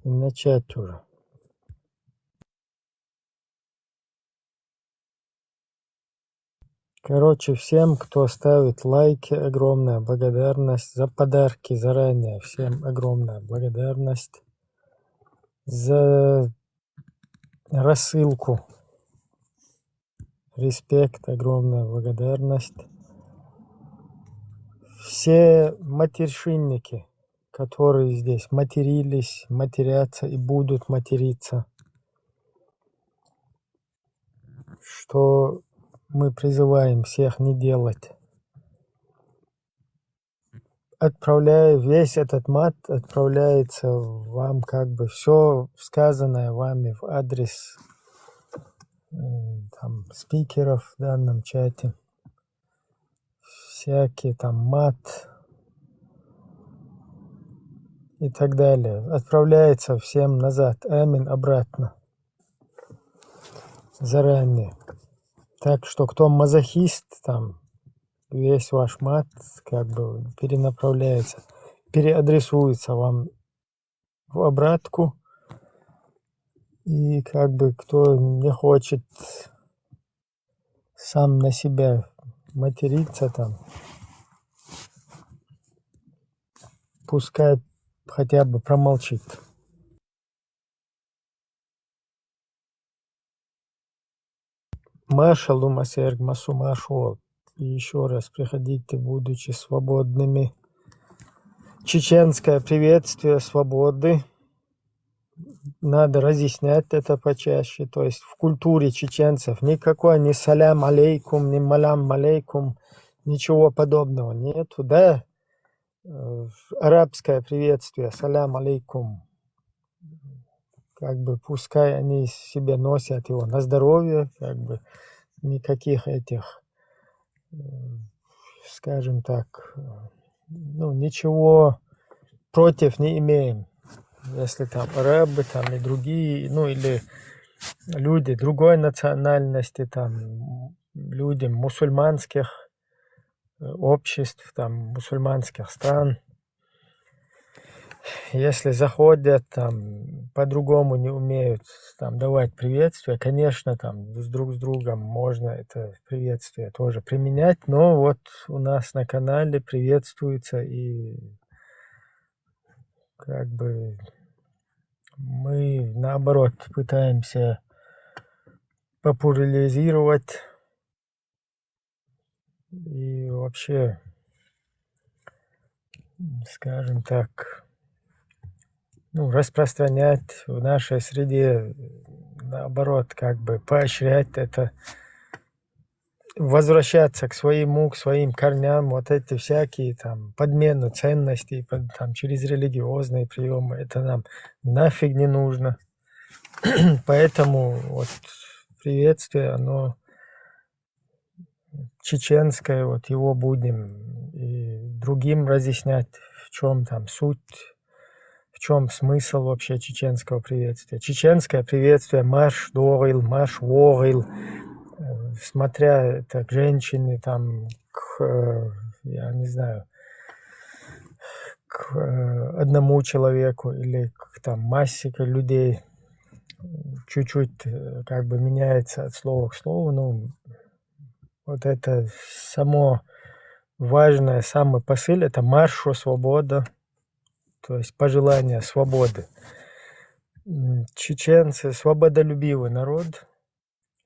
и начать уже. Короче, всем, кто ставит лайки, огромная благодарность за подарки заранее. Всем огромная благодарность за рассылку. Респект, огромная благодарность. Все матершинники, которые здесь матерились, матерятся и будут материться, что мы призываем всех не делать. Отправляю весь этот мат, отправляется вам как бы все сказанное вами в адрес там спикеров в данном чате. Всякие там мат и так далее. Отправляется всем назад. Амин обратно. Заранее. Так что кто мазохист, там весь ваш мат как бы перенаправляется, переадресуется вам в обратку. И как бы кто не хочет сам на себя материться там, пускай хотя бы промолчит. Маша Лумасерг Масумашол. И еще раз приходите, будучи свободными. Чеченское приветствие свободы. Надо разъяснять это почаще. То есть в культуре чеченцев никакой ни салям алейкум, ни малям алейкум, ничего подобного нету. Да, арабское приветствие, салям алейкум. Как бы пускай они себе носят его на здоровье, как бы никаких этих, скажем так, ну ничего против не имеем. Если там арабы, там и другие, ну или люди другой национальности, там люди мусульманских обществ, там мусульманских стран, если заходят, там по-другому не умеют там давать приветствие, конечно, там друг с другом можно это приветствие тоже применять, но вот у нас на канале приветствуется и как бы мы наоборот пытаемся популяризировать и вообще, скажем так, ну, распространять в нашей среде, наоборот, как бы поощрять это, возвращаться к своим корням, вот эти всякие там подмены ценностей там, через религиозные приемы, это нам нафиг не нужно. Поэтому вот приветствие, оно чеченское, вот его будем и другим разъяснять, в чем там суть, в чем смысл вообще чеченского приветствия. Чеченское приветствие маш догил, маш вогил, смотря это к женщине, там, я не знаю, к одному человеку или к там массе людей, чуть-чуть как бы меняется от слова к слову, ну, вот это само важное, самый посыл, это маршу свобода, то есть пожелание свободы. Чеченцы свободолюбивый народ,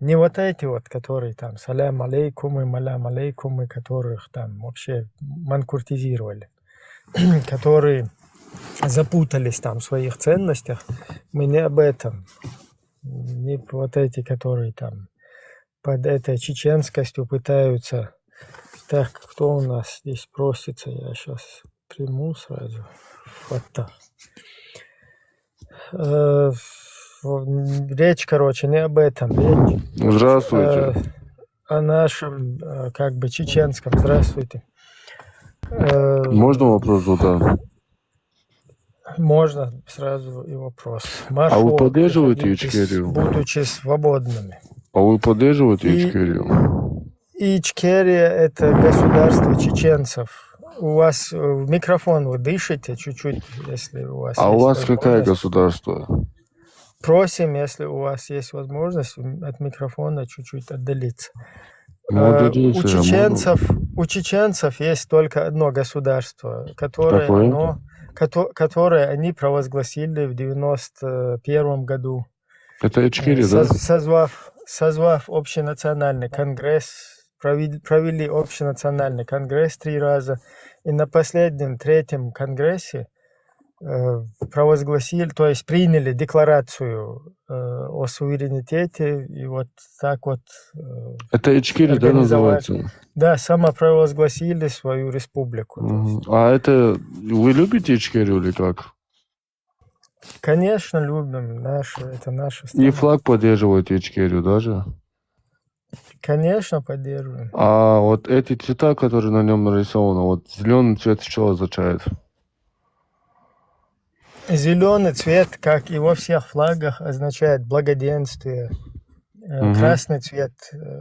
не вот эти вот, которые там салям алейкум и малям алейкум, и которых там вообще манкуртизировали, которые запутались там в своих ценностях. Мы не об этом. Не вот эти, которые там под этой чеченскостью пытаются. Так, кто у нас здесь просится? Я сейчас приму сразу. Вот так. Речь, короче, не об этом. Речь Здравствуйте. о нашем, как бы, чеченском. Здравствуйте. Можно вопрос задать? Можно сразу и вопрос. А вы поддерживаете Ичкерию? Будучи свободными. А вы поддерживаете Ичкерию? Ичкерия – это государство чеченцев. у вас в микрофон вы дышите чуть-чуть, если у вас А у есть вас какое возможность. государство? Просим, если у вас есть возможность, от микрофона чуть-чуть отдалиться. У Молодец, я могу. чеченцев есть только одно государство, Какое? которое они провозгласили в 91 году, Это Ичкерия, да? созвав общенациональный конгресс, провели общенациональный конгресс 3 раза, и на последнем, третьем конгрессе провозгласили, то есть приняли декларацию о суверенитете, и вот так вот Это Ичкерия, да, организовали. называется? Да, самопровозгласили свою республику. То есть. А это... Вы любите Ичкерию или как? Конечно, любим. Это наша страна. И флаг поддерживаете Ичкерию даже? Конечно, поддерживаем. А вот эти цвета, которые на нем нарисованы, вот зеленый цвет что означает? Зеленый цвет, как и во всех флагах, означает благоденствие. Красный цвет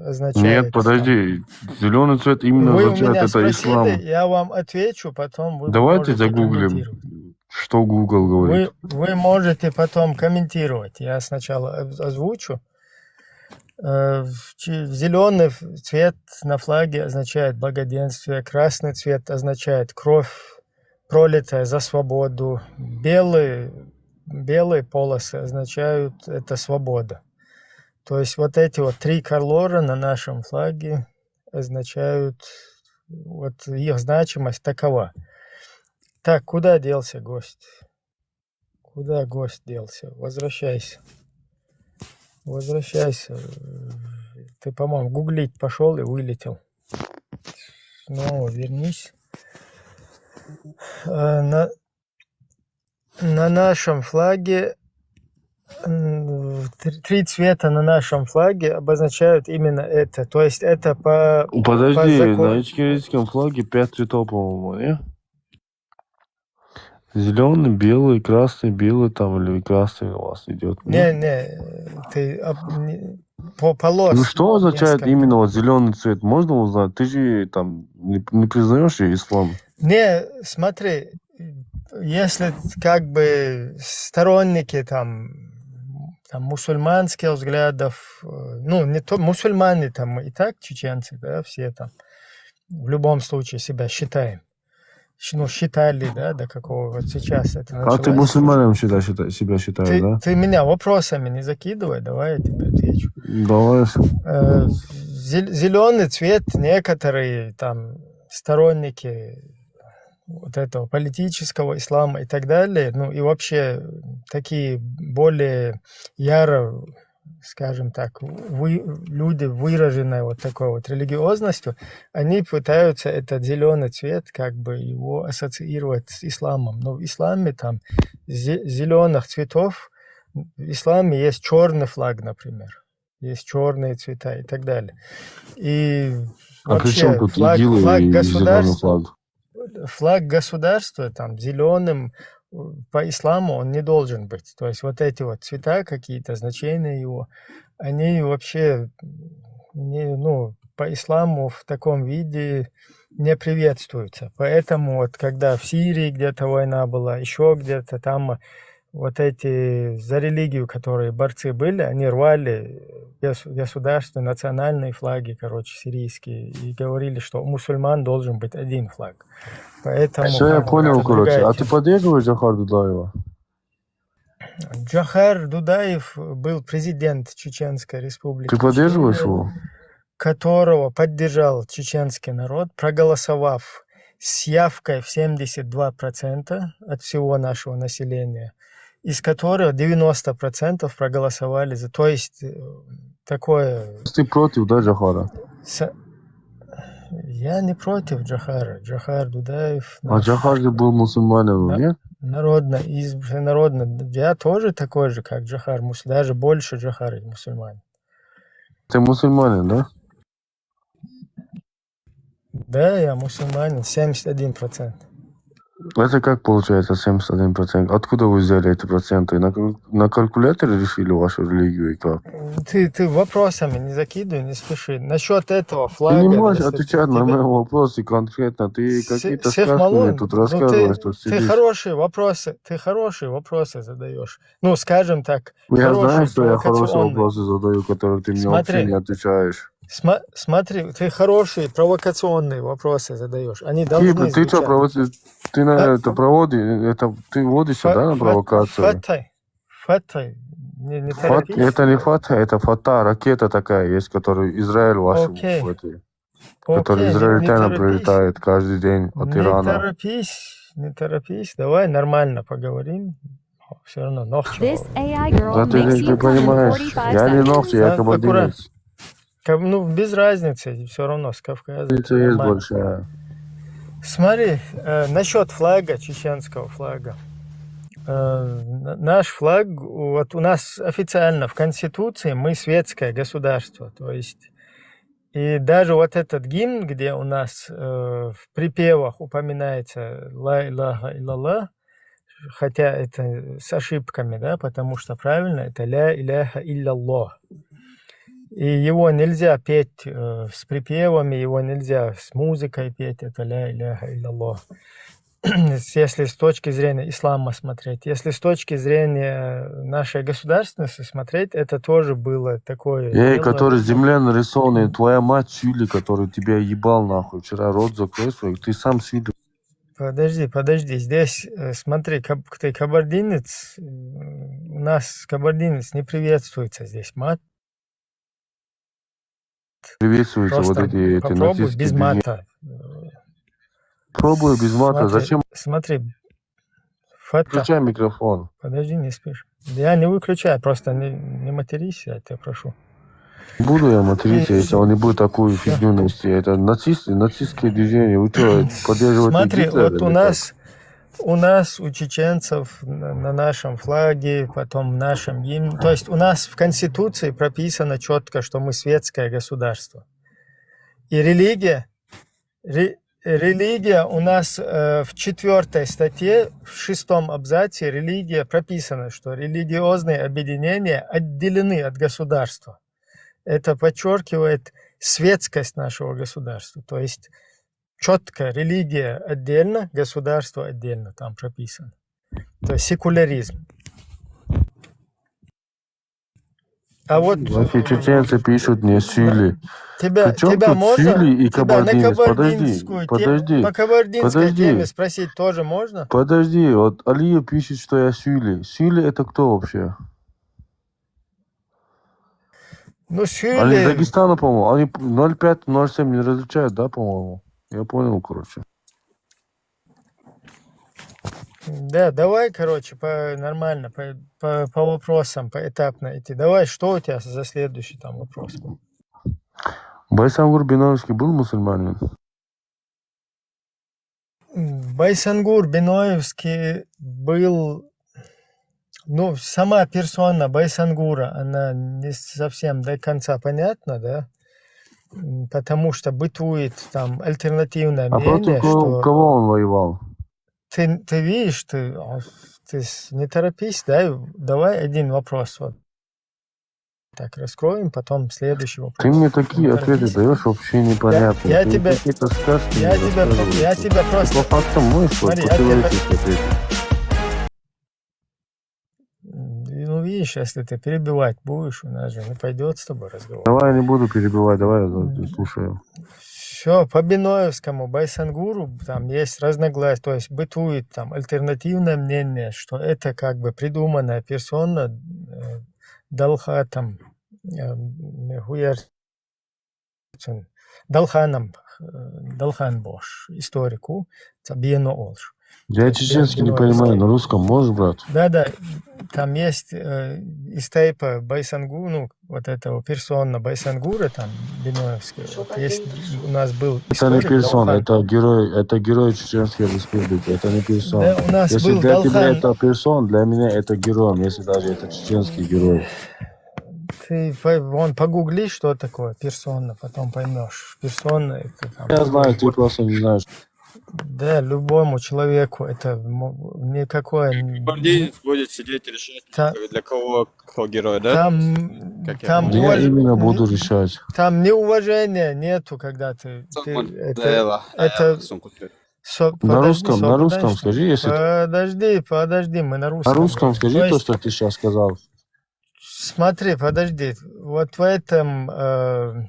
означает... Нет, подожди. Зеленый цвет именно Вы у означает меня это спросили, ислам. я вам отвечу, потом вы Давайте можете загуглим, комментировать. что Google говорит. Вы можете потом комментировать. Я сначала озвучу. Зеленый цвет на флаге означает благоденствие, красный цвет означает кровь, пролитая за свободу, белые полосы означают это свобода. То есть вот эти вот 3 колора на нашем флаге означают, вот их значимость такова. Так, куда делся гость? Куда гость делся? Возвращайся. Ты, по-моему, гуглить пошел и вылетел. Снова вернись. На нашем флаге 3 цвета на нашем флаге обозначают именно это. То есть это по Подожди, закону. на ичкерийском флаге 5 цветов, по-моему, не? Зеленый, белый, красный, белый там или красный у вас идет? Ты по полос. Ну что означает несколько. именно вот зеленый цвет? Можно узнать? Ты же там не признаешь же ислам? Не, смотри, если как бы сторонники там мусульманских взглядов, ну не то мусульмане там и так чеченцы, да, все там в любом случае себя считаем. Ну, считали, да, до какого вот сейчас это началось. А ты мусульманином себя считаешь, да? Ты меня вопросами не закидывай, давай я тебе отвечу. Давай. Зеленый цвет некоторые там сторонники вот этого политического ислама и так далее, ну и вообще такие более яро, скажем так, люди, выраженные вот такой вот религиозностью, они пытаются этот зеленый цвет как бы его ассоциировать с исламом. Но в исламе там зеленых цветов, в исламе есть черный флаг, например, есть черные цвета и так далее. И вообще флаг государства, флаг государства там зеленым по исламу он не должен быть. То есть вот эти вот цвета, какие-то значения его, они вообще по исламу в таком виде не приветствуются. Поэтому вот когда в Сирии где-то война была, еще где-то там вот эти за религию, которые борцы были, они рвали государственные, национальные флаги, сирийские, и говорили, что у мусульман должен быть один флаг. Поэтому, все, я понял, А ты поддерживаешь Джохар Дудаева? Джохар Дудаев был президент Чеченской республики. Ты поддерживаешь его? Которого поддержал чеченский народ, проголосовав с явкой в 72% от всего нашего населения, из которых 90% проголосовали за. То есть такое... Ты против, да, Джохара? Я не против Джохара. Джохар Дудаев... А Джохар же был мусульманином, нет? Народно. Я тоже такой же, как Джохар. Даже больше Джохара мусульманин. Ты мусульманин, да? Да, я мусульманин. 71%. Это как получается 71%? Откуда вы взяли эти проценты? На калькуляторе решили вашу религию и как? Ты вопросами не закидывай, не спеши. Насчет этого Ты флага, не можешь если отвечать на тебе... мои вопросы конкретно. Ты какие-то Всех сказки мне малон, тут ну рассказываешь, тут ты сидишь. хорошие вопросы задаешь. Ну, скажем так, Я знаю, хорошие, что я хорошие провокационные. вопросы задаю, которые ты мне вообще не отвечаешь. Смотри, ты хорошие, провокационные вопросы задаешь. Они должны Ты что, звучать. ты на это проводишь, ты водишься, да, на провокацию? Фатай, не торопись. Это не фата, это фата, ракета такая есть, которую Израиль ваш, Окей, который не израильтянам торопись. прилетает каждый день от Ирана. Не торопись, давай нормально поговорим. Все равно ногти. This AI girl Да makes ты you come in понимаешь, 45 я не seconds. ногти, я кабардинец. Ну, без разницы, все равно с Кавказа. Разница есть большая. Смотри, насчет флага, чеченского флага. Наш флаг, вот у нас официально в Конституции мы светское государство, то есть и даже вот этот гимн, где у нас в припевах упоминается «Ла илляха илляллах», хотя это с ошибками, да, потому что правильно это «Ля илляха илляллах». И его нельзя петь с припевами, его нельзя с музыкой петь, это «Ля илляха илляллах». Если с точки зрения ислама смотреть. Если с точки зрения нашей государственности смотреть, это тоже было такое дело. Который в земле нарисованный, твоя мать Сюли, который тебя ебал нахуй. Вчера рот закрой свой, ты сам Сюли. Подожди, здесь, смотри, ты кабардинец, у нас кабардинец не приветствуется здесь, мат. Приветствуются Просто вот эти попробуй нацистские без мата. Пробую без мата. Зачем? Смотри, фата. Включай микрофон. Подожди, не спишь. Я не выключаю, просто не матерись, я тебя прошу. Буду я материться, если он не будет такую фигню нести. Это нацистские движения. Вы что, поддерживаете Смотри, Гитлера, вот у нас, у чеченцев на нашем флаге, потом в нашем гимне, то есть у нас в Конституции прописано четко, что мы светское государство. И религия у нас в 4 статье, в 6 абзаце религия прописано, что религиозные объединения отделены от государства. Это подчеркивает светскость нашего государства. То есть четко религия отдельно, государство отдельно там прописано. То есть секуляризм. А вот Ваши чеченцы пишут мне Сюли. Тебя можно? Сюли и Тебя на кабардинец? Подожди. По кабардинской теме спросить тоже можно? Подожди, вот Алия пишет, что я Сюли. Сюли это кто вообще? Ну, Сюли... Они из Дагестана, по-моему. Они 0,5, 0,7 не различают, да, по-моему? Я понял, короче. Да, давай, короче, нормально, по вопросам, поэтапно идти. Давай, что у тебя за следующий там вопрос? Байсангур Биновский был мусульманин? Байсангур Биноевский был... Ну, сама персона Байсангура, она не совсем до конца понятна, да? Потому что бытует там альтернативное мнение, против кого он воевал? Ты видишь, ты не торопись, давай один вопрос вот так раскроем, потом следующий вопрос. Ты мне такие ответы даешь вообще непонятные. Я тебя просто... По фактам можешь противоречить ответить? Ну, видишь, если ты перебивать будешь, у нас же не пойдет с тобой разговор. Давай я не буду перебивать, давай я слушаю. Все, по Биноевскому, Байсангуру там есть разногласия, то есть бытует там альтернативное мнение, что это как бы придуманная персона Далхатом, Далхан Бош, историку, Цабиено Олш. Я чеченский не понимаю, на русском можешь, брат? Да, там есть из тейпа Байсангу, ну, вот этого персона Байсангура, там, Биноевский. Вот есть, у нас был это не персона, это герой Чеченской Республики, это не персона. Да, у нас если был для Далхан... тебя это персон, для меня это герой, если даже это чеченский герой. Ты погугли, что такое персона, потом поймешь. Персона это там... Я знаю, ты просто не знаешь. Да, любому человеку это никакое... Гвардеец будет сидеть и решать, для кого кто герой, да? Там, Как я там, понял. Я именно буду решать. там неуважения нету, когда ты это На подожди, русском скажи, если... подожди, мы на На русском русском говорим. скажи То то, есть, что ты сейчас сказал. смотри, подожди, вот в этом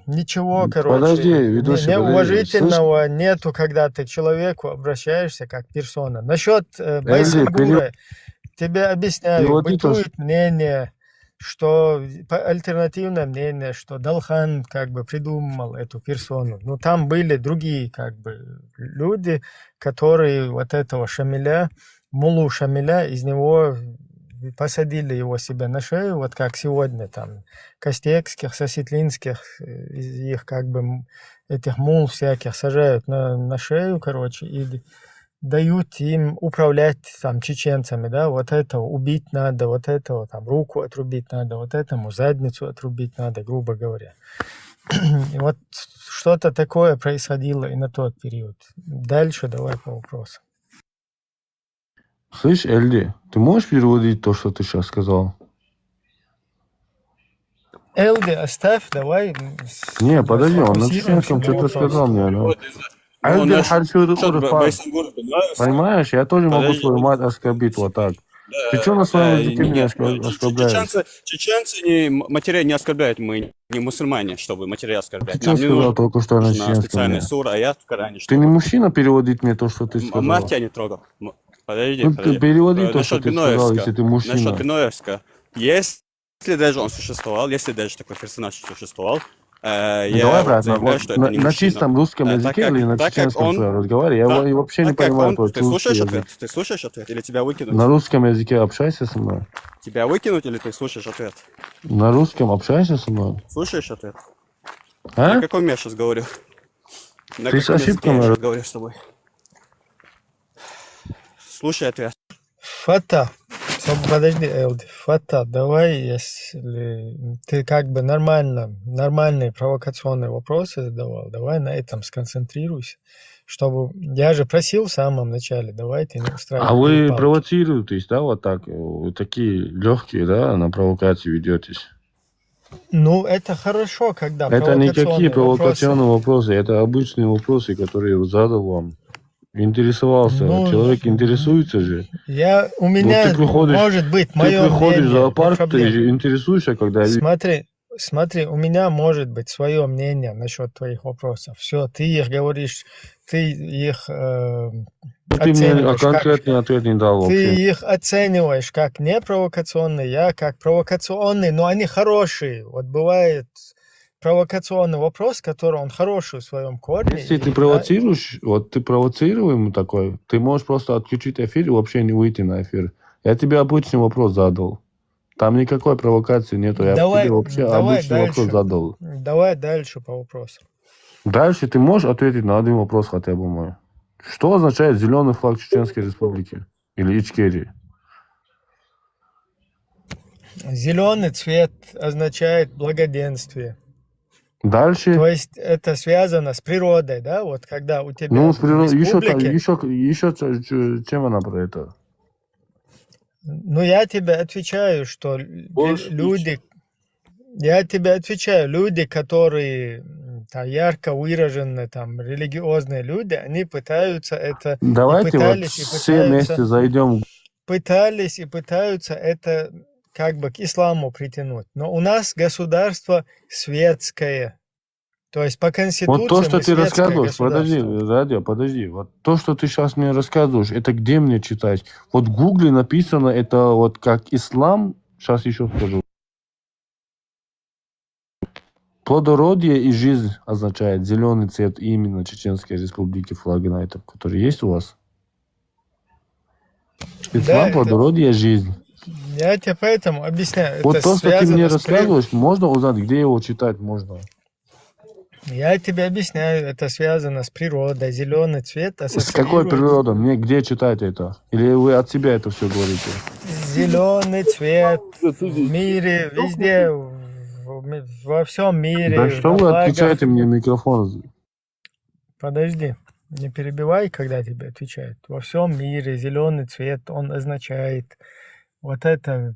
ничего, Подожди, короче, ведущий, неуважительного нету, когда ты к человеку обращаешься как персона. Насчет Эльди, Байсангура, тебе объясняю, переводи то, бытует мнение, что альтернативное мнение, что Далхан как бы придумал эту персону. Но там были другие как бы люди, которые вот этого Шамиля, Мулу Шамиля, из него посадили его себе на шею, вот как сегодня там Костекских, Сосетлинских, из их как бы этих мул всяких сажают на шею, короче, и дают им управлять там чеченцами, да, вот этого убить надо, вот этого там руку отрубить надо, вот этому задницу отрубить надо, грубо говоря. И вот что-то такое происходило и на тот период. Дальше давай по вопросу. Слышь, Эльди, ты можешь переводить то, что ты сейчас сказал? Элди, оставь, давай. Не, подожди, он на сфокусируемся чеченском на что-то вопросе. сказал мне. Ну. Ну, Эльди насчет Харчур Байсангура, понимаешь? Понимаешь, я тоже могу Подожди. свою мать оскорбить вот так. Ты что на своем языке меня оскорбляешь? Чеченцы не, матерей не оскорбляют, мы не мусульмане, чтобы матерей оскорблять. Ты что сказал только что на нужна чеченском? специальная мне? сура, аят в Коране. Ты не мужчина переводить мне то, что ты сказал? Мать тебя не трогал. Подожди, Ну ты переводи то, что Насчет ты сказал, если ты Насчет мужчина. Биноевска. Если даже он существовал, если даже такой персонаж существовал, Давай, брат, заявляю, что это не на мужчина. чистом русском Так языке как- или на так как чеченском он- своем разговаривай? Да. Я вообще не Так как понимаю он, твой ты русский слушаешь язык. ответ? Ты слушаешь ответ или тебя выкинуть? На русском языке общайся со мной. Тебя выкинуть или ты слушаешь ответ? На русском общайся со мной. Слушаешь ответ? А? На каком я сейчас говорю? На Ты с каком языке ошибками я раз- сейчас говорю с тобой? Слушай ответ. Фата. Подожди, Элди. Фата, давай, если ты как бы нормальные провокационные вопросы задавал, давай на этом сконцентрируйся. Чтобы... Я же просил в самом начале, давайте не устраивать А вы перепалки. провоцируетесь, да, вот так? Вы такие легкие, да, на провокации ведетесь? Ну, это хорошо, когда Это никакие провокационные провокационные вопросы, это обычные вопросы, которые я задал вам. Интересовался. Ну, Человек интересуется же. У меня, ты приходишь- может быть, Ты мое приходишь мнение. в зоопарк, нет проблем. ты же интересуешься, когда... Смотри, у меня может быть свое мнение насчет твоих вопросов. Все, ты их говоришь, ты их Ну, ты мне оцениваешь конкретный ответ не дал ты вообще. их оцениваешь как не провокационные, я как провокационные, но они хорошие. Вот бывает провокационный вопрос, который он хороший в своем корне. Если и ты провоцируешь, вот ты провоцируемый такой, ты можешь просто отключить эфир и вообще не выйти на эфир. Я тебе обычный вопрос задал. Там никакой провокации нету. Я Давай- тебе вообще давай обычный дальше. вопрос задал. Давай дальше по вопросу. Дальше ты можешь ответить на один вопрос хотя бы мой. Что означает зеленый флаг Чеченской Республики? Или Ичкерии? Зеленый цвет означает благоденствие. Дальше... То есть это связано с природой, да? Вот когда у тебя Ну, с в природой, республике... еще чем она про это? Ну, я тебе отвечаю, что Больше люди... Я тебе отвечаю, люди, которые ярко выраженные, там, религиозные люди, они пытаются это... Давайте вот пытались, и все пытаются. вместе зайдем. Пытались и пытаются это как бы к исламу притянуть. Но у нас государство светское. То есть по Конституции Вот то, что мы ты светское рассказываешь, подожди, государство. Радио, подожди. Вот то, что ты сейчас мне рассказываешь, это где мне читать? Вот в Гугле написано, это вот как ислам, сейчас еще скажу. Плодородие и жизнь означает зеленый цвет именно Чеченской Республики, флага на этом, который есть у вас. Ислам, это- плодородие, жизнь. Я тебе поэтому объясняю. Вот это то, что ты связано мне с рассказываешь, можно узнать, где его читать можно? Я тебе объясняю, это связано с природой. Зеленый цвет С какой природой? Мне где читать это? Или вы от себя это все говорите? Зеленый цвет в мире, везде, во всем мире. Да что во вы флагах. отключаете мне микрофон? Подожди. Не перебивай, когда тебе отвечают. Во всем мире зеленый цвет, он означает вот это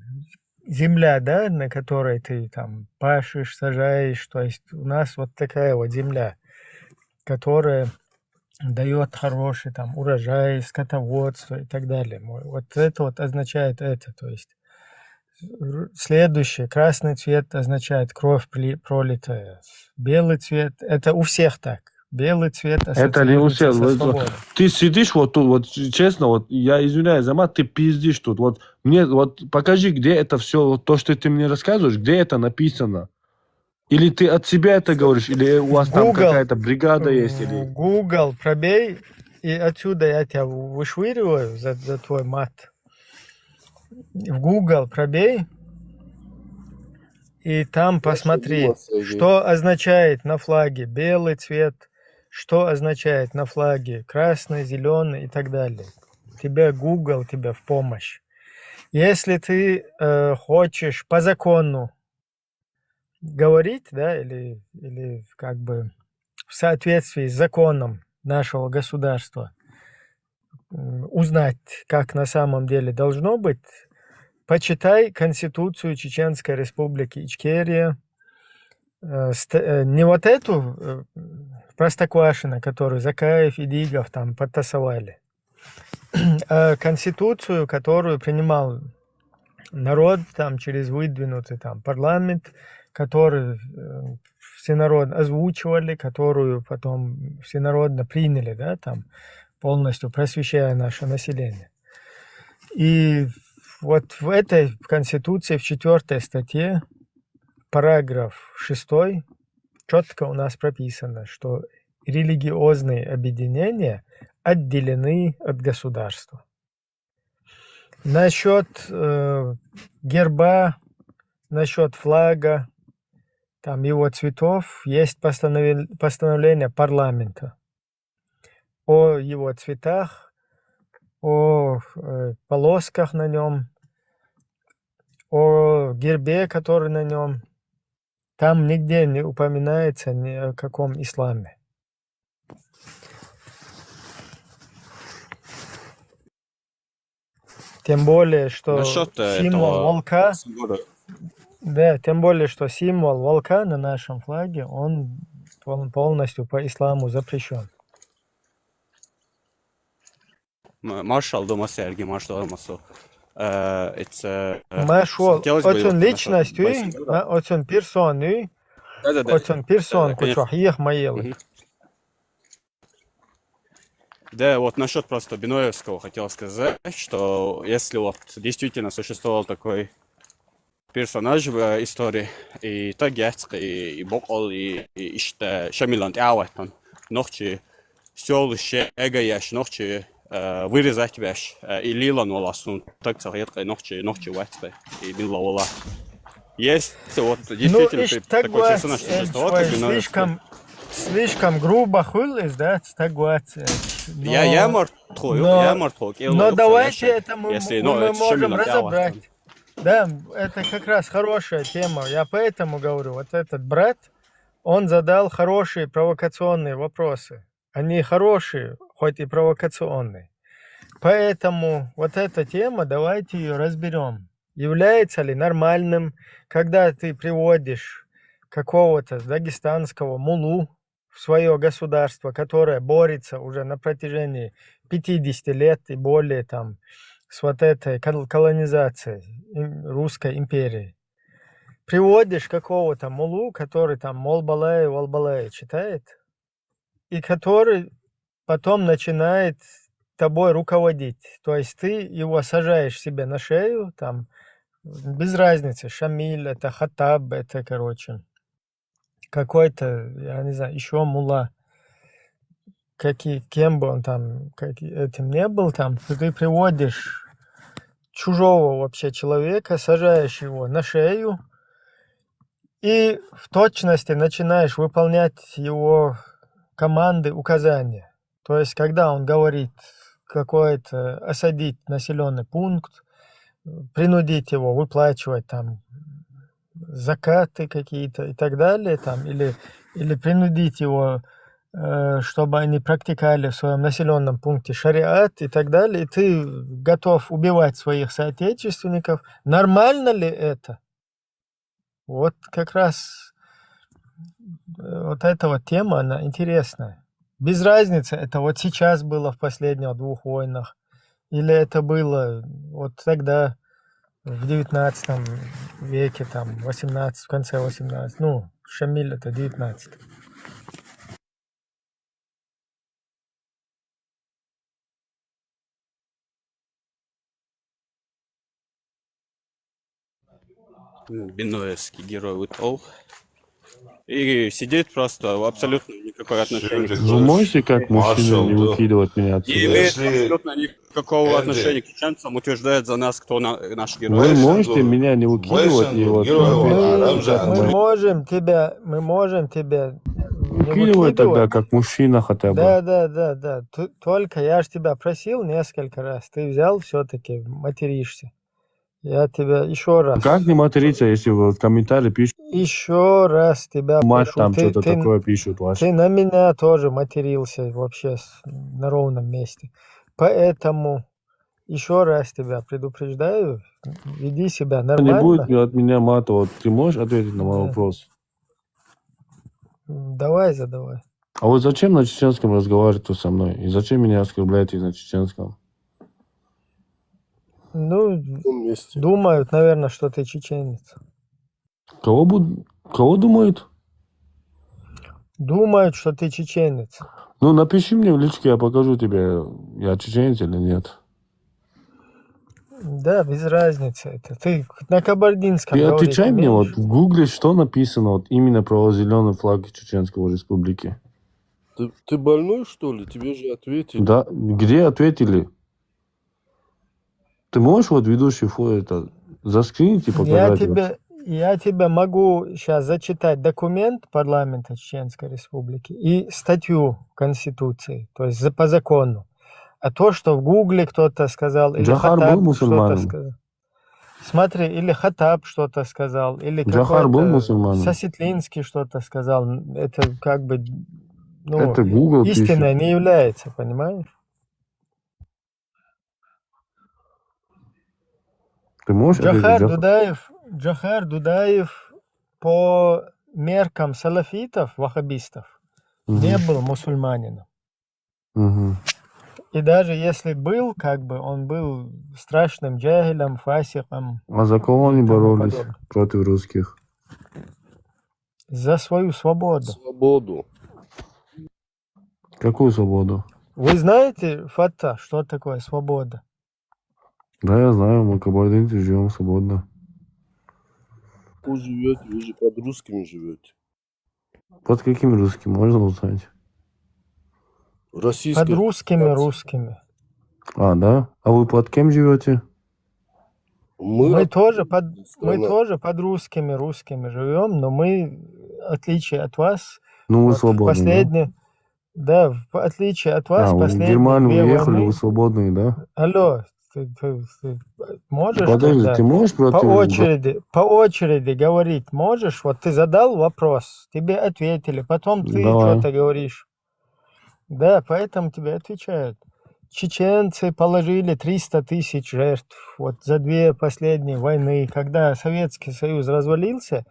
земля, да, на которой ты там пашешь, сажаешь. То есть у нас вот такая вот земля, которая дает хороший там урожай, скотоводство и так далее. Вот это вот означает это. То есть следующее, красный цвет означает кровь пролитая. Белый цвет, это у всех так. Белый цвет Это не у ассоциируется всех. со свободой. Ты сидишь вот тут, вот честно, вот я извиняюсь, Замат, ты пиздишь тут. Вот мне вот покажи, где это все, вот то, что ты мне рассказываешь, где это написано. Или ты от себя это говоришь, или у вас там какая-то бригада есть, или... Google пробей, и отсюда я тебя вышвыриваю за твой мат. В Google пробей, и там посмотри, что означает на флаге белый цвет, что означает на флаге красный, зеленый и так далее. Google тебе в помощь. Если ты хочешь по закону говорить, да, или как бы в соответствии с законом нашего государства, узнать, как на самом деле должно быть, почитай Конституцию Чеченской Республики Ичкерия. Не вот эту Простоквашино, которую Закаев и Дигов там подтасовали, а Конституцию, которую принимал народ там через выдвинутый там парламент, который всенародно озвучивали, которую потом всенародно приняли, да, там полностью просвещая наше население. И вот в этой Конституции, в 4 статье, параграф 6, четко у нас прописано, что религиозные объединения отделены от государства. Насчет герба, насчет флага, там его цветов, есть постановление парламента о его цветах, о полосках на нем, о гербе, который на нем. Там нигде не упоминается ни о каком исламе. Тем более, что символ волка, да, тем более, что символ волка на нашем флаге, он полностью по исламу запрещен. Маршал дома Сергей, маршал olması. Маршал, очень личностью, очень персоной, очень персон, кучахих маел. Да, вот насчет просто Биноевского хотел сказать, что если вот действительно существовал такой персонаж в истории, и Тагецк, и Бокол, и işte Шамиланд Ауэтон, нохчи сёлыше эгаяш, нохчи вырезать веш, и Лилан олаsun, так царьетка, нохчи вэцпе, и Милла. Если вот действительно такой персонаж существовал, как Биноевский. Слишком грубо хулишь, да, стагуация. Я мордхок. Но давайте это мы можем разобрать. Да, это как раз хорошая тема. Я поэтому говорю, вот этот брат, он задал хорошие провокационные вопросы. Они хорошие, хоть и провокационные. Поэтому вот эта тема, давайте ее разберем. Является ли нормальным, когда ты приводишь какого-то дагестанского муллу в свое государство, которое борется уже на протяжении 50 лет и более там с вот этой колонизацией Русской империи. Приводишь какого-то муллу, который там Молбалай читает, и который потом начинает тобой руководить. То есть ты его сажаешь себе на шею, там, без разницы, Шамиль, это Хаттаб, это, короче, какой-то, я не знаю, еще мулла, кем бы он там, этим не был, там, ты приводишь чужого вообще человека, сажаешь его на шею и в точности начинаешь выполнять его команды, указания. То есть, когда он говорит какой-то осадить населенный пункт, принудить его выплачивать там закаты какие-то и так далее, там, или принудить его чтобы они практиковали в своем населенном пункте шариат и так далее, и ты готов убивать своих соотечественников. Нормально ли это? Вот как раз вот эта вот тема, она интересная. Без разницы, это вот сейчас было в последних 2 войнах, или это было вот тогда, в 19 веке, там, 18, в конце 18, ну, Шамиль это 19. Бенуэзский герой ушел. И сидит просто, абсолютно никакого отношения. Вы можете как мужчина не выкидывать меня Не отсюда? имеет Если- абсолютно никакого Энди. отношения к чеченцам, утверждает за нас, кто наш герой. Вы Вейшен можете был- меня не выкидывать и Вейшен вот герой был, ответить? а Мы, Рамжан мы был. можем тебя не Выкидывай тогда выкидывать. как мужчина хотя бы. Да. Только я ж тебя просил несколько раз. Ты взял все-таки, материшься. Я тебя еще раз. Как не материться, если вы в комментарии пишете, Еще раз тебя мать прошу. там Ты, что-то ты, такое пишут ваши? ты на меня тоже матерился вообще на ровном месте. Поэтому еще раз тебя предупреждаю, веди себя Не нормально. будет от меня мата. Вот ты можешь ответить на мой Да. вопрос? Давай, задавай. А вот зачем на чеченском разговариваете со мной? И зачем меня оскорбляете на чеченском? Ну, В том месте. думают, наверное, что ты чеченец. Кого думают? Думают, что ты чеченец. Ну, напиши мне в личке, я покажу тебе, я чеченец или нет. Да, без разницы это. Ты на кабардинском Ты говорить отвечай мне, вот умеешь? в гугле что написано вот именно про зеленый флаг Чеченской Республики? Ты больной, что ли? Тебе же ответили. Да, где ответили? Ты можешь вот ведущий это заскринить и показать? Я тебе могу сейчас зачитать документ парламента Чеченской Республики и статью Конституции, то есть по закону. А то, что в Гугле кто-то сказал, или Джохар был Хаттаб что-то мусульманином? сказал. Смотри, или Хаттаб что-то сказал, или Джохар был какой-то мусульманином? Сосетлинский что-то сказал. Это как бы Это Google истиной пишет. не является, понимаешь? Ты можешь ответить? Джохар Дудаев по меркам салафитов, ваххабистов, не был мусульманином. Мгм. И даже если был, как бы, он был страшным джахилем, фасиком. А за кого они и тому боролись подобное. против русских? За свою свободу. Свободу. Какую свободу? Вы знаете, Фата, что такое свобода? Да, я знаю, мы кабардинцы живем свободно. Вы живете, вы же под русскими живете. Под каким русским, можно узнать? Российская Под русскими Федерация. русскими. А, да? А вы под кем живете? Мы тоже страна. под русскими живем, но мы, в отличие от вас, Ну, вы вот свободны, последние, да, в отличие от вас, вы в последние Германию 2 уехали, войны. вы свободные, да? Алло, ты можешь Подожди, тогда ты можешь против... по очереди говорить можешь? Вот ты задал вопрос, тебе ответили, потом ты Давай. что-то говоришь. Да, поэтому тебе отвечают. Чеченцы положили 300 тысяч жертв вот за 2 последние войны, когда Советский Союз развалился,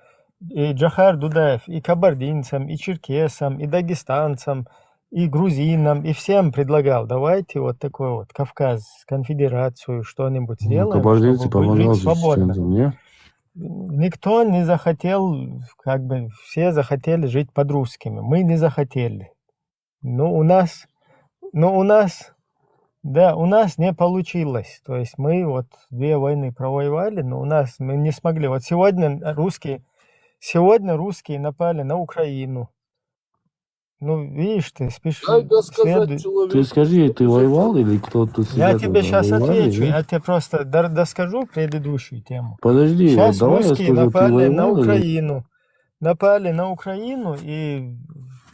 и Джохар Дудаев и кабардинцам, и черкесам, и дагестанцам, и грузинам, и всем предлагал, давайте вот такой вот Кавказ, конфедерацию, что-нибудь сделаем, Кабардинцы чтобы жить помогал свободно. чеченцам, не? Никто не захотел, как бы все захотели жить под русскими. Мы не захотели. Но у нас не получилось. То есть мы вот 2 войны провоевали, но мы не смогли. Вот сегодня русские напали на Украину. Ну, видишь, ты Дай досказать человеку. Ты скажи, ты воевал или кто-то сидят? Я тебе сейчас воевали, отвечу. да? Я тебе просто доскажу предыдущую тему. Подожди, Сейчас вот давай я русские скажу, ты напали на воевал или... Украину. Напали на Украину, и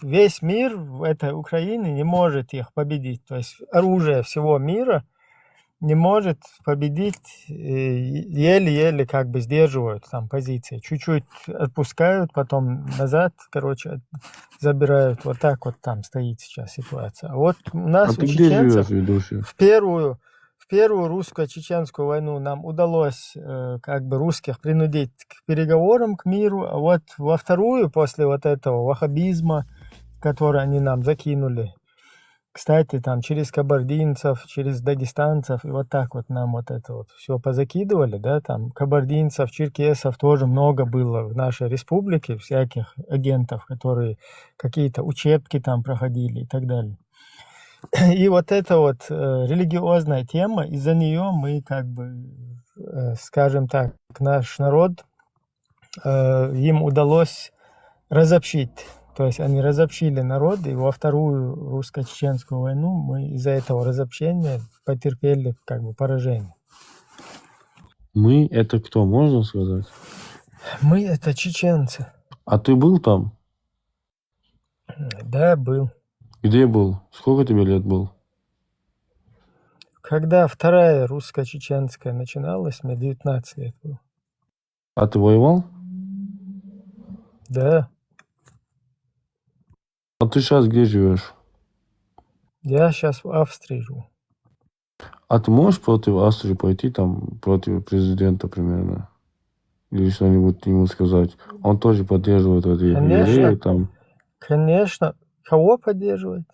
весь мир в этой Украине не может их победить. То есть оружие всего мира не может победить, еле-еле как бы сдерживают там позиции. Чуть-чуть отпускают, потом назад, короче, забирают. Вот так вот там стоит сейчас ситуация. А вот у нас, А у ты где чеченцев, живешь, ведущий? в первую русско-чеченскую войну нам удалось как бы русских принудить к переговорам, к миру, а вот во вторую, после вот этого ваххабизма, который они нам закинули, кстати, там через кабардинцев, через дагестанцев, и вот так вот нам вот это вот все позакидывали, да, там кабардинцев, черкесов тоже много было в нашей республике, всяких агентов, которые какие-то учебки там проходили и так далее. И вот эта вот религиозная тема, из-за нее мы как бы, скажем так, наш народ, им удалось разобщить. То есть они разобщили народ, и во вторую русско-чеченскую войну мы из-за этого разобщения потерпели как бы поражение. Мы это кто, можно сказать? Мы это чеченцы. А ты был там? Да, был. Где был? Сколько тебе лет был? Когда вторая русско-чеченская начиналась, мне 19 лет было. А ты воевал? Да, А ты сейчас где живешь? я сейчас в Австрии живу. А ты можешь против Австрии пойти, там, против президента примерно? Или что-нибудь ему сказать? Он тоже поддерживает эти Конечно. евреи, там, Конечно. Кого поддерживает?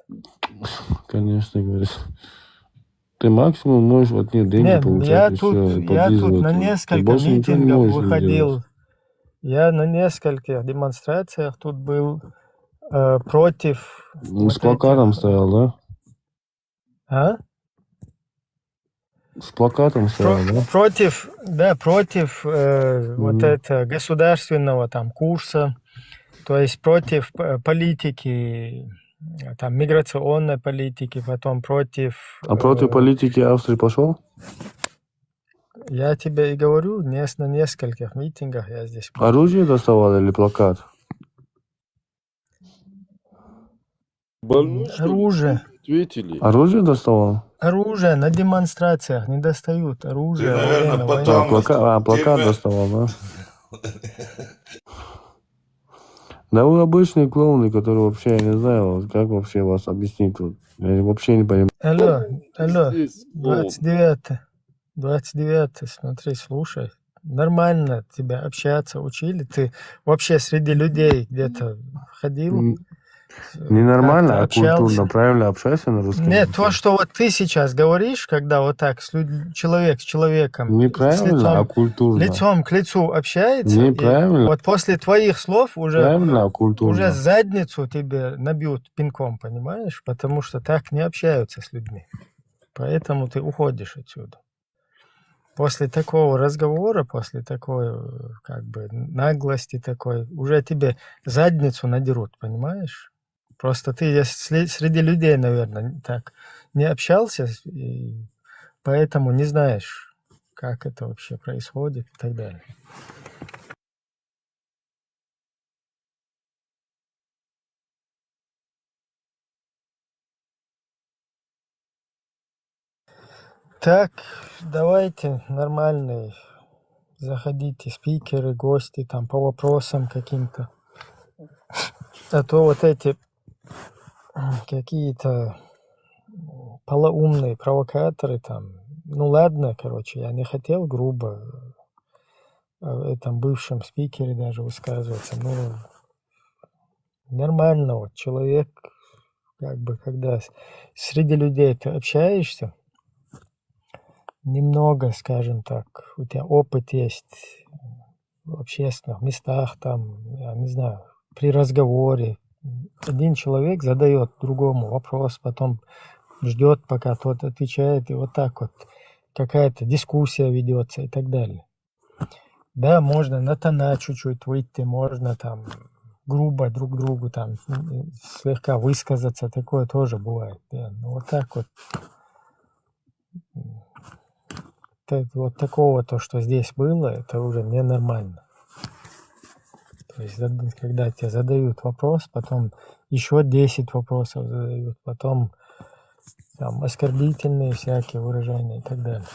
конечно, говорит. Ты максимум можешь от них деньги Нет, получать, я и тут, все, я тут на Ты несколько больше ничего не митингов можешь им делать. выходил. Я на нескольких демонстрациях тут был против Ну, с вот плакатом этих... стоял, да? А? С плакатом стоял, да? Против, да, против вот Мгм. это государственного там курса, то есть против политики, там, миграционной политики, потом против... А против политики Австрии пошел? Я тебе и говорю, на нескольких митингах я здесь был. Оружие доставал или плакат? Больной, что ли? Оружие. Ответили. Оружие доставал? Оружие на демонстрациях не достают. Оружие Ты, во наверное, время войны. потом- Плакат Ты- доставал, да? Да вы обычные клоуны, которые вообще, я не знаю, вот как вообще вас объяснить тут. Я вообще не понимаю. Алло, Здесь, 29, смотри, слушай. Нормально тебя общаться учили. Ты вообще среди людей где-то ходил? Ненормально, как-то а культурно, общался? правильно общайся на русском Нет, языке. то, что вот ты сейчас говоришь, когда вот так человек с человеком, с Неправильно, а культурно. лицом к лицу общается, и Неправильно. вот после твоих слов уже Правильно, а культурно. уже задницу тебе набьют пинком, понимаешь? Потому что так не общаются с людьми. Поэтому ты уходишь отсюда. После такого разговора, после такой как бы наглости такой, уже тебе задницу надерут, понимаешь? Просто ты среди людей, наверное, так не общался, и поэтому не знаешь, как это вообще происходит и так далее. Так, давайте нормальные, заходите, спикеры, гости, там по вопросам каким-то. А то вот эти какие-то полоумные провокаторы там, ну ладно, короче, я не хотел грубо о этом бывшем спикере даже высказываться, но нормально вот человек, как бы, когда среди людей ты общаешься, немного, скажем так, у тебя опыт есть в общественных местах, там, я не знаю, при разговоре. Один человек задает другому вопрос, потом ждет, пока тот отвечает, и вот так вот какая-то дискуссия ведется и так далее. Да, можно на тона чуть-чуть выйти, можно там грубо друг другу там слегка высказаться, такое тоже бывает. Да. Но вот так вот. Вот такого, то, что здесь было, это уже ненормально. То есть, когда тебе задают вопрос, потом еще 10 вопросов задают, потом там оскорбительные всякие выражения и так далее.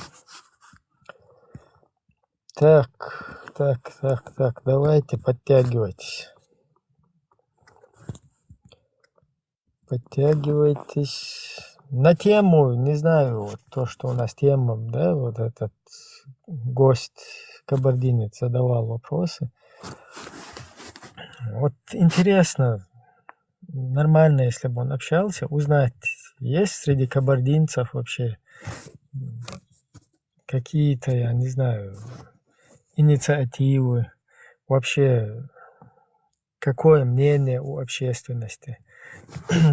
Так, давайте подтягивайтесь. Подтягивайтесь. На тему, не знаю, вот то, что у нас тема, да, вот этот гость кабардинец задавал вопросы. Вот интересно, нормально, если бы он общался, узнать, есть среди кабардинцев вообще какие-то, я не знаю, инициативы, вообще какое мнение у общественности,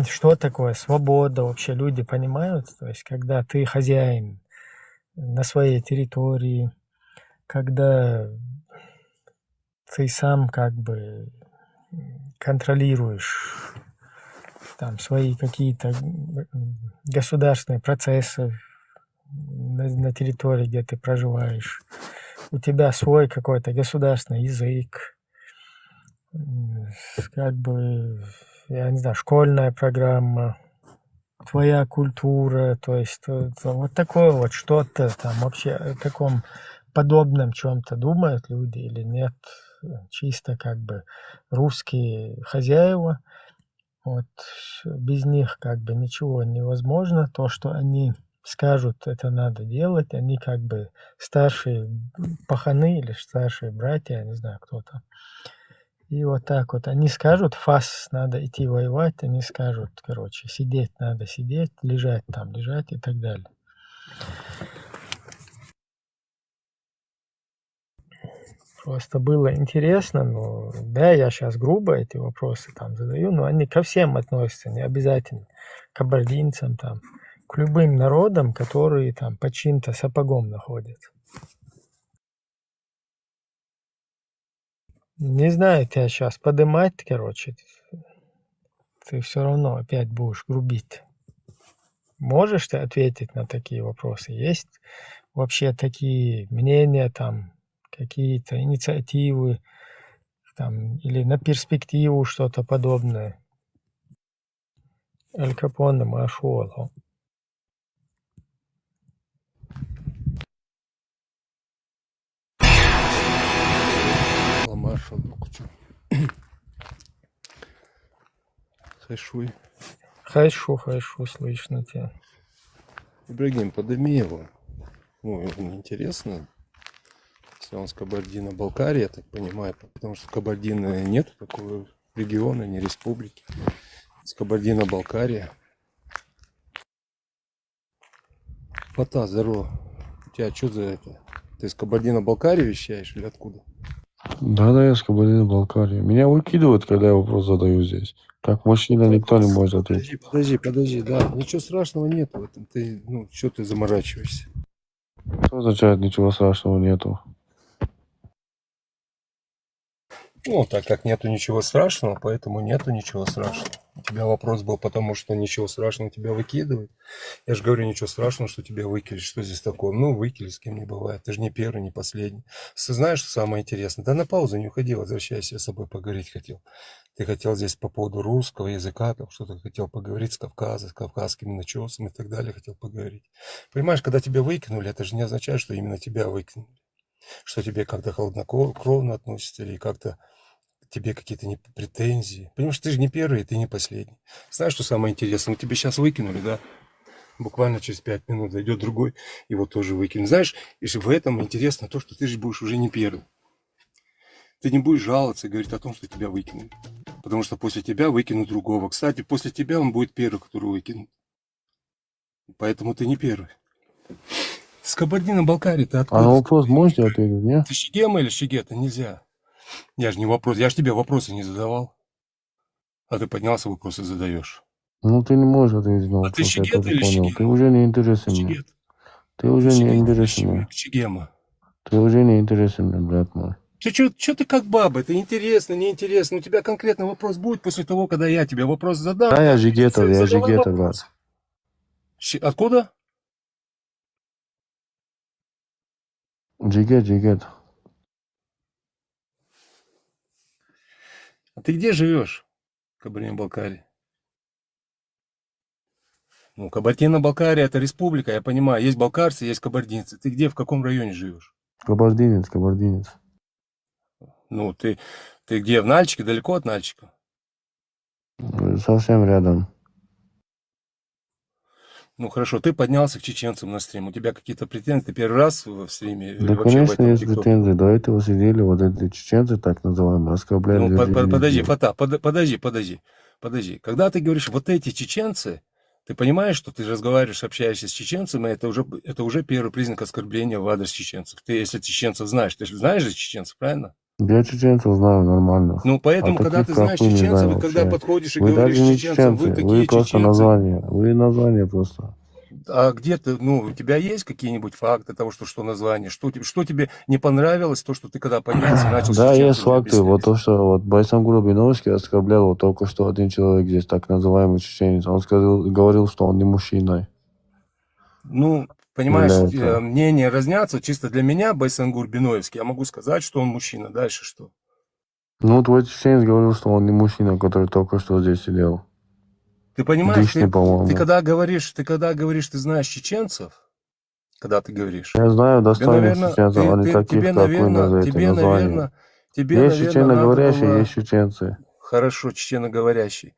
что такое свобода, вообще люди понимают, то есть когда ты хозяин на своей территории, когда ты сам как бы контролируешь там свои какие-то государственные процессы на территории, где ты проживаешь. У тебя свой какой-то государственный язык, как бы, я не знаю, школьная программа, твоя культура, то есть вот такое вот что-то там вообще о таком подобном чем-то думают люди или нет, чисто как бы русские хозяева, вот без них как бы ничего невозможно, то, что они скажут, это надо делать, они как бы старшие паханы или старшие братья, я не знаю, кто там. И вот так вот они скажут, фас, надо идти воевать, они скажут, короче, сидеть надо сидеть, лежать там лежать и так далее. Просто было интересно, но да, я сейчас грубо эти вопросы там задаю, но они ко всем относятся, не обязательно к кабардинцам, там, к любым народам, которые там под чьим-то сапогом находятся. Не знаю, тебя сейчас подымать, короче, ты все равно опять будешь грубить. Можешь ты ответить на такие вопросы? Есть вообще такие мнения, там, какие-то инициативы, там, или на перспективу что-то подобное? Аль Капоне Машуалху. Ламаша, кучу. Хайшуй. Хайшу, слышно тебя. Ибрагим, подними его. Ну, ему интересно. Если он с Кабардино-Балкарии, я так понимаю, потому что Кабардино нет такого региона, не республики. С Кабардино-Балкария. Фата, здорово. У тебя что за это? Ты из Кабардино-Балкарии вещаешь или откуда? Да, я с Кабардино-Балкарии. Меня выкидывают, когда я вопрос задаю здесь. Как мужчина никто не может ответить. Подожди, да. Ничего страшного нет в этом. Ты, что ты заморачиваешься? Что означает ничего страшного нету? Ну, так как нету ничего страшного, поэтому нету ничего страшного. У тебя вопрос был потому, что ничего страшного тебя выкидывают. Я же говорю, ничего страшного, что тебя выкинули. Что здесь такого? Ну, выкинули, с кем не бывает. Ты же не первый, не последний. Ты знаешь, что самое интересное? Да на паузу не уходи, возвращайся, я с тобой поговорить хотел. Ты хотел здесь по поводу русского языка, там что-то хотел поговорить с Кавказа, с кавказскими начесами и так далее, хотел поговорить. Понимаешь, когда тебя выкинули, это же не означает, что именно тебя выкинули. Что тебе как-то холоднокровно относятся или как-то к тебе какие-то претензии. Понимаешь, ты же не первый, ты не последний. Знаешь, что самое интересное? Тебя сейчас выкинули, да? Буквально через 5 минут зайдет другой, его тоже выкинет. Знаешь, и же в этом интересно то, что ты же будешь уже не первый. Ты не будешь жаловаться и говорить о том, что тебя выкинули. Потому что после тебя выкинут другого. Кстати, после тебя он будет первый, который выкинут. Поэтому ты не первый. С Кабардино-Балкарии ты А откуда? на вопрос можете ответить, нет? Ты Шигема или Шигета? Нельзя. Я же не вопрос. Я же тебе вопросы не задавал. А ты поднялся, вопросы задаешь. Ну, ты не можешь ответить на А ты вопрос, я Шигета тоже или понял. Ты Шигема? уже не интересен мне. Шигет. Ты уже не Шигет или интересен мне. Шигема? Ты уже не интересен мне, брат мой. Ты что ты как баба? Это интересно, неинтересно. У тебя конкретно вопрос будет после того, когда я тебе вопрос задам. Да, я Все, Жигета, задавай брат. вопрос. Откуда? Джигет. А ты где живешь? В Кабардино-Балкарии. Ну, Кабардино-Балкария — это республика, я понимаю. Есть балкарцы, есть кабардинцы. Ты где, в каком районе живешь? Кабардинец, кабардинец. Ну, ты где, в Нальчике, далеко от Нальчика? Совсем рядом. Ну, хорошо, ты поднялся к чеченцам на стрим. У тебя какие-то претензии? Ты первый раз в стриме? Или Да, вообще в конечно, этом есть ТикТоке? претензии. До этого сидели вот эти чеченцы, так называемые, оскорбляли Ну, людей. подожди, Фата, подожди. Когда ты говоришь «вот эти чеченцы», ты понимаешь, что ты разговариваешь, общаешься с чеченцами, это уже первый признак оскорбления в адрес чеченцев. Ты, если чеченцев знаешь, ты же знаешь же чеченцев, правильно? Я чеченцев знаю нормальных. Ну, поэтому, А когда таких, ты как знаешь вы, не чеченцев, знаю и когда вообще. подходишь и Вы говоришь даже не чеченцам, вы чеченцы, такие вы просто чеченцы, название. Вы название просто. а где ты, ну, у тебя есть какие-нибудь факты того, что название? Что тебе не понравилось, то, что ты когда поднялся и начал с Да, есть чеченцами факты. Вот объяснять? то, что вот Байсангур Биновский оскорблял вот только что один человек здесь, так называемый чеченец. Он говорил, что он не мужчина Ну, понимаешь, является. мнения разнятся. Чисто для меня Байсангур Биноевский, я могу сказать, что он мужчина. Дальше что? Ну, твой чеченец говорил, что он не мужчина, который только что здесь сидел. Ты понимаешь, Дышный, ты по-моему. когда говоришь, ты знаешь чеченцев, когда ты говоришь, Я знаю тебе, достойных наверное, чеченцев, а не таких, тебе, как вы наверное, назовете название. тебе, Есть наверное, надо чеченоговорящие, было... есть чеченцы. Хорошо, чеченоговорящий.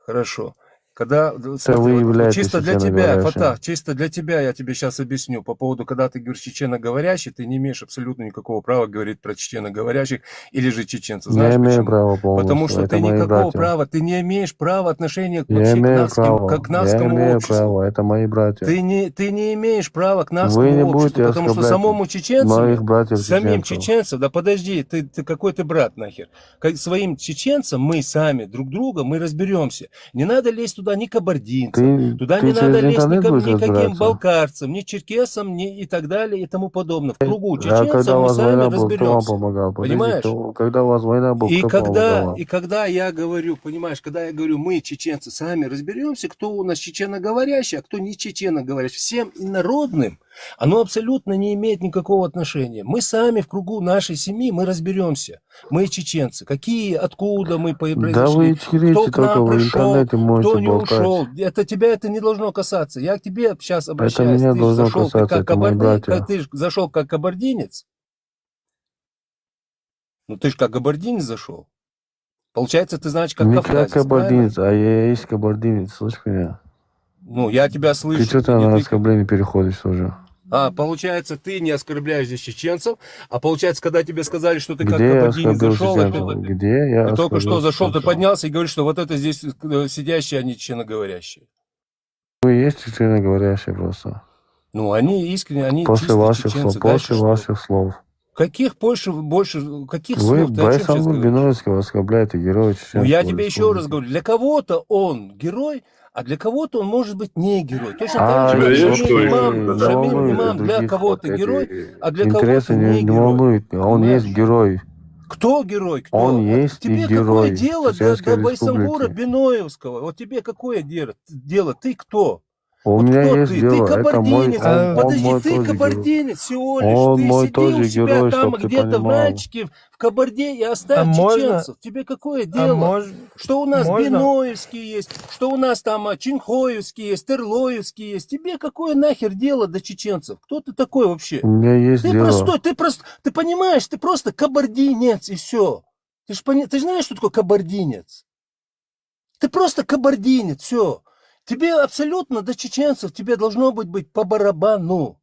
Хорошо. Когда, Это вы смотри, вот являетесь чисто для тебя, чеченоговорящим. Фата, чисто для тебя я тебе сейчас объясню. По поводу, когда ты говоришь чеченоговорящий, ты не имеешь абсолютно никакого права говорить про чеченоговорящих или же чеченцев. Знаешь Я имею почему? право Потому полностью. что Это ты мои никакого братья. права, ты не имеешь права отношения Я вообще имею к право. Я кнавскому имею обществу. право. Это мои братья. Ты не имеешь права к Вы кнавскому не обществу, будете потому что оскорблять самому моих чеченцами, братьев самим чеченцев. чеченцам, да подожди, ты какой ты брат нахер? Своим чеченцам мы сами друг друга, мы разберемся. Не надо лезть туда ни кабардинцам, туда Ты не надо через лезть интернет будешь никаким разбираться? балкарцам, ни черкесам, ни и так далее и тому подобное. В кругу А когда чеченцам у мы вас сами война была, кто вам разберемся. помогал? Подожди, Понимаешь? когда у вас война была, кто помогал вам? И когда я говорю, понимаешь, когда я говорю, мы, чеченцы, сами разберемся, кто у нас чеченоговорящий, а кто не чеченоговорящий, всем инородным, оно абсолютно не имеет никакого отношения. Мы сами в кругу нашей семьи, мы разберемся. Мы чеченцы. Какие, откуда мы Да произошли, вы кто чирите к только нам в пришел, интернете можете кто не болтать. ушел. Тебя это не должно касаться. Я к тебе сейчас Это обращаюсь. меня Ты должно зашел, ты касаться, как это мои братья. ты ж зашел как кабардинец. Ну ты же как кабардинец зашел. Получается, ты значит как Не как кавказец, правильно? кабардинец, а я есть кабардинец, слышь меня? Ну, я тебя Ты слышу. что-то не на ты. оскорбление переходишь тоже. Получается, ты не оскорбляешь здесь чеченцев, а получается, когда тебе сказали, что ты как Где я кабардинец оскорбил зашел, чеченцев? Где я ты только что оскорбил зашел, ты чеченцев? поднялся и говоришь, что вот это здесь сидящие, они чеченоговорящие. Вы есть чеченоговорящие просто. Ну, они искренне, они После чисто ваших чеченцы. слов, Дальше после что? ваших слов. Каких больше, каких Вы слов? Ты о чем сейчас Байсангур говоришь? Биновского оскорбляете героя Чеченской Ну, я тебе еще раз республики. говорю, для кого-то он герой, а для кого-то он может быть не герой. Точно А так же, как их есть Шамиль что имам, еще? Шамиль имам для других кого-то вот герой, эти а для интересы кого-то не не герой. волнуют. Он Понимаешь? есть герой. Кто герой? Кто? Он А есть и тебе герой какое дело Чеченской до Байсангура республики. Биноевского? Вот тебе какое дело? Ты кто? У Вот меня кто есть ты? дело. Ты Это мой, кабардинец. он Подожди, мой ты тоже герой. кабардинец всего лишь. Он Ты мой сидел у тоже себя герой, там чтоб ты где-то в понимал. Нальчике, в Кабарде и А оставь можно, чеченцев. Тебе какое а дело? Что у нас можно, Биноевский есть, что у нас там Чинхоевский есть, Терлоевский есть. Тебе какое нахер дело до чеченцев? Кто ты такой вообще? У меня есть Ты дело. простой, ты понимаешь, ты просто кабардинец и все. Ты же знаешь, что такое кабардинец? Ты просто кабардинец, все. Тебе абсолютно до чеченцев, тебе должно быть по барабану.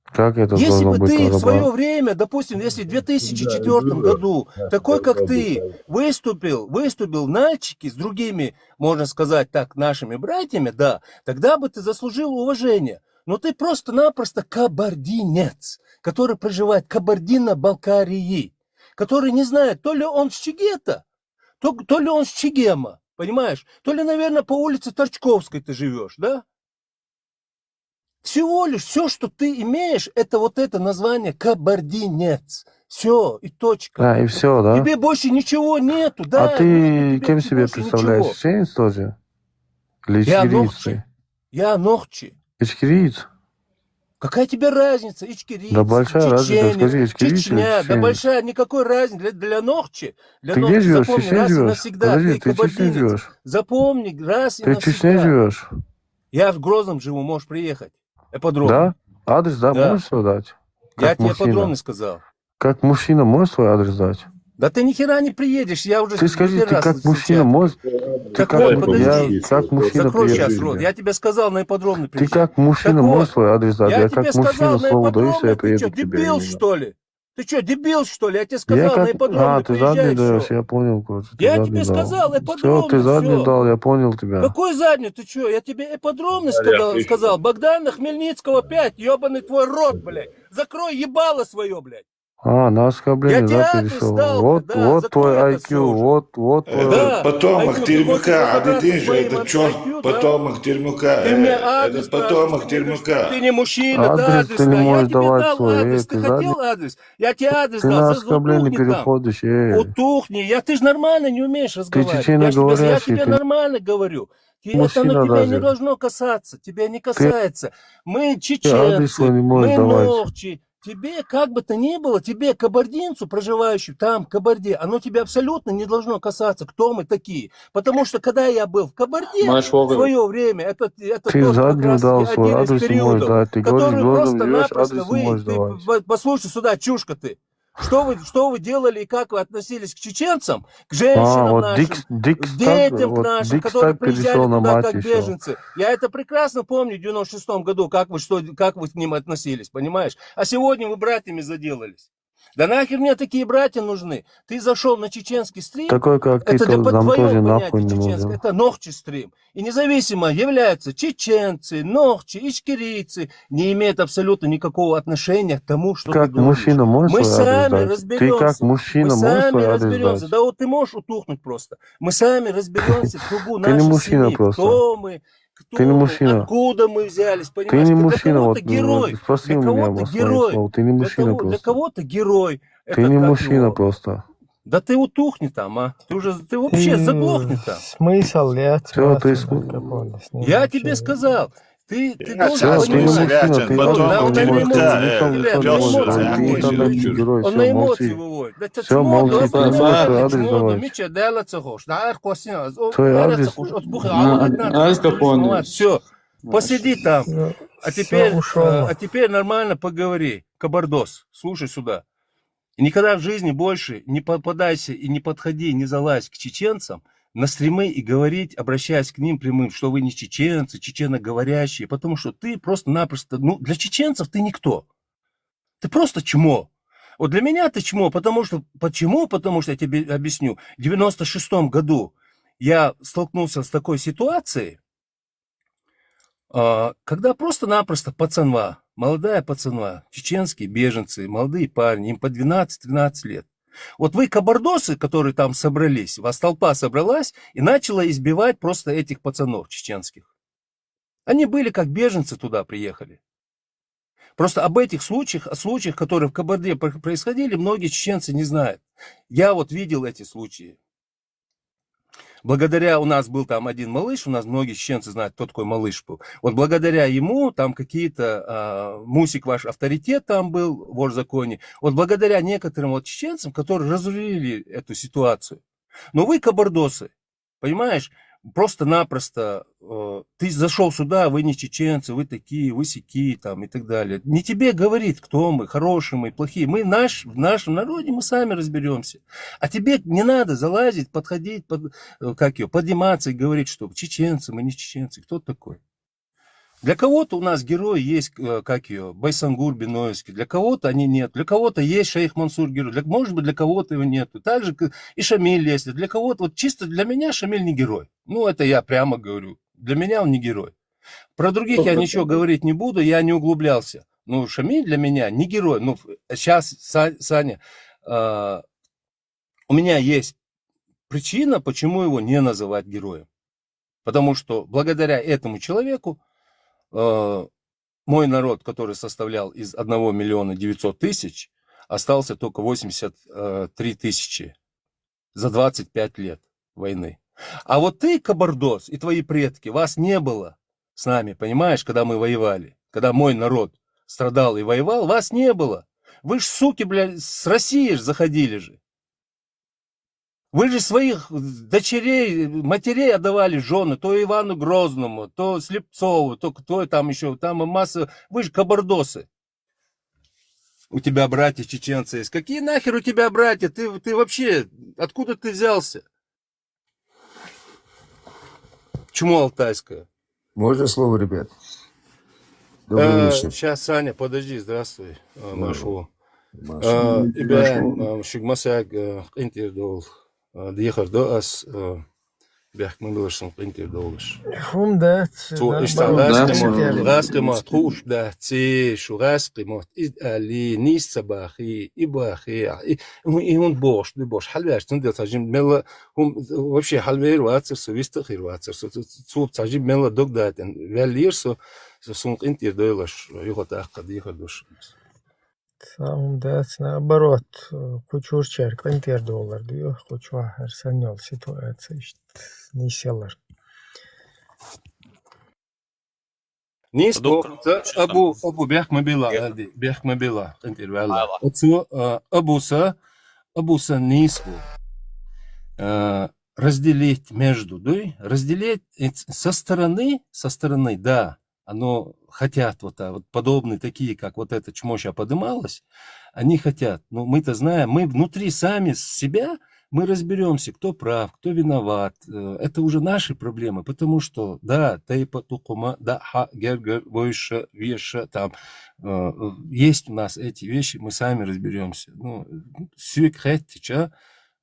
Как это Если должно бы быть ты в по свое барабану? время, допустим, если в 2004 году, такой как ты, выступил в Нальчике с другими, можно сказать так, нашими братьями, да, тогда бы ты заслужил уважение. Но ты просто-напросто кабардинец, который проживает в Кабардино-Балкарии, который не знает, то ли он с Чигета, то ли он с Чигема, понимаешь? То ли, наверное, по улице Торчковской ты живешь, да? Всего лишь все, что ты имеешь, это вот это название кабардинец. Все, и точка. А, и все, да? Тебе больше ничего нету, да? А ты нету тебе кем себе больше представляешь? ничего. Чеченец тоже? Или Я ичкириец Нохчи. ты? Я Нохчи. Ичкириец? Какая тебе разница? Ичкириец, Да большая разница, чеченец, скажи, ичкириец или Чечня. Да чеченец? большая, никакой разницы. Для Нохчи. Для Ты где Нохчи, живешь? В запомни Чечне раз и живешь? навсегда. Подожди, Ты ты в Чечне кабардинец. живешь? Запомни раз и Ты в Чечне навсегда. живешь? Я в Грозном живу, можешь приехать. Подробно. Да? Адрес, да, Да. можешь свой дать? Я Как тебе мужчина. подробно сказал. Как мужчина можешь свой адрес дать? Да ты ни хера не приедешь, я уже Ты скажи, один ты раз как встречаю мужчина тебя. можешь... Так Ты вот, как, подожди. я как мужчина Закрой сейчас приеду. рот. Я тебе сказал на подробный Ты приезжай. как мужчина Так можешь вот, свой адрес дать? я Я тебе как сказал мужчина на слово даю, что подробный. я Ты приеду что, к тебе. дебил, именно. что ли? Ты что, дебил, что ли? Я тебе Я сказал как... на подробный ты приезжай, задний даешь, все. я понял, короче. Ты Я задний тебе дал. сказал, Все, ты подробно, задний все. дал, я понял тебя. Какой задний, ты что? Я тебе подробно сказал. Богдана Хмельницкого 5, ебаный твой рот, блядь. Закрой ебало свое, блядь. На Я оскорбление, тебе да, адрес перешел? дал, Вот, да, вот твой закрой это все IQ, уже. вот твой... Да, Потомок IQ, ты хочешь Термюка, разобраться Абидин с же, моим этот черт, IQ, да? потомок Термюка, Ты мне адрес этот спрашиваешь, потомок ты мне говоришь, ты Термюка. не мужчина, да, Адрес адрес ты не дай. Я можешь тебе давать дал свой, адрес, ты ты задний... хотел адрес? Я тебе адрес Ты дал, на оскорбление утухни там. переходишь, Утухни, ты же нормально не умеешь Ты разговаривать. Я чеченоговорящий, тебе ты нормально говорю. Это мужчина тебя не даже. должно касаться, тебя не Ты касается. Мы адрес свой чеченцы, не можешь мы давать. ногчи. Тебе, как бы то ни было, тебе, кабардинцу, проживающему там, в Кабарде, оно тебя абсолютно не должно касаться, кто мы такие. Потому что, когда я был в Кабарде, в свое время, это Ты тот как заднюю раз дал свой, один из адрес не можешь периодов, дать. Ты говоришь, в который Грозном живешь, просто-напросто адрес не можешь давать. послушай сюда, чушка ты. Что вы делали и как вы относились к чеченцам, к женщинам Вот нашим, Дикс к так, детям вот нашим, Дикс которые так приезжали перешел на туда мать как еще. беженцы. Я это прекрасно помню в 96-м году, как вы к ним относились, понимаешь? А сегодня вы братьями заделались. Да нахер мне такие братья нужны? Ты зашел на чеченский стрим, Такой, как ты, это для нам твое тоже нахуй понятие не чеченское, нужен. это нохчи стрим. И независимо являются чеченцы, нохчи, ичкерийцы, не имеют абсолютно никакого отношения к тому, что Как ты говоришь. мужчина можешь Мы свой адрес сами дать? Ты разберемся. как Мы мужчина можешь сами свой адрес разберемся. дать? Да вот ты можешь утухнуть просто. Мы сами разберемся в кругу Ты не нашей мужчина семьи. просто. Кто Ты не мы, мужчина. откуда мы взялись, Ты понимаешь? не Для мужчина, кого-то вот герой, спроси для у меня кого-то своим герой, словом. Ты не мужчина для просто. кого-то герой. Ты не мужчина просто. Да ты утухни там, а. Ты вообще Ты заглохни там. смысл лет Всё, ты Я тебе сказал. Ты должен Всё, ты не понимать. мужчина, ты потом Да, он адрес на не можешь эмоции говорить, Термюка, никто выводит. не Термюка, можешь Он на говорить. эмоции Ты выводит. интернет Да герой, всё, чмо, молчи. да, Всё, молчи, ты не можешь свой адрес чмо, да, давать. мича, дела цехош, да, аркосня, Твой адрес... все, посиди там. Все, ушел. А теперь нормально поговори. Кабардос, слушай сюда. И никогда в жизни больше не попадайся и не подходи, не залазь к чеченцам на стримы и говорить, обращаясь к ним прямым, что вы не чеченцы, чеченоговорящие, потому что ты просто-напросто, для чеченцев ты никто. Ты просто чмо. Вот для меня ты чмо, потому что, почему? Потому что я тебе объясню. В 96-м году я столкнулся с такой ситуацией, когда просто-напросто пацанва, молодая пацанва, чеченские беженцы, молодые парни, им по 12-13 лет. Вот вы, кабардосы, которые там собрались, вас толпа собралась и начала избивать просто этих пацанов чеченских. Они были как беженцы туда приехали. Просто об этих случаях, которые в Кабарде происходили, многие чеченцы не знают. Я вот видел эти случаи. Благодаря, у нас был там один малыш, у нас многие чеченцы знают, кто такой малыш был. Вот благодаря ему там какие-то, Мусик ваш авторитет там был, вор в законе. Вот благодаря некоторым вот чеченцам, которые разрулили эту ситуацию. Но вы, кабардосы, понимаешь, просто-напросто ты зашел сюда, вы не чеченцы, вы такие, вы сякие там и так далее. Не тебе говорит, кто мы, хорошие мы, плохие. Мы в нашем народе мы сами разберемся. А тебе не надо залазить, подходить, подниматься и говорить, что чеченцы, мы не чеченцы. Кто такой? Для кого-то у нас герой есть, Байсангур Биноевский, для кого-то они нет, для кого-то есть Шейх Мансур герой, может быть, для кого-то его нету. Так же и Шамиль есть, для кого-то, вот чисто для меня Шамиль не герой. Это я прямо говорю. Для меня он не герой. Про других я ничего говорить не буду, я не углублялся. Шамиль для меня не герой. Сейчас, Саня, у меня есть причина, почему его не называть героем. Потому что благодаря этому человеку мой народ, который составлял из 1 900 000, остался только 83 000 за 25 лет войны. А вот ты, кабардос, и твои предки, вас не было с нами, понимаешь, когда мы воевали, когда мой народ страдал и воевал, вас не было. Вы ж, суки, блядь, с Россией заходили же. Вы же своих дочерей, матерей отдавали жены, то Ивану Грозному, то Слепцову, то кто там еще, там масса. Вы же кабардосы. У тебя братья чеченцы есть. Какие нахер у тебя братья? Ты вообще, откуда ты взялся? Чмо алтайское. Можно слово, ребят? Добрый вечер. Сейчас, Саня, подожди, здравствуй, Машу. Машу. Ибн Шигмасаг Интердол. Диехар до ас Бяхманлышын Интердолыш. Хумдат, То наоборот, Расқима, Туш, да, Ти, Шурасқима, Али, Нисцабахи, Ибахи, и он бош, ты бош, Хальвяш, ты тажим мела, вообще Хальвейр вацер, Совистахир вацер, Цуп тажим мела догдатен, Вялирсо, Сунг Интердолыш, Юхатахка, Дихардуш. Хумдат, наоборот, кучурчар, $20 diyor, kuçva her sene situatsiya işte nişeler. Нис Продукт, Абу Бяхмабила, Алди, Бяхмабила, Интервалла. Абуса Ниску. Разделить между, да, разделить со стороны, да, оно хотят вот подобные такие, как вот это чмо сейчас подымалось, они хотят, но мы-то знаем, мы внутри сами себя, мы разберемся, кто прав, кто виноват, это уже наши проблемы, потому что, да, тейпа, тукума, да, ха, гергер, войша, веша, там, есть у нас эти вещи, мы сами разберемся. Ну, сюкретича,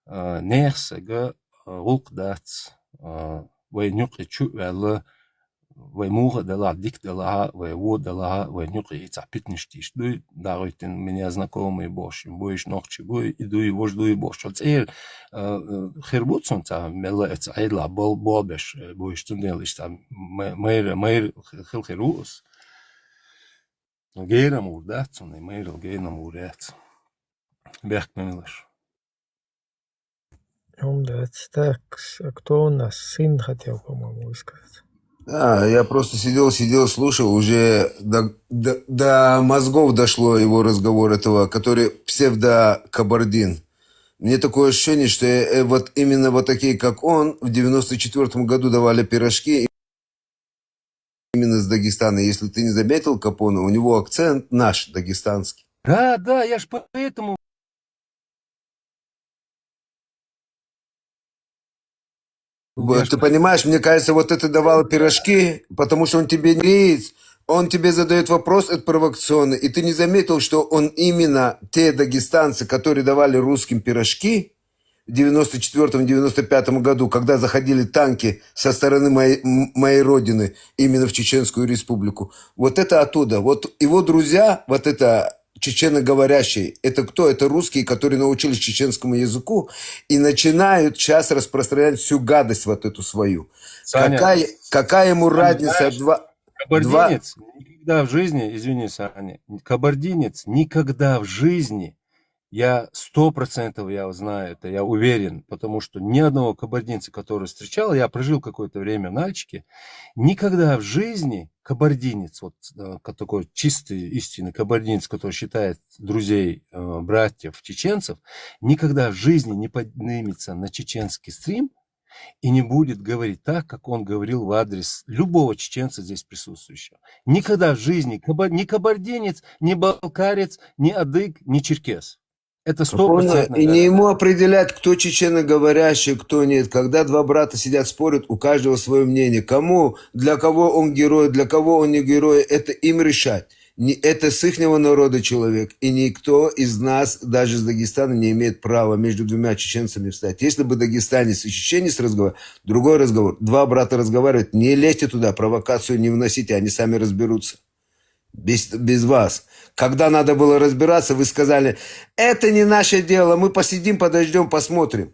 нехсага, улкдац, вайнюк чу вэлла, ваймуга дала, дик дала, вайву дала, вайнюк и цапитништиш. Дуй, даруйтен меня знакомый бош, боиш ногчи, бой, и дуй, вож дуй бош. Вот хербуцун там, мела эц айдла, болбеш, боиш тунелиш там, мэйр хилхерус. Гейрам урдацун, и мэйр гейрам урдац. Бяхмелыш. Хумдат, так, кто у нас? Сын хотел, по-моему, высказать. Я просто сидел, слушал, уже до мозгов дошло его разговор этого, который псевдо-кабардин. Мне такое ощущение, что вот именно вот такие, как он, в 94-м году давали пирожки именно с Дагестана. Если ты не заметил Капона, у него акцент наш, дагестанский. Да, я ж поэтому... Ты понимаешь, мне кажется, вот это давало пирожки, потому что он тебе не он тебе задает вопрос, это провокационный, и ты не заметил, что он именно те дагестанцы, которые давали русским пирожки в 94-95 году, когда заходили танки со стороны моей родины, именно в Чеченскую республику, вот это оттуда. Вот его друзья, вот это... чеченоговорящие. Это кто? Это русские, которые научились чеченскому языку и начинают сейчас распространять всю гадость вот эту свою. Саня, какая ему разница? Кабардинец никогда в жизни, извини, Саня, кабардинец никогда в жизни, я 100% я знаю это, я уверен, потому что ни одного кабардинца, который встречал, я прожил какое-то время в Нальчике, никогда в жизни кабардинец, вот такой чистый, истинный кабардинец, который считает друзей, братьев, чеченцев, никогда в жизни не поднимется на чеченский стрим и не будет говорить так, как он говорил в адрес любого чеченца здесь присутствующего. Никогда в жизни ни кабардинец, ни балкарец, ни адык, ни черкес. Это 100%. И не ему определять, кто чеченоговорящий, кто нет. Когда два брата сидят, спорят, у каждого свое мнение. Кому, для кого он герой, для кого он не герой, это им решать. Это с ихнего народа человек. И никто из нас, даже из Дагестана, не имеет права между двумя чеченцами встать. Если бы дагестанец и чеченец разговаривали, другой разговор. Два брата разговаривают, не лезьте туда, провокацию не вносите, они сами разберутся. Без вас. Когда надо было разбираться, вы сказали, это не наше дело, мы посидим, подождем, посмотрим.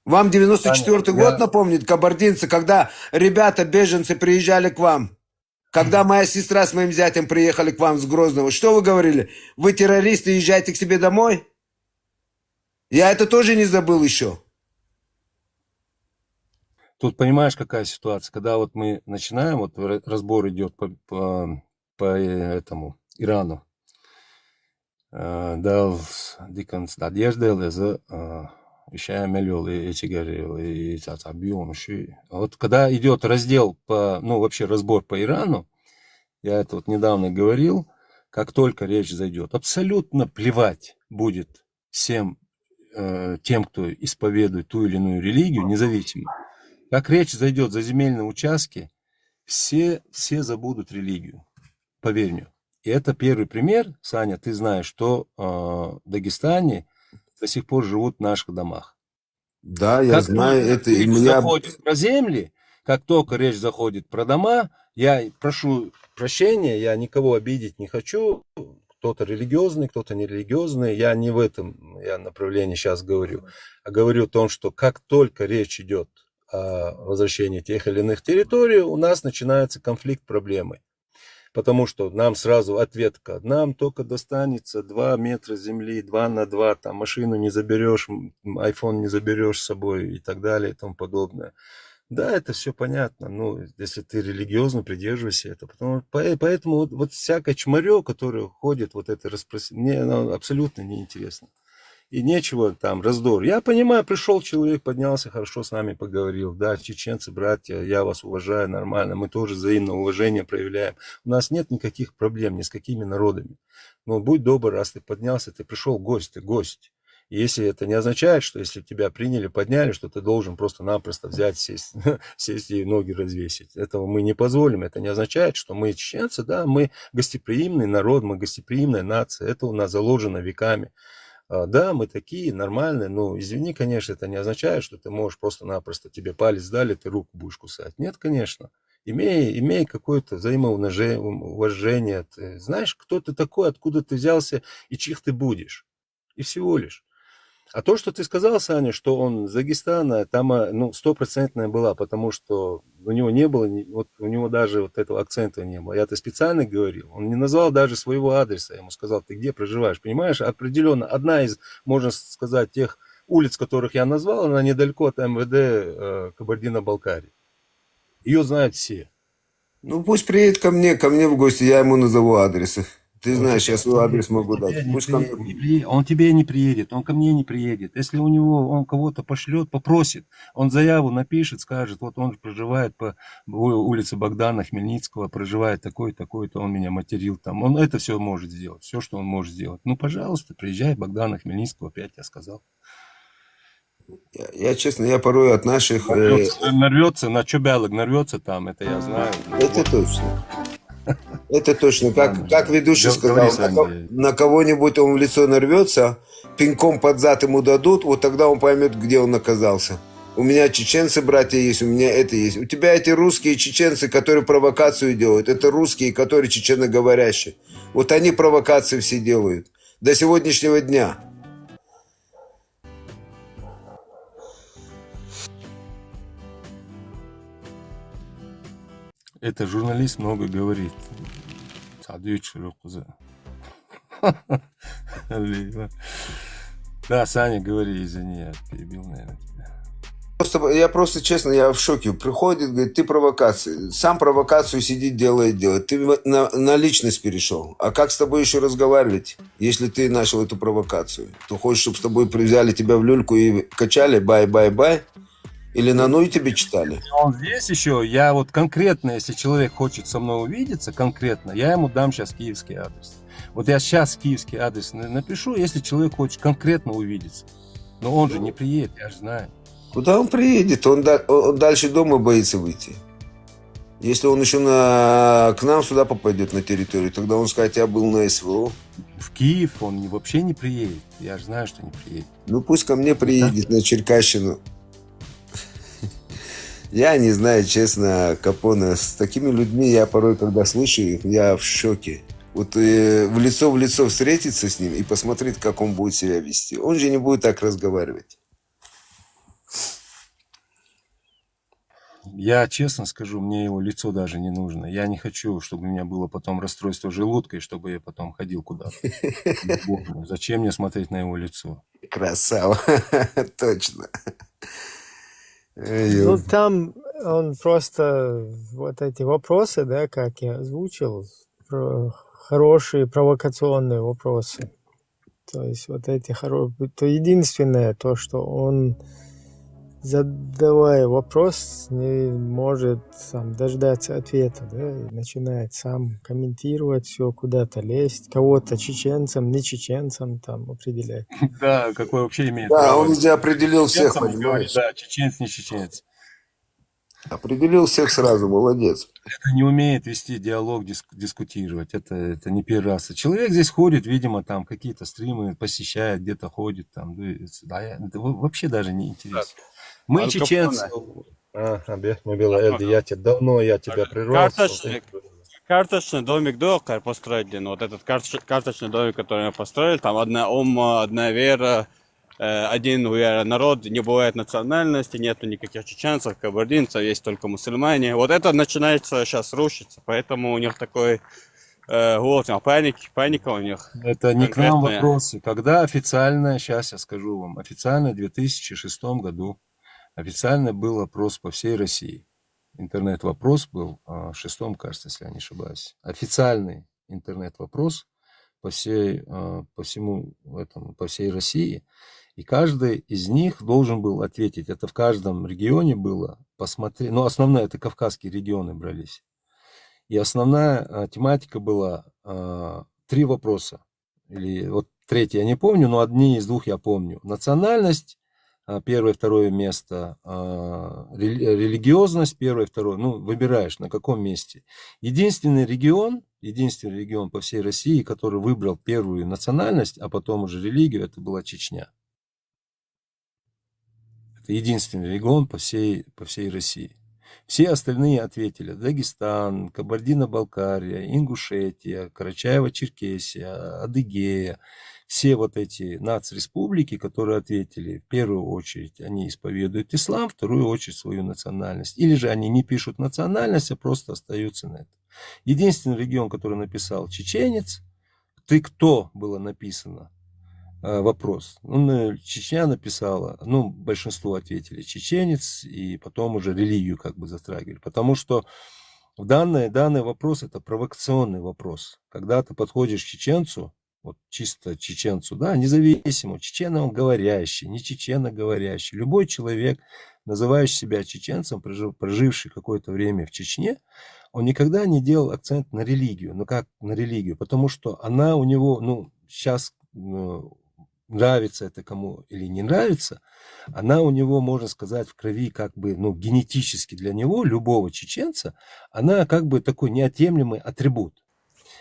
Вам 94-й год напомнит, кабардинцы, когда ребята, беженцы приезжали к вам. Когда моя сестра с моим зятем приехали к вам с Грозного, что вы говорили? Вы террористы, езжайте к себе домой? Я это тоже не забыл еще. Тут понимаешь, какая ситуация, когда вот мы начинаем, вот разбор идет по этому Ирану. Дал Диканс Надежда, еще мелел и эти говорил, и этот объем еще. Вот когда идет раздел по, ну, вообще разбор по Ирану, я это вот недавно говорил, как только речь зайдет, абсолютно плевать будет всем тем, кто исповедует ту или иную религию, независимо. Как речь зайдет за земельные участки, все забудут религию, поверь мне. И это первый пример, Саня, ты знаешь, что в Дагестане до сих пор живут в наших домах. Да, я Как знаю только это. И речь меня... заходит про земли, как только речь заходит про дома, я прошу прощения, я никого обидеть не хочу. Кто-то религиозный, кто-то нерелигиозный. Я не в этом направлении сейчас говорю. А говорю о том, что как только речь идет о возвращении тех или иных территорий, у нас начинается конфликт, проблемы. Потому что нам сразу ответка, нам только достанется 2 метра земли, 2 на 2, там машину не заберешь, iPhone не заберешь с собой и так далее и тому подобное. Да, это все понятно, ну, если ты религиозно придерживаешься это. Поэтому вот всякое чморё, которое ходит, вот это мне оно абсолютно неинтересно. И нечего там раздор. Я понимаю, пришел человек, поднялся, хорошо с нами поговорил. Да, чеченцы, братья, я вас уважаю, нормально. Мы тоже взаимное уважение проявляем. У нас нет никаких проблем ни с какими народами. Но будь добр, раз ты поднялся, ты пришел гость, ты гость. И если это не означает, что если тебя приняли, подняли, что ты должен просто-напросто взять, сесть, сесть и ноги развесить. Этого мы не позволим. Это не означает, что мы чеченцы, да, мы гостеприимный народ, мы гостеприимная нация. Это у нас заложено веками. Да, мы такие, нормальные, но извини, конечно, это не означает, что ты можешь просто-напросто, тебе палец дали, ты руку будешь кусать. Нет, конечно. Имей какое-то взаимоуважение. Ты знаешь, кто ты такой, откуда ты взялся и чьих ты будешь. И всего лишь. А то, что ты сказал, Саня, что он из Дагестана, там, ну, стопроцентная была, потому что у него не было, вот у него даже вот этого акцента не было. Я-то специально говорил, он не назвал даже своего адреса, я ему сказал, ты где проживаешь, понимаешь? Определенно, одна из, можно сказать, тех улиц, которых я назвал, она недалеко от МВД Кабардино-Балкарии. Ее знают все. Ну, пусть приедет ко мне в гости, я ему назову адресы. Ты знаешь, я свой адрес могу Тебе дать. Пусть ко мне... он тебе не приедет, он ко мне не приедет. Если у него он кого-то пошлет, попросит, он заяву напишет, скажет, вот он проживает по улице Богдана Хмельницкого, проживает такой-то, он меня материл там. Он это все может сделать, все, что он может сделать. Ну, пожалуйста, приезжай, Богдана Хмельницкого, опять я сказал. Я, честно, я порой от наших... Нарвется, на Чубялок нарвется там, это я знаю. это точно. Это точно. Как ведущий Говори, сказал, Саня. на кого-нибудь он в лицо нарвется, пинком под зад ему дадут, вот тогда он поймет, где он оказался. У меня чеченцы, братья, есть, у меня это есть. У тебя эти русские чеченцы, которые провокацию делают, это русские, которые чеченоговорящие. Вот они провокации все делают. До сегодняшнего дня. Это журналист много говорит. Да, Саня, говори, извини, я перебил, наверное, тебя. Я просто, честно, я в шоке. Приходит, говорит, ты провокация. Сам провокацию сидит, делает. Ты на личность перешел. А как с тобой еще разговаривать, если ты начал эту провокацию? Ты хочешь, чтобы с тобой взяли тебя в люльку и качали, бай-бай-бай? Или на ной тебе читали? Он здесь еще, я вот конкретно, если человек хочет со мной увидеться, конкретно, я ему дам сейчас киевский адрес. Вот я сейчас киевский адрес напишу, если человек хочет конкретно увидеться. Но он же не приедет, я же знаю. Куда он приедет? Он дальше дома боится выйти. Если он еще к нам сюда попадет на территорию, тогда он скажет, я был на СВО. В Киев он вообще не приедет. Я же знаю, что не приедет. Ну пусть ко мне приедет на Черкащину. Я не знаю, честно, Капоне, с такими людьми я порой, когда слышу их, я в шоке. Вот в лицо встретиться с ним и посмотреть, как он будет себя вести. Он же не будет так разговаривать. Я честно скажу, мне его лицо даже не нужно. Я не хочу, чтобы у меня было потом расстройство желудка, и чтобы я потом ходил куда-то. Зачем мне смотреть на его лицо? Красава, точно. Ну, там он просто вот эти вопросы, да, как я озвучил, хорошие провокационные вопросы. То есть вот эти то единственное, то, что он, задавая вопрос, не может сам дождаться ответа, да, и начинает сам комментировать все, куда-то лезть, кого-то чеченцам, не чеченцам там определять. Да, какой вообще имеет Да, право он уже определил всех, чеченцам и говорит, понимаешь? да, чеченец, не чеченец. Определил всех сразу, молодец. Это не умеет вести диалог, дискутировать. Это не первый раз. Человек здесь ходит, видимо, там какие-то стримы посещает, где-то ходит, там, да, это вообще даже не интересно. Мы Аль чеченцы. Капоне. Давно я тебя прервал. Карточный домик Докар построили. Ну, вот этот карточный домик, который мы построили, там одна умма, одна вера, один народ, не бывает национальности, нету никаких чеченцев, кабардинцев, есть только мусульмане. Вот это начинается сейчас рушиться, поэтому у них такой паника у них. Это не к нам конкретная. вопросы. Когда официально, сейчас я скажу вам, официально в 2006 году официально был опрос по всей России. Интернет-вопрос был в шестом, кажется, если я не ошибаюсь. Официальный интернет-вопрос по всей России. И каждый из них должен был ответить. Это в каждом регионе было. Посмотреть. Ну, основное, это Кавказские регионы брались. И основная тематика была 3 вопроса. Или вот третий я не помню, но одни из 2 я помню. Национальность, 1-е, 2-е место. Религиозность, 1-е, 2-е. Ну, выбираешь, на каком месте. Единственный регион по всей России, который выбрал первую национальность, а потом уже религию, это была Чечня. Это единственный регион по всей России. Все остальные ответили: Дагестан, Кабардино-Балкария, Ингушетия, Карачаево-Черкесия, Адыгея. Все вот эти нацреспублики, которые ответили, в первую очередь они исповедуют ислам, в вторую очередь свою национальность. Или же они не пишут национальность, а просто остаются на этом. Единственный регион, который написал чеченец, ты кто, было написано. Вопрос. Чечня написала, большинство ответили чеченец, и потом уже религию как бы затрагивали. Потому что данный вопрос это провокационный вопрос. Когда ты подходишь к чеченцу, вот чисто чеченцу, да, независимо, чечено он говорящий, не чечено говорящий. Любой человек, называющий себя чеченцем, проживший какое-то время в Чечне, он никогда не делал акцент на религию. Ну как на религию? Потому что она у него, сейчас... нравится это кому или не нравится, она у него, можно сказать, в крови как бы, генетически для него, любого чеченца, она как бы такой неотъемлемый атрибут.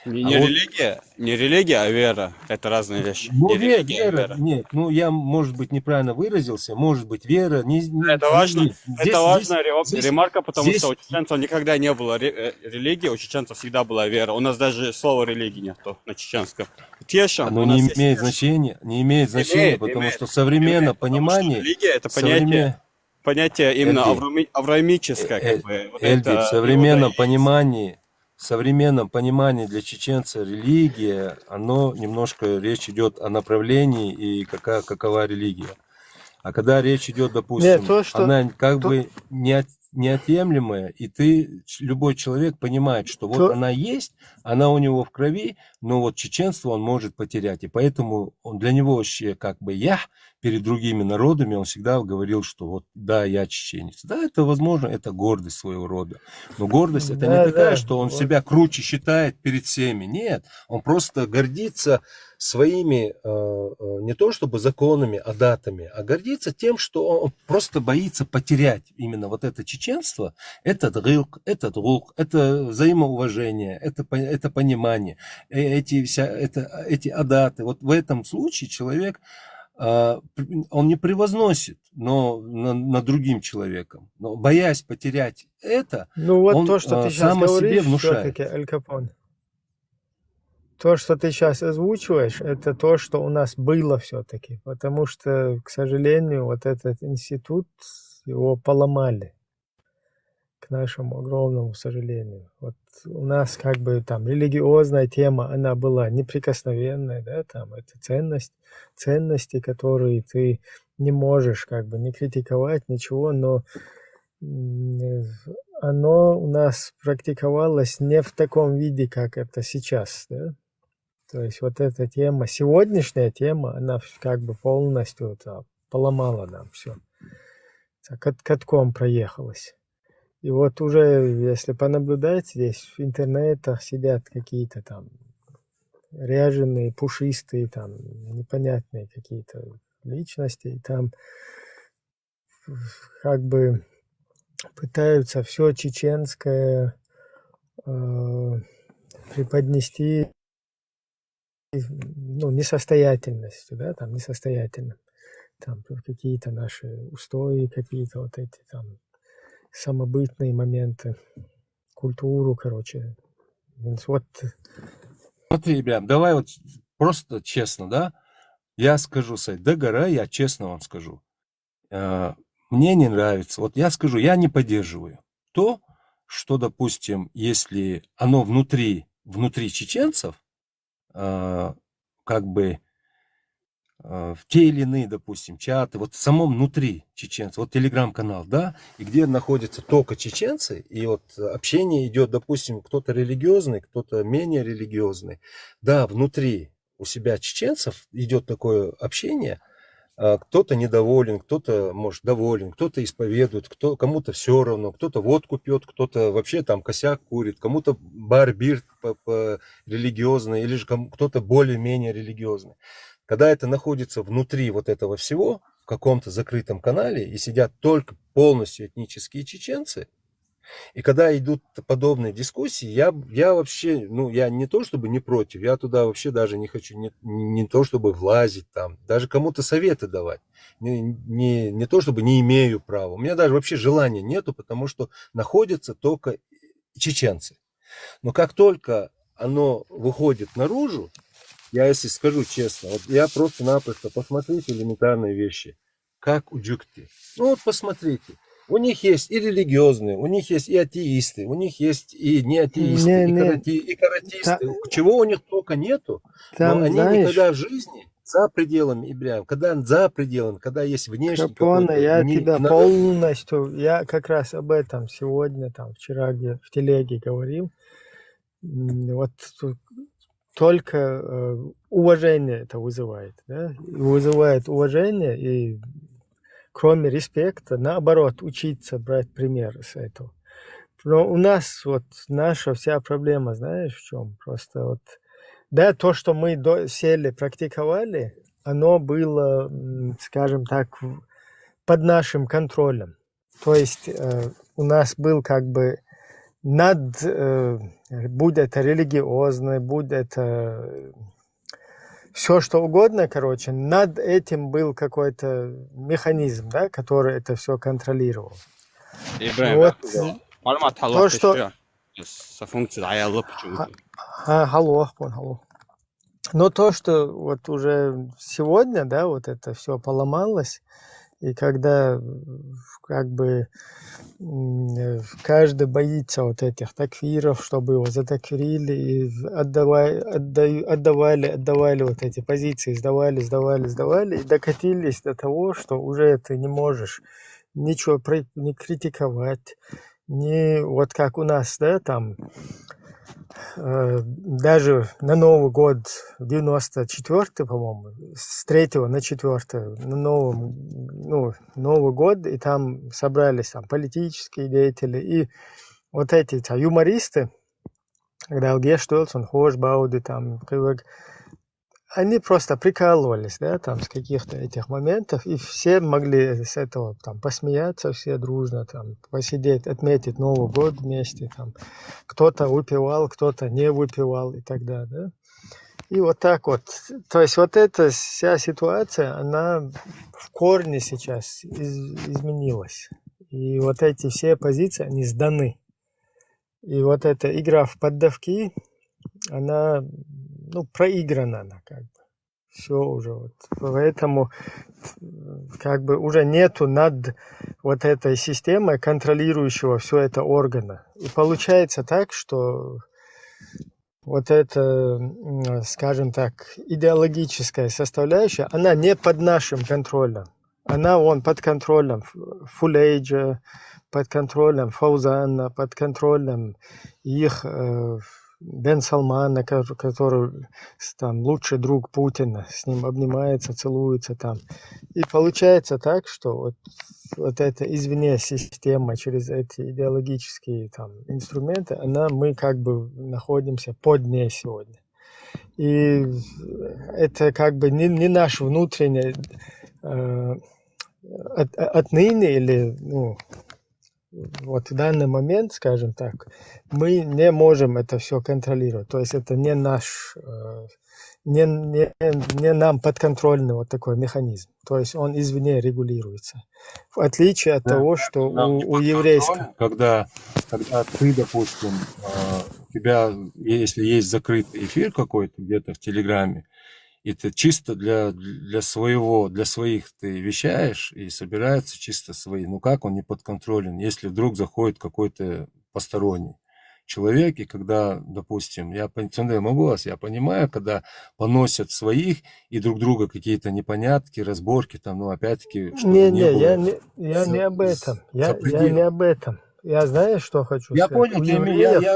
Не религия, а вера. Это разные вещи. Вера, нет, я, может быть, неправильно выразился, может быть, вера. Это важно. Это важная ремарка, потому здесь... что у чеченцев никогда не было религии, у чеченцев всегда была вера. У нас даже слова религии нету на чеченском. Оно не имеет значения, потому что современное понимание... Религия это понятие именно авраамическое. Эльди, в современном понимании для чеченца религия, оно немножко, речь идет о направлении и какова религия. А когда речь идет, допустим, она как бы неотъемлемая, и любой человек понимает, что вот она есть, она у него в крови, но вот чеченство он может потерять. И поэтому для него вообще как бы перед другими народами, он всегда говорил, что вот да, я чеченец. Да, это возможно, это гордость своего рода. Но гордость это не такая, что он себя круче считает перед всеми. Нет, он просто гордится своими, не то чтобы законами, адатами, а гордится тем, что он просто боится потерять именно вот это чеченство, этот рылк, этот лук, это взаимоуважение, это понимание, эти адаты. Вот в этом случае человек, он не превозносит над другим человеком, но боясь потерять это, он то, что ты сам о себе внушает. Аль Капоне. То, что ты сейчас озвучиваешь, это то, что у нас было все-таки. Потому что, к сожалению, вот этот институт, его поломали. К нашему огромному сожалению. Вот у нас как бы там религиозная тема, она была неприкосновенная, да, там это ценности, которые ты не можешь как бы не критиковать, ничего, но оно у нас практиковалось не в таком виде, как это сейчас, да. То есть вот эта тема, сегодняшняя тема, она как бы полностью поломала нам все. Катком проехалась. И вот уже, если понаблюдать, здесь в интернетах сидят какие-то там ряженые, пушистые, там непонятные какие-то личности, и там как бы пытаются все чеченское преподнести несостоятельностью, да, там несостоятельным. Там какие-то наши устои, какие-то вот эти там самобытные моменты, культуру, короче. Вот. Смотри, ребят, давай вот просто честно, да? Я скажу, Сай, догора, я честно вам скажу. Мне не нравится. Вот я скажу, я не поддерживаю то, что, допустим, если оно внутри чеченцев, как бы в те или иные, допустим, чаты, вот в самом внутри чеченцев, вот телеграм-канал, да, и где находятся только чеченцы, и вот общение идет, допустим, кто-то религиозный, кто-то менее религиозный, да, внутри у себя чеченцев идет такое общение, кто-то недоволен, кто-то, может, доволен, кто-то исповедует, кому-то все равно, кто-то водку пьет, кто-то вообще там косяк курит, кому-то бар-бир религиозный, или же кто-то более-менее религиозный. Когда это находится внутри вот этого всего, в каком-то закрытом канале, и сидят только полностью этнические чеченцы, и когда идут подобные дискуссии, я вообще, я не то чтобы не против, я туда вообще даже не хочу, не то чтобы влазить там, даже кому-то советы давать, не то чтобы не имею права, у меня даже вообще желания нету, потому что находятся только чеченцы. Но как только оно выходит наружу, я если скажу честно, вот я просто-напросто, посмотрите элементарные вещи, как у Джукти. Ну вот посмотрите. У них есть и религиозные, у них есть и атеисты, у них есть и не атеисты, и каратисты. Чего у них только нету, но они никогда в жизни за пределами Ибрям, когда есть внешний какой-то... Я тебя полностью, я как раз об этом сегодня, там, вчера где в телеге говорил, вот только уважение это вызывает, да? Вызывает уважение и кроме респекта, наоборот, учиться, брать пример с этого. Но у нас вот наша вся проблема, знаешь, в чем? Просто вот, да, то, что мы сели, практиковали, оно было, скажем так, под нашим контролем. То есть у нас был как бы будь это религиозное, будь это все что угодно, короче, над этим был какой-то механизм, да, который это все контролировал. Вот то, что... Алло. Но то, что вот уже сегодня, да, вот это все поломалось, и когда как бы каждый боится вот этих такфиров, чтобы его затакфирили, и отдавали вот эти позиции, сдавали, и докатились до того, что уже ты не можешь ничего не критиковать, не вот как у нас, да, там, даже на Новый год 94-й, по-моему, с 3 на 4 на Новый год, и там собрались там политические деятели, и вот эти юмористы, когда Алге Штольц, Хош Бауди, там, они просто прикалывались, да, там, с каких-то этих моментов, и все могли с этого там посмеяться, все дружно, там, посидеть, отметить Новый год вместе, там, кто-то выпивал, кто-то не выпивал и так далее, да. И вот так вот, то есть вот эта вся ситуация, она в корне сейчас изменилась, и вот эти все позиции, они сданы, и вот эта игра в поддавки, она, проиграна она как бы. Все уже вот. Поэтому как бы уже нету над вот этой системой контролирующего все это органа. И получается так, что вот эта, скажем так, идеологическая составляющая, она не под нашим контролем. Она под контролем Фулейджа, под контролем Фаузана, под контролем их Бен Салмана, который там лучший друг Путина, с ним обнимается, целуется там. И получается так, что вот эта извне система через эти идеологические там инструменты, мы как бы находимся под ней сегодня. И это как бы не наш внутренний отныне или вот в данный момент, скажем так, мы не можем это все контролировать. То есть это не нам подконтрольный вот такой механизм. То есть он извне регулируется. В отличие от того, что у еврейского... Когда ты, допустим, у тебя, если есть закрытый эфир какой-то где-то в Телеграме, и ты чисто для своих ты вещаешь, и собираются чисто свои. Ну как он не подконтролен, если вдруг заходит какой-то посторонний человек, и когда, допустим, я понимаю, когда поносят своих, и друг друга какие-то непонятки, разборки, там, ну опять-таки, чтобы я не об этом. Я не об этом. Я знаю, что хочу сказать. Понял,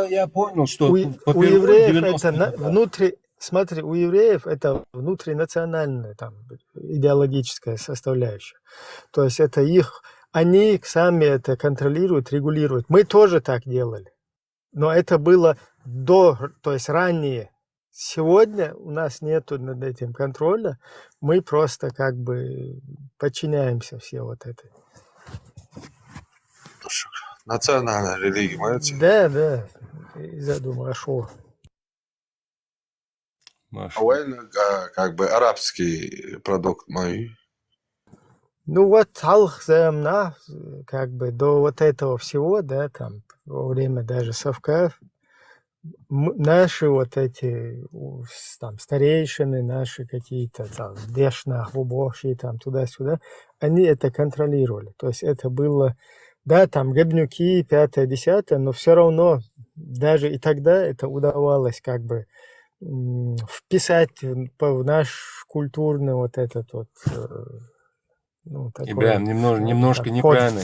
я понял, что у евреев это внутри... Смотри, у евреев это внутринациональная там идеологическая составляющая. То есть это они сами это контролируют, регулируют. Мы тоже так делали. Но это было то есть ранее. Сегодня у нас нету над этим контроля. Мы просто как бы подчиняемся все вот этой. Национальная религия, понимаете? Да. Я думаю, а что? Военно, как бы арабский продукт мой. Ну вот Алх-Замна, как бы до вот этого всего, да, там во время даже совка, наши вот эти там старейшины, наши какие-то там дешнах, убовшие там туда-сюда, они это контролировали. То есть это было, да, там гебнюки, 5-10, но все равно даже и тогда это удавалось как бы вписать в наш культурный вот этот вот... Ибраим, немножко неправильно.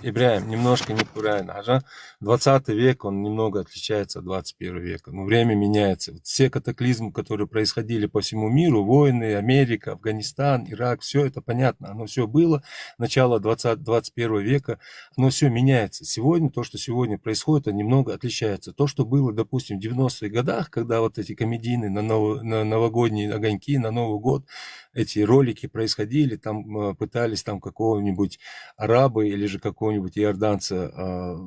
Ибраим, немножко неправильно. Ага. 20 век, он немного отличается от 21 века. Но время меняется. Вот все катаклизмы, которые происходили по всему миру, войны, Америка, Афганистан, Ирак, все это понятно. Оно все было. Начало 21 века, оно все меняется. Сегодня, то, что сегодня происходит, оно немного отличается. То, что было, допустим, в 90-х годах, когда вот эти комедийные на новогодние огоньки, на Новый год, эти ролики происходили, там пытались там какого-нибудь араба или же какого-нибудь иорданца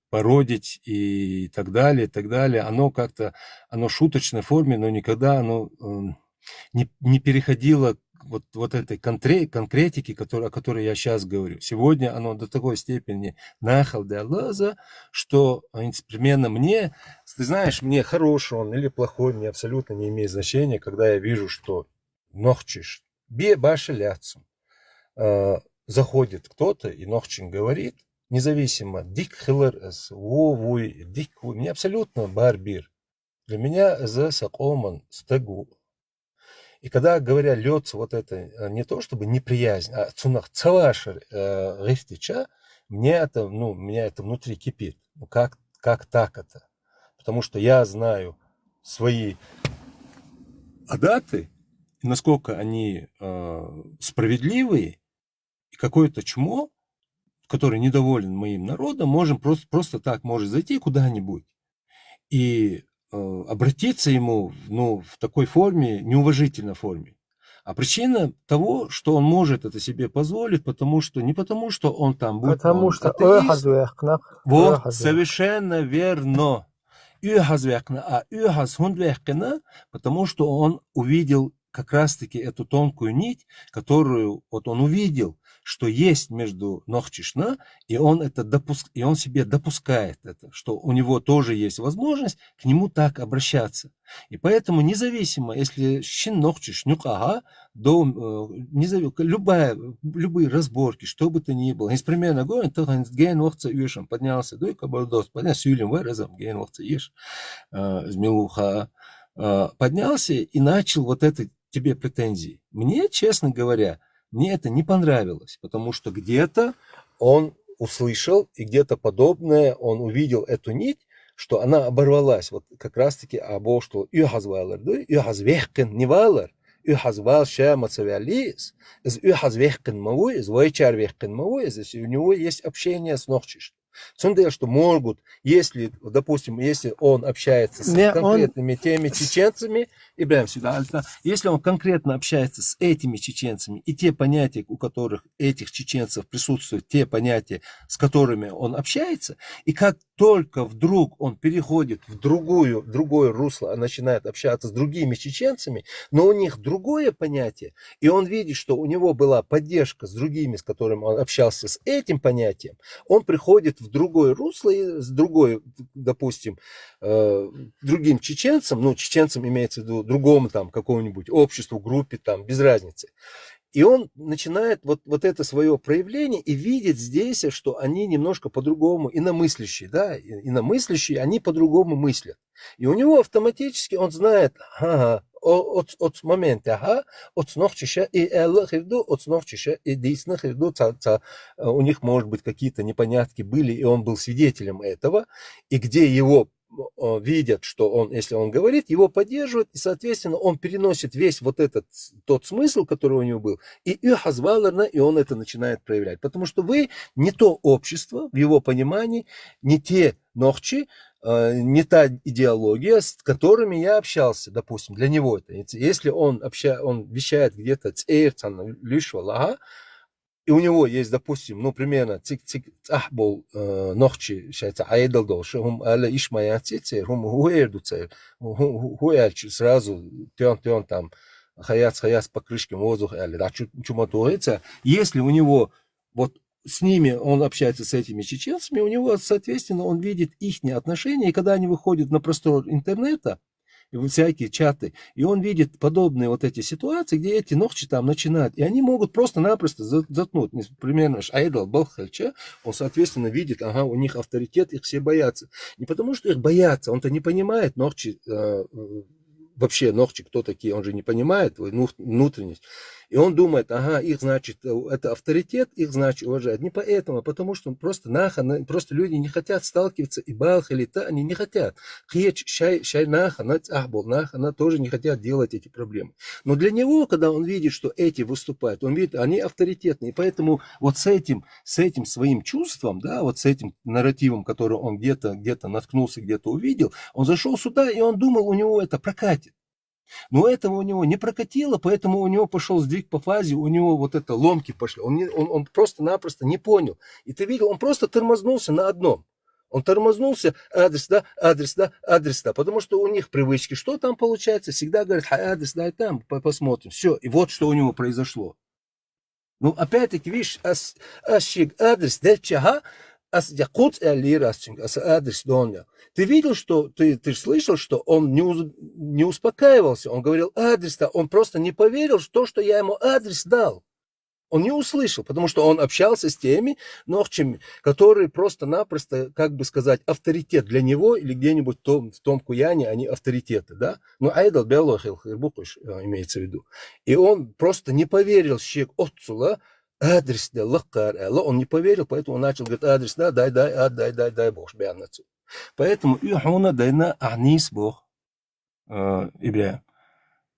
породить и так далее, и так далее. Оно как-то, оно в шуточной форме, но никогда оно не переходило вот этой конкретики, о которой я сейчас говорю. Сегодня оно до такой степени нахал де Аллаза, что примерно мне, ты знаешь, мне хороший он или плохой, мне абсолютно не имеет значения, когда я вижу, что Нохчиш, баше ляцем. Заходит кто-то и Нохчин говорит, независимо, дик хилер эс, вовуй, дик, мне абсолютно барбир. Для меня за сакоман стегу. И когда, говоря, льется вот это, не то чтобы неприязнь, а цунах цавашер рифтича, меня это внутри кипит. Ну как так это? Потому что я знаю свои адаты, и насколько они справедливые, и какое-то чмо, который недоволен моим народом, можем просто так может зайти куда-нибудь и обратиться ему в такой форме, неуважительной форме. А причина того, что он может это себе позволить, не потому что он там будет атеист. Вот, совершенно верно. Потому что он увидел как раз-таки эту тонкую нить, которую вот он увидел, что есть между Нохчишна, и он себе допускает это, что у него тоже есть возможность к нему так обращаться. И поэтому независимо, если щин Нохчиш нюкага, любые разборки, что бы то ни было, инструмент огонь, то ген вахца юшам поднялся, до и кабардос, поднялся юлем выразом, ген вахца еш, змилуха, поднялся и начал вот это тебе претензии. Мне, честно говоря, мне это не понравилось, потому что где-то он услышал, и где-то подобное он увидел эту нить, что она оборвалась. Вот как раз-таки обо что юхазвалар, да, юхазвехкен невалар, юхазвал шамацавялис, из юхазвехкен маву, из вайчарвехкен маву, если у него есть общение с нохчиш. Цундел, что могут, если, допустим, если он общается с Не, он конкретными теми чеченцами, Ибраим сюда, если он конкретно общается с этими чеченцами, и те понятия, у которых этих чеченцев присутствуют, те понятия, с которыми он общается, и как только вдруг он переходит в другое русло, начинает общаться с другими чеченцами, но у них другое понятие, и он видит, что у него была поддержка с другими, с которыми он общался с этим понятием, он приходит в другое русло, и с другой, допустим, другим чеченцам, ну, чеченцам имеется в виду другому там какому-нибудь обществу, группе, там, без разницы. И он начинает вот это свое проявление и видит здесь, что они немножко по-другому иномыслящие, да, иномыслящие, они по-другому мыслят. И у него автоматически он знает, ага, от момента, ага, от снохчища и эллахирду, от снохчища и дейснахирду, у них, может быть, какие-то непонятки были, и он был свидетелем этого, и где его видят, что он, если он говорит, его поддерживают, и, соответственно, он переносит весь вот этот, тот смысл, который у него был, и он это начинает проявлять. Потому что вы не то общество, в его понимании, не те нохчи, не та идеология, с которыми я общался, допустим, для него это. Если он вещает где-то и у него есть, допустим, ну, примерно, был нохчи, считается, айдал дольше, аля ишмая цицер, хуэрду цер, хуэрч, сразу, тён там, хаяц покрышки, воздух, аля, да, чума туэца. Если у него, вот, с ними он общается с этими чеченцами, у него, соответственно, он видит их отношения, и когда они выходят на простор интернета, всякие чаты, и он видит подобные вот эти ситуации, где эти нохчи там начинают, и они могут просто-напросто заткнуть. Примерно Айдал Балхальча, он, соответственно, видит, ага, у них авторитет, их все боятся. Не потому, что их боятся, он-то не понимает нохчи, вообще нохчи, кто такие, он же не понимает внутренность. И он думает, ага, их, значит, это авторитет, их, значит, уважают. Не поэтому, а потому что просто просто люди не хотят сталкиваться, и балх, или та, они не хотят. Хеч, шай наха, она тоже не хотят делать эти проблемы. Но для него, когда он видит, что эти выступают, он видит, они авторитетные, и поэтому вот с этим своим чувством, да, вот с этим нарративом, который он где-то наткнулся, где-то увидел, он зашел сюда, и он думал, у него это прокатит. Но этого у него не прокатило, поэтому у него пошел сдвиг по фазе, у него вот это ломки пошли. Он просто-напросто не понял. И ты видел, он просто тормознулся на одном. Он тормознулся, адрес, да, потому что у них привычки. Что там получается? Всегда говорят, адрес, да, и там, посмотрим. Все, и вот что у него произошло. Ну, опять-таки, видишь, адрес, дельчага, адрес доня. Ты видел, что, ты слышал, что он не успокаивался, он говорил адрес-то, он просто не поверил в то, что я ему адрес дал. Он не услышал, потому что он общался с теми нохчами, которые просто-напросто, как бы сказать, авторитет для него или где-нибудь в том куяне, они авторитеты, да? Ну, айдал белохил хирбукуш имеется в виду. И он просто не поверил щек отцула, адрес да лакар, он не поверил, поэтому он начал говорить адрес, да, дай бог, бянацу. Поэтому юхуна дайна ахнис бог, Ибраим,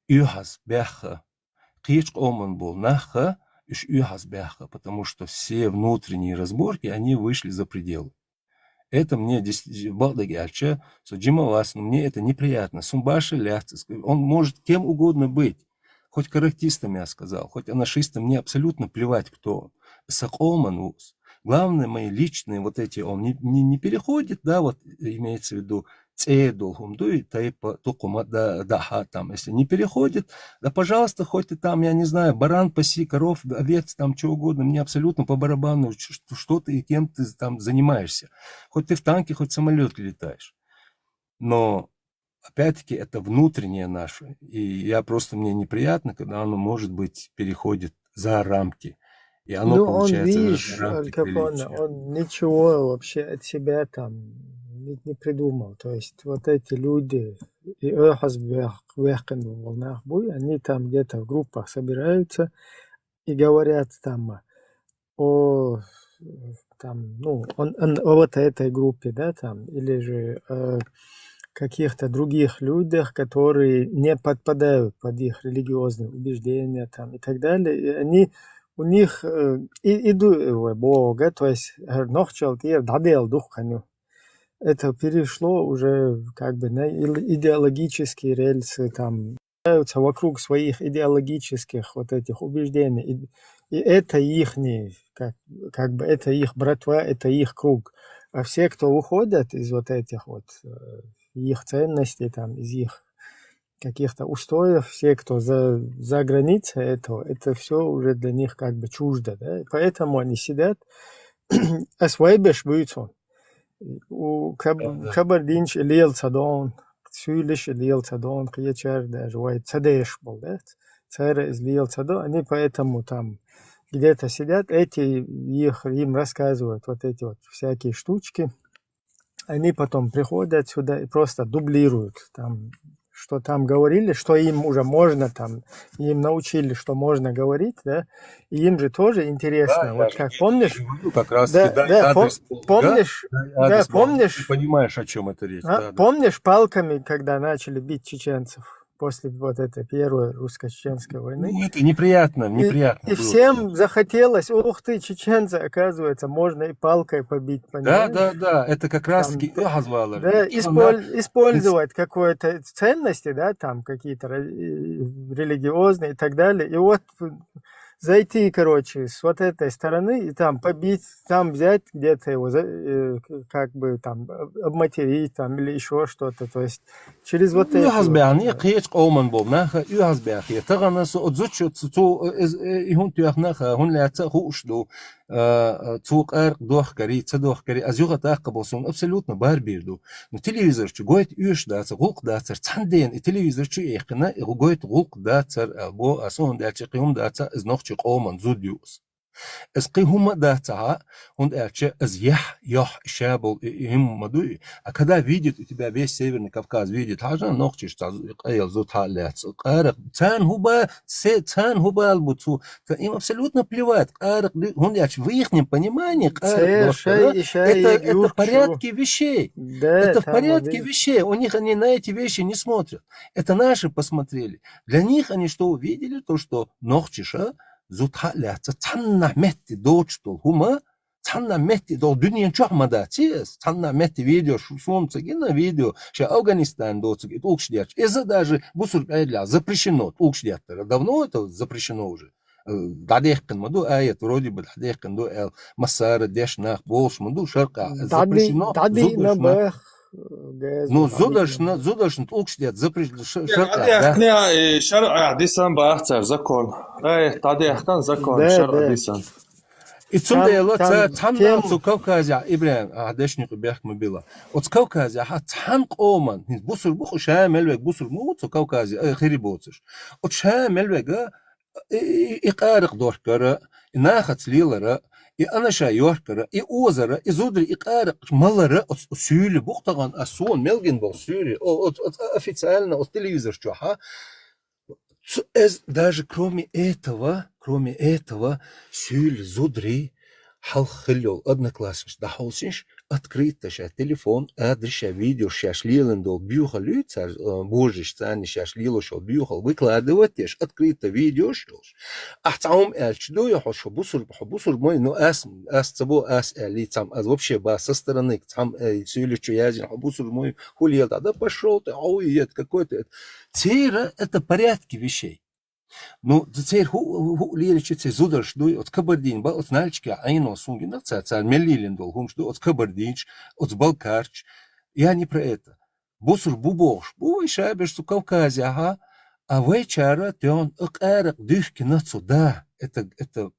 юхас бяха, кич оман был наха, потому что все внутренние разборки, они вышли за пределы. Это мне мне это неприятно. Сумбаши ляхцы, он может кем угодно быть. Хоть карактистом я сказал, хоть анашистом, мне абсолютно плевать, кто он. Сакоманус. Главное, мои личные вот эти, он не переходит, да, вот имеется в виду, там, если не переходит, да, пожалуйста, хоть ты там, я не знаю, баран паси, коров, овец, там, что угодно, мне абсолютно по барабану, что ты и кем ты там занимаешься. Хоть ты в танке, хоть в самолете летаешь. Но, опять-таки, это внутреннее наше, и мне неприятно, когда оно, может быть, переходит за рамки. И оно, ну, получается, он, за видишь, рамки Аль Капоне, приличия. он ничего вообще от себя там не придумал. То есть вот эти люди, и они там где-то в группах собираются и говорят там о там, ну, он вот этой группе, да, там, или же каких-то других людях, которые не подпадают под их религиозные убеждения там, и так далее. И они, у них иду Бога, то есть нохчал дадел духаню. Это перешло уже как бы на идеологические рельсы, там, вокруг своих идеологических вот этих убеждений. И это их, как бы это их братва, это их круг. А все, кто уходят из вот этих вот их ценностей, там, из их каких-то устоев, все, кто за границей этого, это все уже для них как бы чуждо. Да? И поэтому они сидят, а свайбеш бюйцон. У Кабардинч лил цадон, Сюлиш лил цадон, Кьячар даже вайт цадеш был, да? Царь из лил цадон, они поэтому там где-то сидят, им рассказывают вот эти вот всякие штучки, они потом приходят сюда и просто дублируют там, что там говорили, что им уже можно там, им научили, что можно говорить, да, и им же тоже интересно, Да, вот как помнишь, как раз да, дай да, адрес помнишь, дай да, адрес помнишь, ты понимаешь, о чем это речь. Да, да. помнишь палками, когда начали бить чеченцев после вот этой первой русско-чеченской войны? Ну, это неприятно И было. всем захотелось, ух ты, чеченцы, оказывается, можно и палкой побить, Да, понимаешь? да, это как раз Там, таки да, использовать какие-то ценности, да, там какие-то религиозные и так далее. И вот зайти, короче, с вот этой стороны и там побить, там взять где-то его, как бы там обматерить там или еще что-то. То есть через вот это. Юхазбяни қиеч қоман бол наха юхазбяхи тагана со отзучу цу ихун тяхнаха хун ляца хушду цуқар дохкари цадохкари азюга тақбосон абсолютно барбирду. Но телевизор чу гойт юш даца гулк даца цанден и телевизор чу ихна гойт гулк даца бо асон даца қиум даца изнохчу қоман зудюс. اسقيهم داتها он ях шабл им мадуи. А когда видит у тебя весь Северный Кавказ, видит, хажа нохчиш ел зуталец, цан хуба албуцу, им абсолютно плевать. Он в их понимании это в порядке вещей. Это в порядке вещей. У них они на эти вещи не смотрят. Это наши посмотрели. Для них они что увидели? То, что нохчиша زوتالات تنا متي دوچتول هما تنا متي دول دنيا чохмада тис тана мети видео шумца гина видео ша Афганистан доцуг и толкшдяч это даже бусур эдля запрещено толкшдяттар давно это запрещено уже дадехкан маду аят вроде бы дадехкан до эл масара дешнах болш маду шарка запрещено ну зудашн толкшдят запрещено шарка да шар'a дисан бахцар закон тадехкан закон шар'a дисан И цундела цан цу Кавказя Ибрахим адешник бяхма била. От Кавказя ха цан қоман бусур буху шамелвек бусур му цу Кавказя хирибоцш. От шамелвега иқарық доркара нахат лилара и анаша йоркара и озера и зудри иқарық малара от сюли бухтаган асон мелген бол сюли от официально от телевизор чуха. Даже кроме этого, сюль зудри халхилёл одноклассниш да холсиш открыто ша телефон адреша видео шашлилен до бюхалю цар божиш цани шашлило шо бюхал выкладывать еш открыто видео шош ахтаум элчду я хош бусур мой ну ас цабо ас лицам а вообще ба со стороны там сюль чуязин бусур мой хулил да пошел ты ой какой-то цера это порядки вещей. Ну, теперь ху лиричи зудаш дуй от Кабардин, ба от Нальчики, айно сунги, на цар мелилин дол, хум что от Кабардинч, от Балкарч. Я не про это. Бусур бубош, бувай шабеш су Кавказе, ага, а вечера ты он ыкарак дышки на суда. Это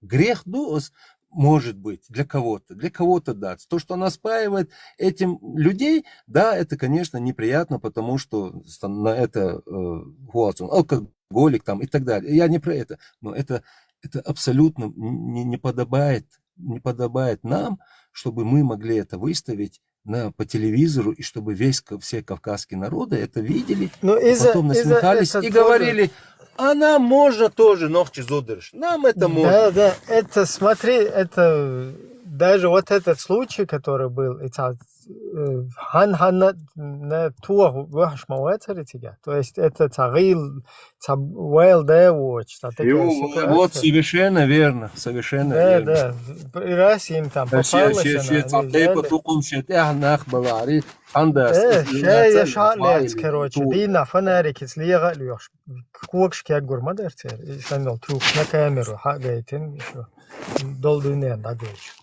грех дуос, может быть, для кого-то да. То, что она спаивает этим людей, да, это, конечно, неприятно, потому что на это алкоголик там и так далее. Я не про это, но это абсолютно не подобает нам, чтобы мы могли это выставить по телевизору, и чтобы все кавказские народы это видели, потом насмехались и говорили, а нам можно тоже ногти зудерш. Нам это можно. Да, это, смотри, это даже вот этот случай, который был, это на тур выхаш мауэцари тебя. То есть это царил, цабуэл дэвоч, такая Вот ситуация. совершенно верно, совершенно Да, верно. да. И раз им там попалось, она, они взяли. Шея шатлец, короче, дина фонарик из лига льешь. Кукш кяк гурмадерцы, и шанел труп на камеру, хагайтин, еще. Долдуйнен, да, говоришь.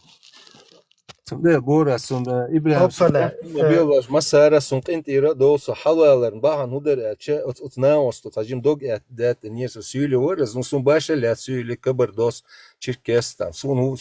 Sunday boras İbrahim Hoppala. biyolar masara suntintira dolsa havaların bahan huder etçe naos tutacım dog et det niyese suylu var sun başa la suylu kabar dos Çirkestan sunu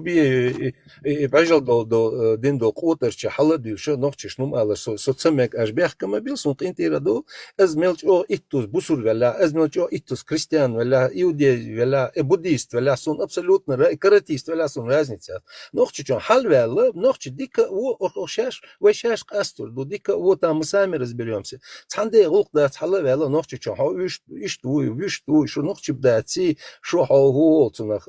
bir bajal do din do qotar çe hala dil şu noch çnum ala so tsamek ajbeh kama bil suntintira do az melch o ittus busur vela az melch o ittus Hristiyan vela Iudi vela Budist vela sun абсолютно каратист vela sun разница. Noch чуть-чуть халвела, noch дика о шаш, вы шаш кастур, до дика вот там мы сами разберемся. Цанде рук да халвела, noch чуть-чуть, ха виш, что noch чуть да ци, что хау цунах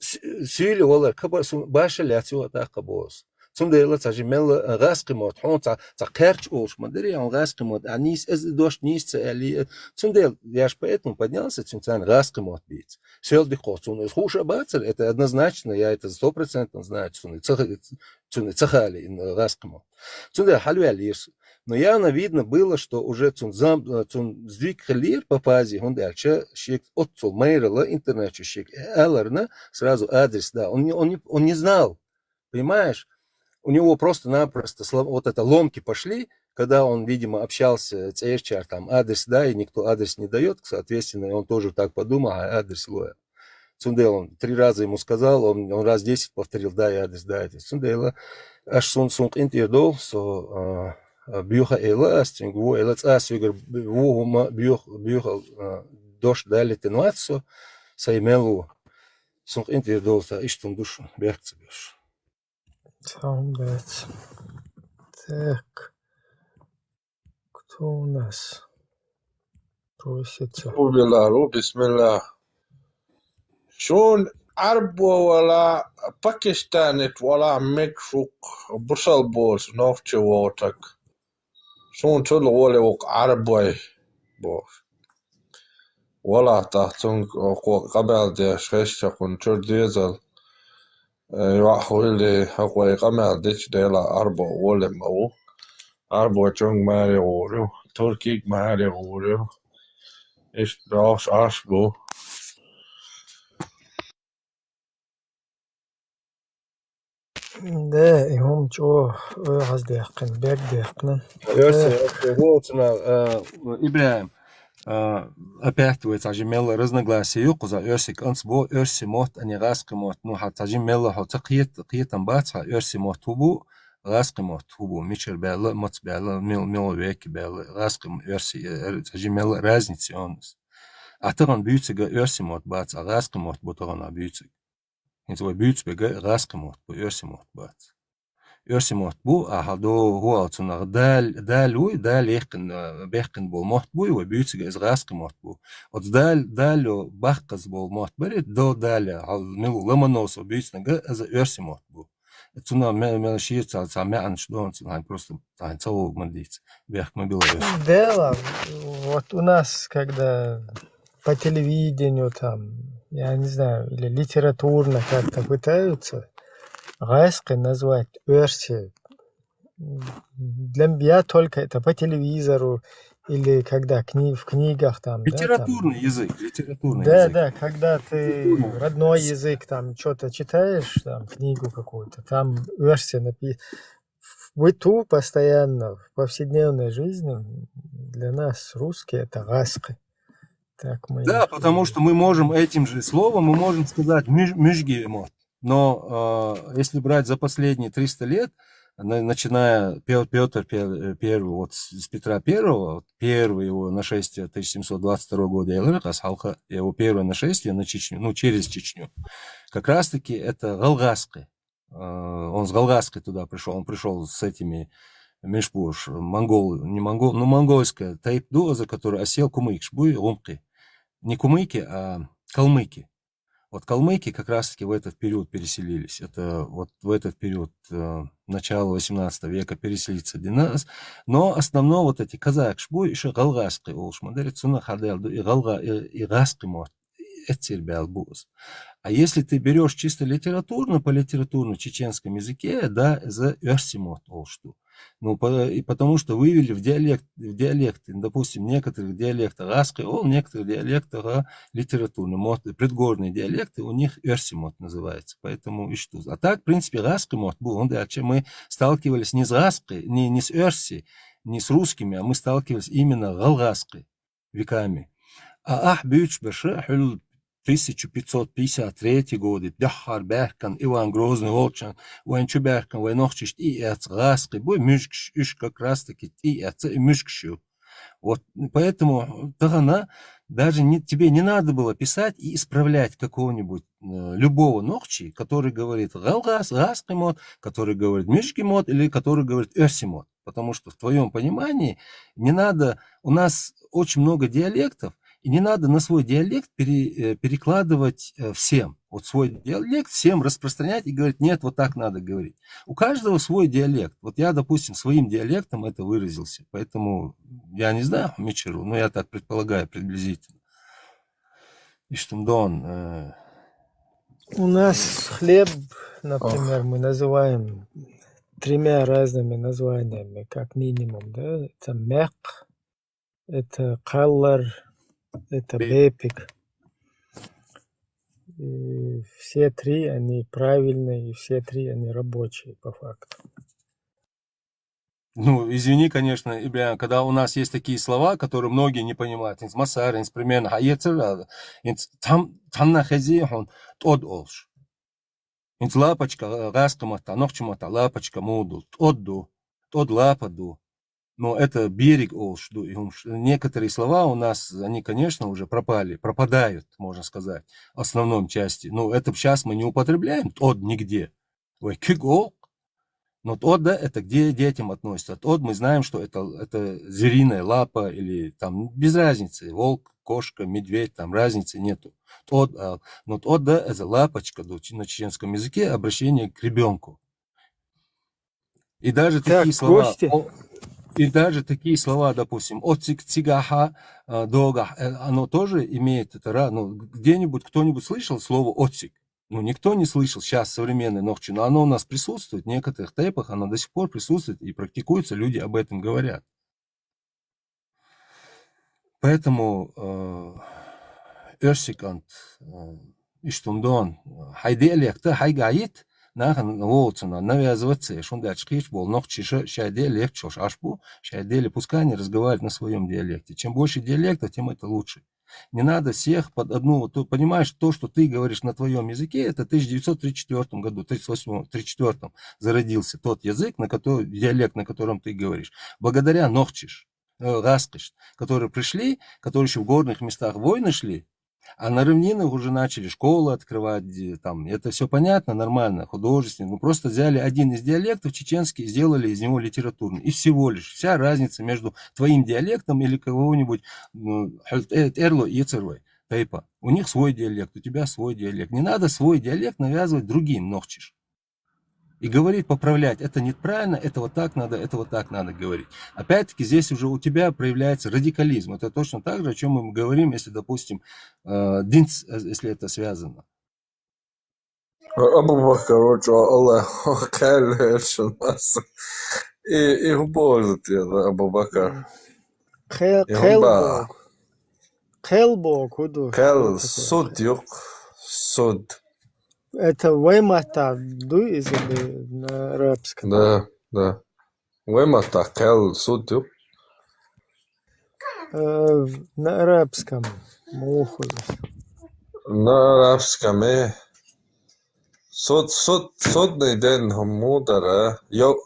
сюли валар кабар сун баша ляцу атака бос. Цундела цажимел раскимот, хон ца керч олш, мадери он раскимот, а низ дождь низ цели. Цундел, я ж поэтому поднялся, цунцан раскимот бить. Сел дихот, цун хуша бацер, это однозначно, я это 100% знаю, цун цахали раскимот. Цундел халвелис. Но явно видно было, что уже цун сдвиг халир по фазе, он дальше шик отцул мейрела интернет шик элерна сразу адрес, да, он не знал, понимаешь? У него просто-напросто вот это ломки пошли, когда он, видимо, общался с HR, там адрес, да, и никто адрес не дает, соответственно, он тоже так подумал, а адрес лоя. Цундел, он 3 раза ему сказал, он раз 10 повторил, да, и адрес, да, это Цундела. Аж сунг интердол, со бьюха эла, стингу эла цасюгер, вугума бьюха дош дали тенуацо, саймелу, сунг интердол, та иштун душу, бехцы бьешь. Блять. Так. Кто у нас просится? Бисмилlah. شون عرب ولا باكستان ولا مكسوك بصل بوس نوختي ووتك شون تل ولا عرب بوس ولا تحتون قبل دي شخص كون ترديزل يوحوا لي حقوي قمع ديش ديلا عرب ولا مو عرب جونج ماري غورو تركيك ماري غورو إيش براش عشبو Да, и он чё, раздехкан, бег дехкан. Ибраим, опять вы тажимела разногласия юкуза ерсик ансбо ерси мот ани раски мот ну ха тажимела ха тaqiyatan батха ерси мот тубу раски мот тубу мичер бела мот бела мил веки бела раски ерси тажимела разница он атаган бүйцеге ерси мот батха раски мот ботаган бүйцег интва бүйцеге раски мот бу ерси мот батха ерси мот бу ахадо хуа цунаг дал ехкин бехкин бол мот бу и бүйцеге из раски мот бу от дал бахказ бол мот берет до дал ал мил ламанос бүйцеге из ерси мот бу цуна мен шиет ца мен что он просто тайн целого мандиц бех мобил. Дело, вот у нас, когда по телевидению там, я не знаю, или литературно как-то пытаются раской назвать версии. Для меня только это по телевизору или когда в книгах там. Литературный язык. Да, когда ты родной язык там что-то читаешь, там книгу какую-то, там версия написана. В быту постоянно, в повседневной жизни для нас русские это раской. Да, потому что мы можем этим же словом, мы можем сказать мюжгемот. Но если брать за последние 300 лет, начиная Петр I, вот с Петра I, вот первое его нашествие 1722 года, его первое нашествие на Чечню, ну через Чечню, как раз-таки это Галгаской. Он с Галгаской туда пришел, он пришел с этими Мешпуш, монгольская Тайп-Дуа, за которой осел Кумыкш, Буй, Лумки. Не кумыки, а калмыки. Вот калмыки как раз-таки в этот период переселились. Это вот в этот период начала 18 века переселиться для нас. Но основно вот эти казакшбу еще галгаски олшмадарит суна хаделду и галга и гаскимот этирбялбуз. А если ты берешь чисто литературно, по литературно чеченском языке, да, за эрсимот олшту. Ну, и потому что вывели в диалекты, допустим, некоторых диалектов гаской ол, некоторых диалектов литературно, мот, предгорные диалекты, у них эрсимот называется, поэтому и что. А так, в принципе, гаской мот был, он дальше мы сталкивались не с гаской, не с эрси, не с русскими, а мы сталкивались именно галгаской веками. А бюч беше 1553 годы, Дахар Беркан, Иван Грозный, Волчан, Ванчу Беркан, Вайнохчиш, и Эцгаски, бой мюшкш, как раз таки, и мюшкшу. Вот, поэтому Тагана, даже тебе не надо было писать и исправлять какого-нибудь любого нохчи, который говорит галгас, гаскимот, который говорит мюшкимот или который говорит эрсимот. Потому что в твоем понимании не надо, у нас очень много диалектов, и не надо на свой диалект перекладывать всем. Вот свой диалект всем распространять и говорить, нет, вот так надо говорить. У каждого свой диалект. Вот я, допустим, своим диалектом это выразился. Поэтому я не знаю Мичеру, но я так предполагаю приблизительно. И что Дон... У нас хлеб, например, мы называем 3 разными названиями, как минимум. Да? Это мек, это каллар, это бепик. И все 3 они правильные, и все 3 они рабочие по факту. Ну, извини, конечно, когда у нас есть такие слова, которые многие не понимают. Масар, примерно, там на хазихон тод олш. Лапочка, раскамата, ногчимата, лапочка мудул, тодду, тод лападу. Но это берег олшду. Некоторые слова у нас, они, конечно, уже пропадают, можно сказать, в основном части. Но это сейчас мы не употребляем тод нигде. Ой, кигол. Но тод, да, это где детям относится. Тод мы знаем, что это звериная лапа или там без разницы. Волк, кошка, медведь, там разницы нету. Тод, но тод, да, это лапочка на чеченском языке, обращение к ребенку. И даже такие слова... Кости. И даже такие слова, допустим, оцик, цигаха, дога, оно тоже имеет это, ну, где-нибудь кто-нибудь слышал слово оцик? Ну, никто не слышал сейчас современной ногчи, но оно у нас присутствует, в некоторых тейпах оно до сих пор присутствует и практикуется, люди об этом говорят. Поэтому эрсикант, иштумдон, хайделекта, хайгаит, нахан волцена навязываться, что он дальше был, но шайде легче, ашбу, шайдели, пускай они разговаривают на своем диалекте. Чем больше диалектов, тем это лучше. Не надо всех под одну, ты понимаешь, то, что ты говоришь на твоем языке, это в 1934 году, 1938-1934 зародился тот язык, диалект, на котором ты говоришь. Благодаря нохчиш, раскиш, которые пришли, которые еще в горных местах войны шли, а на равнинах уже начали школы открывать, там, это все понятно, нормально, художественно. Ну, просто взяли один из диалектов чеченский и сделали из него литературный. И всего лишь. Вся разница между твоим диалектом или кого-нибудь эрло и цервой. Тайпа. У них свой диалект, у тебя свой диалект. Не надо свой диалект навязывать другим, нохчиш. И говорить, поправлять, это неправильно, это вот так надо говорить. Опять-таки, здесь уже у тебя проявляется радикализм. Это точно так же, о чем мы говорим, если, допустим, динц, если это связано. Abu Bakr hoca Allah hayır versin. İhbozut ya da Abu Bakr. Хелбок, худу. Kel sud yok. Sud. Это ваймата, дуиз или на арабском? Да. Вемата кел суд yok. На арабском. Муху. На арабском суд neden мудара. Yok.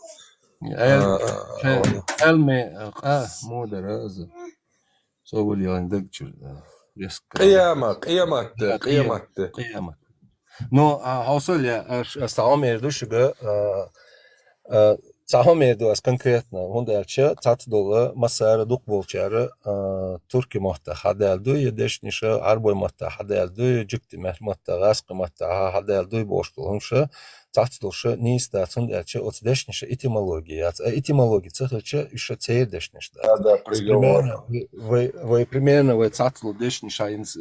Элме, мудара. Соболь яландык чурда. Kıyamet. Но Hausel ja Saum Erduşuga Цахомедуас конкретно, он дальше цацдола масара дук болчары турки махта хадалду едешниша арбой махта хадалду жукти махта гаск махта хадалду боштулунша цацдолша не стацун дальше от дешниша этимология. Этимология цахача еще цедешнишда. Да, приговор. Вы примерно вы цацдол дешниша инс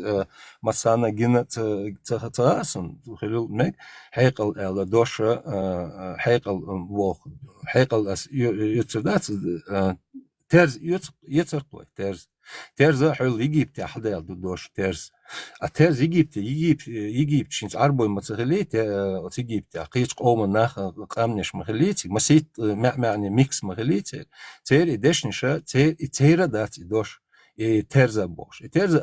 масана гина цахацаасан хилил мек хайкал эла доша хайкал вох حقل أس يتصدق ترز يتصرف ترز حول يجيب تحدي الدوش ترز الترز يجيب شينز أربعة متخليت تجيب تقيش قوم ناخ قامنش مخليت مسيت معني ميكس مخليت تير إدش نشا تير دات دوش ترز باش ترز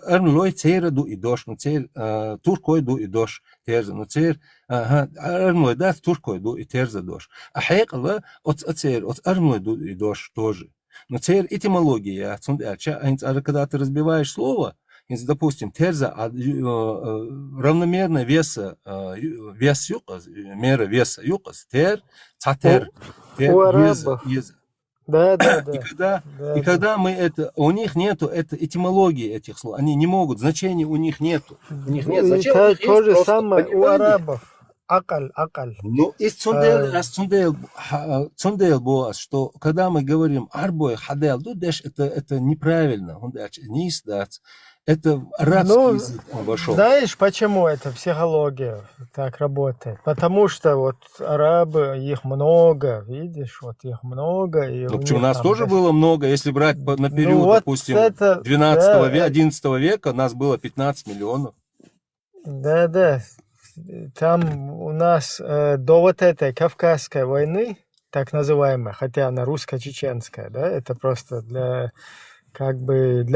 أرم لوي تير دو إدوش نتير تركوي دو إدوش ترز نتير أرم دات تركوي ду и терза дош. А хекала от армлой ду и дош тоже. Но теперь этимология, когда ты разбиваешь слово, допустим, терза равномерно веса, вес юкас, мера веса юкас, тер, цатер, ез. Да. И когда мы это, у них нету этимологии этих слов, они не могут, значения у них нету. У них нет значения. То же самое у арабов. Акаль. Ну, из цундел боас, что когда мы говорим арбой хадел, это неправильно. Он не издать. Это арабский язык он вошел. Знаешь, почему это психология так работает? Потому что вот арабы, их много, видишь, вот их много. И ну, почему у нас тоже было много, если брать на период, вот допустим, 12 века, 11 века, нас было 15 миллионов. Да. Там у нас до вот этой Кавказской войны, так называемой, хотя она русско-чеченская, да, это просто для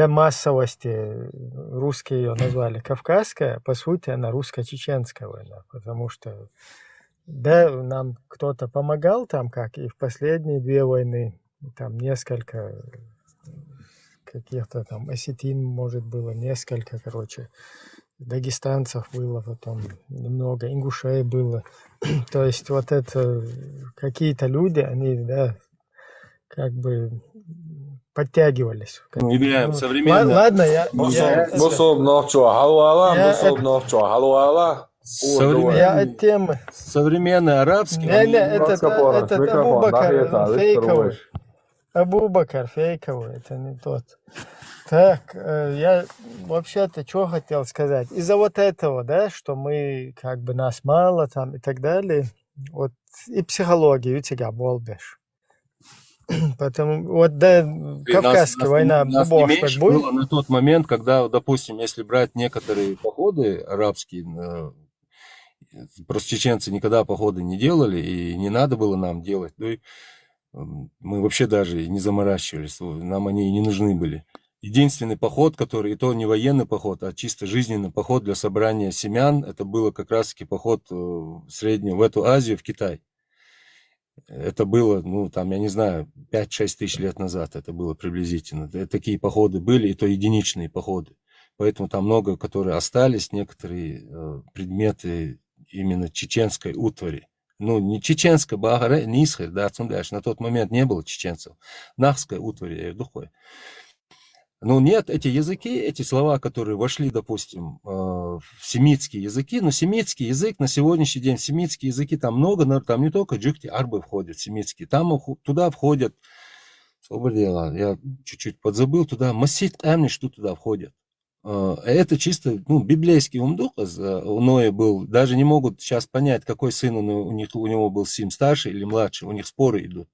массовости русские ее назвали Кавказская, по сути она русско-чеченская война, потому что, да, нам кто-то помогал там, как и в последние две войны, там несколько каких-то там осетин, может, было несколько, короче, дагестанцев было потом немного, ингушей было. То есть вот это какие-то люди, они, да, как бы подтягивались. Современно. Ладно, я от темы. Современный арабский. Это Абубакар фейковый, это не тот. Так, я вообще-то что хотел сказать. Из-за вот этого, да, что мы, как бы, нас мало там и так далее, вот и психология у тебя болбишь. Потому, вот, да, Кавказская война было на тот момент, когда, допустим, если брать некоторые походы арабские, просто чеченцы никогда походы не делали, и не надо было нам делать, ну, мы вообще даже не заморачивались, нам они и не нужны были. Единственный поход, который, и то не военный поход, а чисто жизненный поход для собрания семян, это было как раз-таки поход в среднюю, в эту Азию, в Китай. Это было, ну, там, я не знаю, 5-6 тысяч лет назад это было приблизительно. Такие походы были, и то единичные походы. Поэтому там много, которые остались, некоторые предметы именно чеченской утвари. Ну, не чеченская, Багаре, Нисхер, да, на тот момент не было чеченцев. Нахская утварь, духой. Ну, нет, эти языки, эти слова, которые вошли, допустим, в семитские языки, но семитский язык на сегодняшний день, семитские языки там много, но там не только джукти, арбы входят, семитские, там туда входят, я чуть-чуть подзабыл, туда масит амни, что туда входят. Это чисто, ну, библейский умдуказ, у Ноя был, даже не могут сейчас понять, какой сын у него был Сим, старший или младший, у них споры идут,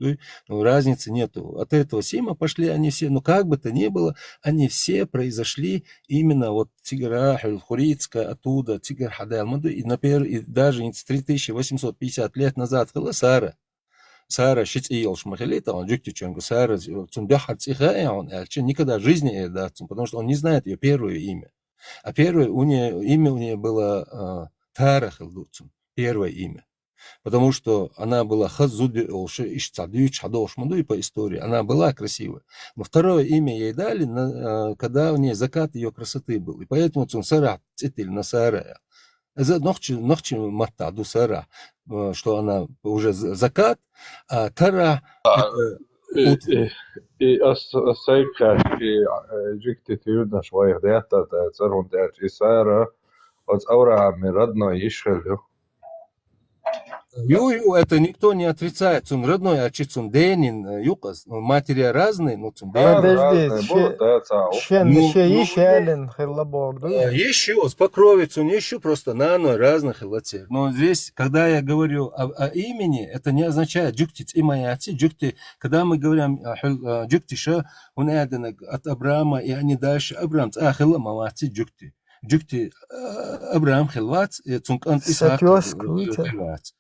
но разницы нету. От этого Сима пошли они все, но как бы то ни было, они все произошли именно вот Тигра Хурицкая оттуда, Тигр Хадалмаду, и, например, и даже 3850 лет назад Сара. Сара шицил шмахелита, он джуктиченко Сара цундахат цихая, он никогда в жизни да, потому что он не знает ее первое имя. А первое имя у нее было Тарахилдуцун, первое имя. Потому что она была хазуди и по истории, она была красивая. Но второе имя ей дали, когда у нее закат ее красоты был. И поэтому Сара цитиль на Сара. нохчи матта дусара, что она уже закат, а тара это утро. السيكات في جكتي تيودنا شوية ديتا تصرهم ديت إسارة أورا من ردنا يشغل Ю, это никто не отрицает. Цун родной, а чицун денин, юкас. Матери разные, но цун денин. Подожди, щен еще ищелен хиллабог, да? Еще, с покровицу, еще просто нано разных лацер. Но здесь, когда я говорю о имени, это не означает джуктиц и маяци. Джукти, когда мы говорим джуктиша, он от Авраама, и они дальше Авраам, хилла маваци джукти. Джукти Авраам хилвац, цунк ант Исаак хилвац.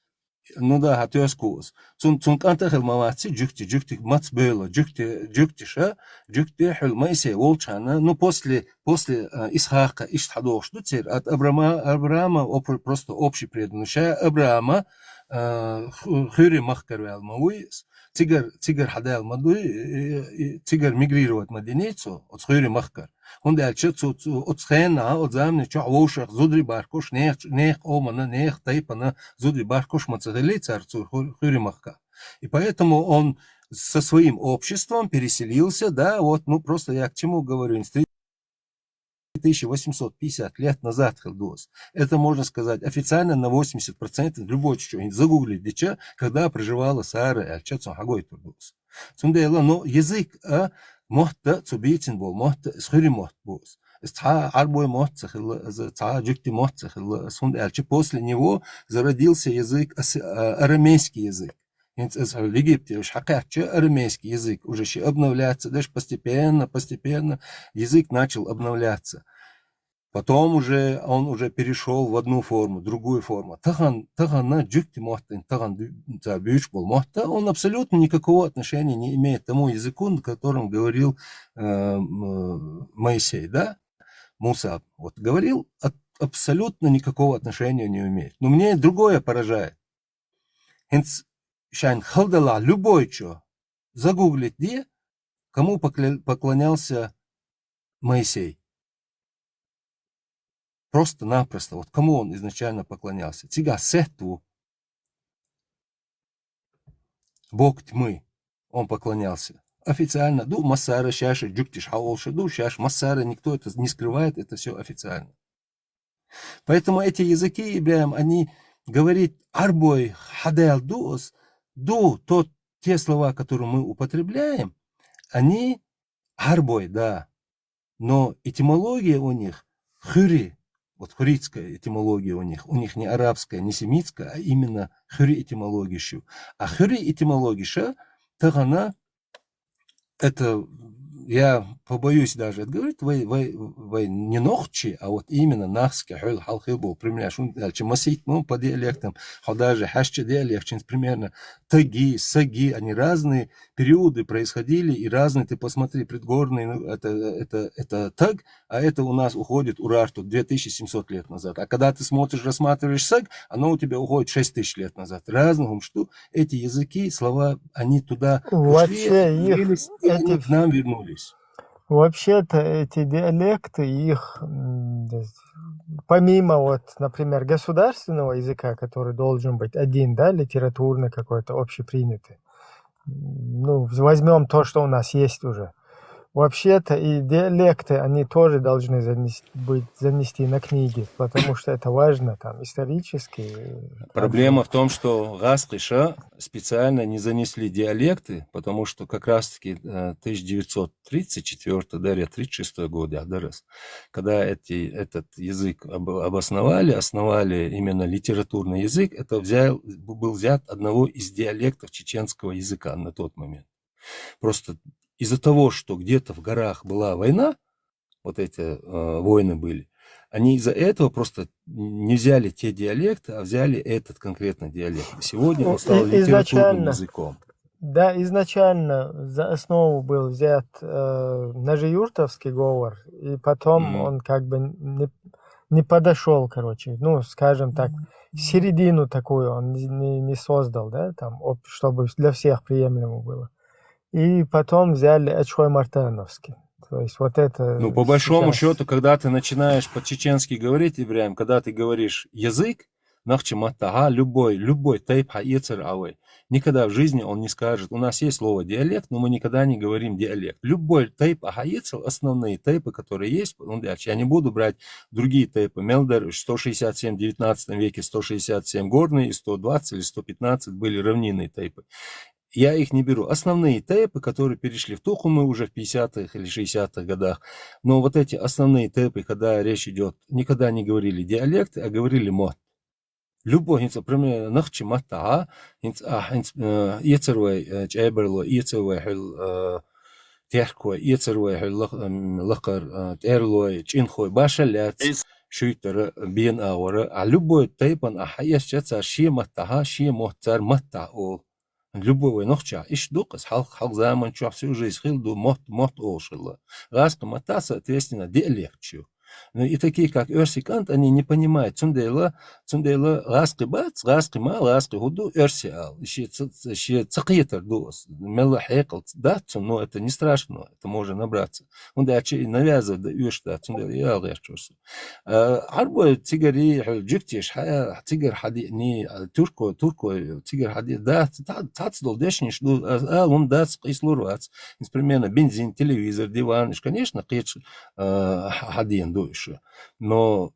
Ну да, хатёскус. Цунк ант хилмаваци джукти мац было, джуктиша, джукти хил Моисей волчана. Ну после Исхака Иштхадош, от Авраама просто общий преднущая Авраама خيري مخكر والمويس تيجر حدا المدوي تيجر ميجريروت مدينيتسو от خيري مخكر هون الشتو отсхена от замни чо вошах зудри баркош нех омана нех тайпана зудри баркош мацагали царцу خيري махка. И поэтому он со своим обществом переселился, да, вот, ну просто я к чему говорю, 1850 лет назад Хилдос. Это можно сказать официально на 80%. Любой что-нибудь загуглить, когда проживала Сара и Альчатсон Хагой Турдос. Но язык мохта цубитин был, мохта схири мохт бос. Арбой мохт джукти мохт после него зародился язык, арамейский язык. В Египте арамейский язык уже обновляется, даже постепенно язык начал обновляться. Потом уже он уже перешел в одну форму, другую форму. Тагана джукти мохтин, таган бюч был мохта, он абсолютно никакого отношения не имеет к тому языку, на котором говорил Моисей, да? Муса вот говорил, абсолютно никакого отношения не имеет. Но мне другое поражает. Шайн халдала любой что загуглить где, кому поклонялся Моисей. Просто-напросто. Вот кому он изначально поклонялся. Тига сетву. Бог тьмы. Он поклонялся. Официально. Ду массара шаша джуктиш хаолша. Ду шаш массара. Никто это не скрывает. Это все официально. Поэтому эти языки, Ибраим, они говорят арбой хадел дуос. Те слова, которые мы употребляем, они арбой, да. Но этимология у них хюри. Вот хуритская этимология у них не арабская, не семитская, а именно хюри этимология. А хюри этимология, тагана, это, я побоюсь даже это говорить, вы не нохчи, а вот именно нахски, хюл, халхил был, примерно, масить, ну, по диалектам, даже хашча диалект, примерно, таги, саги, они разные периоды происходили, и разные, ты посмотри, предгорный, ну, это таг, а это у нас уходит урарту 2700 лет назад. А когда ты смотришь, рассматриваешь саг, оно у тебя уходит 6000 лет назад. Разным, что эти языки, слова, они туда ушли, и они к нам вернулись. Вообще-то эти диалекты, их помимо, вот, например, государственного языка, который должен быть один, да, литературный какой-то, общепринятый, ну, возьмем то, что у нас есть уже. Вообще-то и диалекты, они тоже должны занести на книги, потому что это важно, там, исторически. Проблема в том, что Гаскиша специально не занесли диалекты, потому что как раз-таки 1934, да, 36 год, когда этот язык основали именно литературный язык, это был взят одного из диалектов чеченского языка на тот момент. Просто из-за того, что где-то в горах была война, вот эти войны были, они из-за этого просто не взяли те диалекты, а взяли этот конкретно диалект. Сегодня он стал литературным языком. Да, изначально за основу был взят нажиюртовский говор, и потом он как бы не подошел, короче, ну, скажем так, середину такую он не создал, да, там, чтобы для всех приемлемо было. И потом взяли Ачхой-Мартановский. То есть вот это Ну, по большому сейчас... счету, когда ты начинаешь по-чеченски говорить, Ибраим, когда ты говоришь язык, любой тайп хаицер авой. Никогда в жизни он не скажет, у нас есть слово диалект, но мы никогда не говорим диалект. Любой тайп хаицер, основные тайпы, которые есть, я не буду брать другие тайпы. Мелдер 167 в 19 веке, 167 горные, 120 или 115 были равнинные тайпы. Я их не беру. Основные тейпы, которые перешли в Тухумы уже в 50-х или 60-х годах. Но вот эти основные тейпы, когда речь идет, никогда не говорили диалекты, а говорили мот. Любой, например, нахчи мата, яцервай чайберло, яцервай хил терхой, яцервай хил лахар терлой, чинхой, башалят, шуйтер, бин аура. А любой тейпан, яшчаца ши мата, ши мохтар мата ол. Любой нохча, иш дукас, халк zaman чух всю жизнь хилду мот олшила. Раска мата, соответственно, диалектчу. Ну и такие, как Эрсикант, они не понимают, цундейла, раски бац, раски ма, раски худу, Эрсиал. Еще цакитер дус, мелла хекл, датцу, но это не страшно, это можно набраться. Он дачи навязывает, да юшта, цундейла, я алгашчурсу. Арбо тигари, джиктиш, тигар хади, не турко, тигар хади, да, тацдол дешниш, он дац, кислурвац, примерно бензин, телевизор, диван, конечно, кич хадин, но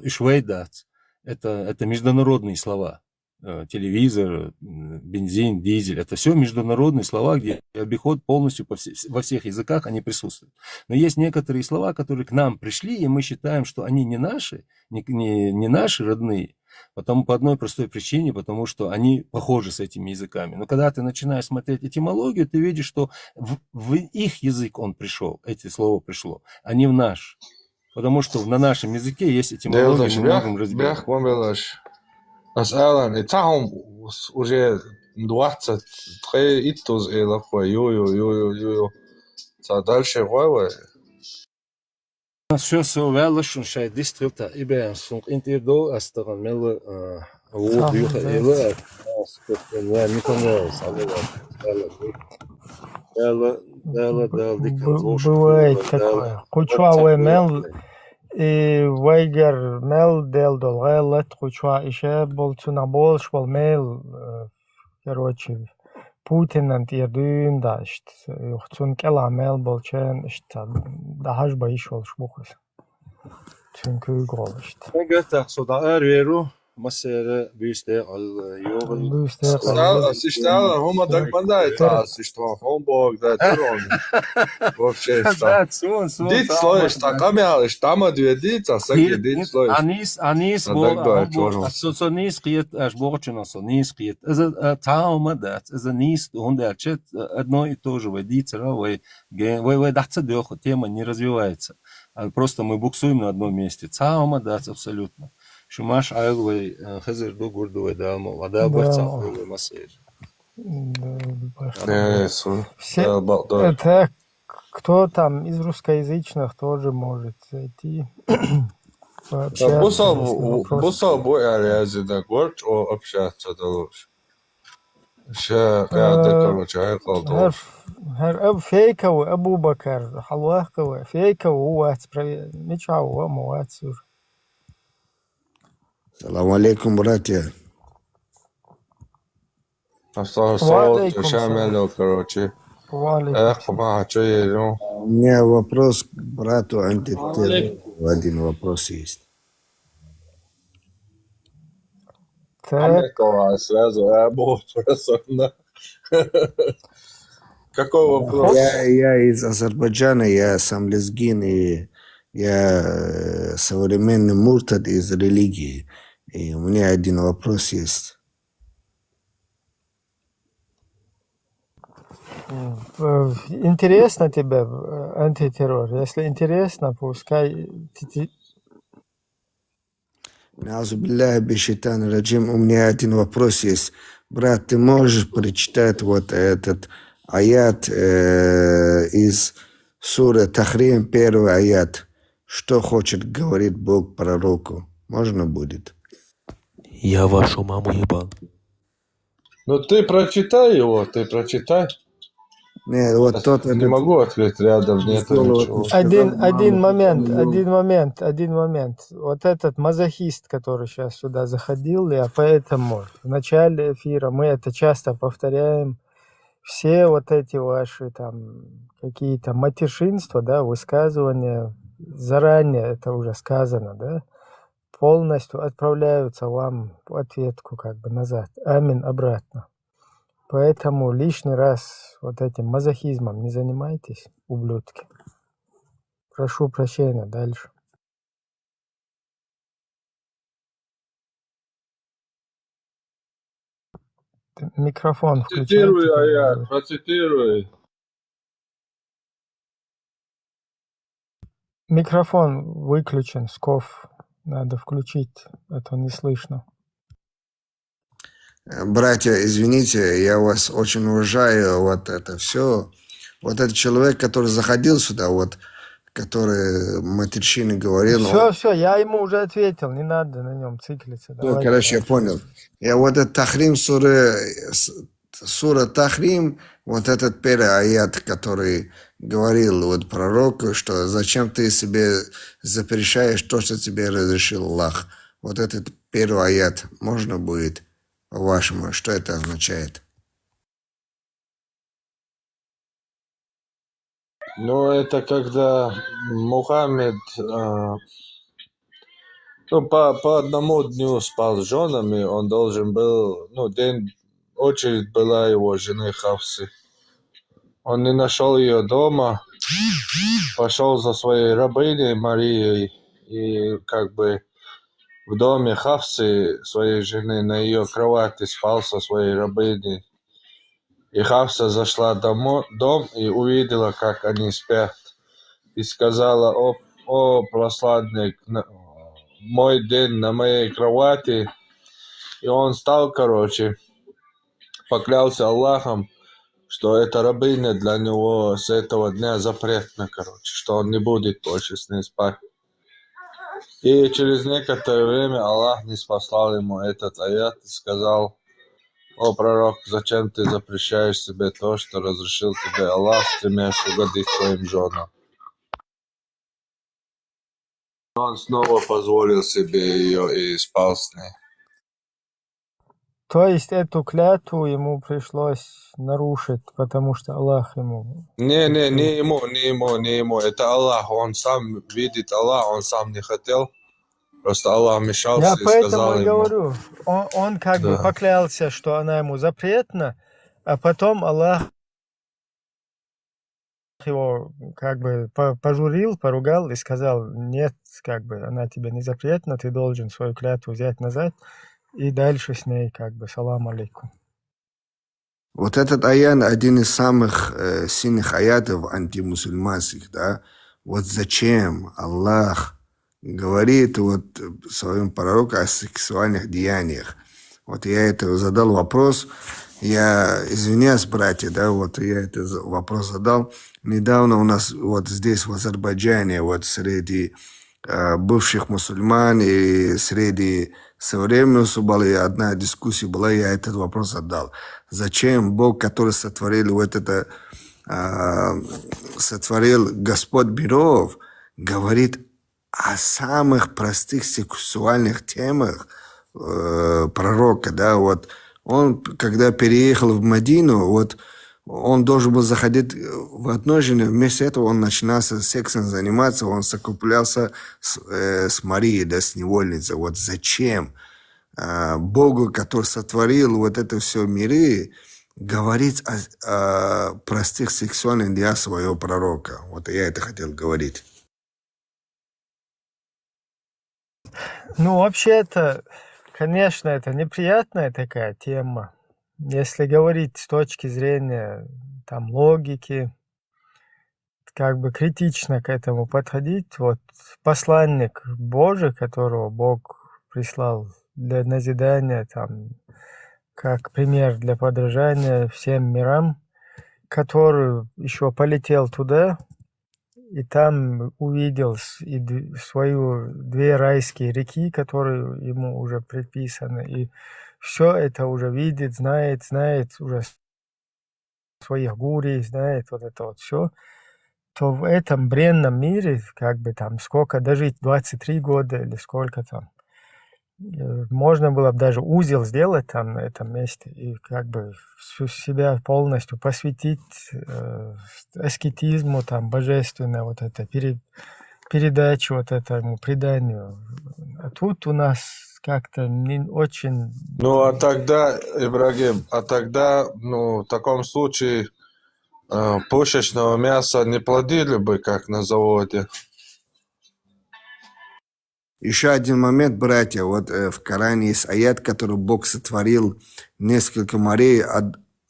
ишвейдац это международные слова. Телевизор, бензин, дизель, это все международные слова, где обиход полностью во всех языках они присутствуют. Но есть некоторые слова, которые к нам пришли, и мы считаем, что они не наши, не наши родные, потому по одной простой причине, потому что они похожи с этими языками. Но когда ты начинаешь смотреть этимологию, ты видишь, что в их язык он пришел, эти слова пришло, а не в наш. Потому что на нашем языке есть этимология, мы можем разбирать. أسألا إتاهم وجه دوحت تخي إتوز إلى خو يو دальше غوا Все wel schon schei district ibn sunt interdo astran mel вот юха ила я не понял Бывает такое. Кучуа мел и вайгер мел дел долгайлет кучуа ише болчуна больш бол мел короче Путин антиердун дашт юхцун кела мел болчен ишта дахаш байшол шбухас çünkü gol işte. Ne götter så da verу مسيرة بيشتغل يوغل Assistava uma da bandai, assistam Homburg, da Tirol. Вообще, dit sloiš, tā kamēlis, tama dviedīca, saka, dit sloiš. Анис so nis qiet as borchna so nis qiet. As tauma dat, as nis 100 одно и то же водителя, вы дахца дёх, тема не развивается. Просто мы буксуем на одном месте. Таuma dat абсолютно. Шумаш айлвей хазер до гурдовой дамо, вода борца айлвей массир. Это кто там из русскоязычных тоже может зайти. Бусал бой алязи да горч о общаться да лучше. Ща قاعدة короче айқалды. Фейковый Абу Бакар, халвахковый, фейковый уац, ничего, муац уже. Салам алейкум, братья. Салам шамело, короче. У меня вопрос к брату антитеррору. Один вопрос есть. Сразу какой вопрос? Я из Азербайджана, я сам лезгин, и я современный муртад из религии. И у меня один вопрос есть. Интересно тебе антитеррор? Если интересно, пускай... Наузу билляхи бишайтани раджим. У меня один вопрос есть. Брат, ты можешь прочитать вот этот аят из суры Тахрим, первый аят? Что хочет говорить Бог пророку? Можно будет? Я вашу маму ебал. Ну ты прочитай его, ты прочитай. Не, вот тот Не этот могу открыть рядом, нету Золото ничего. сказал, Один момент. Вот этот мазохист, который сейчас сюда заходил, я поэтому в начале эфира мы это часто повторяем. Все вот эти ваши там какие-то матершинства, да, высказывания, заранее это уже сказано, да, полностью отправляются вам в ответку как бы назад. Амин обратно. Поэтому лишний раз вот этим мазохизмом не занимайтесь, ублюдки. Прошу прощения, дальше. Микрофон включайте. Процитируй, когда Аят, говорите. процитируй. Микрофон выключен, Сков. Надо включить, а то не слышно. братья, извините, я вас очень уважаю, вот это все. Вот этот человек, который заходил сюда, вот, который матерщины говорил, Все, я ему уже ответил, не надо на нем циклиться. Давайте короче, я дальше. понял. Я вот этот Тахрим, сура Тахрим, вот этот первый аят, который говорил вот пророку, что зачем ты себе запрещаешь то, что тебе разрешил Аллах. Вот этот первый аят можно будет по-вашему, что это означает? Ну, это когда Мухаммед по одному дню спал с женами, он должен был, очередь была его жены Хавсы. Он не нашел ее дома, пошел за своей рабыней Марией и как бы в доме Хавсы, своей жены, на ее кровати спал со своей рабыней. И Хавса зашла в дом и увидела, как они спят. И сказала: о посланник, мой день на моей кровати. И он стал, поклялся Аллахом, что эта рабыня для него с этого дня запретна, что он не будет больше с ней спать. И через некоторое время Аллах ниспослал ему этот аят и сказал: о пророк, зачем ты запрещаешь себе то, что разрешил тебе Аллах, стремясь угодить своим женам? Он снова позволил себе ее и спал с ней. То есть эту клятву ему пришлось нарушить, потому что Аллах ему... Не ему. Это Аллах. Он сам видит Аллах, он сам не хотел. Просто Аллах Я вмешался и поэтому сказал и ему. говорю, он как бы Да. поклялся, что она ему запретна, а потом Аллах его как бы пожурил, поругал и сказал: нет, как бы она тебе не запретна, ты должен свою клятву взять назад и дальше с ней как бы салам алейкум. Вот этот аян один из самых сильных аятов антимусульманских, да. Вот зачем Аллах говорит вот своему пророку о сексуальных деяниях. Вот я это задал вопрос. Я извиняюсь, братья, да, вот я этот вопрос задал. Недавно у нас вот здесь, в Азербайджане, вот среди бывших мусульман и среди современных была одна дискуссия была, я этот вопрос задал. Зачем Бог, который сотворил вот это, сотворил Господь миров, говорит о самых простых сексуальных темах пророка, да, вот он, когда переехал в Медину, вот он должен был заходить в отношения, вместо этого он начинал сексом заниматься, он совокуплялся с Марией, да, с невольницей. Вот зачем Богу, который сотворил вот это все миры, говорить о простых сексуальных делах своего пророка? Вот я это хотел говорить. Ну, вообще-то, конечно, это неприятная такая тема. Если говорить с точки зрения там логики, как бы критично к этому подходить, вот посланник Божий, которого Бог прислал для назидания, там, как пример для подражания всем мирам, который еще полетел туда, и там увидел свою две райские реки, которые ему уже предписаны, и все это уже видит, знает уже своих гурий, знает вот это вот все, то в этом бренном мире, как бы там, сколько дожить, 23 года или сколько там, можно было бы даже узел сделать там на этом месте и как бы всю себя полностью посвятить аскетизму, там, божественной вот это, передачу вот этому преданию. А тут у нас как-то не очень... Ну, а тогда, Ибрагим, ну, в таком случае пушечного мяса не плодили бы, как на заводе. Еще один момент, братья. Вот в Коране есть аят, который Бог сотворил несколько морей.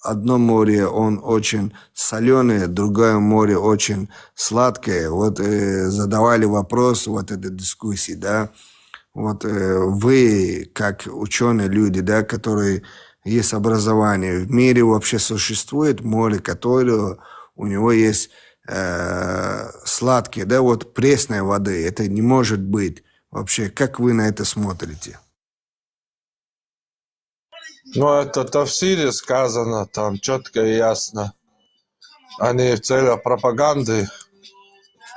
Одно море, он очень соленое, другое море очень сладкое. Вот задавали вопрос вот этой дискуссии, да. Вот вы, как ученые люди, да, которые есть образование, в мире вообще существует море, которое у него есть сладкие, да, вот пресной воды. Это не может быть. Вообще, как вы на это смотрите? Ну, это в Тавсире сказано, там четко и ясно. Они в целях пропаганды,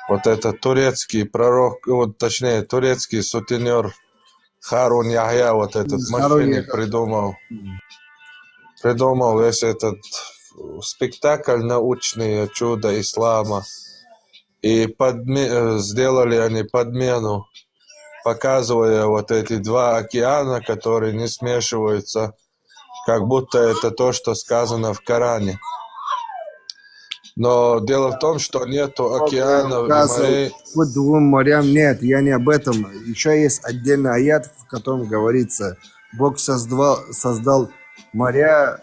вот этот турецкий пророк, вот точнее, турецкий сутенер Харун Яхья, вот этот мошенник придумал весь этот спектакль научный, чудо ислама. И сделали они подмену, показывая вот эти два океана, которые не смешиваются, как будто это то, что сказано в Коране. Но дело в том, что нету океанов и морей. По двум морям нет, я не об этом. Еще есть отдельный аят, в котором говорится, Бог создал моря,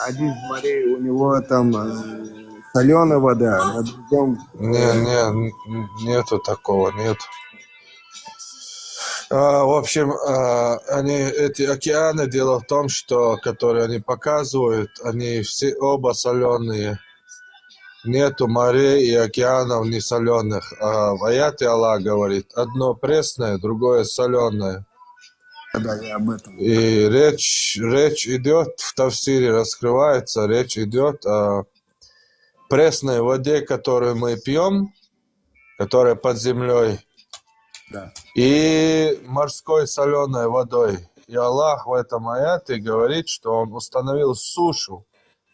один из морей у него там соленая вода, на другом... Нету такого, нет. В общем, эти океаны, дело в том, что, которые они показывают, они все оба соленые. Нету морей и океанов не соленых. А в аяте Аллах говорит, одно пресное, другое соленое. Да, я об этом. И речь идет, в Тавсире раскрывается, речь идет о пресной воде, которую мы пьем, которая под землей, Да. и морской соленой водой. И Аллах в этом аяте говорит, что Он установил сушу,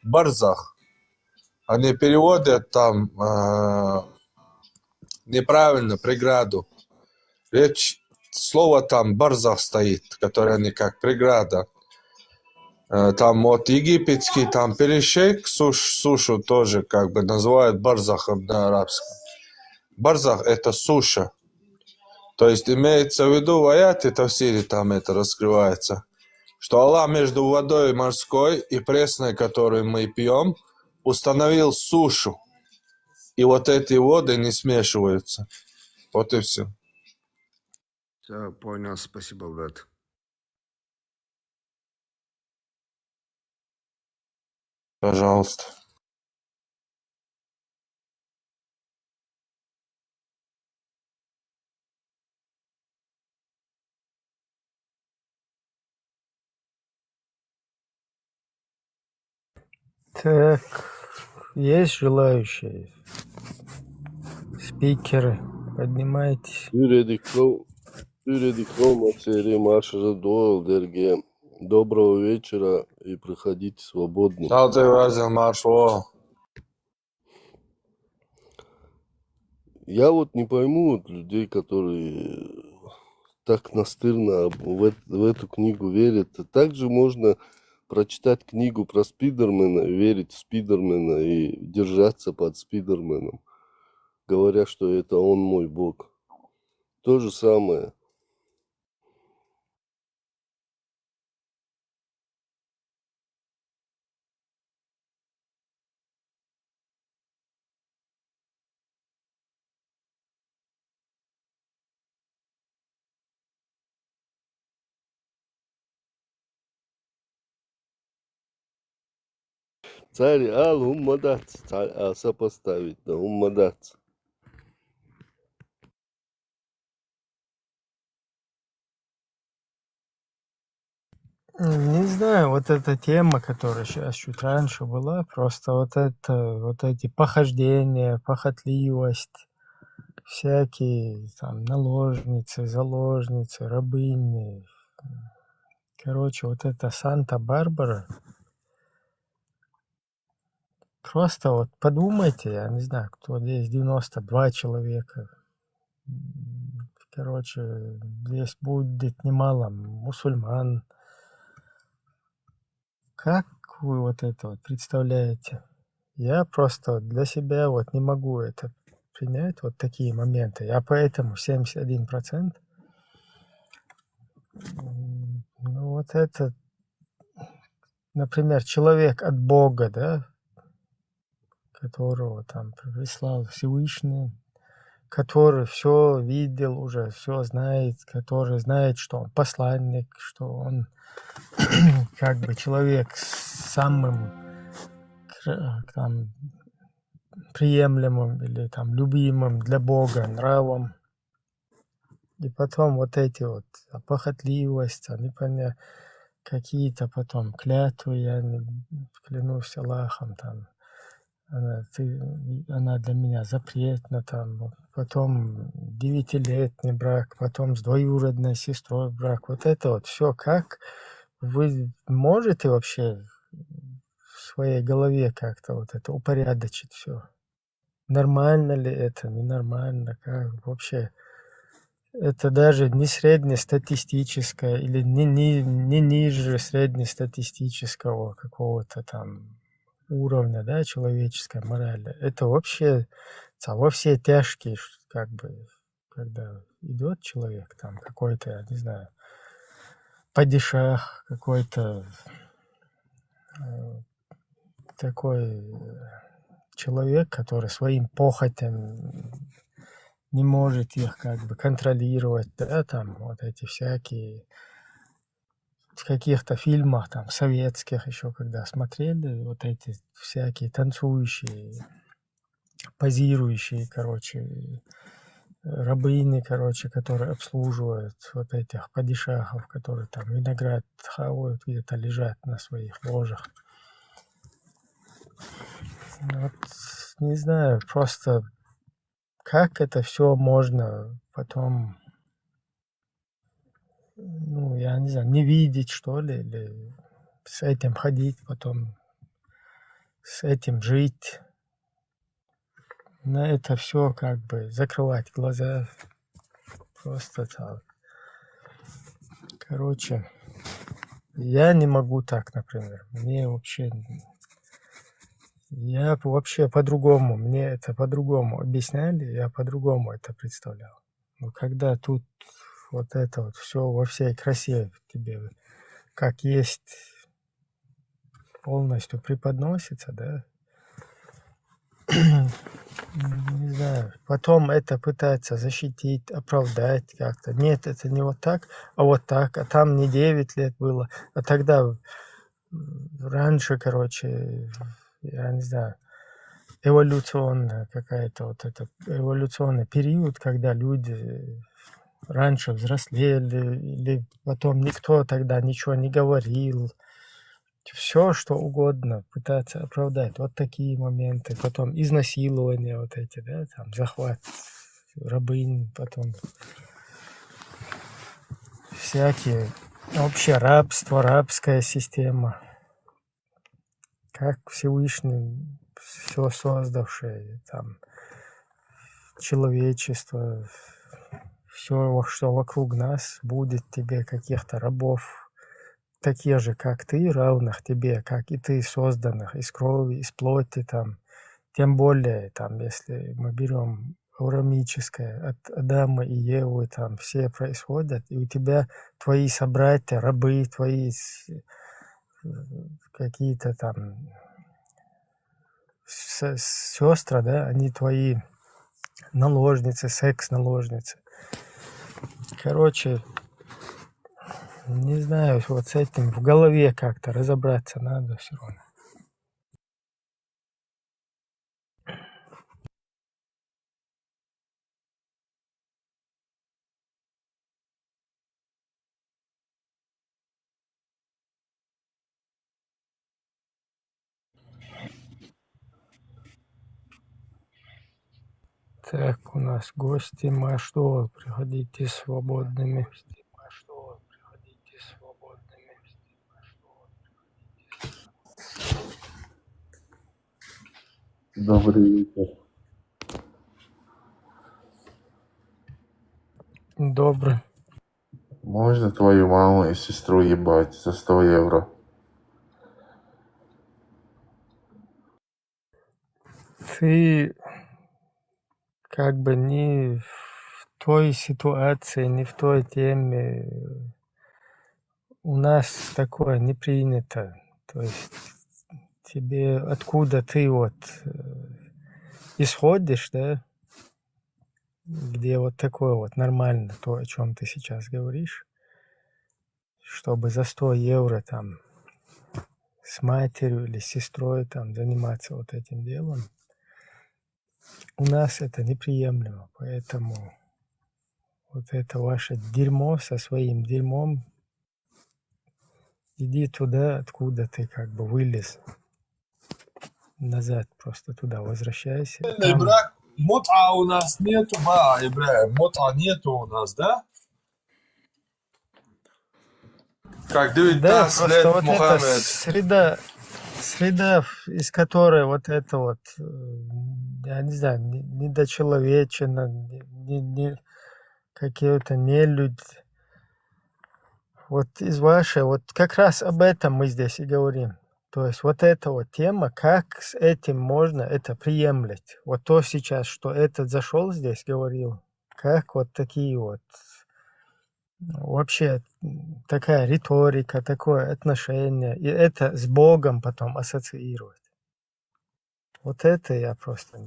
барзах. Они переводят там неправильно, преграду. Слово там барзах стоит, которое они как преграда. Там вот египетский, там перешейк, сушу тоже как бы называют барзахом на арабском. Барзах это суша. То есть имеется в виду в аяте Тавсире там это раскрывается, что Аллах между водой морской и пресной, которую мы пьем, установил сушу. И вот эти воды не смешиваются. Вот и все. Все, понял, спасибо, брат. Пожалуйста. Так, есть желающие? Спикеры, поднимайтесь. Юрий Матери Маршала Дуалдерге. Доброго вечера и приходите свободны. Я вот не пойму вот людей, которые так настырно в эту книгу верят. Также можно прочитать книгу про Спидермена, верить в Спидермена и держаться под Спидерменом, говоря, что это он мой бог. То же самое. Царь Ал-Уммадац, сопоставить, да, Уммадац. Не знаю, вот эта тема, которая сейчас чуть раньше была, просто вот эти похождения, похотливость, всякие там наложницы, заложницы, рабыни. Короче, вот эта Санта-Барбара, просто вот подумайте, я не знаю, кто здесь, 92 человека. Короче, здесь будет немало мусульман. Как вы вот это вот представляете? Я просто для себя вот не могу это принять, вот такие моменты. Я поэтому 71%. Ну вот это, например, человек от Бога, да, которого там прислал Всевышний, который все видел уже, все знает, который знает, что он посланник, что он как бы человек с самым там приемлемым или там любимым для Бога нравом. И потом вот эти вот похотливость, непонятно, какие-то потом клятвы, я не клянусь Аллахом, там, она для меня запретна, там, потом 9-летний брак, потом с двоюродной сестрой брак. Вот это вот все, как вы можете вообще в своей голове как-то вот это упорядочить все? Нормально ли это, ненормально, как вообще? Это даже не среднестатистическое или не ниже среднестатистического какого-то там уровня, да, человеческой морали. Это вообще во все тяжкие, как бы, когда идет человек, там какой-то, я не знаю, падишах, какой-то такой человек, который своим похотям не может их как бы контролировать, да, там вот эти всякие в каких-то фильмах там советских еще когда смотрели, вот эти всякие танцующие, позирующие, короче, рабыни, короче, которые обслуживают вот этих падишахов, которые там виноград хавают, где-то лежат на своих ложах. Вот, не знаю, просто как это все можно потом, ну, я не знаю, не видеть, что ли, или с этим ходить, потом с этим жить, на это все как бы закрывать глаза, просто так. Короче, я не могу так, например, мне вообще, я вообще по-другому, мне это по-другому объясняли, я по-другому это представлял. Но когда тут вот это вот все во всей красе тебе как есть полностью преподносится, да, не знаю, потом это пытается защитить, оправдать как-то. Нет, это не вот так, а вот так, а там не 9 лет было, а тогда раньше, короче, я не знаю, эволюционная какая-то вот этот эволюционный период, когда люди раньше взрослели, или потом никто тогда ничего не говорил, все что угодно пытаться оправдать. Вот такие моменты. Потом изнасилования вот эти, да, там захват рабынь, потом всякие, вообще рабство, рабская система. Как Всевышний все создавший, там, человечество, все, что вокруг нас, будет тебе каких-то рабов, такие же, как ты, равных тебе, как и ты, созданных из крови, из плоти, там, тем более, там, если мы берем аврамическое, от Адама и Евы, там, все происходят, и у тебя твои собратья, рабы, твои какие-то там сестры, да, они твои наложницы, секс-наложницы. Короче, не знаю, вот с этим в голове как-то разобраться надо все равно. Так, у нас гости Маштол. Приходите свободными. Добрый вечер. Добрый. Можно твою маму и сестру ебать за 100 евро? Ты как бы не в той ситуации, не в той теме. У нас такое не принято. То есть тебе откуда ты вот исходишь, да, где вот такое вот нормально, то, о чем ты сейчас говоришь, чтобы за 100 евро там с матерью или с сестрой там заниматься вот этим делом, у нас это неприемлемо. Поэтому вот это ваше дерьмо со своим дерьмом, иди туда, откуда ты как бы вылез. Назад просто туда возвращайся. Там... брак, мут'a у нас нету, Ибраим, мут'a нету у нас, да? Как 19 Да, просто лет вот Мухаммед. эта среда, из которой вот это вот, я не знаю, недочеловечина, какие-то нелюдь. Вот из вашей, вот как раз об этом мы здесь и говорим. То есть вот эта вот тема, как с этим можно это приемлять. Вот то сейчас, что этот зашел здесь, говорил, как вот такие вот вообще такая риторика, такое отношение, и это с Богом потом ассоциировать. Вот это я просто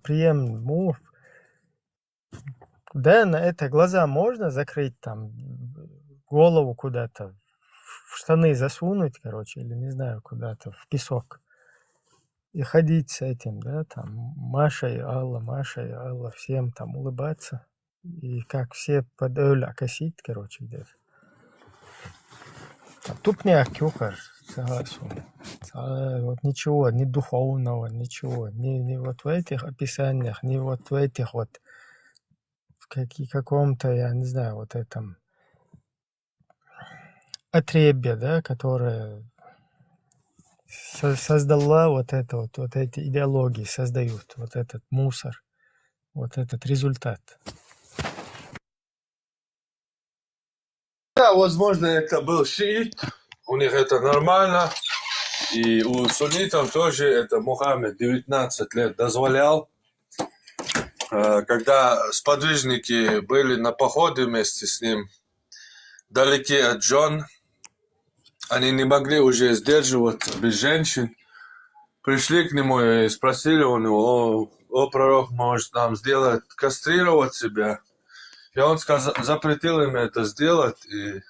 приемлю. Да, на это глаза можно закрыть, там, голову куда-то, в штаны засунуть, короче, или не знаю, куда-то в песок. И ходить с этим, да, там, Маша и Алла, всем там улыбаться. И как все под öl косить, короче, где-то. Тупняк, кюхар, согласен. Вот ничего, ни духовного, ничего. Ни вот в этих описаниях, ни вот в этих вот каком-то, я не знаю, вот этом отребье, да, которое создала вот это вот эти идеологии создают, вот этот мусор, вот этот результат. Да, возможно, это был шиит, у них это нормально. И у суннитов тоже это Мухаммед 19 лет дозволял. Когда сподвижники были на походе вместе с ним, далеки от жен, они не могли уже сдерживаться без женщин. Пришли к нему и спросили у него: о пророк, может нам сделать, кастрировать себя? И он запретил им это сделать и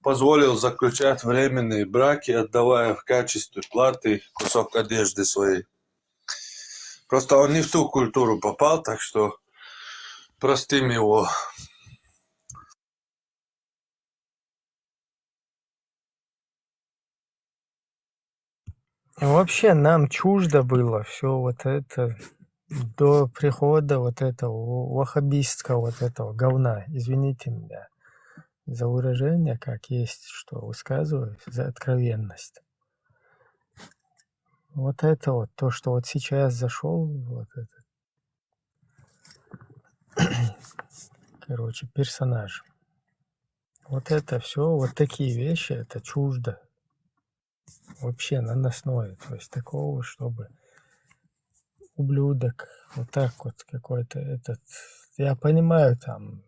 позволил заключать временные браки, отдавая в качестве платы кусок одежды своей. Просто он не в ту культуру попал, так что простим его. Вообще нам чуждо было все вот это до прихода вот этого ваххабистского вот этого говна. Извините меня за выражение, как есть, что высказываю, за откровенность. Вот это вот, то, что вот сейчас зашел, вот этот, короче, персонаж. Вот это все, вот такие вещи, это чуждо. Вообще наносное. То есть такого, чтобы ублюдок, вот так вот какой-то этот... Я понимаю, там,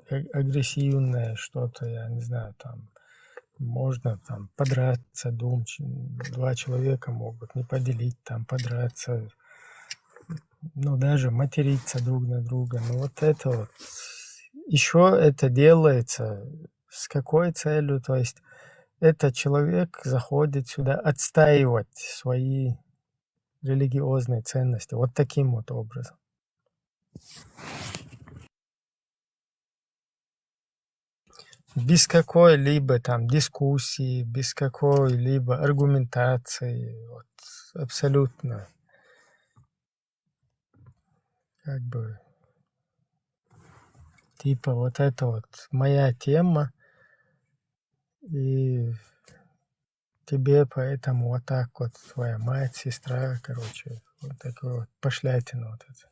агрессивное что-то, я не знаю, там, можно там подраться, два человека могут не поделить, там, подраться, ну, даже материться друг на друга. Но вот это вот, еще это делается с какой целью? То есть этот человек заходит сюда отстаивать свои религиозные ценности вот таким вот образом. Без какой-либо там дискуссии, без какой-либо аргументации, вот, абсолютно как бы, типа, вот это вот моя тема, и тебе поэтому вот так вот твоя мать, сестра, короче, вот такой вот пошлятина вот это.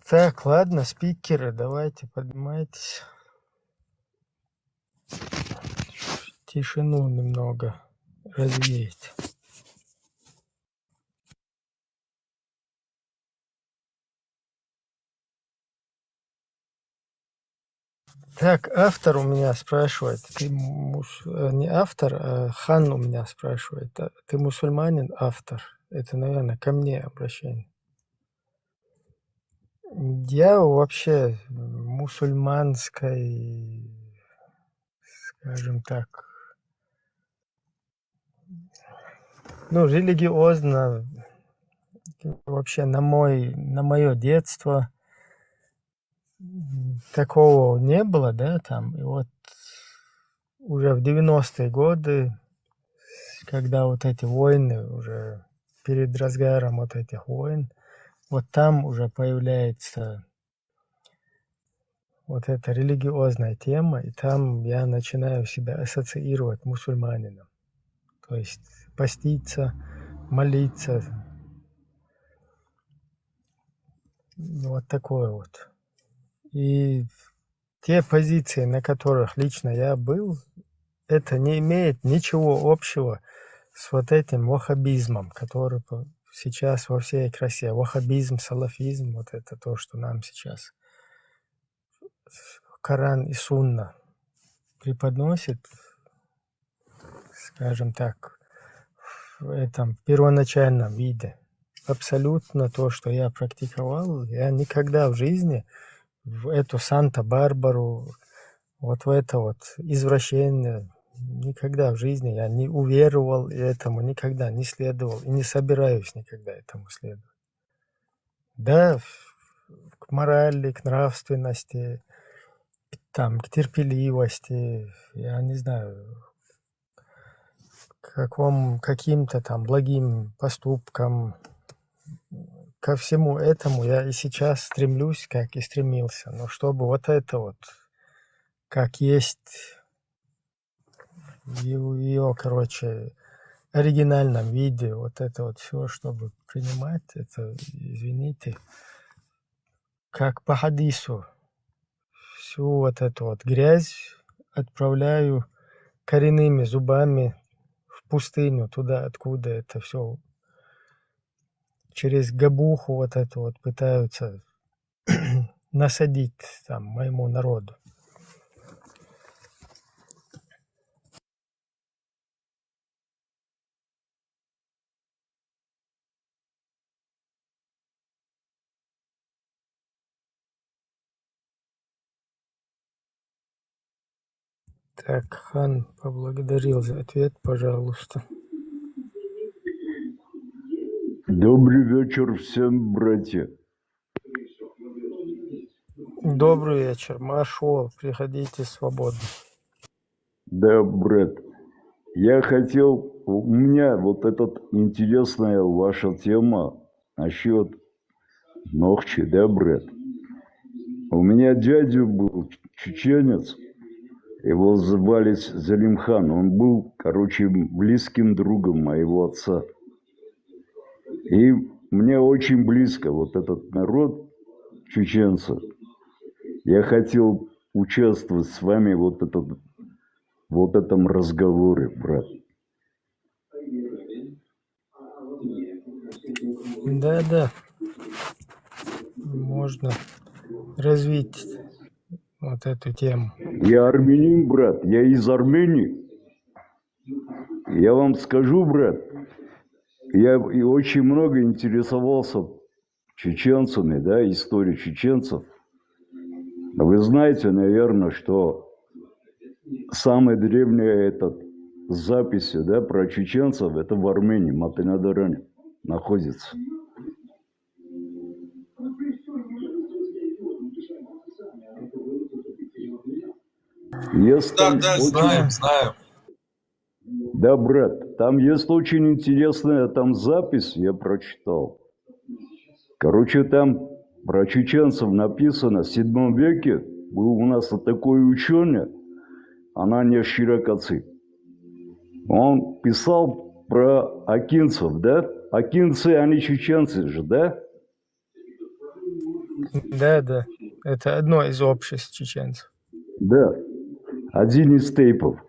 Так, ладно, спикеры, давайте поднимайтесь. Тишину немного развеять. Так, автор у меня спрашивает, ты не автор, а Хан у меня спрашивает, ты мусульманин, автор? Это, наверное, ко мне обращение. Я вообще мусульманской, скажем так, ну, религиозно, вообще на мое детство такого не было, да, там, и вот уже в 90-е годы, когда вот эти войны, уже перед разгаром вот этих войн, вот там уже появляется вот эта религиозная тема, и там я начинаю себя ассоциировать мусульманином. То есть поститься, молиться, вот такое вот. И те позиции, на которых лично я был, это не имеет ничего общего с вот этим ваххабизмом, который сейчас во всей красе. Ваххабизм, салафизм, вот это то, что нам сейчас Коран и Сунна преподносит, скажем так, в этом первоначальном виде. Абсолютно то, что я практиковал, я никогда в жизни в эту Санта-Барбару, вот в это вот извращение, никогда в жизни я не уверовал и этому никогда не следовал и не собираюсь никогда этому следовать. Да, к морали, к нравственности, там, к терпеливости, я не знаю, каким-то там благим поступкам, ко всему этому я и сейчас стремлюсь, как и стремился. Но чтобы вот это вот, как есть в ее, короче, оригинальном виде, вот это вот все, чтобы принимать, это, извините, как по хадису, всю вот эту вот грязь отправляю коренными зубами в пустыню, туда, откуда это все через габуху вот это вот пытаются насадить там моему народу. Так, Хан поблагодарил за ответ, пожалуйста. Добрый вечер всем, братья. Добрый вечер, Машол, приходите свободно. Да, брат, я хотел, у меня вот эта интересная ваша тема насчет Нохчи, да, брат? У меня дядя был чеченец, его звали Залимхан, он был, короче, близким другом моего отца. И мне очень близко вот этот народ чеченцев. Я хотел участвовать с вами в этом разговоре, брат. Да, можно развить вот эту тему. Я армянин, брат, я из Армении. Я вам скажу, брат, я и очень много интересовался чеченцами, да, историей чеченцев. Вы знаете, наверное, что самые древние записи, да, про чеченцев, это в Армении, Матанадаране находится. Есть Да, там да, очень... знаем, знаем. Да, брат, там есть очень интересная там запись, я прочитал. Короче, там про чеченцев написано, в 7 веке был у нас такой ученый, Анания Широкоци. Он писал про акинцев, да? Акинцы, они чеченцы же, да? Да. Это одно из обществ чеченцев. Да. Один из тейпов.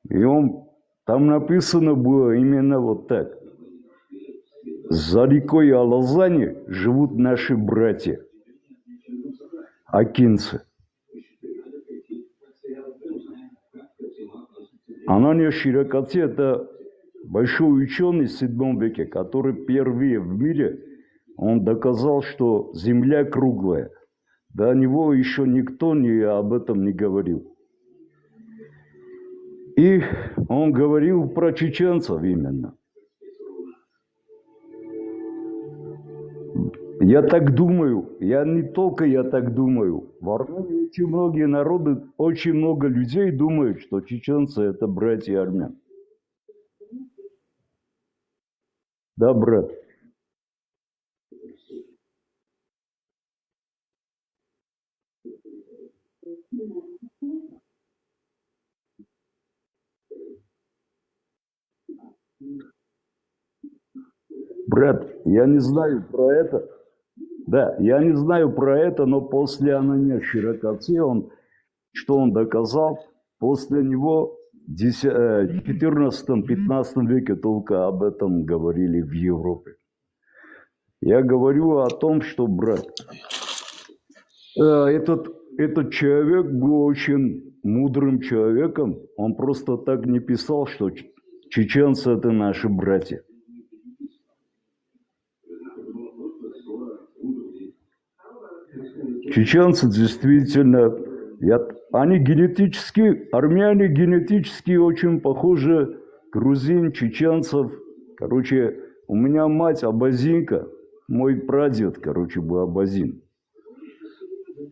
И он, там написано было именно вот так. За рекой Алазани живут наши братья, акинцы. Анания Широкоци – это большой ученый в 7 веке, который впервые в мире, он доказал, что Земля круглая. До него еще никто об этом не говорил. И он говорил про чеченцев именно. Я так думаю, я так думаю. В Армении очень многие народы, очень много людей думают, что чеченцы – это братья армян. Да, брат? Брат, я не знаю про это. Да, я не знаю про это, но после Анания Широкоци, что он доказал, после него в 14-15 веке только об этом говорили в Европе. Я говорю о том, что, брат, этот человек был очень мудрым человеком. Он просто так не писал, что чеченцы – это наши братья. Чеченцы действительно, они генетически, армяне генетически очень похожи грузин, чеченцев. Короче, у меня мать абазинка, мой прадед, короче, был абазин.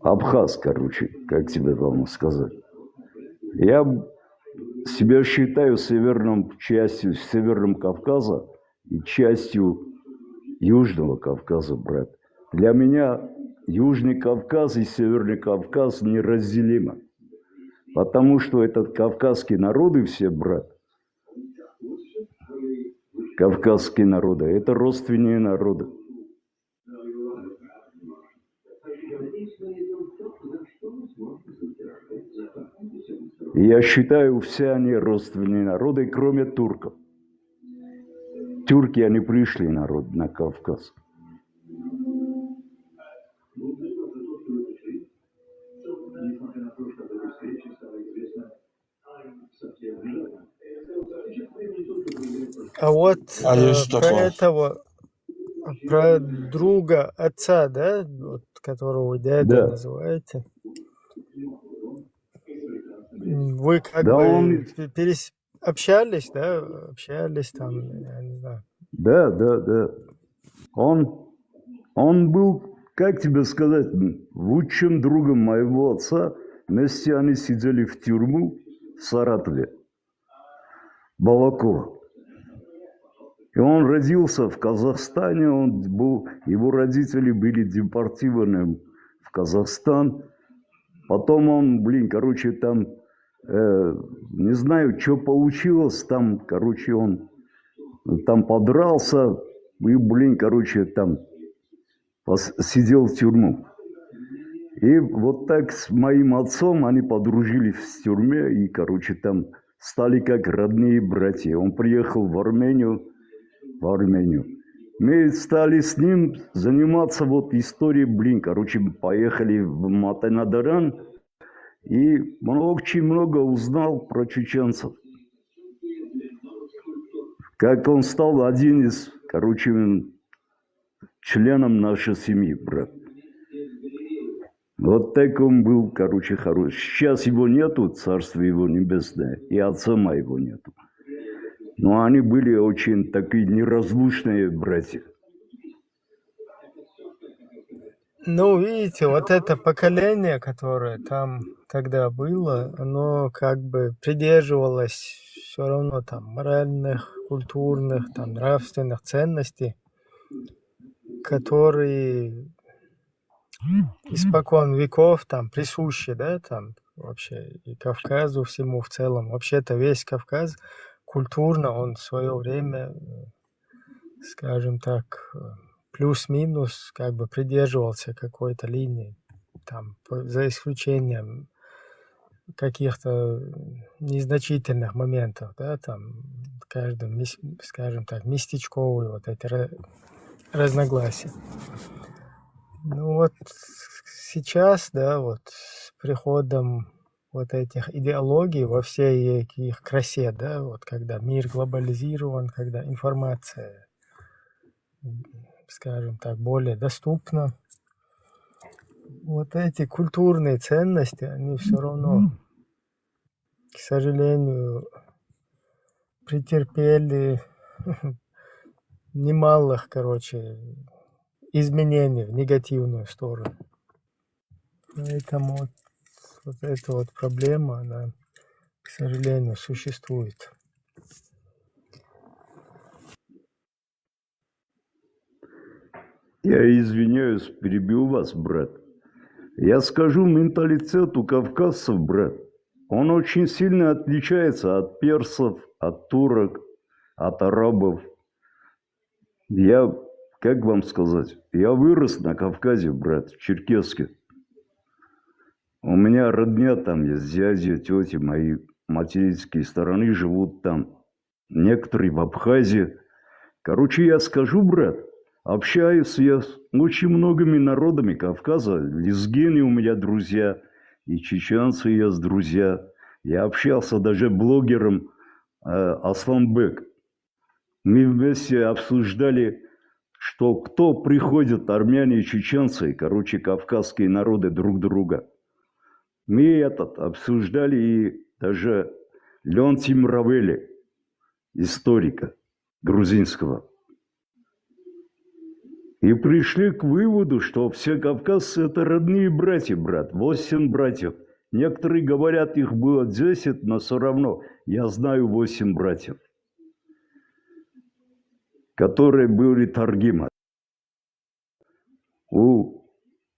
Абхаз, короче, как тебе вам сказать. Я себя считаю частью Северного Кавказа и частью Южного Кавказа, брат. Для меня Южный Кавказ и Северный Кавказ неразделимы. Потому что этот кавказские народы все, брат, кавказские народы, это родственные народы. И я считаю, все они родственные народы, кроме турков. Тюрки, они пришли на Кавказ. А вот есть про такое. этого, про друга отца, да, вот, которого вы дядя Да. называете, вы как Да, бы общались, да, общались там, я не знаю. Да. Он был, как тебе сказать, лучшим другом моего отца. Вместе они сидели в тюрьму в Саратове, Балакова. И он родился в Казахстане, его родители были депортированы в Казахстан. Потом он, там, не знаю, что получилось, там, он там подрался и, там сидел в тюрьму. И вот так с моим отцом они подружились в тюрьме и, там стали как родные братья. Он приехал в Армению. Мы стали с ним заниматься историей, поехали в Матанадаран и очень много узнал про чеченцев. Как он стал один из, членом нашей семьи, брат. Вот так он был, хороший. Сейчас его нету, царство его небесное, и отца моего нету. Но они были очень такие неразлучные братья. Ну, видите, вот это поколение, которое там тогда было, оно как бы придерживалось все равно там моральных, культурных, там нравственных ценностей, которые испокон веков там присущи, да, там вообще и Кавказу всему в целом. Вообще-то весь Кавказ культурно он в свое время, скажем так, плюс-минус как бы придерживался какой-то линии, там, за исключением каких-то незначительных моментов, да, там, каждым, скажем так, местечковые вот эти разногласия. Ну вот сейчас, да, вот с приходом вот этих идеологий во всей их красе, да, вот когда мир глобализирован, когда информация, скажем так, более доступна, вот эти культурные ценности, они все равно, к сожалению, претерпели немалых, короче, изменений в негативную сторону. Поэтому вот эта вот проблема, она, к сожалению, существует. Я извиняюсь, перебью вас, брат. Я скажу, менталитет у кавказцев, брат, он очень сильно отличается от персов, от турок, от арабов. Я, как вам сказать, я вырос на Кавказе, брат, в Черкесске. У меня родня там есть, дяди, тети, мои материнские стороны живут там. Некоторые в Абхазии. Короче, я скажу, брат, общаюсь я с очень многими народами Кавказа. Лезгины у меня друзья, и чеченцы есть друзья. Я общался даже блогером Асланбек. Мы вместе обсуждали, что кто приходит, армяне и чеченцы, короче, кавказские народы друг друга. Мы обсуждали, и даже Леонтий Мравели, историка грузинского. И пришли к выводу, что все кавказцы – это родные братья, брат, 8 братьев. Некоторые говорят, их было 10, но все равно я знаю 8 братьев, которые были Таргима.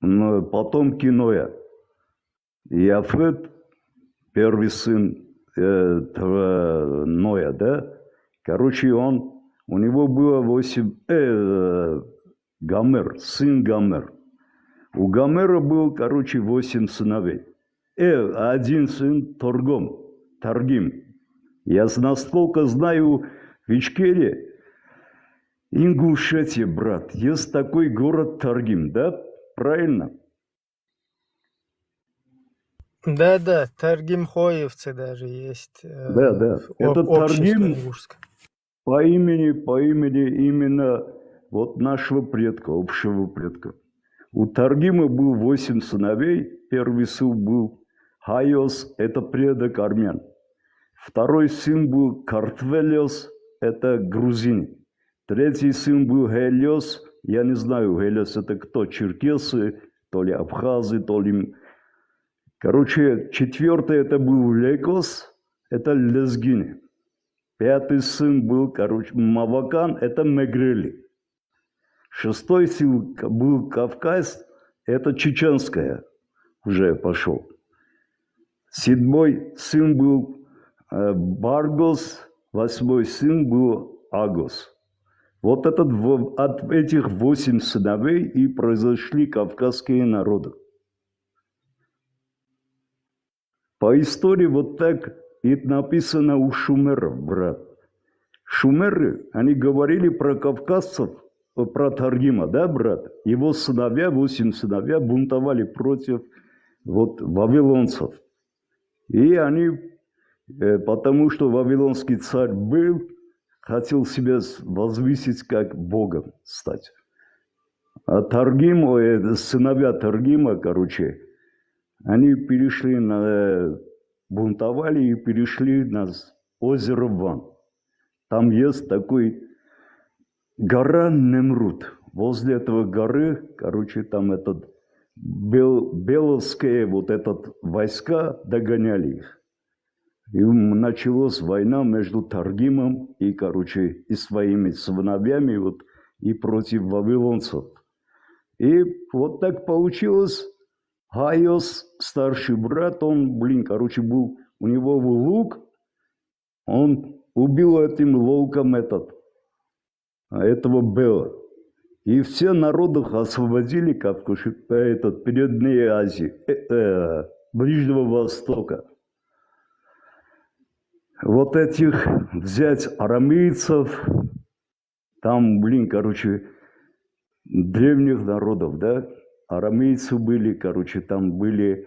Потомки Ноя. Яфет, первый сын Ноя, да? Короче, у него было 8... Гомер, сын Гомер. У Гомера был, короче, 8 сыновей. Один сын Таргим. Я насколько знаю, в Ичкерии, Ингушетия, брат, есть такой город Таргим, да? Правильно? Да-да, Таргимхоевцы даже есть. Да. Это Таргим по имени именно вот нашего предка, общего предка. У Таргима был 8 сыновей. Первый сын был Хайос, это предок армян. Второй сын был Картвелиос, это грузин. Третий сын был Гелиос, я не знаю, Гелиос это кто, черкесы, то ли абхазы, то ли... Короче, четвертый это был Лекос, это лезгины. Пятый сын был, короче, Мавакан, это Мегрели. Шестой сын был Кавказ, это чеченская, уже пошел. Седьмой сын был Баргос, 8-й сын был Агос. Вот от этих 8 сыновей и произошли кавказские народы. По истории вот так и написано у шумеров, брат. Шумеры, они говорили про кавказцев, про Таргима, да, брат? Его сыновья, 8 сыновья бунтовали против вавилонцев. И они, потому что вавилонский царь был, хотел себя возвысить как богом стать. А Таргим, сыновья Таргима, короче, они бунтовали и перешли на озеро Ван. Там есть такой гора Немрут. Возле этого горы, короче, там этот беловские вот этот войска догоняли их. И началась война между Таргимом и, короче, и своими сыновьями вот, и против вавилонцев. И вот так получилось. Гайос, старший брат, он, короче, был, у него был лук, он убил этим луком этого Бела. И все народы освободили, как Передней Азии, Ближнего Востока. Вот этих взять арамейцев, там, короче, древних народов, да, арамейцы были, короче, там были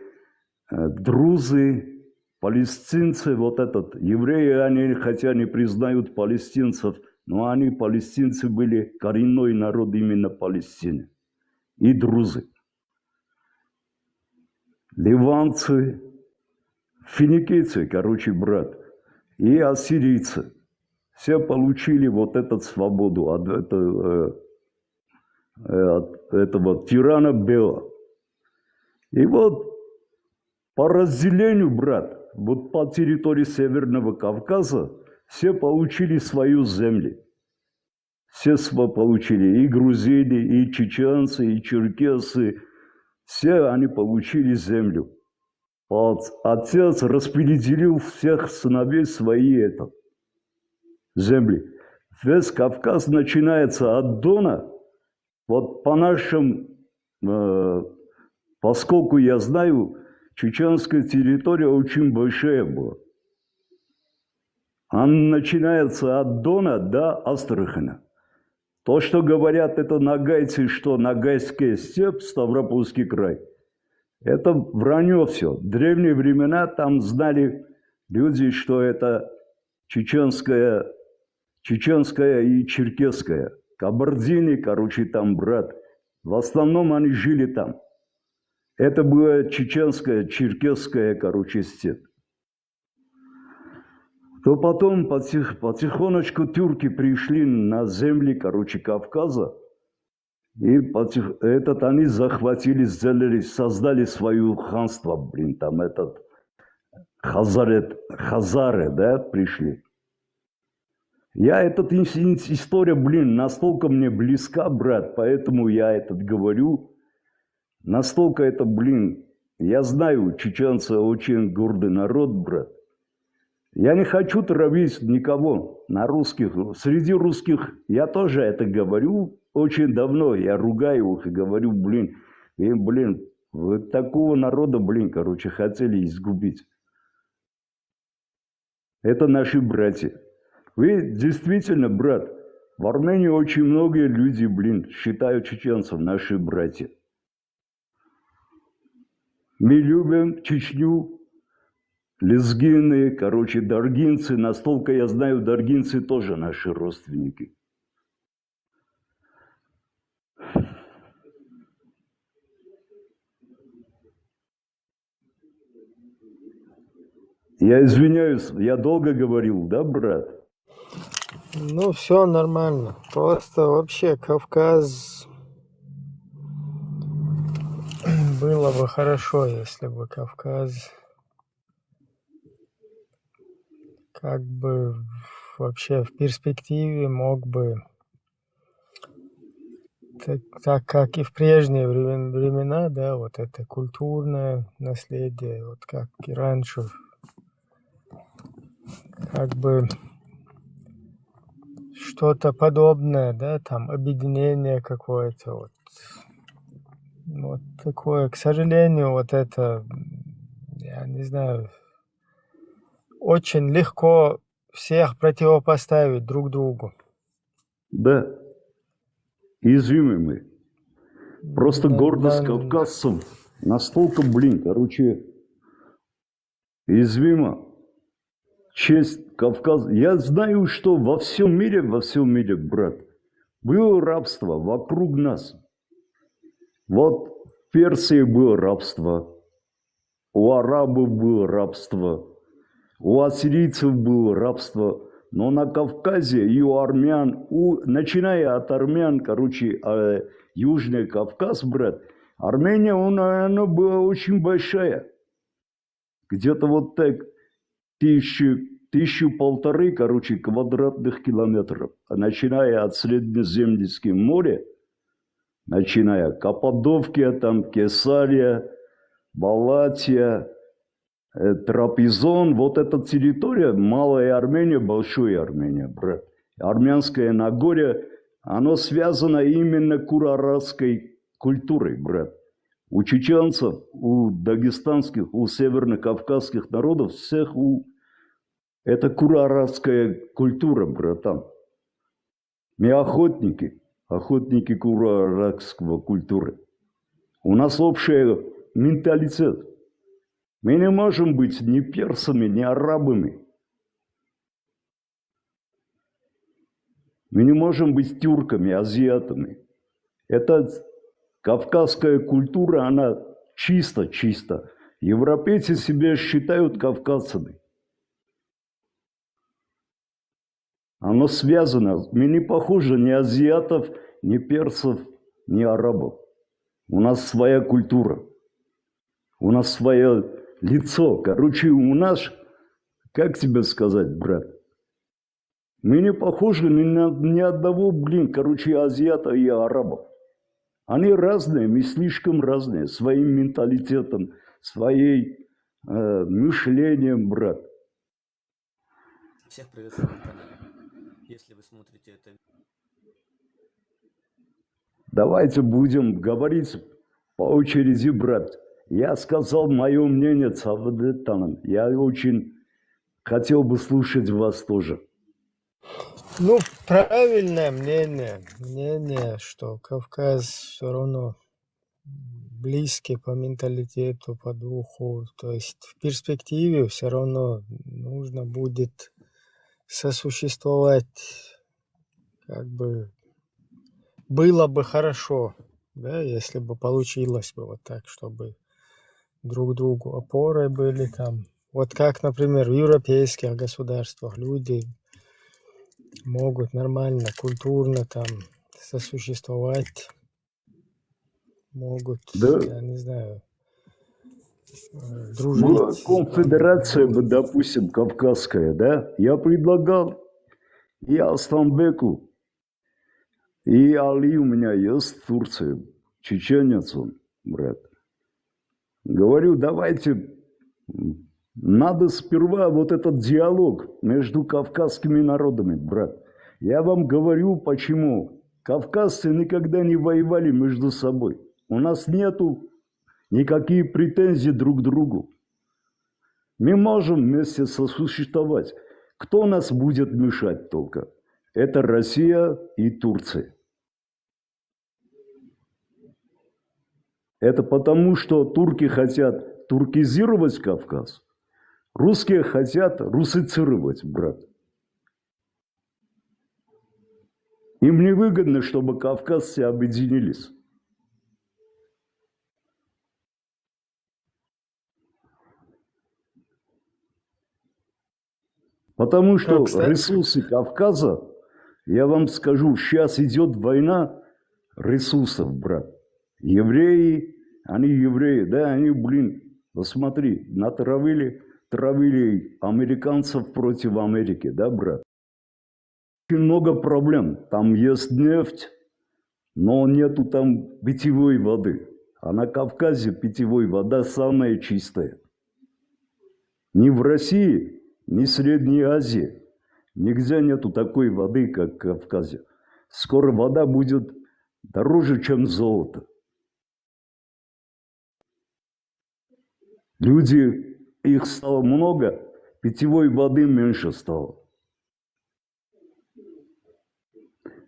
друзы, палестинцы, вот этот, евреи, они хотя не признают палестинцев, но они, палестинцы, были коренной народ именно Палестины. И друзы. Ливанцы, финикийцы, короче, брат, и ассирийцы. Все получили вот эту свободу от этого тирана Бела. И вот по разделению, брат, вот по территории Северного Кавказа все получили свою землю. Все получили, и грузины, и чеченцы, и черкесы. Все они получили землю. Отец распределил всех сыновей свои земли. Весь Кавказ начинается от Дона. Вот по нашим, поскольку я знаю, чеченская территория очень большая была. Она начинается от Дона до Астрахана. То, что говорят, это нагайцы, что Ногайская степь, Ставропольский край, это вранье все. В древние времена там знали люди, что это чеченская и черкесская. Кабардины, короче, там, брат. В основном они жили там. Это была чеченская, черкесская, короче, степь. То потом потихонечку тюрки пришли на земли, короче, Кавказа. И они захватили, создали свое ханство, там хазары, да, пришли. Эта история, настолько мне близка, брат, поэтому я говорю. Настолько это, я знаю, чеченцы очень гордый народ, брат. Я не хочу травить никого на русских. Среди русских я тоже это говорю очень давно. Я ругаю их и говорю, вы такого народа, короче, хотели изгубить. Это наши братья. Вы действительно, брат, в Армении очень многие люди, считают чеченцев наши братья. Мы любим Чечню, лезгины, короче, даргинцы. Настолько я знаю, даргинцы тоже наши родственники. Я извиняюсь, я долго говорил, да, брат? Ну, все нормально. Просто вообще Кавказ... Было бы хорошо, если бы Кавказ как бы вообще в перспективе мог бы, так как и в прежние времена, да, вот это культурное наследие, вот как и раньше, как бы что-то подобное, да, там объединение какое-то, вот такое, к сожалению, вот это, я не знаю, очень легко всех противопоставить друг другу. Да, уязвимы мы. Просто гордость кавказцев настолько, короче, уязвима. Честь Кавказа. Я знаю, что во всем мире, брат, было рабство вокруг нас. Вот в Персии было рабство, у арабов было рабство, у ассирийцев было рабство, но на Кавказе и у армян, начиная от армян, короче, Южный Кавказ, брат, Армения, она была очень большая. Где-то вот так тысячу полторы, короче, квадратных километров. Начиная от Средиземного моря, начиная Каппадокия, там Кесария, Балатия, Трапезон. Вот эта территория, Малая Армения, Большая Армения, брат. Армянское Нагорье, оно связано именно с кураратской культурой, брат. У чеченцев, у дагестанских, у северно-кавказских народов всех это кураратская культура, братан. Мы охотники кураратского культуры. У нас общий менталитет. Мы не можем быть ни персами, ни арабами. Мы не можем быть тюрками, азиатами. Это кавказская культура, она чисто. Европейцы себя считают кавказцами. Оно связано. Мы не похожи ни азиатов, ни персов, ни арабов. У нас своя культура. У нас свое лицо. Короче, у нас, как тебе сказать, брат? Мы не похожи ни одного, азиата и арабов. Они разные, мы слишком разные. Своим менталитетом, своим мышлением, брат. Всех приветствую на канале. Если вы смотрите это... Давайте будем говорить по очереди, брат. Я сказал мое мнение, Цавадетаном. Я очень хотел бы слушать вас тоже. Ну, правильное мнение, что Кавказ все равно близкий по менталитету, по духу. То есть в перспективе все равно нужно будет сосуществовать, как бы было бы хорошо, да, если бы получилось бы вот так, чтобы друг другу опорой были там. Вот как, например, в европейских государствах люди могут нормально, культурно там сосуществовать, могут, Да. я не знаю, дружить. Конфедерация, допустим, кавказская, да? Я предлагал и Асланбеку, и Али у меня есть в Турции, чеченец он, брат. Говорю, давайте, надо сперва вот этот диалог между кавказскими народами, брат. Я вам говорю, почему. Кавказцы никогда не воевали между собой. У нас нету никаких претензий друг к другу. Мы можем вместе сосуществовать. Кто нас будет мешать только? Это Россия и Турция. Это потому, что турки хотят туркизировать Кавказ. Русские хотят русицировать, брат. Им невыгодно, чтобы кавказцы объединились. Потому что ресурсы Кавказа, я вам скажу, сейчас идет война ресурсов, брат. Евреи, они евреи, да, они, посмотри, травили американцев против Америки, да, брат? Очень много проблем. Там есть нефть, но нету там питьевой воды. А на Кавказе питьевой вода самая чистая. Ни в России, ни в Средней Азии. Нигде нету такой воды, как в Кавказе. Скоро вода будет дороже, чем золото. Люди, их стало много, питьевой воды меньше стало.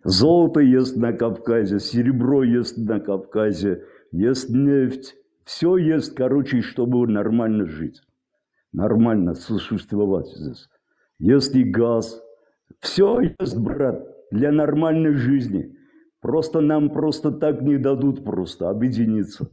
Золото есть на Кавказе, серебро есть на Кавказе, есть нефть. Все есть, короче, чтобы нормально жить. Нормально существовать здесь. Есть и газ. Все есть, брат, для нормальной жизни. Просто нам просто так не дадут просто объединиться.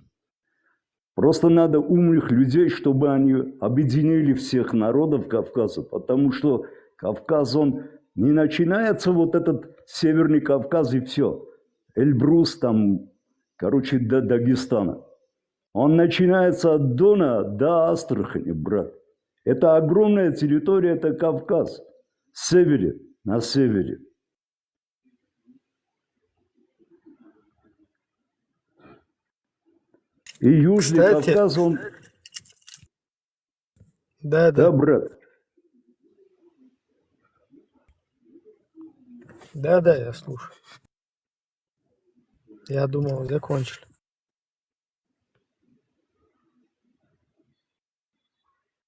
Просто надо умных людей, чтобы они объединили всех народов Кавказа. Потому что Кавказ, он не начинается вот этот Северный Кавказ и все. Эльбрус там короче, до Дагестана. Он начинается от Дона до Астрахани, брат. Это огромная территория, это Кавказ. С севере, на севере. И Южный Кстати, Кавказ, он... да, Да, брат. да, я слушаю. Я думал, закончили.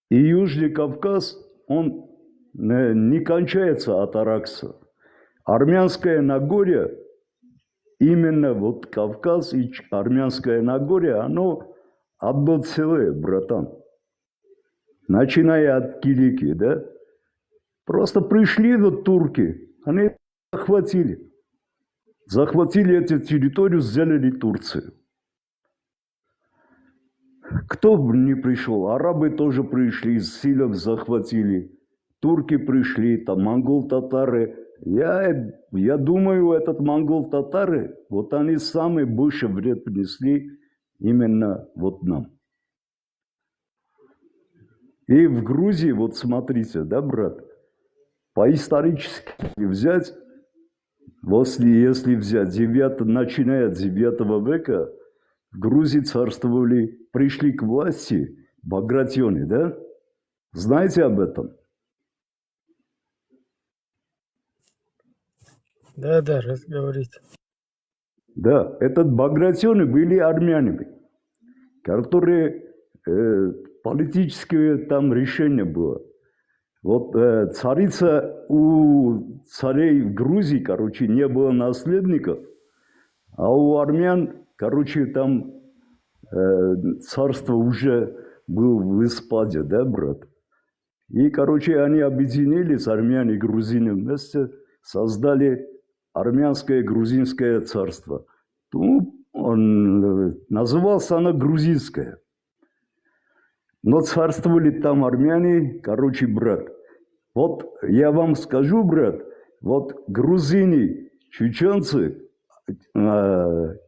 И Южный Кавказ, он не кончается от Аракса. Армянское Нагорье, именно вот Кавказ и Армянское Нагорье, оно одно целое, братан. Начиная от Килики, да? Просто пришли вот турки, они захватили. Захватили эту территорию, сделали Турцию. Кто бы не пришел, арабы тоже пришли, силов захватили, турки пришли, там монгол-татары. Я думаю, этот монгол-татары, вот они самый больше вред принесли именно вот нам. И в Грузии, вот смотрите, да, брат, по-исторически взять, если взять начиная от 9 века, в Грузии царствовали, пришли к власти Багратионы, да? Знаете об этом? Да, говорите. Да, этот Багратионы были армянами, которые политическое там решение было. Вот царица, у царей в Грузии, короче, не было наследников, а у армян, короче, там царство уже было в распаде, да, брат? И, короче, они объединились, армяне и грузины вместе, создали армянское грузинское царство. Ну, называлось оно грузинское. Но царствовали там армяне, короче, брат. Вот я вам скажу, брат, вот грузины, чеченцы,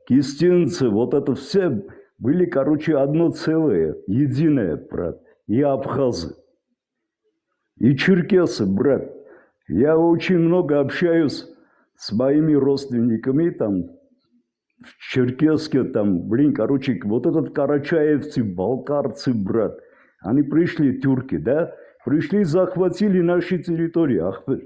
кистинцы, вот это все были, короче, одно целое, единое, брат. И абхазы, и черкесы, брат. Я очень много общаюсь с моими родственниками там, в Черкесске, там, короче, вот этот карачаевцы, балкарцы, брат. Они пришли, тюрки, да? Пришли, захватили наши территории, Ахмед.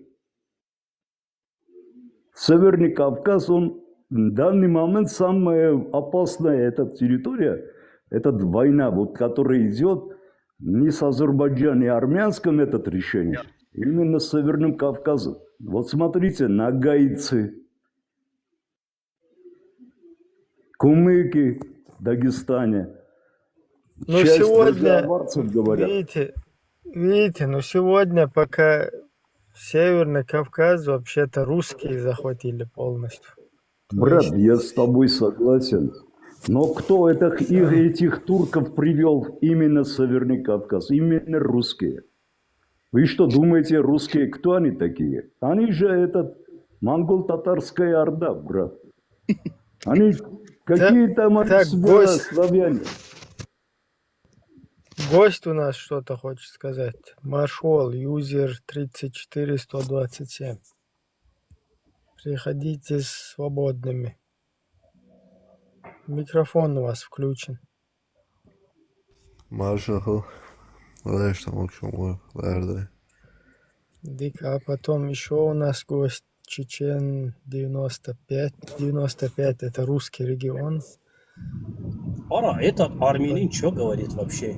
Северный Кавказ, он в данный момент самая опасная эта территория, эта война, вот, которая идет не с Азербайджаном и армянским, это решение, именно с Северным Кавказом. Вот смотрите, нагайцы, кумыки в Дагестане. Но Часть сегодня, аварцев говорят. видите, но сегодня пока Северный Кавказ вообще-то русские захватили полностью. Брат, я с тобой согласен. Но кто этих турков привел именно в Северный Кавказ? Именно русские. Вы что думаете, русские, кто они такие? Они же монгол-татарская орда, брат. Они какие там славяне. Гость у нас что-то хочет сказать. Маршал, юзер 34127. Приходите свободными. Микрофон у вас включен. Маршал, А потом еще у нас гость Чечен 95. 95 это русский регион. Этот армянин что говорит вообще?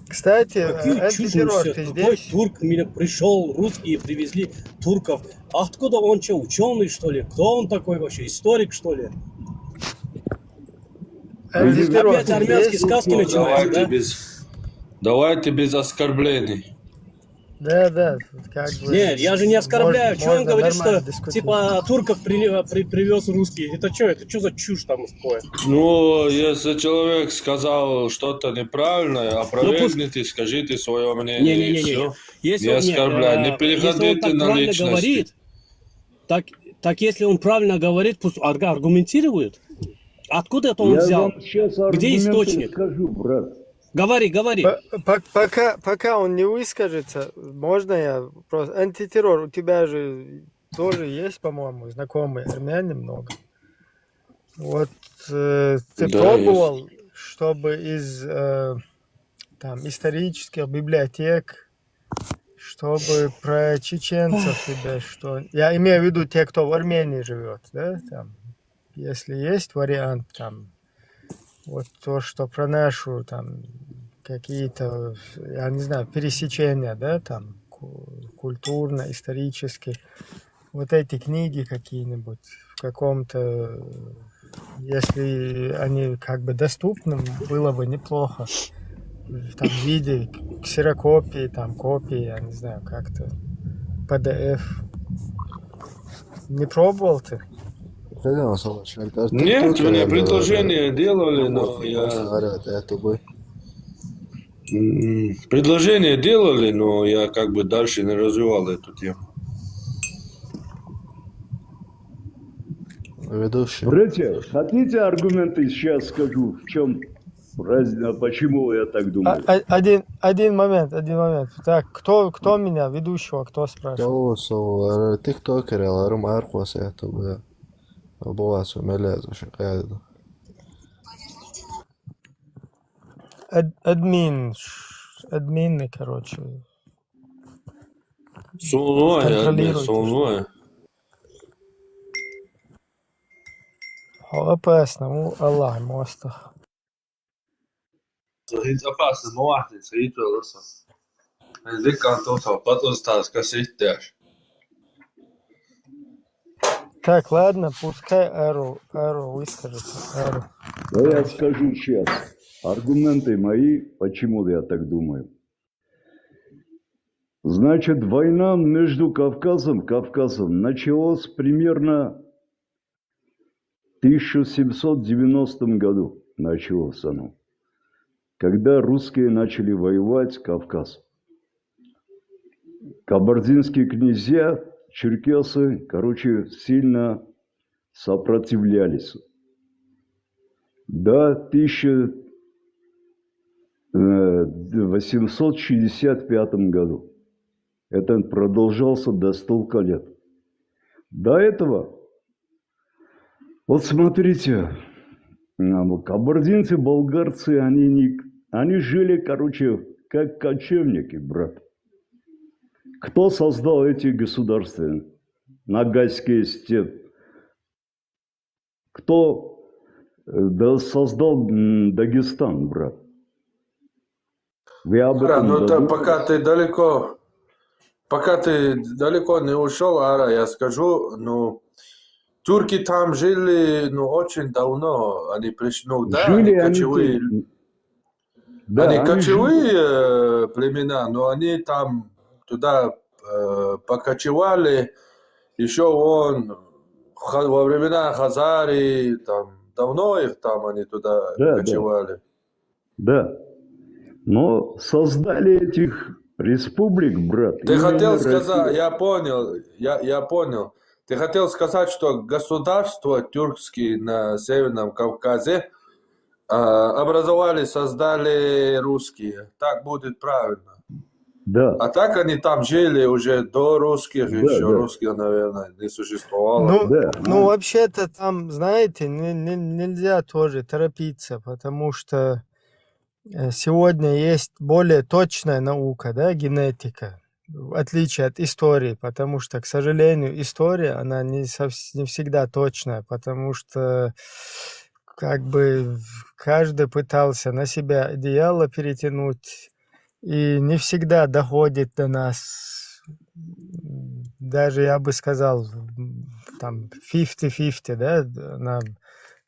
Кстати, антитеррор, ты какой здесь? турк меня пришел, русские привезли турков. А откуда он что, ученый что ли? Кто он такой вообще? Историк что ли? Антитеррор, Опять армянские сказки начинаются, да? Давайте без оскорблений. Да, как бы. Нет, я же не оскорбляю. Что он говорит, что дискутировать. типа турков привез русские? Это что за чушь там такое? Ну, если человек сказал что-то неправильное, опровергните, скажите свое мнение. Не-не-не. И все. Если Не оскорбляй, не переходите если он так на правильно личности. говорит, Так если он правильно говорит, пусть аргументирует. Откуда это он Я взял? вам сейчас Где аргументы источник? скажу, брат. Говори, говори. Пока он не выскажется, можно я просто... Антитеррор, у тебя же тоже есть, по-моему, знакомые армяне много. Вот ты Да, пробовал, чтобы из там исторических библиотек, чтобы про чеченцев тебе что... Я имею в виду те, кто в Армении живет, да, там, если есть вариант, там, вот то, что про нашу, там, какие-то, я не знаю, пересечения, да, там, культурно, исторически, вот эти книги какие-нибудь в каком-то, если они как бы доступны, было бы неплохо. Там в виде ксерокопии, там копии, я не знаю, как-то PDF. Не пробовал ты? Нет, мне предложение делали, но я... Предложение делали, но я как бы дальше не развивал эту тему. Братья, хотите аргументы сейчас скажу, в чем разница, почему я так думаю? Один момент. Так, кто меня, ведущего, кто спрашивает? Админы, короче, Солнуая. опасно, Аллах, мостах. It's опасно, молодец, и то лоса. Потом стас, кассетяш. Так, ладно, пускай Ару выскажется. Ару. Да я скажу сейчас. Аргументы мои, почему я так думаю. Значит, война между Кавказом началась примерно в 1790 году. Началось оно. Когда русские начали воевать Кавказ. Кабардинские князья, черкесы, сильно сопротивлялись. До 1865 году. Это продолжался до столько лет. До этого, вот смотрите, кабардинцы, болгарцы, они жили, как кочевники, брат. Кто создал эти государства? Ногайские степи. Кто создал Дагестан, брат? Вы об этом Ну, пока ты далеко не ушел, Ара, я скажу, ну, турки там жили, ну, очень давно. Они пришли, ну, да, жили, они кочевые. Они кочевые племена, но они там туда покочевали. Еще во времена Хазарии, там, давно их там они туда кочевали. Да. Но создали этих республик, брат. Ты хотел сказать, я понял. Ты хотел сказать, что государства тюркские на Северном Кавказе создали русские. Так будет правильно. Да. А так они там жили уже до русских, еще русских, наверное, не существовало. Ну, вообще-то там, знаете, нельзя тоже торопиться, потому что сегодня есть более точная наука, да, генетика, в отличие от истории, потому что, к сожалению, история, она не всегда точная, потому что как бы каждый пытался на себя одеяло перетянуть, и не всегда доходит до нас, даже я бы сказал, там 50-50, да,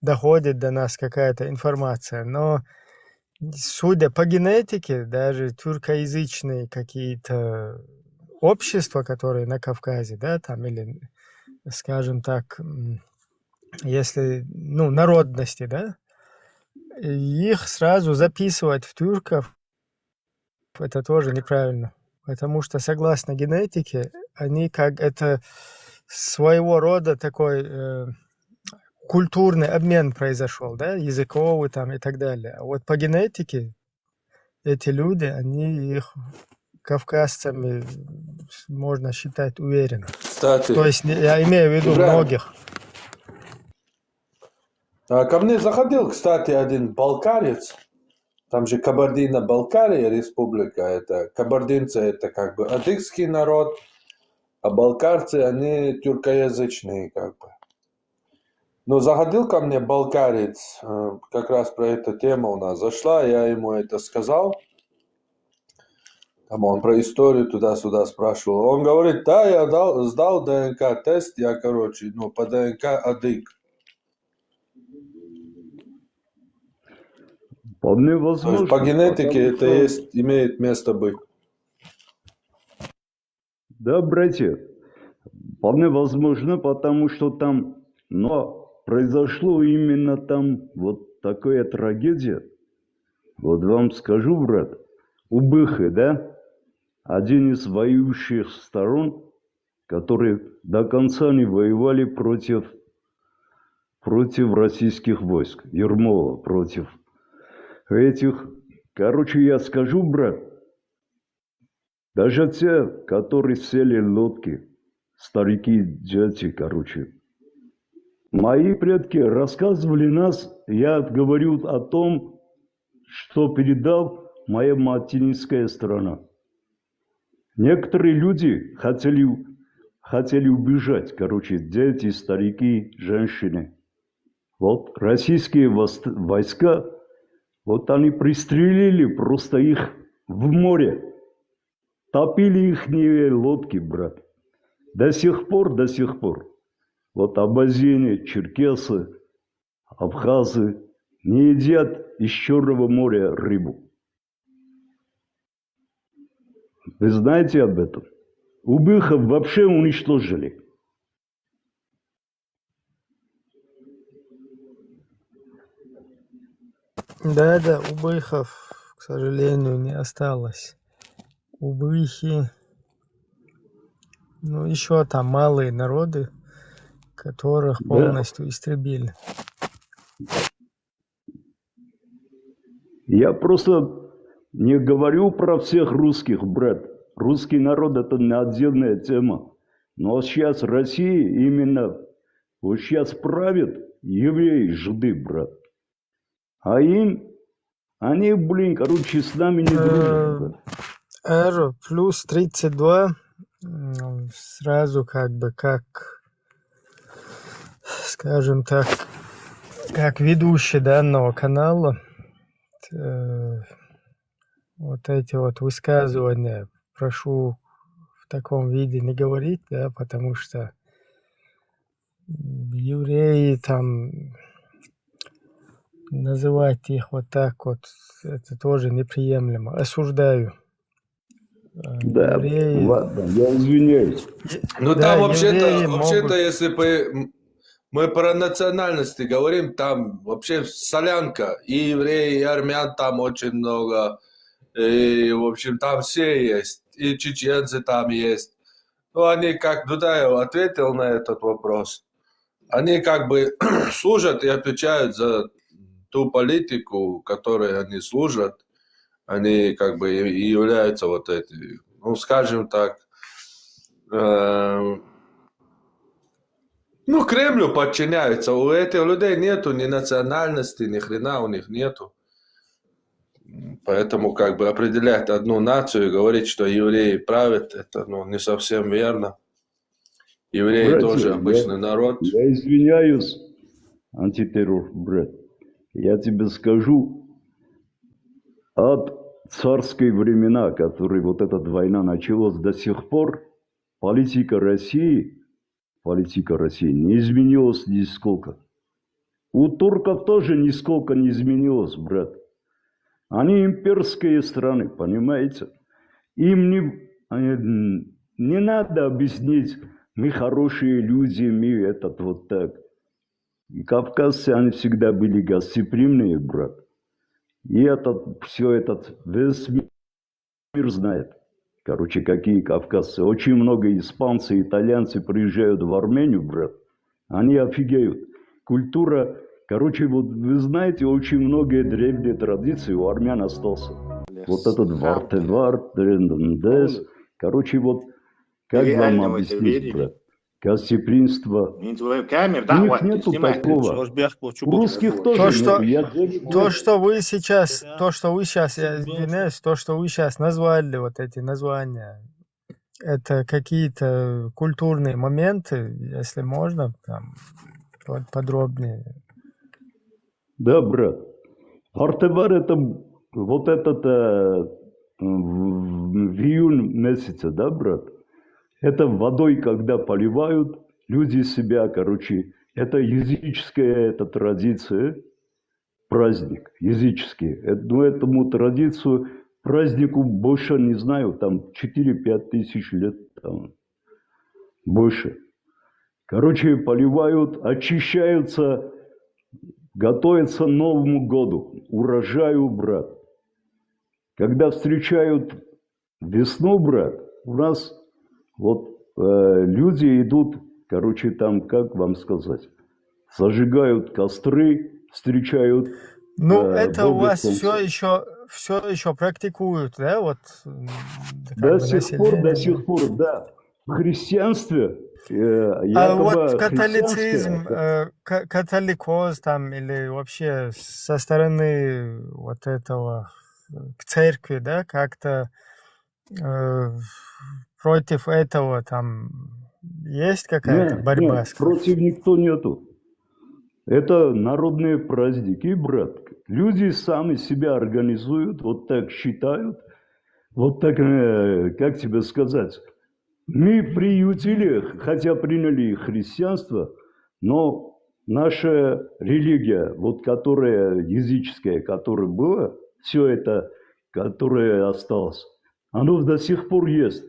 доходит до нас какая-то информация, но судя по генетике, даже тюркоязычные какие-то общества, которые на Кавказе, да, там, или, скажем так, если, ну, народности, да, их сразу записывать в тюрков, это тоже неправильно, потому что, согласно генетике, они как это своего рода такой культурный обмен произошел, да, языковый там и так далее. А вот по генетике эти люди, они их кавказцами можно считать уверенно. Кстати, То есть я имею в виду Ибрагим, многих. ко мне заходил, кстати, один балкарец. Там же Кабардино-Балкария республика. Это кабардинцы, это как бы адыгский народ, а балкарцы, они тюркоязычные как бы. Но заходил ко мне балкарец, как раз про эту тему у нас зашла, я ему это сказал. Там он про историю туда-сюда спрашивал. Он говорит, да, я сдал ДНК-тест, я, короче, по ДНК адык. Вполне То есть возможно, по генетике потому это что... имеет место быть. Да, братья, вполне возможно, потому что там, но произошло именно там вот такая трагедия. Вот вам скажу, брат, Убыхи, да, один из воюющих сторон, которые до конца не воевали против российских войск, Ермола, против этих. Короче, я скажу, брат, даже те, которые сели в лодки, старики, дети, короче, мои предки рассказывали нас, я говорю о том, что передал моя материнская страна. Некоторые люди хотели убежать, короче, дети, старики, женщины. Вот российские войска, вот они пристрелили просто их в море. Топили их лодки, брат. До сих пор. Вот абазины, черкесы, абхазы не едят из Черного моря рыбу. Вы знаете об этом? Убыхов вообще уничтожили. Да, убыхов, к сожалению, не осталось. Убыхи, ну еще там малые народы, которых Да. полностью истребили. Я просто не говорю про всех русских, брат. Русский народ – это не отдельная тема. Но сейчас Россия именно, вот сейчас правят евреи, жиды, брат. А они, короче, с нами не дружат, брат. R плюс 32 сразу как скажем так, как ведущий данного канала, вот эти вот высказывания прошу в таком виде не говорить, да, потому что евреи там, называть их вот так вот, это тоже неприемлемо. Осуждаю. Да, Евреи, ладно, я извиняюсь. Ну да, там евреи вообще-то, могут... если бы мы про национальности говорим, там вообще солянка, и евреи, и армян там очень много, и, в общем, там все есть, и чеченцы там есть. Ну, они, как Дудаев ответил на этот вопрос, они как бы служат и отвечают за ту политику, которой они служат. Они как бы и являются вот эти, ну, скажем так, Кремлю подчиняются. У этих людей нету ни национальности, ни хрена у них нету. Поэтому как бы определять одну нацию и говорить, что евреи правят, это не совсем верно. Евреи Братья, тоже обычный народ. Я извиняюсь, антитеррор, брат. Я тебе скажу, от царской времена, которые вот эта война началась до сих пор, политика России не изменилась нисколько. У турков тоже нисколько не изменилась, брат. Они имперские страны, понимаете? Им не надо объяснить, мы хорошие люди, мы этот вот так. И кавказцы, они всегда были гостеприимные, брат. И весь мир знает. Короче, какие кавказцы. Очень много испанцы, итальянцы приезжают в Армению, брат. Они офигеют. Культура, короче, вот вы знаете, очень многие древние традиции у армян остался. Вот этот вартевар, дрендендес. Короче, вот как вам реально в это объяснить, верили? брат? Гостеприимство. У них нету такого. У русских тоже То, нету. что, то, что вы сейчас, я извиняюсь, то, что вы сейчас назвали, вот эти названия, это какие-то культурные моменты, если можно, там, подробнее. Да, брат. Артевар это вот этот в июнь месяце, да, брат? Это водой, когда поливают, люди себя, короче, это языческая эта традиция, праздник языческий. Ну, этому традицию, празднику больше, не знаю, там 4-5 тысяч лет, там, больше. Короче, поливают, очищаются, готовятся к Новому году, урожаю, брат. Когда встречают весну, брат, у нас вот люди идут, короче, там, как вам сказать, зажигают костры, встречают. Ну, это у Бога вас Солнца. все еще практикуют, да, вот? До сих пор, да. В христианстве А вот якобы католицизм, христианское, католикоз там или вообще со стороны вот этого к церкви, да, как-то против этого там есть какая-то борьба? нет, против никто нету. Это народные праздники, брат. Люди сами себя организуют, вот так считают, вот так, как тебе сказать, мы приютили, хотя приняли христианство, но наша религия, вот которая языческая, которая была, все это, которое осталось, оно до сих пор есть.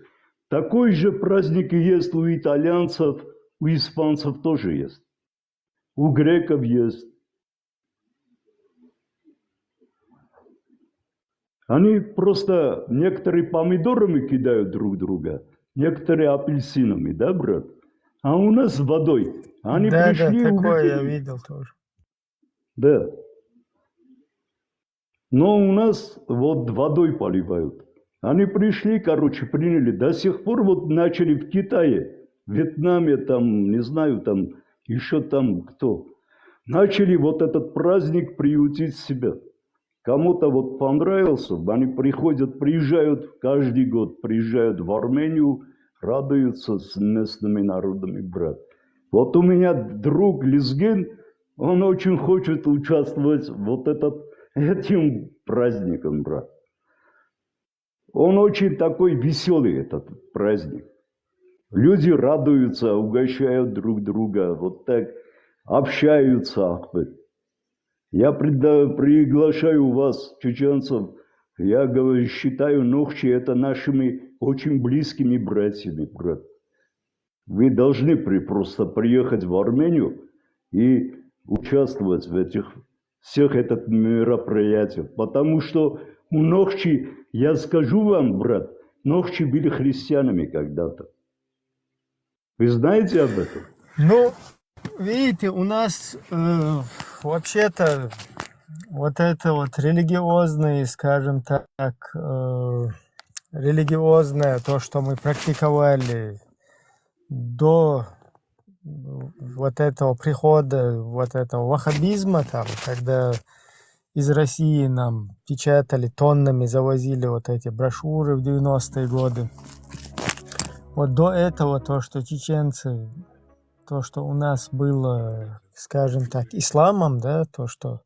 Такой же праздник и есть у итальянцев, у испанцев тоже есть. У греков есть. Они просто некоторые помидорами кидают друг друга, некоторые апельсинами, да, брат? А у нас водой. Они Да, пришли, такое я увидели. видел тоже. Да. Но у нас вот водой поливают. Они пришли, короче, приняли. До сих пор вот начали в Китае, в Вьетнаме, там, не знаю, там, еще там кто. Начали вот этот праздник приютить себя. Кому-то вот понравился, они приезжают каждый год, приезжают в Армению, радуются с местными народами, брат. Вот у меня друг Лезгин, он очень хочет участвовать вот этим праздником, брат. Он очень такой веселый, этот праздник. Люди радуются, угощают друг друга, вот так общаются, Ахмед. Я приглашаю вас, чеченцев, я считаю Нохчи это нашими очень близкими братьями, брат. Вы должны просто приехать в Армению и участвовать в всех этих мероприятиях. Потому что у Нохчи, я скажу вам, брат, Нохчи были христианами когда-то. Вы знаете об этом? Ну, видите, у нас вообще-то вот это вот религиозное, скажем так, религиозное, то, что мы практиковали до вот этого прихода, вот этого ваххабизма, там, когда из России нам печатали тоннами, завозили вот эти брошюры в 90-е годы. Вот до этого то, что чеченцы, то, что у нас было, скажем так, исламом, да, то, что...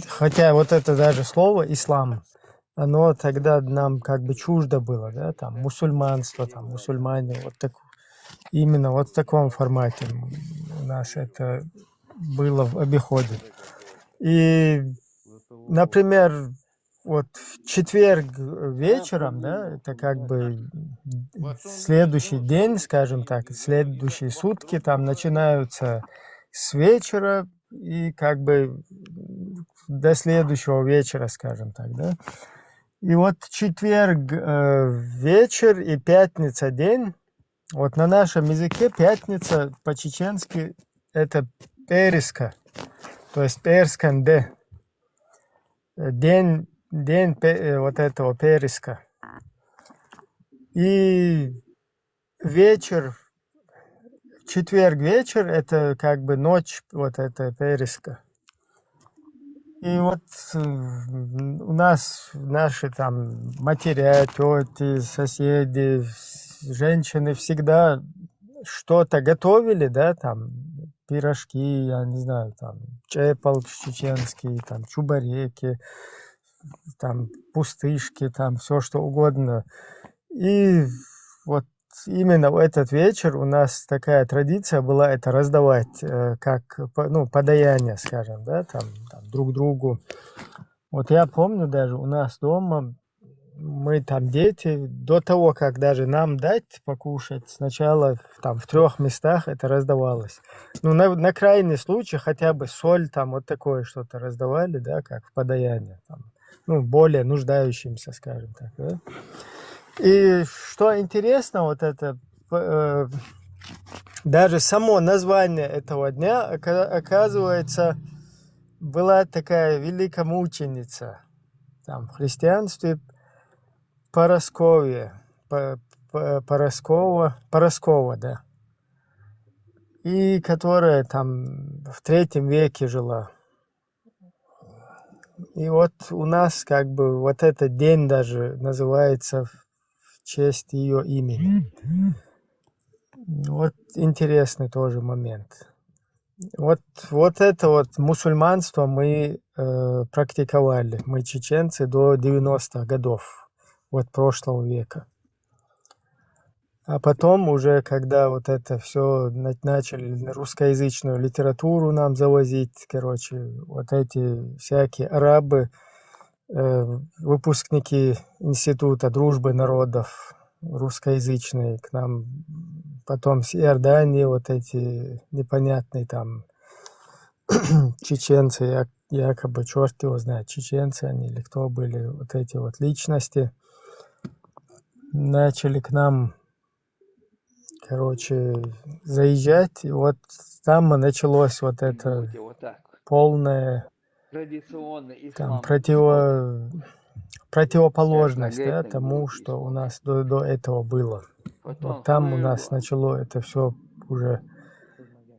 Хотя вот это даже слово «ислам», оно тогда нам как бы чуждо было, да, там, мусульманство, там, мусульмане, вот так, именно вот в таком формате у нас это было в обиходе. И, например, вот в четверг вечером, да, это как бы следующий день, скажем так, следующие сутки там начинаются с вечера и как бы до следующего вечера, скажем так, да. И вот четверг вечер и пятница день. Вот на нашем языке пятница по-чеченски это периска, то есть персканде. День вот этого периска. И вечер, четверг вечер, это как бы ночь, вот это периска. И вот у нас наши там матеря, тети, соседи, женщины всегда что-то готовили, да, там пирожки, я не знаю, там чепал чеченский, там чубареки, там пустышки, там все что угодно. И вот именно в этот вечер у нас такая традиция была это раздавать как подаяние, скажем, да, там друг другу. Вот я помню даже у нас дома мы там дети, до того, как даже нам дать покушать, сначала там в 3 местах это раздавалось. Ну, на крайний случай хотя бы соль, там вот такое что-то раздавали, да, как в подаяние, там, ну, более нуждающимся, скажем так, да. И что интересно, вот это, даже само название этого дня, оказывается, была такая великомученица там, в христианстве, Парасковья, Параскова, да, и которая там в 3 веке жила. И вот у нас как бы вот этот день даже называется в честь ее имени. Вот интересный тоже момент. Вот это вот мусульманство мы практиковали, мы чеченцы до 90-х годов. Вот прошлого века. А потом уже, когда вот это все начали русскоязычную литературу нам завозить, короче, вот эти всякие арабы, выпускники Института дружбы народов русскоязычные к нам, потом с Иордании вот эти непонятные там чеченцы, якобы черт его знает, чеченцы они или кто были, вот эти вот личности, начали к нам, короче, заезжать, и вот там началось вот это полное там противоположность, да, тому, что у нас до этого было. Вот там у нас начало это все уже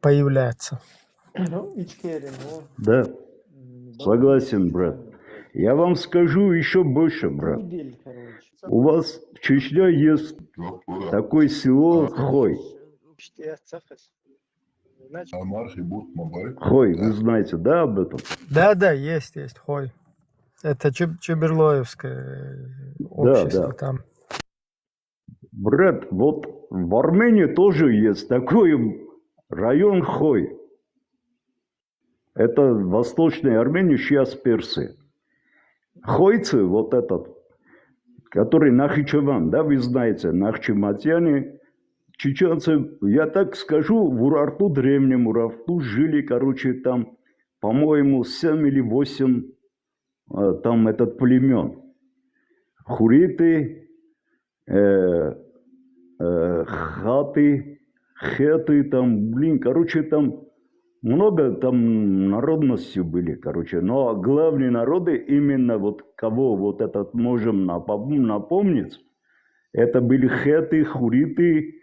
появляться. Да, согласен, брат. Я вам скажу еще больше, брат. У вас в Чечне есть такое село Хой. Хой, вы знаете, да, об этом? Да, есть Хой. Это Чеберлоевское общество, да. Там. Брат, вот в Армении тоже есть такой район Хой. Это Восточная Армения, сейчас Персия. Хойцы, вот этот, который Нахичеван, да, вы знаете, нахчеватяне, чеченцы, я так скажу, в Урарту, древнем Урарту жили, короче, там, по-моему, 7 или 8 там этот племен. Хуриты, хаты, хеты, там, короче, там много там народностей были, короче. Но главные народы, именно вот кого вот этот можем напомнить, это были хеты, хуриты,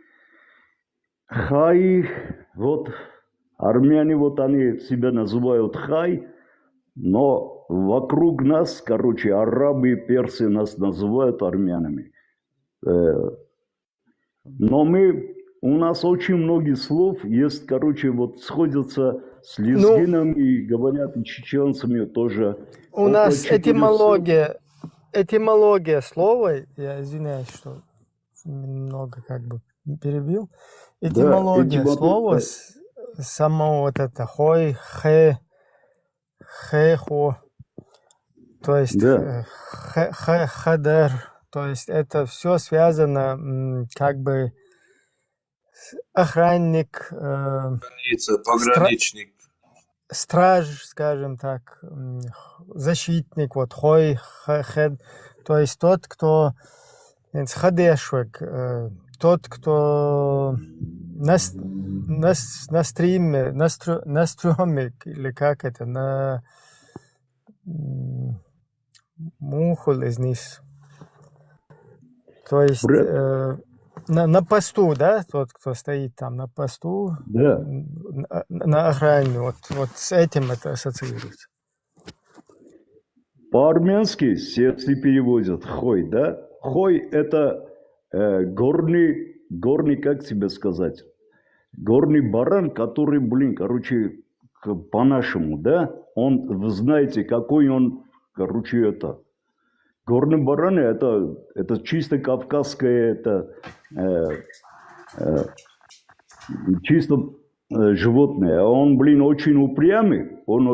хаи, вот армяне, вот они себя называют хай, но вокруг нас, короче, арабы и персы нас называют армянами. Но у нас очень много слов есть, короче, вот сходятся с лезгинами и говорят и чеченцами тоже. У нас этимология слова, я извиняюсь, что немного как бы перебил. Этимология слова, само вот это хой, хо, то есть хадер, то есть это все связано как бы охранник, пограничник, страж, скажем так, защитник, вот хой, хед, То есть тот, кто хадешвек, тот, кто на стриме, на стреме, или как это, на муху лизнис. То есть на посту, да, тот, кто стоит там на посту, Да. на охране, вот с этим это ассоциируется. По-армянски, если переводят хой, да? Хой это горный, как тебе сказать? Горный баран, который, короче, по-нашему, да? Он, вы знаете, какой он, короче, это. Горный баран это чисто кавказское, это чисто животное. А он, очень упрямый. Он,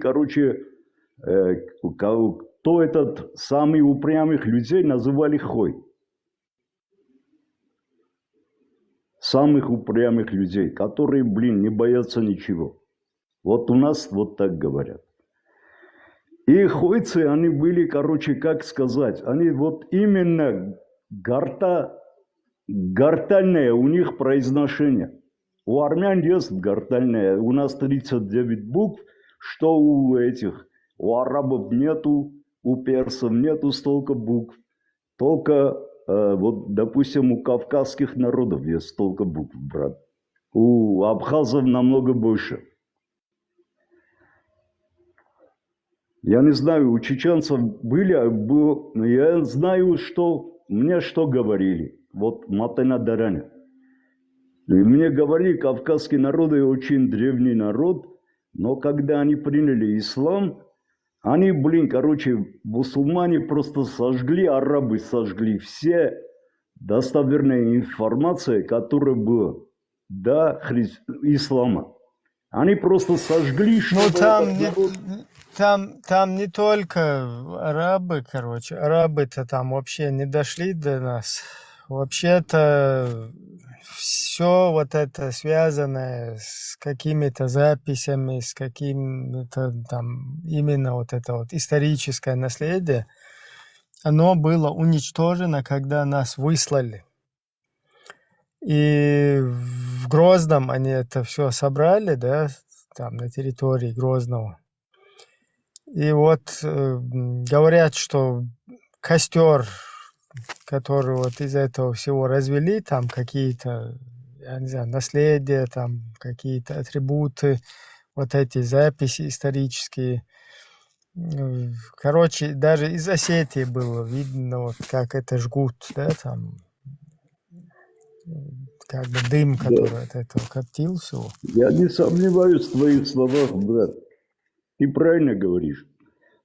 короче, кто этот самый упрямых людей называли хой. Самых упрямых людей, которые, не боятся ничего. Вот у нас вот так говорят. И хойцы, они были, короче, как сказать, они вот именно гортальное у них произношение. У армян есть гортальное, у нас 39 букв, что у арабов нету, у персов нету столько букв. Только, вот, допустим, у кавказских народов есть столько букв, брат. У абхазов намного больше. Я не знаю, у чеченцев я знаю, мне что говорили. Вот Матена Дараня. И мне говорили, кавказские народы очень древний народ, но когда они приняли ислам, они, мусульмане просто сожгли, арабы сожгли все достоверные информации, которая была до ислама. Они просто сожгли, Там не только арабы, арабы-то там вообще не дошли до нас. Вообще-то все вот это связанное с какими-то записями, с каким-то там именно вот это вот историческое наследие, оно было уничтожено, когда нас выслали. И в Грозном они это все собрали, да, там на территории Грозного. И вот говорят, что костер, который вот из этого всего развели, там какие-то, я не знаю, наследия, там какие-то атрибуты, вот эти записи исторические. Короче, даже из Осетии было видно, вот как это жгут, да, там, как бы дым, который от этого коптил все. Я не сомневаюсь в твоих словах, брат. Ты правильно говоришь.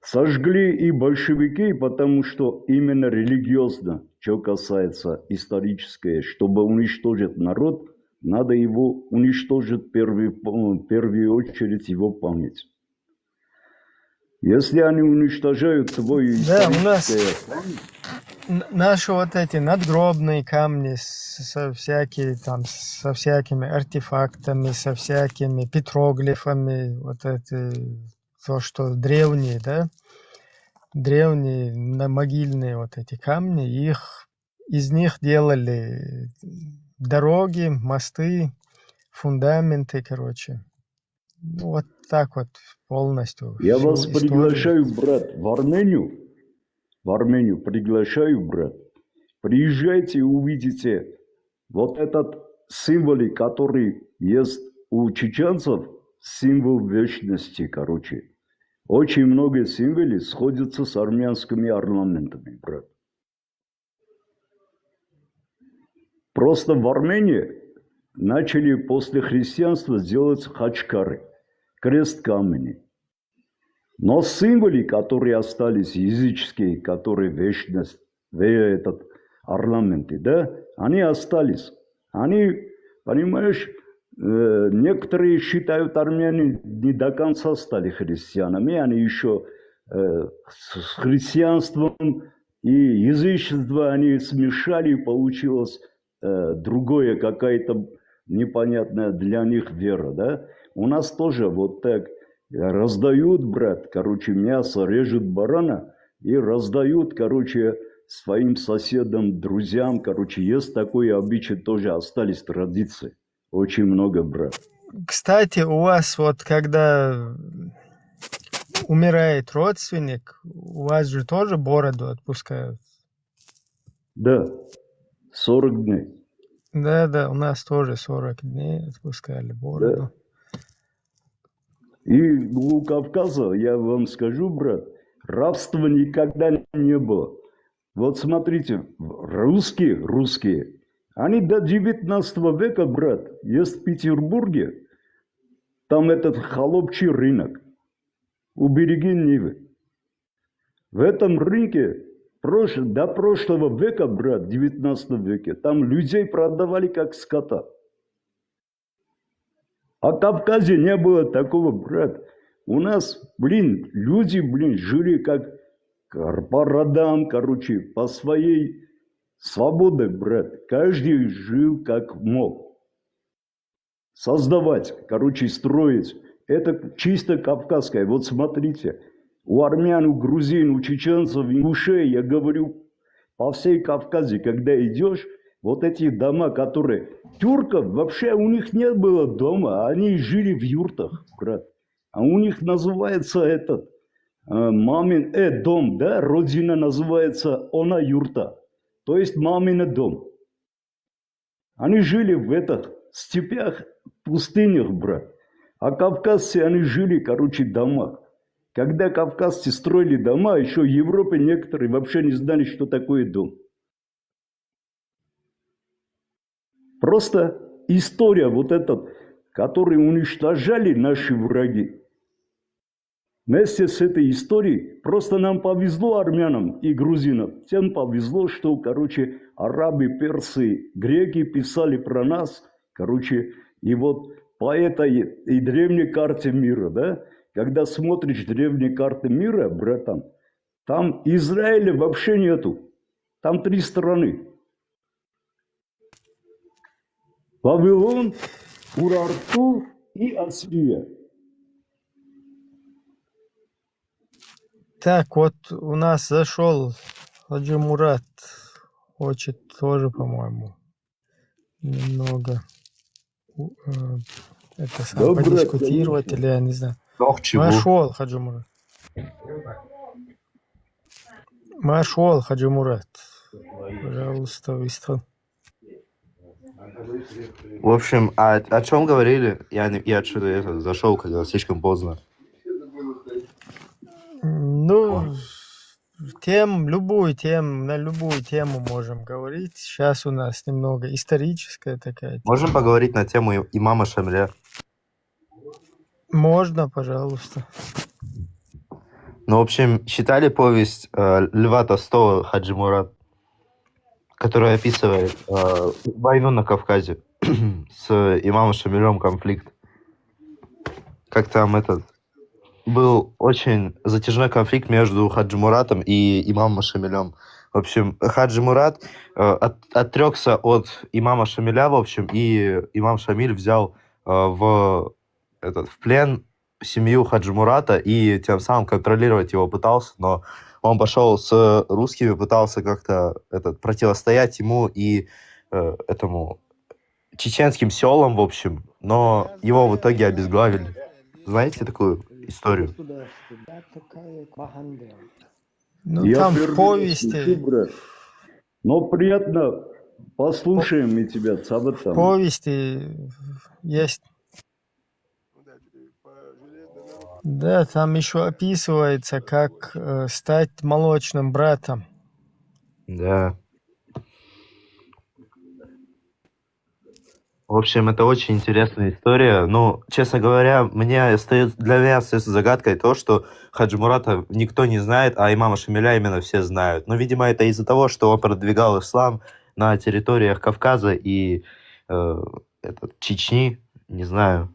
Сожгли и большевики, потому что именно религиозно, что касается историческое, чтобы уничтожить народ, надо его уничтожить в первую очередь его память. Если они уничтожают твой историческое... Да, у нас наши вот эти надгробные камни со всякими артефактами, со всякими петроглифами, вот это то, что древние, да, древние могильные вот эти камни, из них делали дороги, мосты, фундаменты, короче. Ну, вот так вот полностью. Я вас историю. приглашаю, брат, в Армению. В Армению приглашаю, брат. Приезжайте и увидите вот этот символ, который есть у чеченцев, символ вечности, короче. Очень много символов сходятся с армянскими орнаментами, брат. Просто в Армении начали после христианства делать хачкары, крест-камни. Но символы, которые остались языческие, которые вечность, орнаменты, да, они остались. Они, понимаешь, некоторые считают, армяне не до конца стали христианами, они еще с христианством и язычеством они смешали, и получилось другое, какая-то непонятная для них вера, да. У нас тоже вот так раздают, брат, короче, мясо, режут барана, и раздают, короче, своим соседям, друзьям. Короче, есть такое обычай, тоже остались традиции. Очень много, брат. Кстати, у вас вот когда умирает родственник, у вас же тоже бороду отпускают? Да, 40 дней. Да, у нас тоже 40 дней отпускали бороду. И у Кавказа, я вам скажу, брат, рабства никогда не было. Вот смотрите, русские, они до 19 века, брат, есть в Петербурге, там этот холопчий рынок у береги Нивы. В этом рынке до прошлого века, брат, в 19 веке, там людей продавали как скота. А в Кавказе не было такого, брат. У нас, люди, жили как по родам, короче, по своей свободе, брат. Каждый жил как мог. Создавать, короче, строить. Это чисто кавказское. Вот смотрите, у армян, у грузин, у чеченцев, у ингушей, я говорю, по всей Кавказе, когда идешь, вот эти дома, которые... Тюрков вообще у них не было дома, они жили в юртах, брат. А у них называется этот мамин дом, да? Родина называется она юрта. То есть мамин дом. Они жили в этих степях, пустынях, брат. А кавказцы, они жили, короче, в домах. Когда кавказцы строили дома, еще в Европе некоторые вообще не знали, что такое дом. Просто история вот эта, которую уничтожали наши враги. Вместе с этой историей просто нам повезло, армянам и грузинам. Всем повезло, что, короче, арабы, персы, греки писали про нас, короче, и вот по этой и древней карте мира, да, когда смотришь древние карты мира, братан, там Израиля вообще нету. Там 3 страны. Вавилон, Урарту и Ассирия. Так, вот у нас зашел Хаджи Мурат. Хочет тоже, по-моему, немного подискутировать, или я не знаю. Вошел Хаджи Мурат. Вошел Хаджи Мурат. Пожалуйста, выстрел. В общем, о чем говорили? Я что-то зашел, когда слишком поздно. Ну, на любую тему можем говорить. Сейчас у нас немного историческая такая тема. Можем поговорить на тему имама Шамиля? Можно, пожалуйста. Ну, в общем, читали повесть Льва Толстого «Хаджи Мурат», которая описывает войну на Кавказе с имамом Шамилем, конфликт. Как там был очень затяжной конфликт между Хаджи Муратом и имамом Шамилем. В общем, Хаджи Мурат отрекся от имама Шамиля, в общем, и имам Шамиль взял в плен семью Хаджи Мурата и тем самым контролировать его пытался, но он пошел с русскими, пытался как-то противостоять ему и этому чеченским селам, в общем, но его в итоге обезглавили. Знаете такую историю? Ну, я там в повести... Но приятно, послушаем мы тебя, Цабатам. В повести есть... Да, там еще описывается, как стать молочным братом. Да. В общем, это очень интересная история. Ну, честно говоря, для меня остается загадкой то, что Хаджи Мурата никто не знает, а имама Шамиля именно все знают. Но, видимо, это из-за того, что он продвигал ислам на территориях Кавказа и Чечни, не знаю.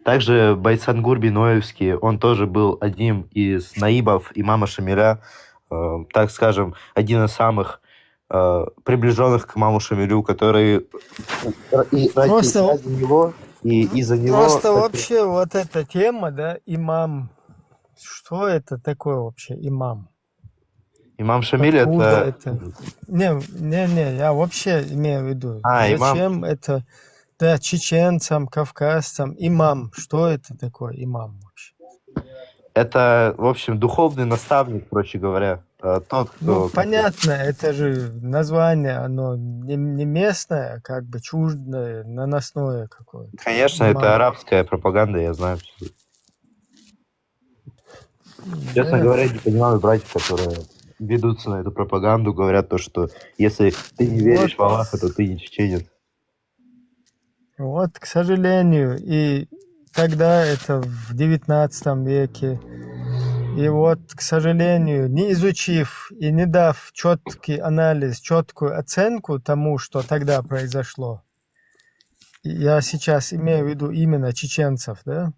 Также Байсангур Биноевский, он тоже был одним из наибов имама Шамиля, так скажем, один из самых приближенных к имаму Шамилю, который ради него и из-за него... Просто вообще вот эта тема, да, имам что это такое вообще имам? Имам Шамиль Откуда это... это? Не, я вообще имею в виду, имам. зачем это, да, чеченцам, кавказцам, имам, что это такое имам вообще? Это, в общем, духовный наставник, проще говоря. Тот, кто... Ну, понятно, это же название, оно не местное, как бы чуждое, наносное какое-то. Конечно, Имам. это арабская пропаганда, я знаю. Честно Да. говоря, не понимаю братьев, которые ведутся на эту пропаганду, говорят то, что если ты не веришь в Аллаха, то ты не чеченец. Вот, к сожалению, и тогда это в 19 веке, и вот, к сожалению, не изучив и не дав четкий анализ, четкую оценку тому, что тогда произошло, я сейчас имею в виду именно чеченцев, да,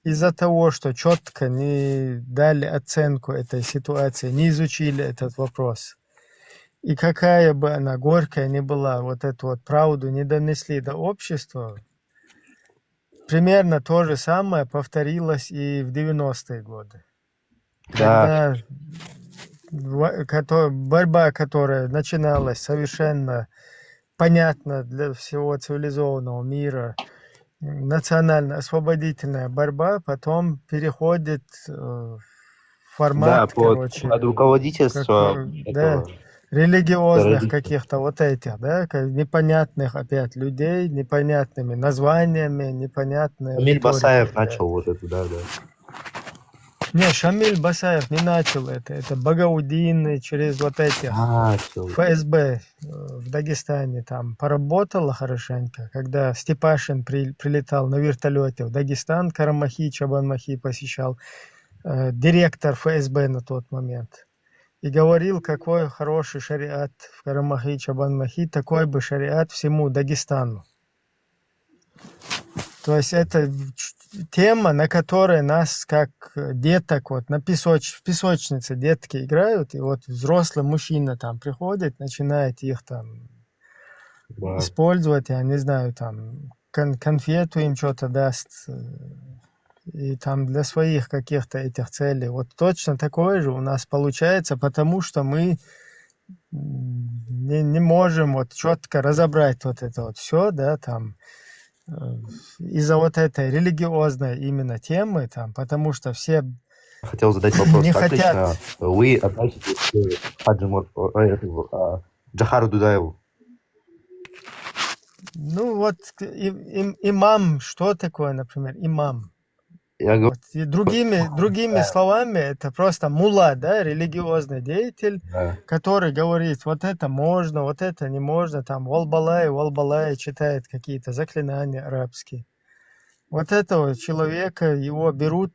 из-за того, что четко не дали оценку этой ситуации, не изучили этот вопрос, и какая бы она горькая ни была, вот эту вот правду не донесли до общества, примерно то же самое повторилось и в 90-е годы. Да. Когда борьба, которая начиналась совершенно понятно для всего цивилизованного мира, национально-освободительная борьба, потом переходит в формат, Да, короче, под руководительство да, религиозных каких-то вот этих, да, непонятных опять людей, непонятными названиями, непонятными... Шамиль Басаев начал вот это, да. Не, Шамиль Басаев не начал это Багаудин через вот этих ФСБ в Дагестане там поработала хорошенько, когда Степашин прилетал на вертолете в Дагестан, Карамахи, Чабанмахи посещал, директор ФСБ на тот момент, и говорил, какой хороший шариат в Карамахи, Чабанмахи, такой бы шариат всему Дагестану. То есть это тема, на которой нас, как деток, вот в песочнице детки играют, и вот взрослый мужчина там приходит, начинает их там использовать, я не знаю, там конфету им что-то даст, и там для своих каких-то этих целей. Вот точно такое же у нас получается, потому что мы не можем вот четко разобрать вот это вот все, да, там, из-за вот этой религиозной именно темы, там, потому что все хотел задать вопрос. не Как хотят. лично вы относитесь к Джохару Дудаеву? Ну вот имам, что такое, например, имам? Я говорю, Вот, и другими словами, это просто мулла, да, религиозный деятель, который говорит, вот это можно, вот это не можно, там, валбалай, читает какие-то заклинания арабские. Вот этого человека, его берут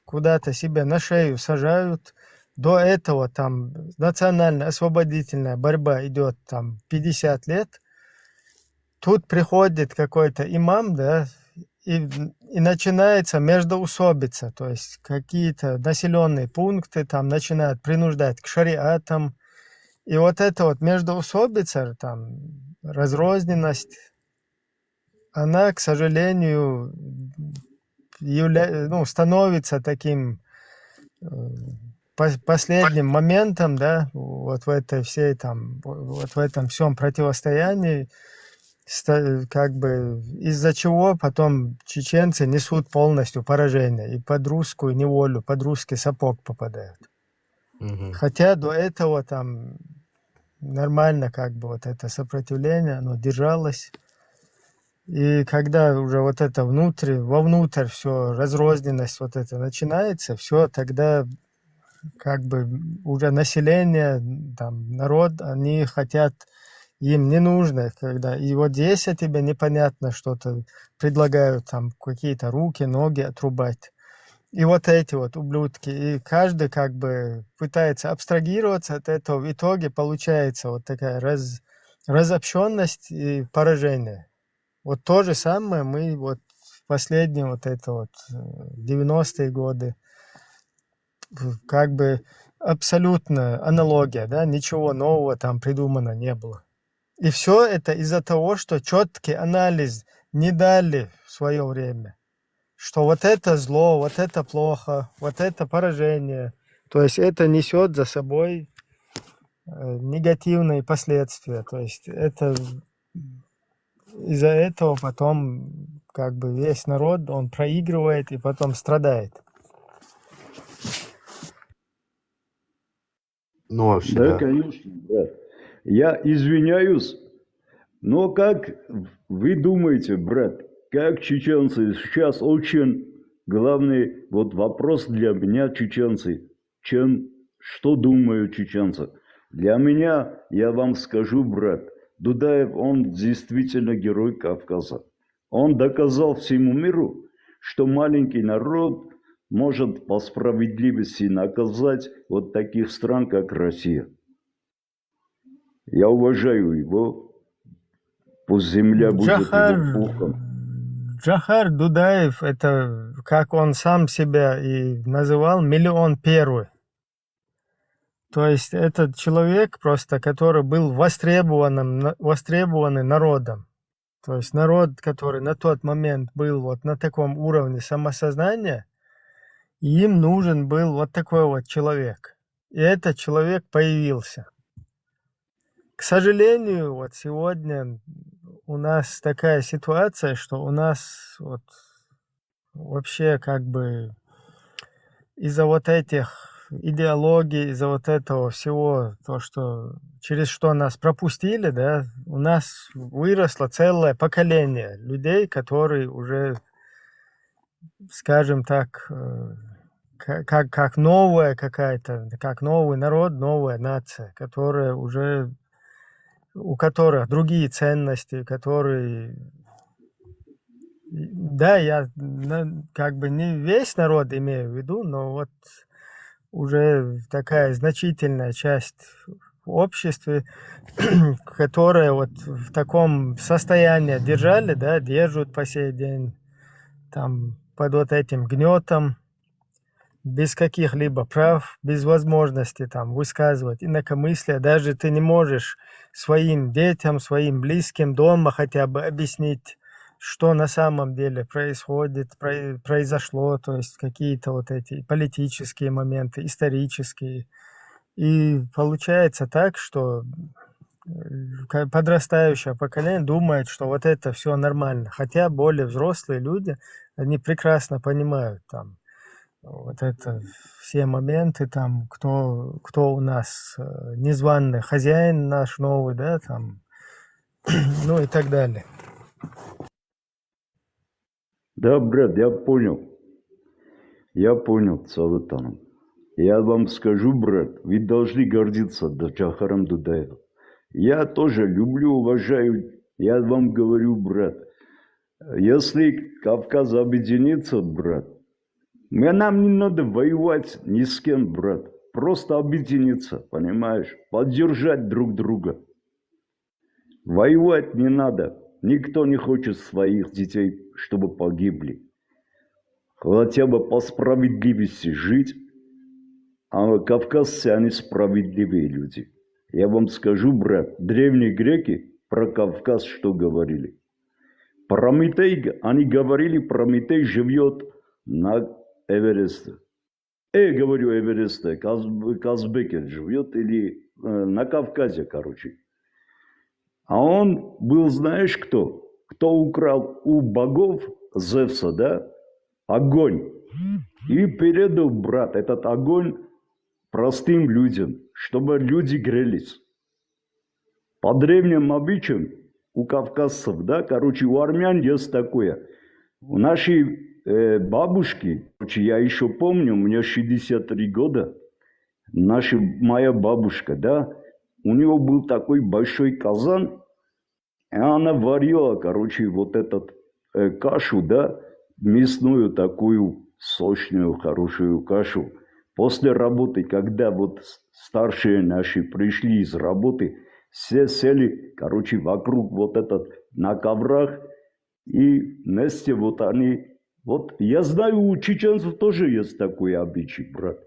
куда-то себе на шею, сажают. До этого там национально-освободительная борьба идет там 50 лет. Тут приходит какой-то имам, да, и начинается междоусобица, то есть какие-то населенные пункты там начинают принуждать к шариатам. И вот эта вот междоусобица, там, разрозненность, она, к сожалению, становится таким последним моментом, да, вот в этой всей там, вот в этом всем противостоянии, как бы из-за чего потом чеченцы несут полностью поражение и под русскую неволю, под русский сапог попадают. Хотя до этого там нормально как бы вот это сопротивление, оно держалось. И когда уже вот это вовнутрь все, разрозненность вот это начинается, все, тогда как бы уже население, там, народ, они хотят, им не нужно, когда, и вот здесь тебе непонятно что-то предлагают, там, какие-то руки, ноги отрубать. И вот эти вот ублюдки, и каждый как бы пытается абстрагироваться от этого, в итоге получается вот такая разобщенность и поражение. Вот то же самое мы вот в последние вот это вот 90-е годы, как бы абсолютно аналогия, да, ничего нового там придумано не было. И все это из-за того, что четкий анализ не дали в свое время. что вот это зло, вот это плохо, вот это поражение. То есть это несет за собой негативные последствия. То есть это из-за этого потом как бы весь народ, он проигрывает и потом страдает. Ну, вообще, Да, да. конечно, брат. Я извиняюсь, но как вы думаете, брат, как чеченцы сейчас очень главный вот вопрос для меня чеченцы, что думают чеченцы? Для меня, я вам скажу, брат, Дудаев, он действительно герой Кавказа. Он доказал всему миру, что маленький народ может по справедливости наказать вот таких стран, как Россия. Я уважаю его. Пусть земля будет его пухом. Джахар Дудаев, это, как он сам себя и называл, миллион первый. То есть этот человек просто, который был востребованный народом. То есть народ, который на тот момент был вот на таком уровне самосознания, им нужен был вот такой вот человек. И этот человек появился. К сожалению, вот сегодня у нас такая ситуация, что у нас вот вообще как бы из-за вот этих идеологий, из-за вот этого всего, то, что через что нас пропустили, да, у нас выросло целое поколение людей, которые уже, скажем так, как новая какая-то, как новый народ, новая нация, которая уже, у которых другие ценности, которые... Да, я как бы не весь народ имею в виду, но вот уже такая значительная часть в обществе, которая вот в таком состоянии держали, да, держат по сей день, там, под вот этим гнетом, без каких-либо прав, без возможности там высказывать инакомыслие. Даже ты не можешь своим детям, своим близким дома хотя бы объяснить, что на самом деле происходит, произошло, то есть какие-то вот эти политические моменты, исторические. И получается так, что подрастающее поколение думает, что вот это все нормально. Хотя более взрослые люди, они прекрасно понимают там вот это все моменты, там, кто у нас незваный хозяин наш новый, да, там, ну и так далее. Да, брат, я понял. Я понял, Саватаном. Я вам скажу, брат, вы должны гордиться Джахаром Дудаевым. Я тоже люблю, уважаю. Я вам говорю, брат, если Кавказ объединится, брат, нам не надо воевать ни с кем, брат. Просто объединиться, понимаешь? Поддержать друг друга. Воевать не надо. Никто не хочет своих детей, чтобы погибли. Хотя бы по справедливости жить. А кавказцы, они справедливые люди. Я вам скажу, брат, древние греки про Кавказ что говорили? Прометей, они говорили, Прометей живет на Эвересте. Говорю Эвересте, Казбеке живет или на Кавказе, короче. А он был, знаешь кто? Кто украл у богов Зевса, да? Огонь. И передал, брат, этот огонь простым людям, чтобы люди грелись. По древним обычаям у кавказцев, да, короче, у армян есть такое. У нашей бабушки, короче, я еще помню, мне 63 года, моя бабушка, да, у нее был такой большой казан, и она варила, короче, вот этот кашу, да, мясную такую сочную, хорошую кашу. После работы, когда вот старшие наши пришли из работы, все сели, короче, вокруг вот этот, на коврах, и вместе вот они, вот я знаю, у чеченцев тоже есть такой обычай, брат.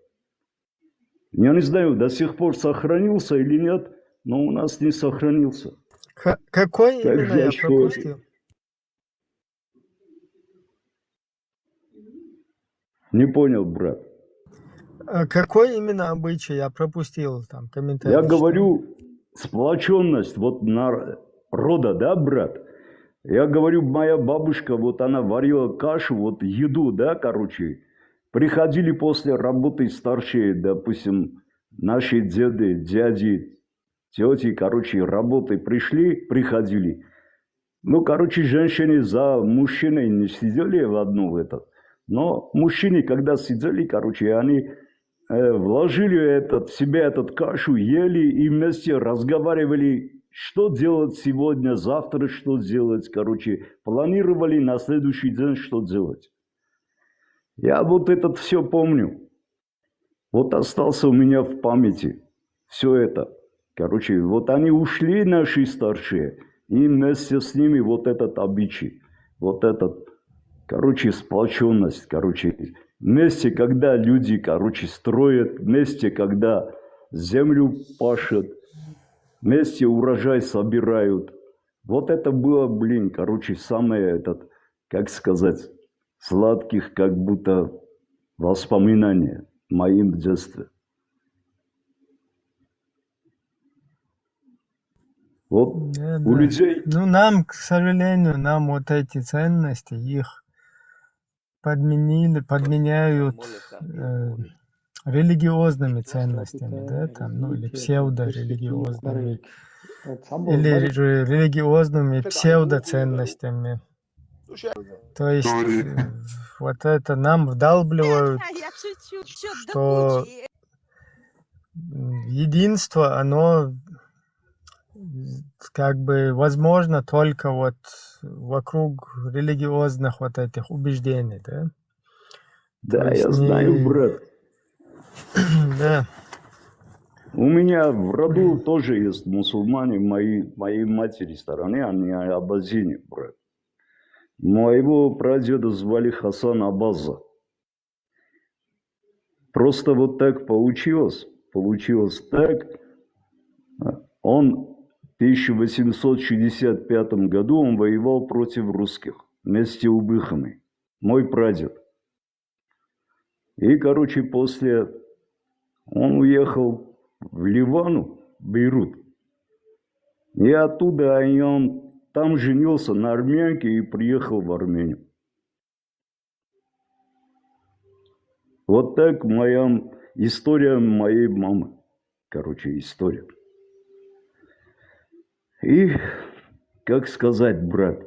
Я не знаю, до сих пор сохранился или нет, но у нас не сохранился. Какой Так именно я пропустил? Не понял, брат. Какой именно обычай? Я пропустил там комментарий. Я говорю, сплоченность вот народа, да, брат? Я говорю, моя бабушка, вот она варила кашу, вот еду, да, короче. Приходили после работы старшие, допустим, наши деды, дяди, тети, короче, работы приходили. Ну, короче, женщины за мужчиной не сидели в одну этот. Но мужчины, когда сидели, короче, они вложили в себя этот кашу, ели и вместе разговаривали, что делать сегодня, завтра что делать, короче, планировали на следующий день, что делать. Я вот это все помню. Вот остался у меня в памяти все это. Короче, вот они ушли, наши старшие, и вместе с ними вот этот обычай, вот этот, короче, сплоченность, короче, вместе, когда люди, короче, строят, вместе, когда землю пашут, вместе урожай собирают. Вот это было, блин, короче, самое этот, как сказать, сладких, как будто воспоминания в моем детстве. Вот Да, у да. людей... Ну, нам, к сожалению, нам вот эти ценности, их подменяют религиозными ценностями, да, там, ну, или псевдорелигиозными, или религиозными псевдоценностями. То есть вот это нам вдалбливают, что единство, оно как бы возможно только вот вокруг религиозных вот этих убеждений, да? Да, я знаю, брат. Да. У меня в роду тоже есть мусульмане, моей матери стороны, они абазини, брат. Моего прадеда звали Хасан Абаза. Просто вот так получилось так. Он в 1865 году он воевал против русских вместе с убыхами. Мой прадед. И, короче, после он уехал в Ливану, в Бейрут. И оттуда он там женился на армянке и приехал в Армению. Вот так моя история моей мамы. Короче, история. И, как сказать, брат,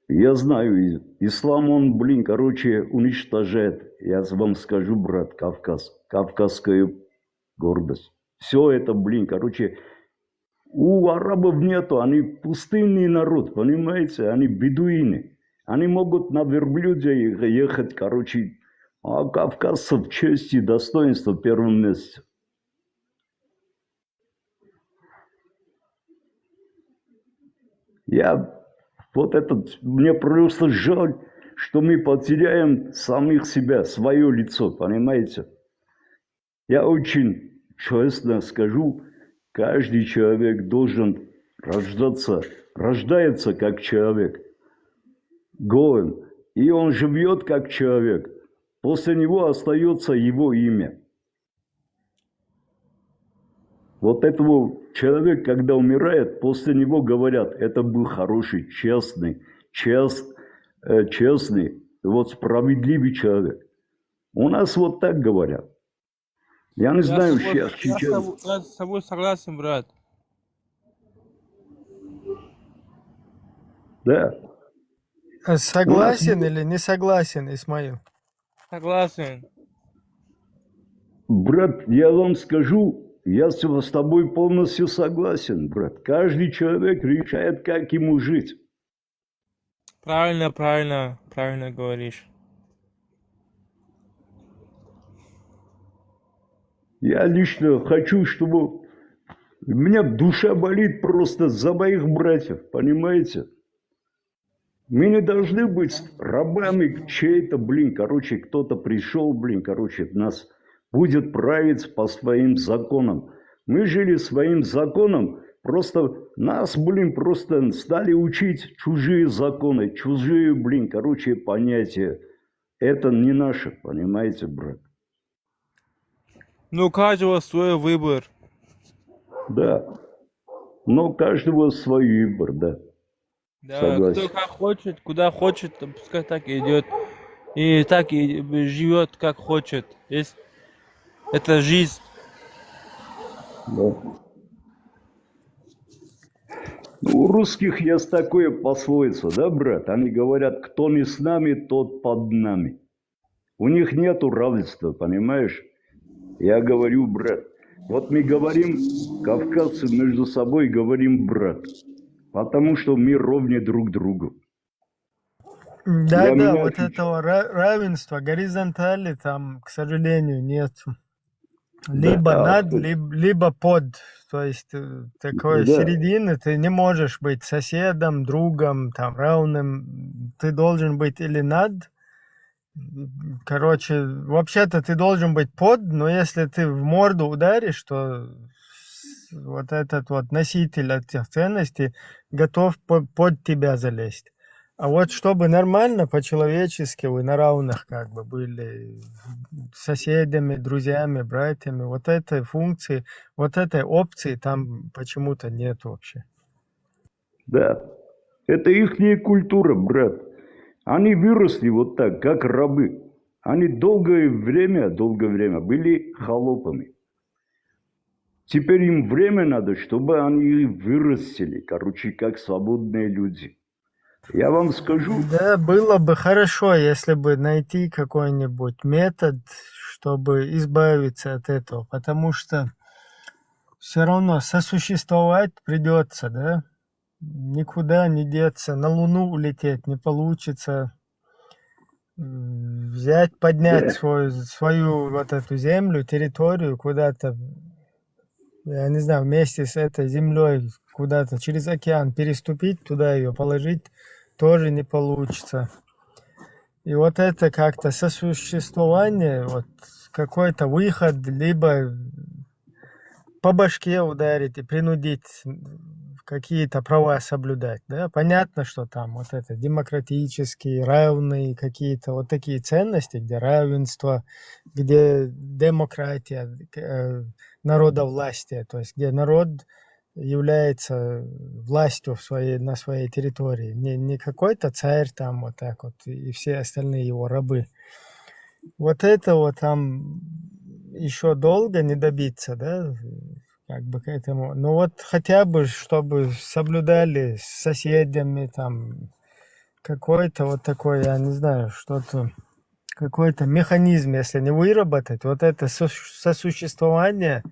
я знаю, ислам, он, блин, короче, уничтожает, я вам скажу, брат, Кавказ, кавказская гордость. Все это, блин, короче, у арабов нету, они пустынный народ, понимаете, они бедуины. Они могут на верблюде ехать, короче, а кавказцев честь и достоинство в первом месте. Мне просто жаль, что мы потеряем самих себя, свое лицо, понимаете? Я очень честно скажу, каждый человек должен рождается как человек, голым, и он живет как человек. После него остается его имя. Вот этого человека, когда умирает, после него говорят, это был хороший, честный, вот справедливый человек. У нас вот так говорят. Я не знаю сейчас. Я с тобой согласен, брат. Да. Согласен или не согласен, Исмаил? Согласен. Брат, я вам скажу, я с тобой полностью согласен, брат. Каждый человек решает, как ему жить. Правильно говоришь. Я лично хочу, чтобы... У меня душа болит просто за моих братьев, понимаете? Мы не должны быть рабами чей-то, блин, короче, кто-то пришел, блин, короче, нас будет править по своим законам. Мы жили своим законом, просто нас, блин, просто стали учить чужие законы, чужие, блин, короче, понятия. Это не наше, понимаете, брат? Ну, у каждого свой выбор. Да. Но у каждого свой выбор, да. Да, Согласен. кто как хочет, куда хочет, то пускай так и идет. И так и живет, как хочет. Это жизнь. Да. Ну, у русских есть такое пословица, да, брат? Они говорят, кто не с нами, тот под нами. У них нету равенства, понимаешь? Я говорю, брат. Вот мы говорим, кавказцы между собой говорим, брат. Потому что мы ровнее друг другу. Да, Для да, меня вот это- этого равенства, горизонтали там, к сожалению, нет. Да, Либо да, над, кто- либо под. То есть такой Да. середины ты не можешь быть соседом, другом, там, равным. Ты должен быть или над. Короче, вообще-то ты должен быть под, но если ты в морду ударишь, то вот этот вот носитель этих ценностей готов под тебя залезть. А вот чтобы нормально, по-человечески вы на равных как бы были соседями, друзьями, братьями, вот этой функции, вот этой опции там почему-то нет вообще. Да. Это ихняя культура, брат. Они выросли вот так, как рабы. Они долгое время были холопами. Теперь им время надо, чтобы они вырастили, короче, как свободные люди. Я вам скажу, Да, было бы хорошо, если бы найти какой-нибудь метод, чтобы избавиться от этого, потому что все равно сосуществовать придется, да? Никуда не деться, на Луну улететь не получится. Взять, поднять свою вот эту землю, территорию куда-то, я не знаю, вместе с этой землей куда-то через океан переступить, туда ее положить, тоже не получится. И вот это как-то сосуществование, вот какой-то выход, либо по башке ударить и принудить какие-то права соблюдать, да, понятно, что там вот это демократические, равные какие-то вот такие ценности, где равенство, где демократия, народовластие, то есть где народ является властью на своей территории, не какой-то царь там вот так вот и все остальные его рабы. Вот этого там еще долго не добиться, да, как бы к этому. Ну вот хотя бы, чтобы соблюдали с соседями там какой-то вот такой, я не знаю, что-то, какой-то механизм, если не выработать, вот это сосуществование,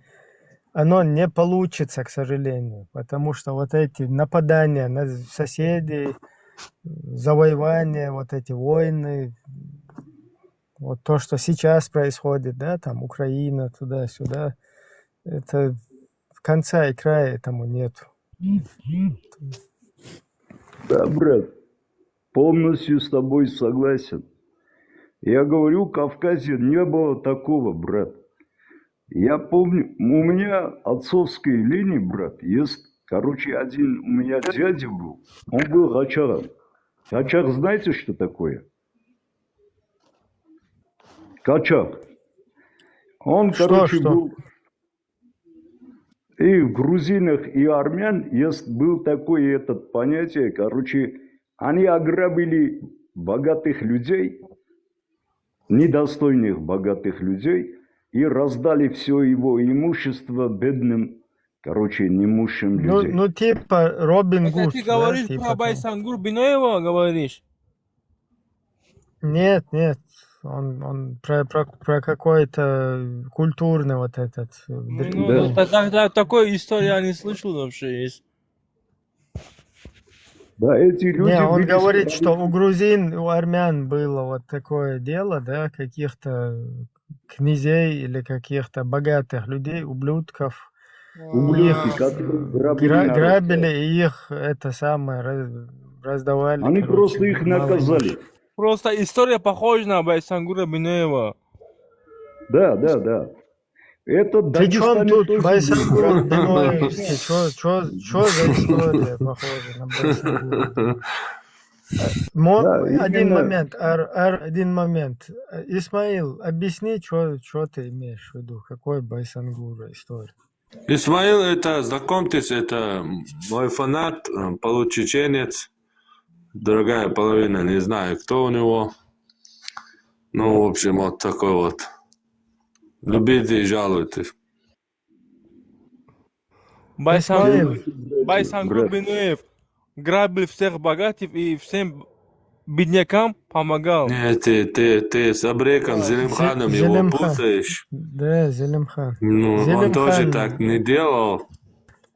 оно не получится, к сожалению, потому что вот эти нападания на соседей, завоевания, вот эти войны, вот то, что сейчас происходит, да, там Украина, туда-сюда, это конца и края этому нет. да, брат, полностью с тобой согласен. Я говорю, в Кавказе не было такого, брат. Я помню, у меня отцовской линии, брат, есть, короче, один у меня дядя был, он был гачаром. Гачар, знаете, что такое? Качак. Он, короче, что? был... И в грузинах, и армян был такое понятие, короче, они ограбили богатых людей, недостойных богатых людей, и раздали все его имущество бедным, короче, неимущим людям. Ну типа Робин Это Гуд, ты да, говоришь типа про там. Байсангур Биноева, говоришь? Нет, он про какой-то культурный вот этот. Такой истории я не слышал вообще есть. Да, эти люди... Не, он были говорит, справедливы. что у грузин, у армян было вот такое дело, да, каких-то князей или каких-то богатых людей, ублюдков. Ублюдки, Их которые грабили народ. грабили, и их это самое раздавали. Они короче, просто их мало наказали. имущим. Просто история похожа на Байсангура Биноева. Да. Это При чем Дагестане тут тоже Байсангур было. Биноевский? Что за история похожа на Байсангура? Да, Один именно. момент, один момент. Исмаил, объясни, что ты имеешь в виду, какой Байсангура история. Исмаил, это, знакомьтесь, это мой фанат, получеченец, другая половина, не знаю, кто у него. Ну, в общем, вот такой вот. Любите и жалуйтесь. Исмаил, Байсангур Брат, Бинуев грабил всех богатых и всем беднякам помогал. Нет, ты с Абреком Зелимханом его Зелимхан. путаешь. Да, Зелимхан. Ну, он тоже Зелимхан. так не делал.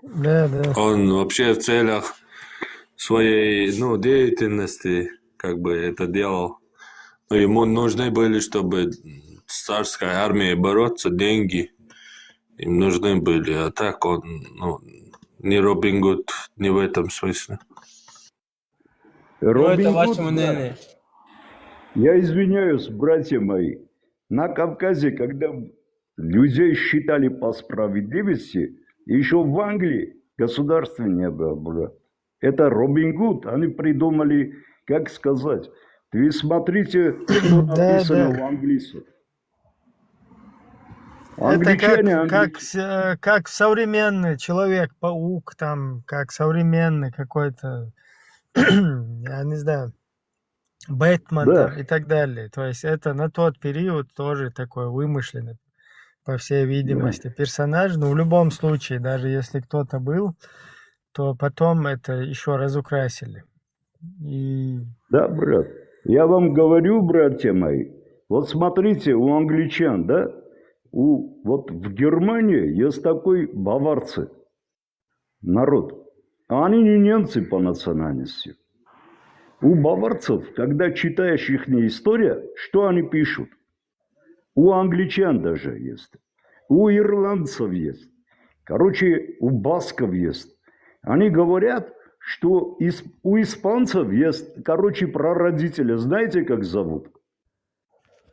Да. Он вообще в целях своей, ну, деятельности как бы это делал. Но ему нужны были, чтобы с царской армией бороться, деньги. Им нужны были. А так он, ну, не Робин Гуд, не в этом смысле. Ну, это Робин ваше Гуд, мнение. я извиняюсь, братья мои. На Кавказе, когда людей считали по справедливости, еще в Англии государства не было. Это Робин Гуд. Они придумали, как сказать. Вы смотрите, что написано в английском. Это Англичане, как современный Человек-паук, там, как современный какой-то, я не знаю, Бэтмен Да. там и так далее. То есть это на тот период тоже такой вымышленный, по всей видимости, персонаж. Но в любом случае, даже если кто-то был, то потом это еще разукрасили. И Да, брат. Я вам говорю, братья мои, вот смотрите, у англичан, да, вот в Германии есть такой баварцы, народ. А они не немцы по национальности. У баварцев, когда читаешь их историю, что они пишут? У англичан даже есть. У ирландцев есть. Короче, у басков есть. Они говорят, что у испанцев есть, короче, прародители. Знаете, как зовут?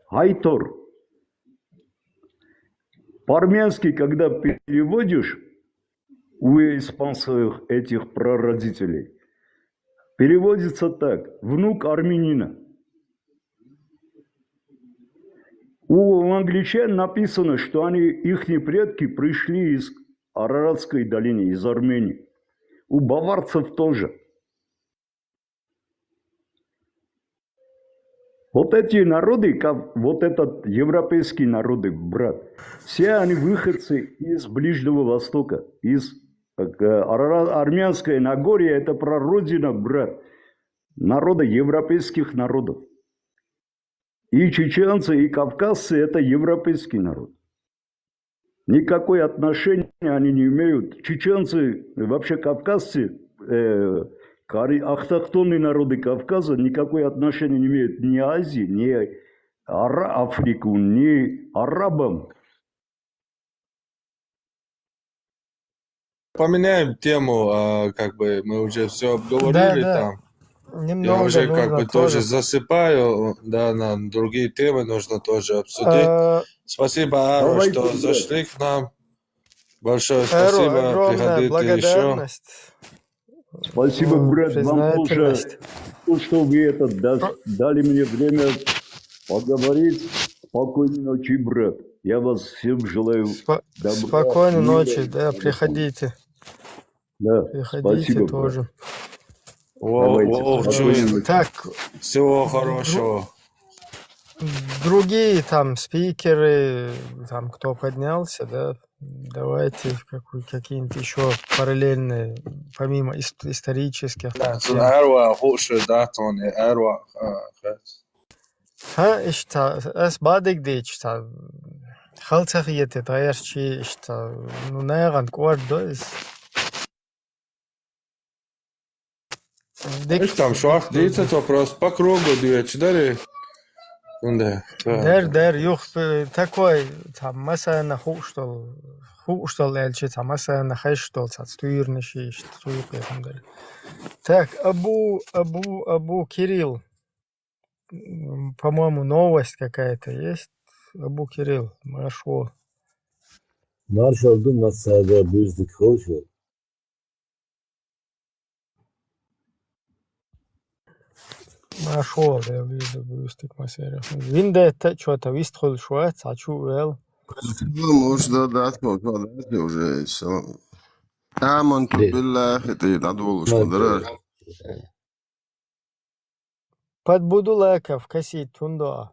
Айтор. По-армянски, когда переводишь у испанцев этих прародителей, переводится так: внук армянина. У англичан написано, что их предки пришли из Араратской долины, из Армении. У баварцев тоже. Вот эти народы, как вот этот европейские народы, брат, все они выходцы из Ближнего Востока, из Армянское Нагорье, это прародина, брат, народа европейских народов. И чеченцы, и кавказцы – это европейский народ. Никакое отношение они не имеют. Чеченцы, вообще кавказцы, автохтонные народы Кавказа никакое отношение не имеют ни Азии, ни Африку, ни арабам. Поменяем тему, как бы мы уже все обговорили там. Немного Я уже как нужно бы тоже засыпаю, да, нам другие темы нужно тоже обсудить. Спасибо, Аро, Давайте, что брат. зашли к нам. Большое Аро, спасибо, огромная приходите еще. благодарность. Спасибо, брат, вам тоже, Признательность. что вы дали мне время поговорить. Спокойной ночи, брат. Я вас всем желаю добра. Спокойной мира ночи, и да, приходите. Да, Приходите спасибо, тоже. брат. Давайте, спокойной ночи. Так, Всего хорошего. другие там спикеры, там кто поднялся, да, давайте какие-нибудь еще параллельные, помимо исторических там тем. Es badig dičta. Халцахиете, таерчи, что, ну, наверное, квартал is. Видишь, там швах, 30 вопрос по кругу, 2-4. Да. Der юх такой, там, مثلا خوشتال эльчи, там, مثلا хэштал, стуирныши, стуирки, там, далее. Так, Абу Кирилл. По-моему, новость какая-то есть. Абу Кирилл, Маршо. Marshall masada büzdük hoşu. нашел, я вижу, бюстик мастеров. Винде что-то вистхол шуэц, а чувел. مش ده موضوع уже آمنت بالله تدعو مش مدرج Под будулека в каси тундо.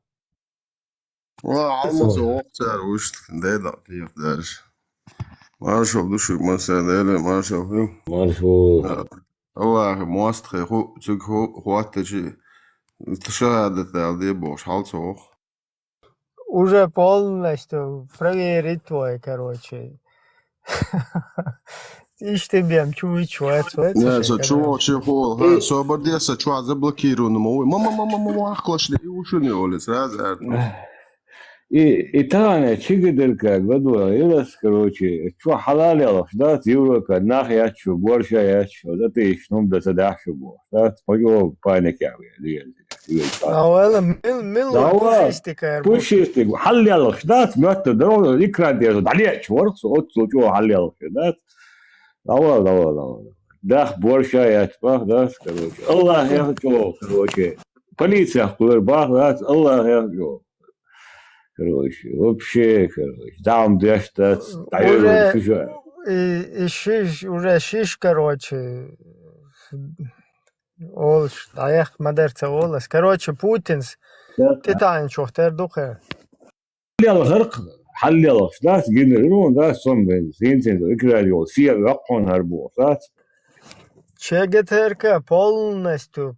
وعمس وقتها وش ده دقيق دارش ما شوف دوشك مسألة ما شوف Маршо. هو موست هو تك هو تجي تشاهد ده бош حالته Уже полностью проверить твой, короче. Ишь ты бем, чуй, Не, за чего ха, собордеса, чего заблокировано, мама, клашли, и уши не оли, сразу. И тане, чигидерка, гадула, илас, короче, что халали алаш, да, тиврока, нах ячу, борща ячу, да ты шнум да садахшу бо, да, пойо пайне кяви, Ауэла мил пушистика. Пушистик, халли алаш, да, смётта, да, икран держу, далеч, воркс, от случего халли алаш, да, давай. Да, борща ячу, да, короче, Аллах я хочу, короче, полиция, бах, да, Аллах я хочу. Короче, вообще, там где-то уже шиш, короче, олш, даях мадерца олас. Короче, Путинс, ты тань чохтер духе. حلل ذات جنرون ذات صنبن سين إكراليو سيا يقون هربو ذات Чегетерка полностью,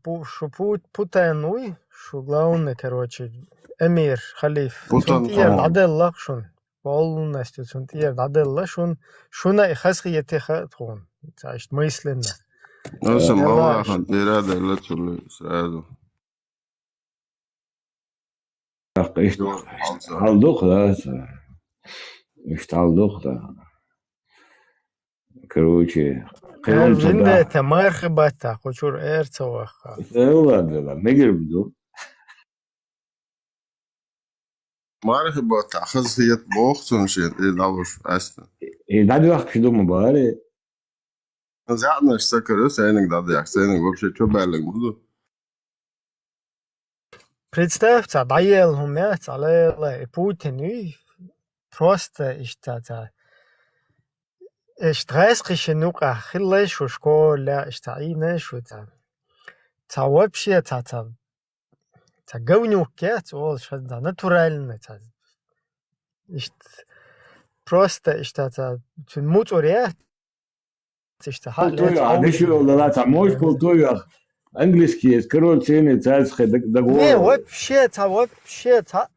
Путенуй, что главный, короче, эмир, халиф. Цунтиер аделлах шун. Полностью цунтиер аделлах шун. Шуна и хасхиете хатхун. Значит, мысленно. Ну, самого не рада летули сразу. Алдух, да. Алдух, да. Короче, Винде это мархабата, хочур эрцоваха. ладно, мегербду. Мархабата, хазхиет бохтун шин, и далуш аста. И надо вах пидому баре. Заодно ж сакару, сейник дадяк, сейник вообще что белик буду. Представьте, даел хумец, але Путин, просто иштата. Стрессриче нука, хиллеш у школе, штаинеш у та. Та вообще та говнюк кет, ол шада натурально та. Просто иштата тун муторет. Мой полтоя английский, короче, не царская договор. Не, вообще,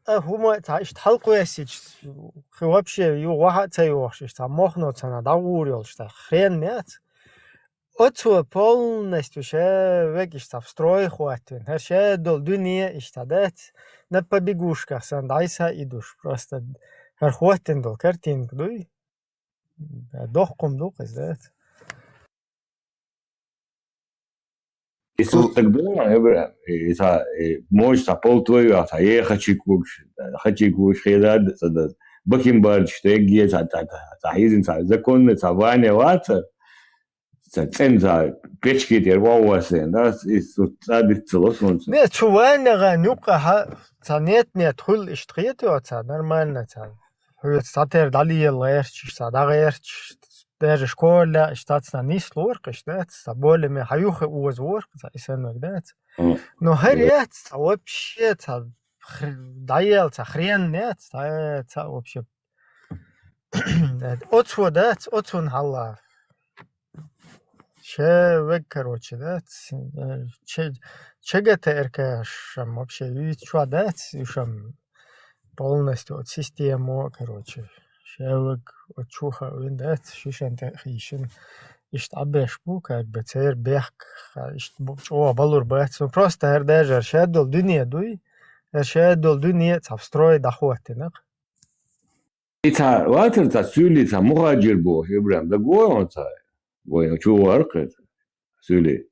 хума, шталкуясич, вообще, юга цайохши, мохно цана, дагурил, хрен нет. Отцу полностью вегиш в строй хватит. Herşe dol dünya iştadet. На побегушках сандайса идуш. Просто хватит дол картинку, дуй. Дохком дух издет. Иисус так думал, это мощь, полтвою, а я хочу кушать, хедад, бакимбарч, что я где, хизин, законно, Ваня, вата, ценза, печки, тервауасен, да, и садит целосон. Не, чувайна, нюка, нет, хул иштриет, нормально, сатер далиел эрч, садаерч, даже школа, штатна не слоркаш, да, более хаюха уазворк, исенок, да. Но харят, вообще, даел, хрен нет, вообще. Отцу, да, отцун халла. Век, короче, да, чего-то эркашам вообще, видишь, что, да, полностью от системы, короче. Шевик, от чуха, виндет, шишен, хишен, иштабеш бу, как бы, цер, бех, балур, бэт, просто эрдежер, шеддол дунья, дуй, шеддол дунья, цавстрой, дахуатинак. Это, ватер, сюли, мухаджир бо, Ибрам, да гой, Voi чего аркет, сюли.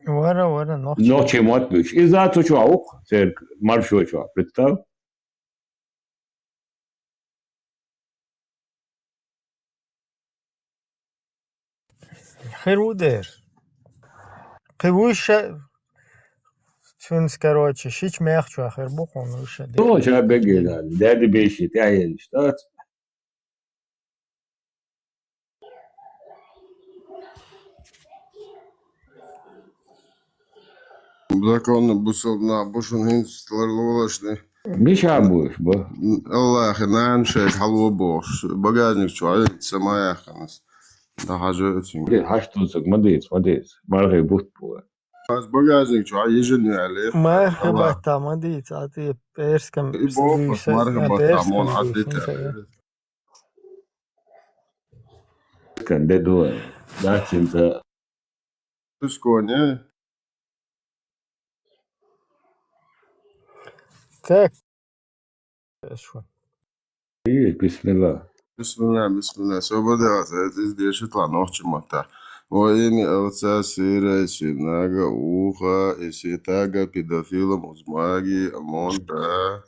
Вара, Ночи матбич. И за то чуаук, цер, маршо чуа, представь. Херудер. Кывуша, Цунс, короче, шич мягчу, ахер буху, ну еще. Ну, сейчас бегает, дяди бешит, я еле, что? Законно бусобна бушун хинстler лолашны. Биша будешь, бо. Аллах, наншек, халва бош. Багажник чуай, самая ханас. Да хажетин. Хаштуцок, молодец. Маргай бухт була. Аз багажник чуай, еженяле. Мархаба там, адит, а ты перском И бопас, мархаба там, он адите. Де дула. Да, цинта. Тусконе. Так. Бисмилlah. Бисмилlah. Свобода, это здесь шитла, нохчимата. Во имя Отца, Сына и Святаго Уха, и Святаго педофилом узмаги, Амонта.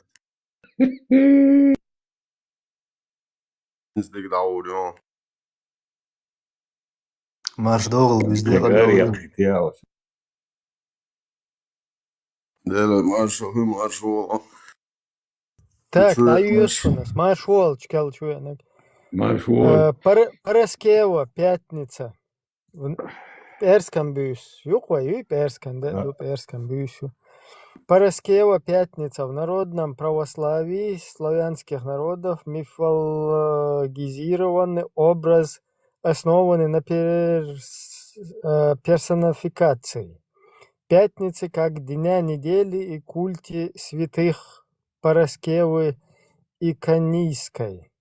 Издегдаурё. Марш догл, везде Дела маршал. Так, аюш у нас. Маршал, чкал чуянок. Маршал. Параскева, пятница. В перском бюс. Юква, перском, да? В перском бюсу. Параскева, пятница. В народном православии славянских народов мифологизированный образ, основанный на персонификации. Пятницы как дня недели и культе святых Параскевы и Канийской,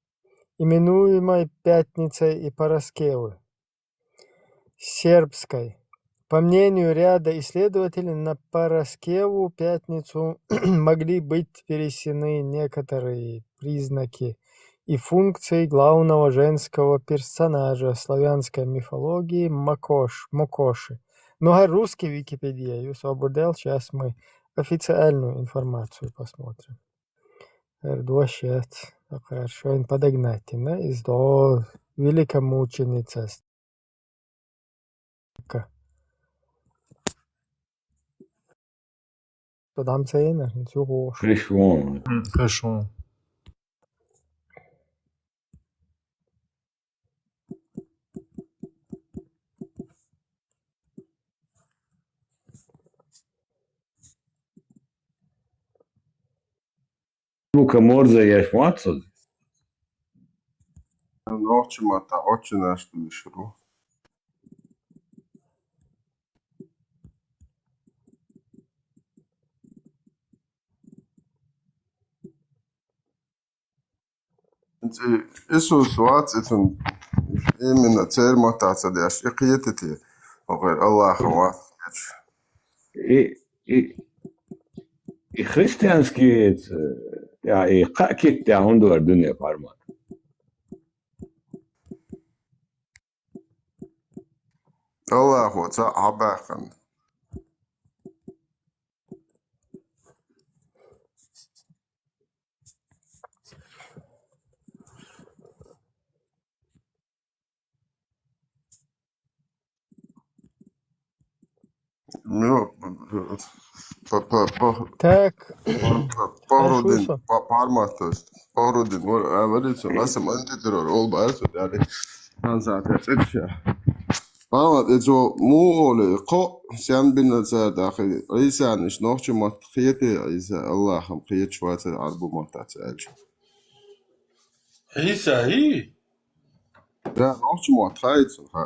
именуемой Пятницей и Параскевы, сербской. По мнению ряда исследователей, на Параскеву Пятницу могли быть перенесены некоторые признаки и функции главного женского персонажа славянской мифологии Мокоши. Но русский Википедия ее освободил. Сейчас мы официальную информацию посмотрим. Что им подогнать, да? Из до великомученица. Подам цена, ничего. Хорошо. Luka Morza je šmaco. Нохчимата, очень наш вишру. Иисус вац, это именно цель мотаться, да, и киетите, Аллах вац. I hristijanski, ja, i kakit ja onda dunje farma. Allah what's up, Abakan. Так. Parodin, parmatos, parodin, avericu, esam antiterora, olbaisu, yani, hanzāties ekšā. Parmat, edzo mūoli, ko, sen binnatsa dakhili, Isaan ish nohchumat khiyati, Isa Allaham khiyat shwata arbu matatsa elshā. Isa, hi? Ja, nohchumat khayitsun, ha.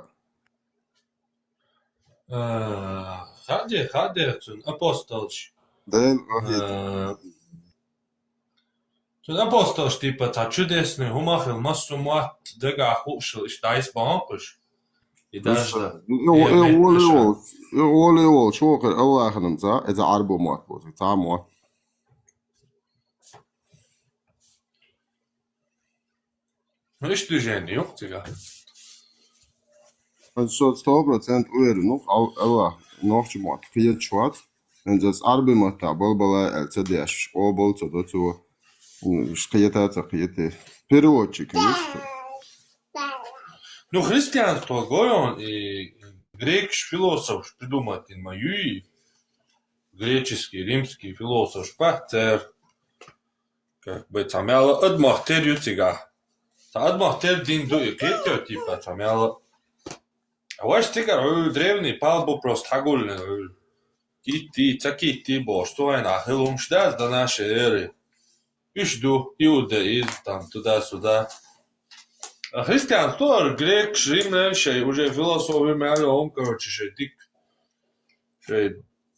Хадер, апостолш. Дэн, Toen apostolš tipa tā čudesni humahil masu mat degā hušil iš tais bankuš. I dažda. Oli, šokar Allahanam tā, eta arbu matbūs, tā mat. Nu, iš tu ženi, juk tiga. Un so 100% uveru, nu, Allah, nohchumat khiyat shwat, un das arbu matta, balbala, el-tsadēš, obol, tsadotu, Шкиятата. Переводчик есть? Ну, христианство, говорю, и грек, философ, придумать, мою. греческий, римский философ Шпахтер, как бы тамяла адмахтер ютига. Та адмахтер дин ду и кетё типа тамяла. А ваш тигар древний палбу просто хагульный. Кити, цакити бо, что она хилум ждать до нашей эры. И жду, иудаизм там туда-сюда. А христианство, грек, римлян, уже философы мяли он, короче, дик.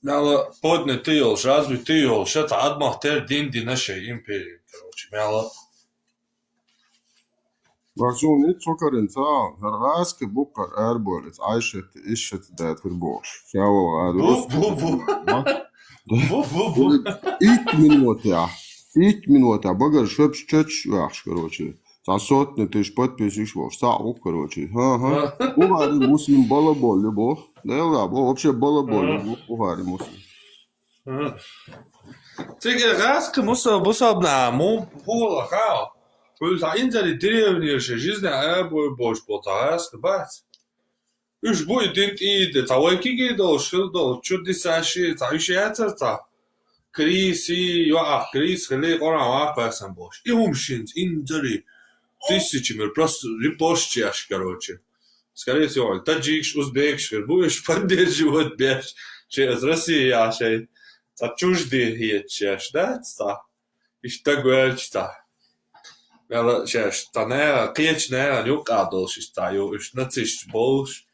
Мяла поднятый олш, развитый олш, это адмахтер дин ди нашей империи, короче, мяла. Vaxun it sokarin tā, ar vēski bukar ērbolis, aišet, izšet dēt vir boš. Jau ит минута, багар шепш чеч вяхш, короче. Та сотни тысяч подписчиков, ваш сау, короче. Ага. Угари муслим балаболи, бо. Да, бо, вообще балаболи, угари муслим. Тигр раска мусабна, му пула хау. Та инзали древние жизни, а бой бош потаска, бац. Уж будет иде, та вайкиги дол, шилдол, чудесаши, та ищается, та. Криси, крис, хлеб, она пасан бош. И умшинц, инзали. Тысячами, просто репостчаш, короче. Скорее всего, таджикш, узбекш, будешь поддерживать беш, через Россию, аше. Та чужды хиечаш, да, та. Иш тагуэльчта. Wel, zes, ta nea, kietš nea, juk adolšis, ta ju, iš nacišķi bolš,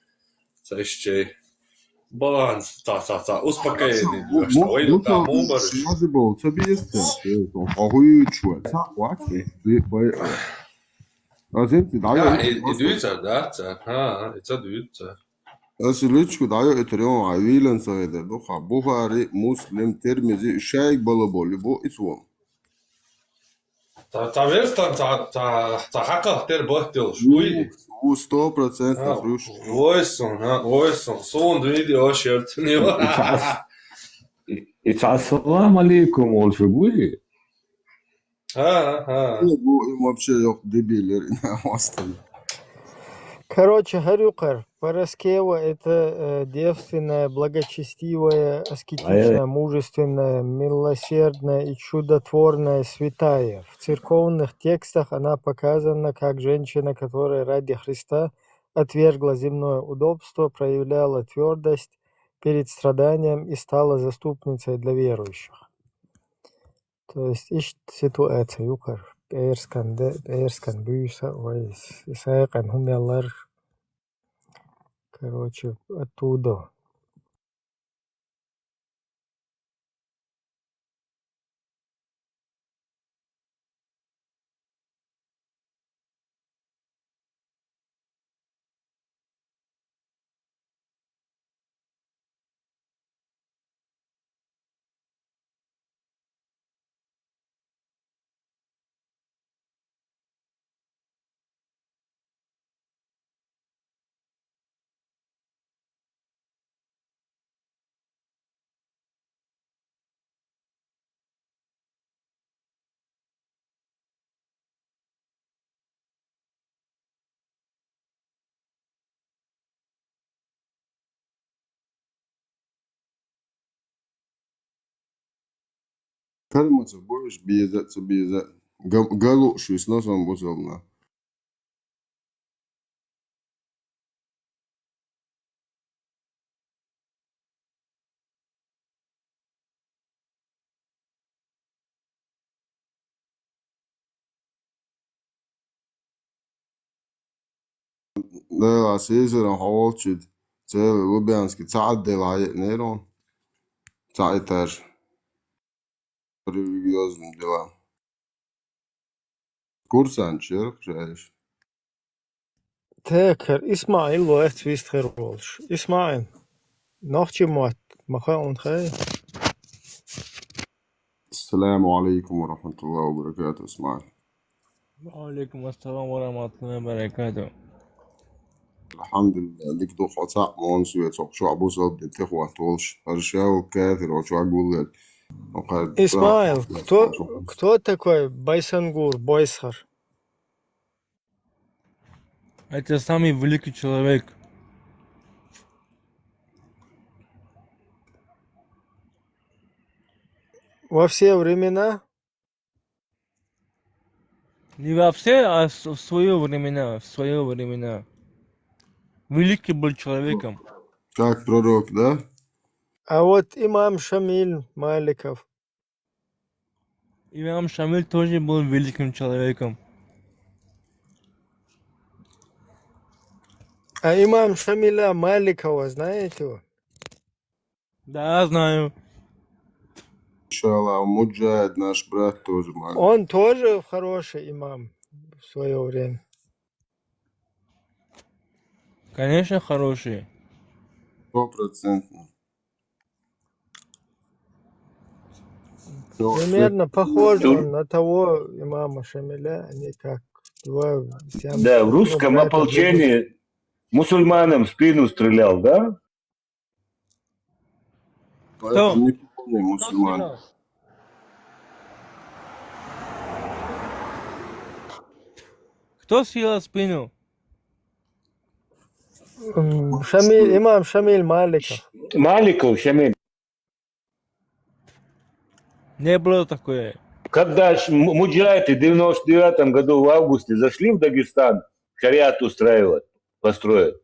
cešķi, balans, tā, uzpakaini, što oinu kā mūbaruš. Smazi bol, co bi jeste, to pahujučuet, tā, vaki, vai, zini, da Ja, jo, i dycer, da, i ca dycer. Asi ličku da jo etrion aivilen sayede, duha, Buhari, Muslim, Tirmizi, Şeyh balaboli, bu itvom. Ta verstan, ta haka ter bohtil, šuji. U 100% ruš. Vojson, son video šertnio. Ассалам алейкум, Олшагуи. Bu im вообще yok debiler, остали. Короче, Харюкар, Параскева – это девственная, благочестивая, аскетичная, мужественная, милосердная и чудотворная святая. В церковных текстах она показана как женщина, которая ради Христа отвергла земное удобство, проявляла твердость перед страданием и стала заступницей для верующих. То есть, ищет ситуация, Юкар. Эйрскан бюйса, ой, сайкан хумялар. Короче, оттуда. Kalmaca boš bieza. Galu šis nosam buzalna. Da Caesar Hawchid, cel Lubjanski cadelaje Neron. Cajtaž религиозным делам. Курсанчик, жаешь. Текер, Ismail var et vist herolsh. Ismail, nachtje mat, macha und khay. السلام عليكم ورحمة الله وبركاته اسماعيل. وعليكم السلام ورحمة الله وبركاته. الحمد لله ليك دو خطأ مونسو شو عبو صد تخوة طولش هرشاو كاثر وشو أقول لك. Ismail, кто такой Байсангур, Бойсхар? Это самый великий человек. Во все времена? Не во все, а в свое времена, в свое времена. Великий был человеком. Как пророк, да? А вот имам Шамиль Маликов. Имам Шамиль тоже был великим человеком. А имам Шамиля Маликова, знаете его? Да, знаю. Иншаллах, Муджахид, наш брат тоже маленький. Он тоже хороший имам в свое время. Конечно, хороший. 100%. Примерно похож он на того имама Шамиля, они как два сиамских Да, в русском брата, ополчении мусульманам в спину стрелял, да? Поэтому не помню мусульман. Кто съел спину? Шамиль, имам Шамиль Маликов. Маликов, Шамиль. Не было такое. Когда муджахиды в 99 году в августе зашли в Дагестан, шариат устраивать, построить.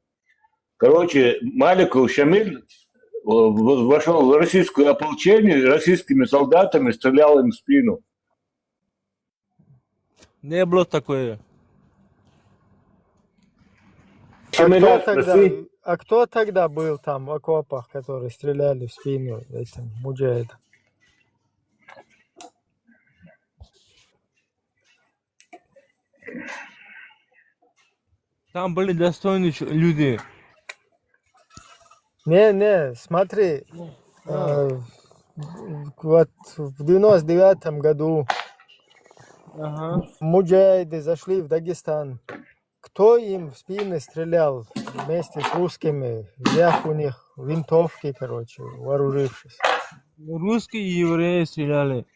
Короче, Маликов Шамиль вошел в российское ополчение, российскими солдатами стрелял им в спину. Не было такое. Шамиля спроси. А кто тогда был там в окопах, которые стреляли в спину этим муджахидам? Там были достойные люди. Не, смотри, вот в 99 году муджахиды зашли в Дагестан. Кто им в спины стрелял вместе с русскими, взяв у них винтовки, короче, вооружившись? Русские и евреи стреляли.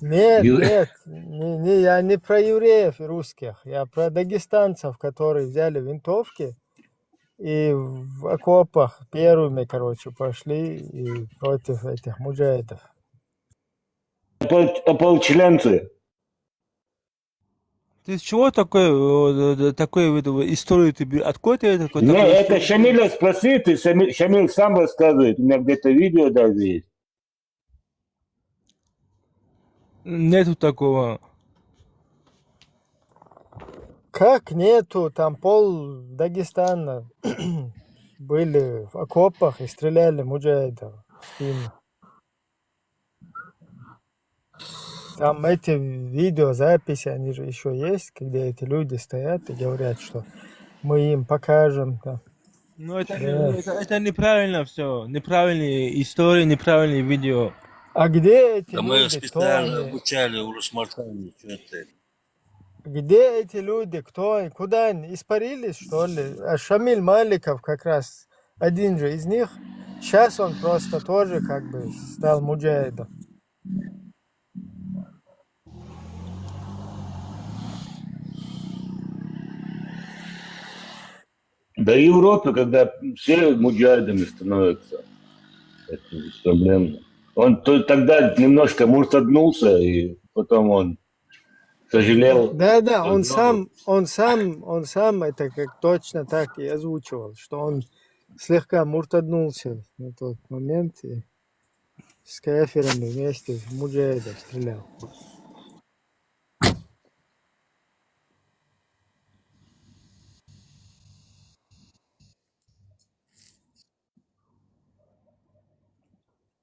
Нет, я не про евреев и русских, я про дагестанцев, которые взяли винтовки и в окопах первыми, короче, пошли и против этих муджахидов. Ополченцы. Ты с чего такой историю ты откуда ты это? Не, это Шамиля спроси, ты Шамиль сам рассказывает, у меня где-то видео даже есть. Нету такого. Как нету? Там пол Дагестана были в окопах и стреляли муджахидов в спину. Там эти видеозаписи, они же еще есть, когда эти люди стоят и говорят, что мы им покажем. Да. Ну это неправильно все. Неправильные истории, неправильные видео. А где эти Да мы люди? специально Кто они? обучали у Русмартана, что ты. Где эти люди? Кто они? Куда они? Испарились, что ли? А Шамиль Маликов как раз один же из них. Сейчас он просто тоже как бы стал муджахидом. Да и в Европе, когда все муджахидами становятся, это проблемно. Он тогда немножко муртаднулся, и потом он сожалел. Да, он сам это как точно так и озвучивал, что он слегка муртаднулся на тот момент и с кафирами вместе в муджахидов стрелял.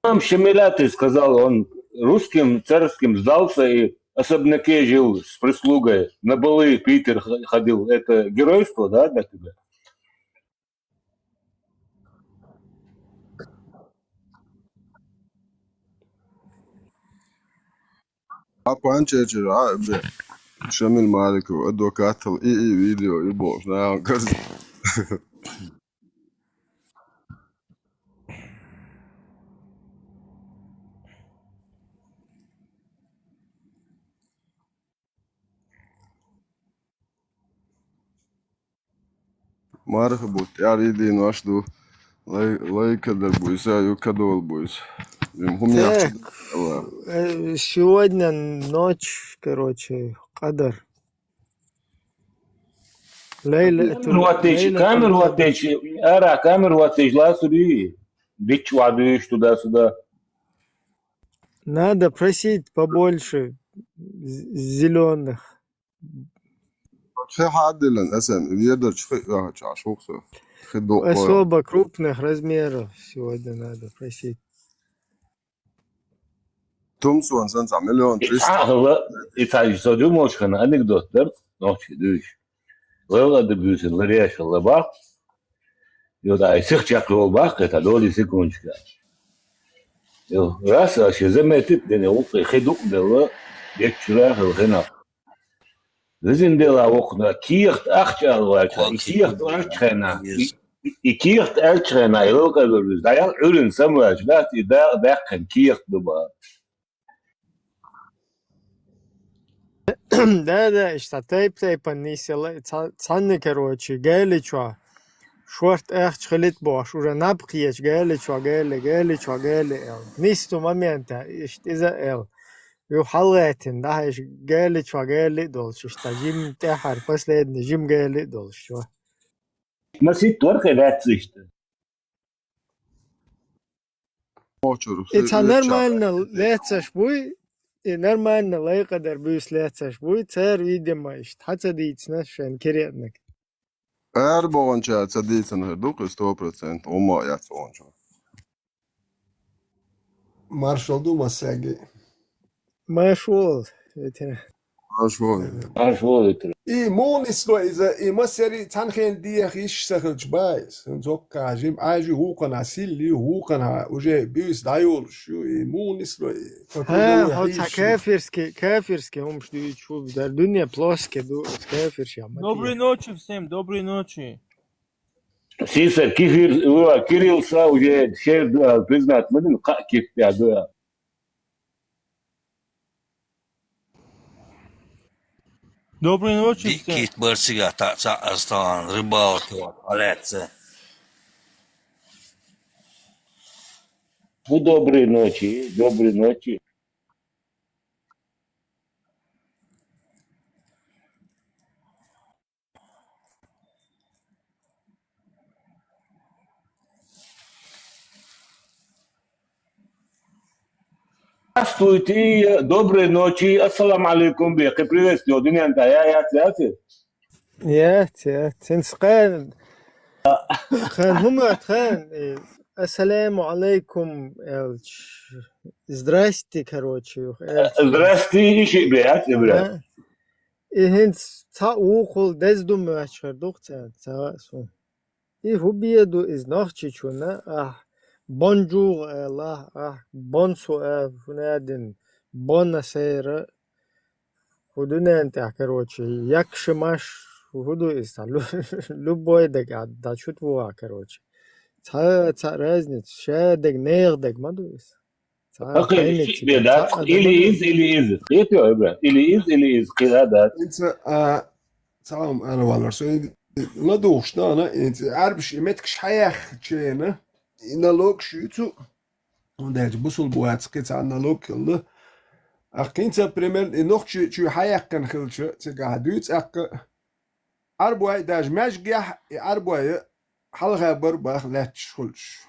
Сам Шамиля, ты сказал, он русским царским сдался и особняке жил с прислугой, на балы в Питер ходил. Это геройство, да, для тебя? Апанчечер, бе. Шамиль Маликов, адвокатал и видео, и бог, да, он кажется. Marhaba, yani dediğin başlı, like kadar buysa, yok kadar buysa. Так, сегодня ночь, короче, Кадр. Камер ватеч, ара камер ватеч, ласури. Бич вадуш туда-сюда. Надо просить побольше зеленых. في حد للأسف بيقدر عشوخه خدو Особо крупных размеров сегодня надо просить. تومسون سنة مليون هو يتعجزوا موش كان anekdotlar. Noći düş. Vela da büyüsün, varyaş Allah bak. Yo da isik çaklı ol bak, eta loli sekunçka. Yo, rasa şey zemetit dene o khiduk dela bekçura hına. Bizim dela okna kiert achtal var. Kiert achena. Kiert achena yok alırız. Dayan ürün samaj. Da kan kiert duba. Да, işte тейп нисела, цанны, короче, геличва. Шорт echt gelit boş, ura napkiyeç geliçva geli. Nisto momenta, işte iza el. Yo halletin, daha iş geliçva geli dolş, işte jim tehar, последний jim geli dolş. Nasıl torka işte. Это нормально, лецаш буй, и нормально, лайкадар бюс лецаш буй, цер, видимо, işte hatsa diyitsine şen keretnek. Eğer bu onca değilsen hırduk 100% olma yatsı onca. Marshall Duma segue. Машол. Marshall. E Monis Loiza, e Maseri Tanhen Dia Rish Sahajbais, und so Kajim Aji Hukan Asili Hukan Uje Bis Dayol Shu e Monis Loi. Ha, хотя кафирский, он что и чу, да, дуня плоская, кафирский. Доброй ночи всем, доброй ночи. Сиса Кирилл Сауди шер признат, мы как пядуя. Доброй ночи всем. Кит Барсига, Татарстан, рыбалка, Алеце. Ну, доброй ночи. Здравствуйте, доброй ночи, ассаламу алейкум, беки, приветствую, динента, я, تنسقان خان هم خان السلام عليكم здрасте, короче. Здрасте, иши, брат. И хин та ухол дез думаю ачардук та су. И хубиеду из нахчи чуна bonjour Allah bonsoir фунадин бонна сейра худуна انت короче якшимаш худу из любой дег да чутва короче та разница шедег нердег мадуис Или из. Кипио, брат. Или из. Кидадат. انت سلام انا والله سوي لا دوش انا انت عارف متك شحيخ تشينا analog شيتو وندج بوصل بوات قيت analog كله اقينت بريمير نوخ شو حيخ كان خلش تقعدوت اربوي داج ماجح اربوي حلقه بربخ لا تشخلش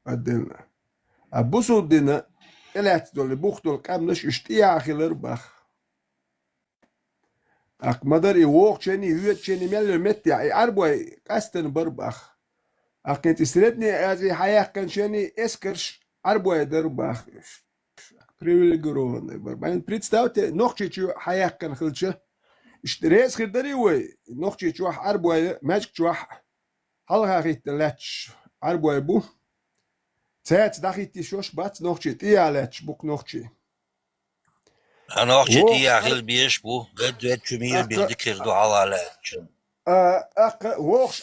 ادنا ابوصل دينا ثلاث دول بوختول قامنش اشتيا خلر بخ مدر يوق شني هو شني مل مت يعني اربوي قستن بربخ أكنت استردني هذه حياة كان شني اسكرش اربوي دربخ بريفيليجرون بربعين بريتستاوت نوختي شو حياة كان خلشه اشتريس خدري وي نوختي شو اربوي ماجك شو حلقه غيت لاتش اربوي بو ساعت دخيتي شوش بات نوختي تي لاتش بوك نوختي أنا أخشيت يا أخي البيش بو قد كمية بيردك يردو على لاتش ووخش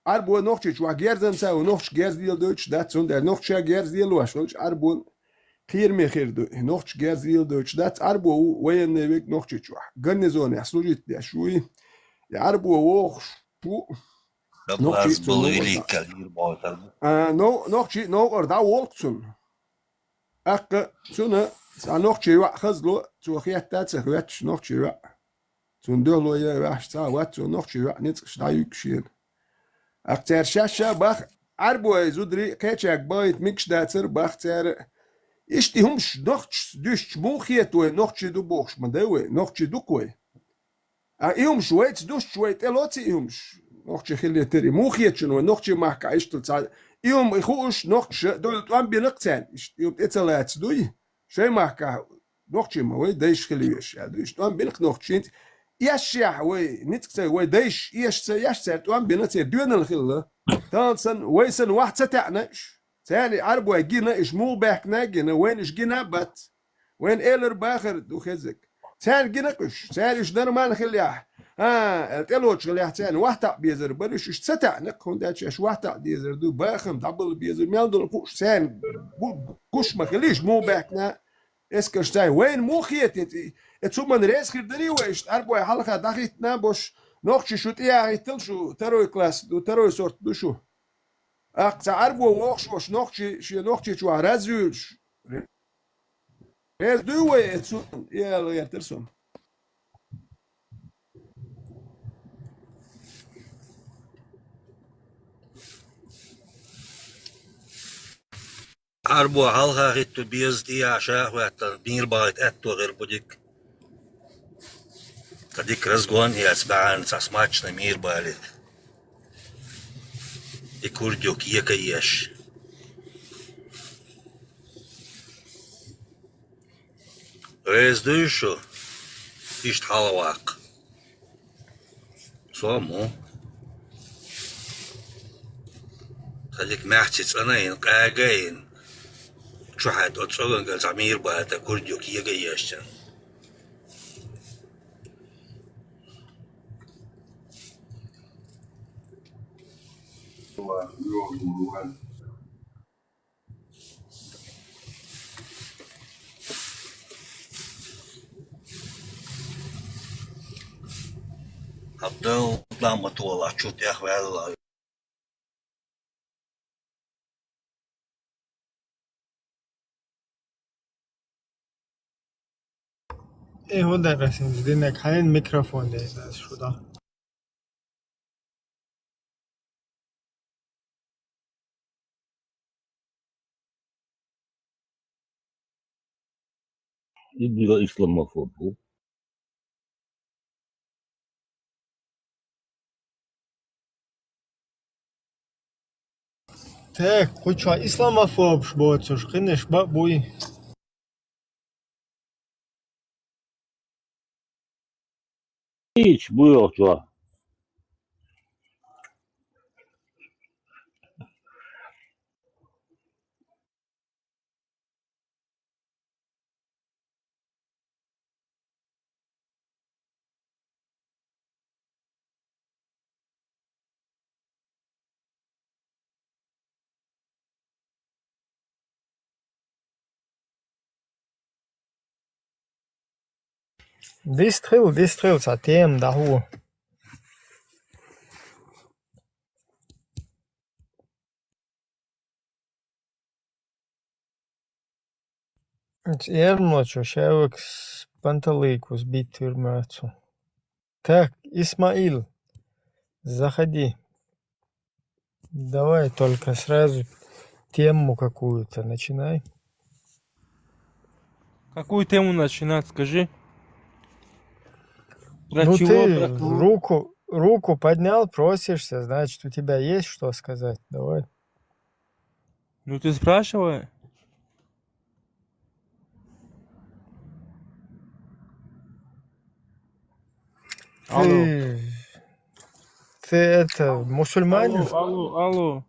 arbo nochtje chwa gerzen sa noch gerz dil deutsch dat und der noch gerz dil was und arbo khir me khir do noch gerz dil deutsch dat arbo wayen weg nochtje chwa ganne zone aslujit ya shui ya arbo woch Biraz был велик калир boytar. نوخشي نوغر دا وولكسون أك سنة نوخشي وق خزلو تو خيات سخواتش نوخشي وق تون دولو يا واش تا وات نوخشي وق نتش دا يكشين أكتر شاشة بخ عربو زودري كاتشاك بايت ميكش داتر بختر إشتي همش نوخش دوش موخيتو نوخشي دو بوخش مدوي نوخشي دوكوي إيهم شويت دوش شويت إلوتي إيهمش نوخشي خلي تري موخيتشنو نوخشي محكا إشتل تساعد إيهم إخوش نوخش دول توان بينقتان إيهم إتلات دوي شي محكا نوخشي موي دايش خليش يعني دوش توان بينق نوخشين يشيح وي نتكتاي وي دايش يشتر توان بينتي دوين الخلة تانسن ويسن واحد ستعناش تاني عربو جينا إش مو باكنا جينا وين إش جينا بات وين إيلر باخر دو خزك تاني جينا قش تاني إش دار ما نخليح التلوش خليح تاني واحد بيزر بريش إش ستعناك هون داتش إش واحد بيزر دو باخم دبل بيزر ميال دول قش تاني قش ما خليش مو باكنا اسكش تاني وين مو خيتي اتسو من ريس خير دري وإش عربو حلقة داخيتنا بوش نوخشي شو تياغي تلشو تروي كلاس دو تروي سورت دو شو تعرفوا وخش نوخشي شي نوخشي شو رازوش رز دوي اتسون يلا يرترسون Arbo halga gittu bizdi aşağı hatta bir bayt etto غير budik. Kadik razgon yasba'an tasmachna mir balit. Ikurduk yakayesh. Rezdushu isht halawaq. Somu. Kadik mahtit anayin qagayin. شحات أتصلن قال تعمير بقى كرديو كي يجي يشتن هبدو لا مطولة شو تأخذ الله هو رسیم دیدنک همین میکروفون دیده شده يبقى إسلاموفوب tek kuça İslamofob boçuş kınış bu Hiç bu yoktu. Distril satiem da hu. Ермочу шевик с панталыку сбить тюрьмацу. Так, Исмаил, заходи. Давай только сразу тему какую-то начинай. Какую тему начинать, скажи? Про Ну чего? ты Про кого? руку поднял, просишься, значит, у тебя есть что сказать. Давай. Ну ты спрашивай. Алло. Ты это, мусульманин? Алло.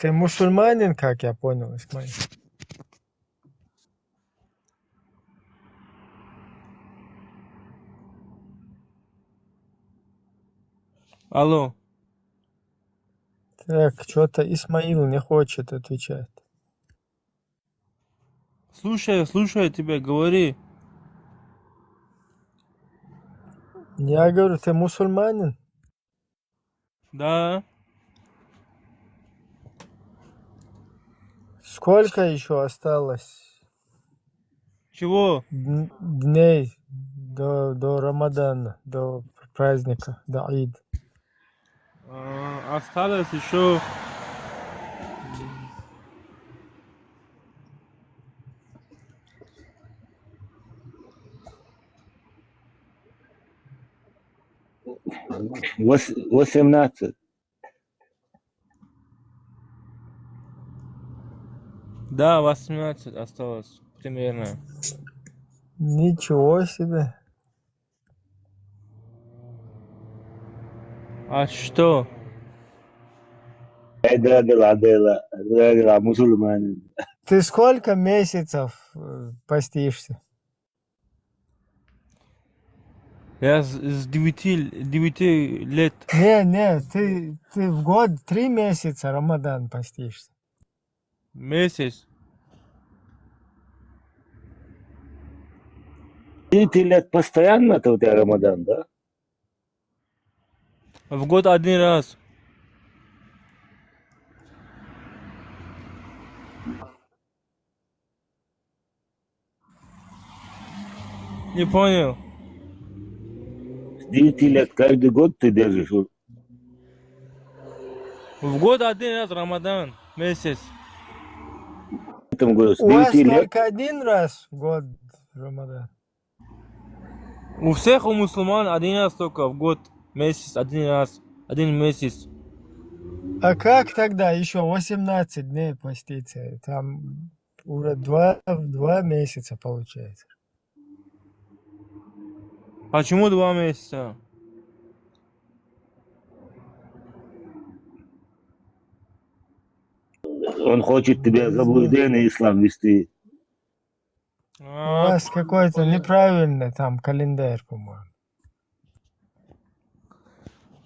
Ты мусульманин, как я понял, Исмаил? Алло. Так, что-то Исмаил не хочет отвечать. Слушай тебя, говори. Я говорю, ты мусульманин? Да. Сколько еще осталось Чего? дней до Рамадана, до праздника, до Аид? Осталось еще... Вос- 18. Да, 18 осталось примерно. Ничего себе. А что? Мусульманин. Ты сколько месяцев постишься? Я с 9 лет. Не, ты в год 3 месяца Рамадан постишься. Месяц. 9 лет постоянно это у тебя Рамадан, да? В год один раз. Не понял. С 9 лет каждый год ты держишь. В год один раз Рамадан. Месяц. В этом году с У вас 9 лет. только один раз в год Рамадан. У всех у мусульман один раз только в год. Месяц, один раз. Один месяц. А как тогда еще 18 дней поститься? Там уже два месяца получается. Почему 2 месяца? Он хочет тебя в заблуждение ислам вести. У вас какой-то неправильный там календарь, по-моему.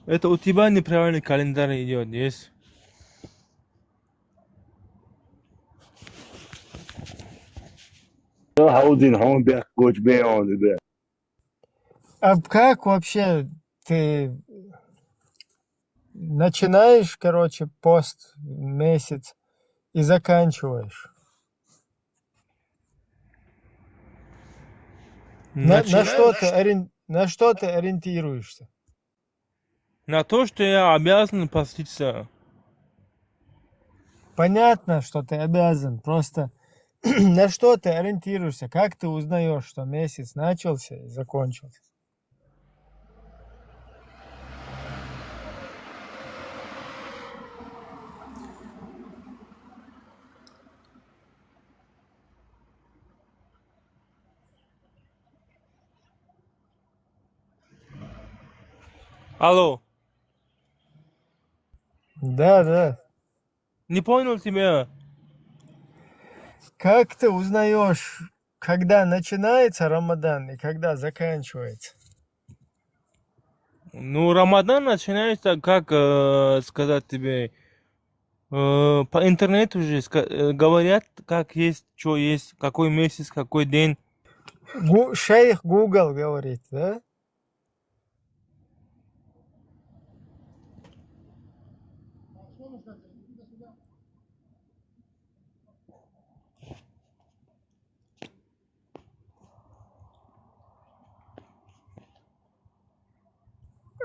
Это у тебя неправильный календарь идет, есть? А как вообще ты начинаешь, короче, пост месяц и заканчиваешь? На что ты ориентируешься? На то, что я обязан поститься. Понятно, что ты обязан, просто на что ты ориентируешься? Как ты узнаешь, что месяц начался и закончился? Алло. Да. Не понял тебя. Как ты узнаешь, когда начинается Рамадан и когда заканчивается? Ну, Рамадан начинается, как сказать тебе, по интернету же говорят, как есть, что есть, какой месяц, какой день. Шейх Google говорит, да?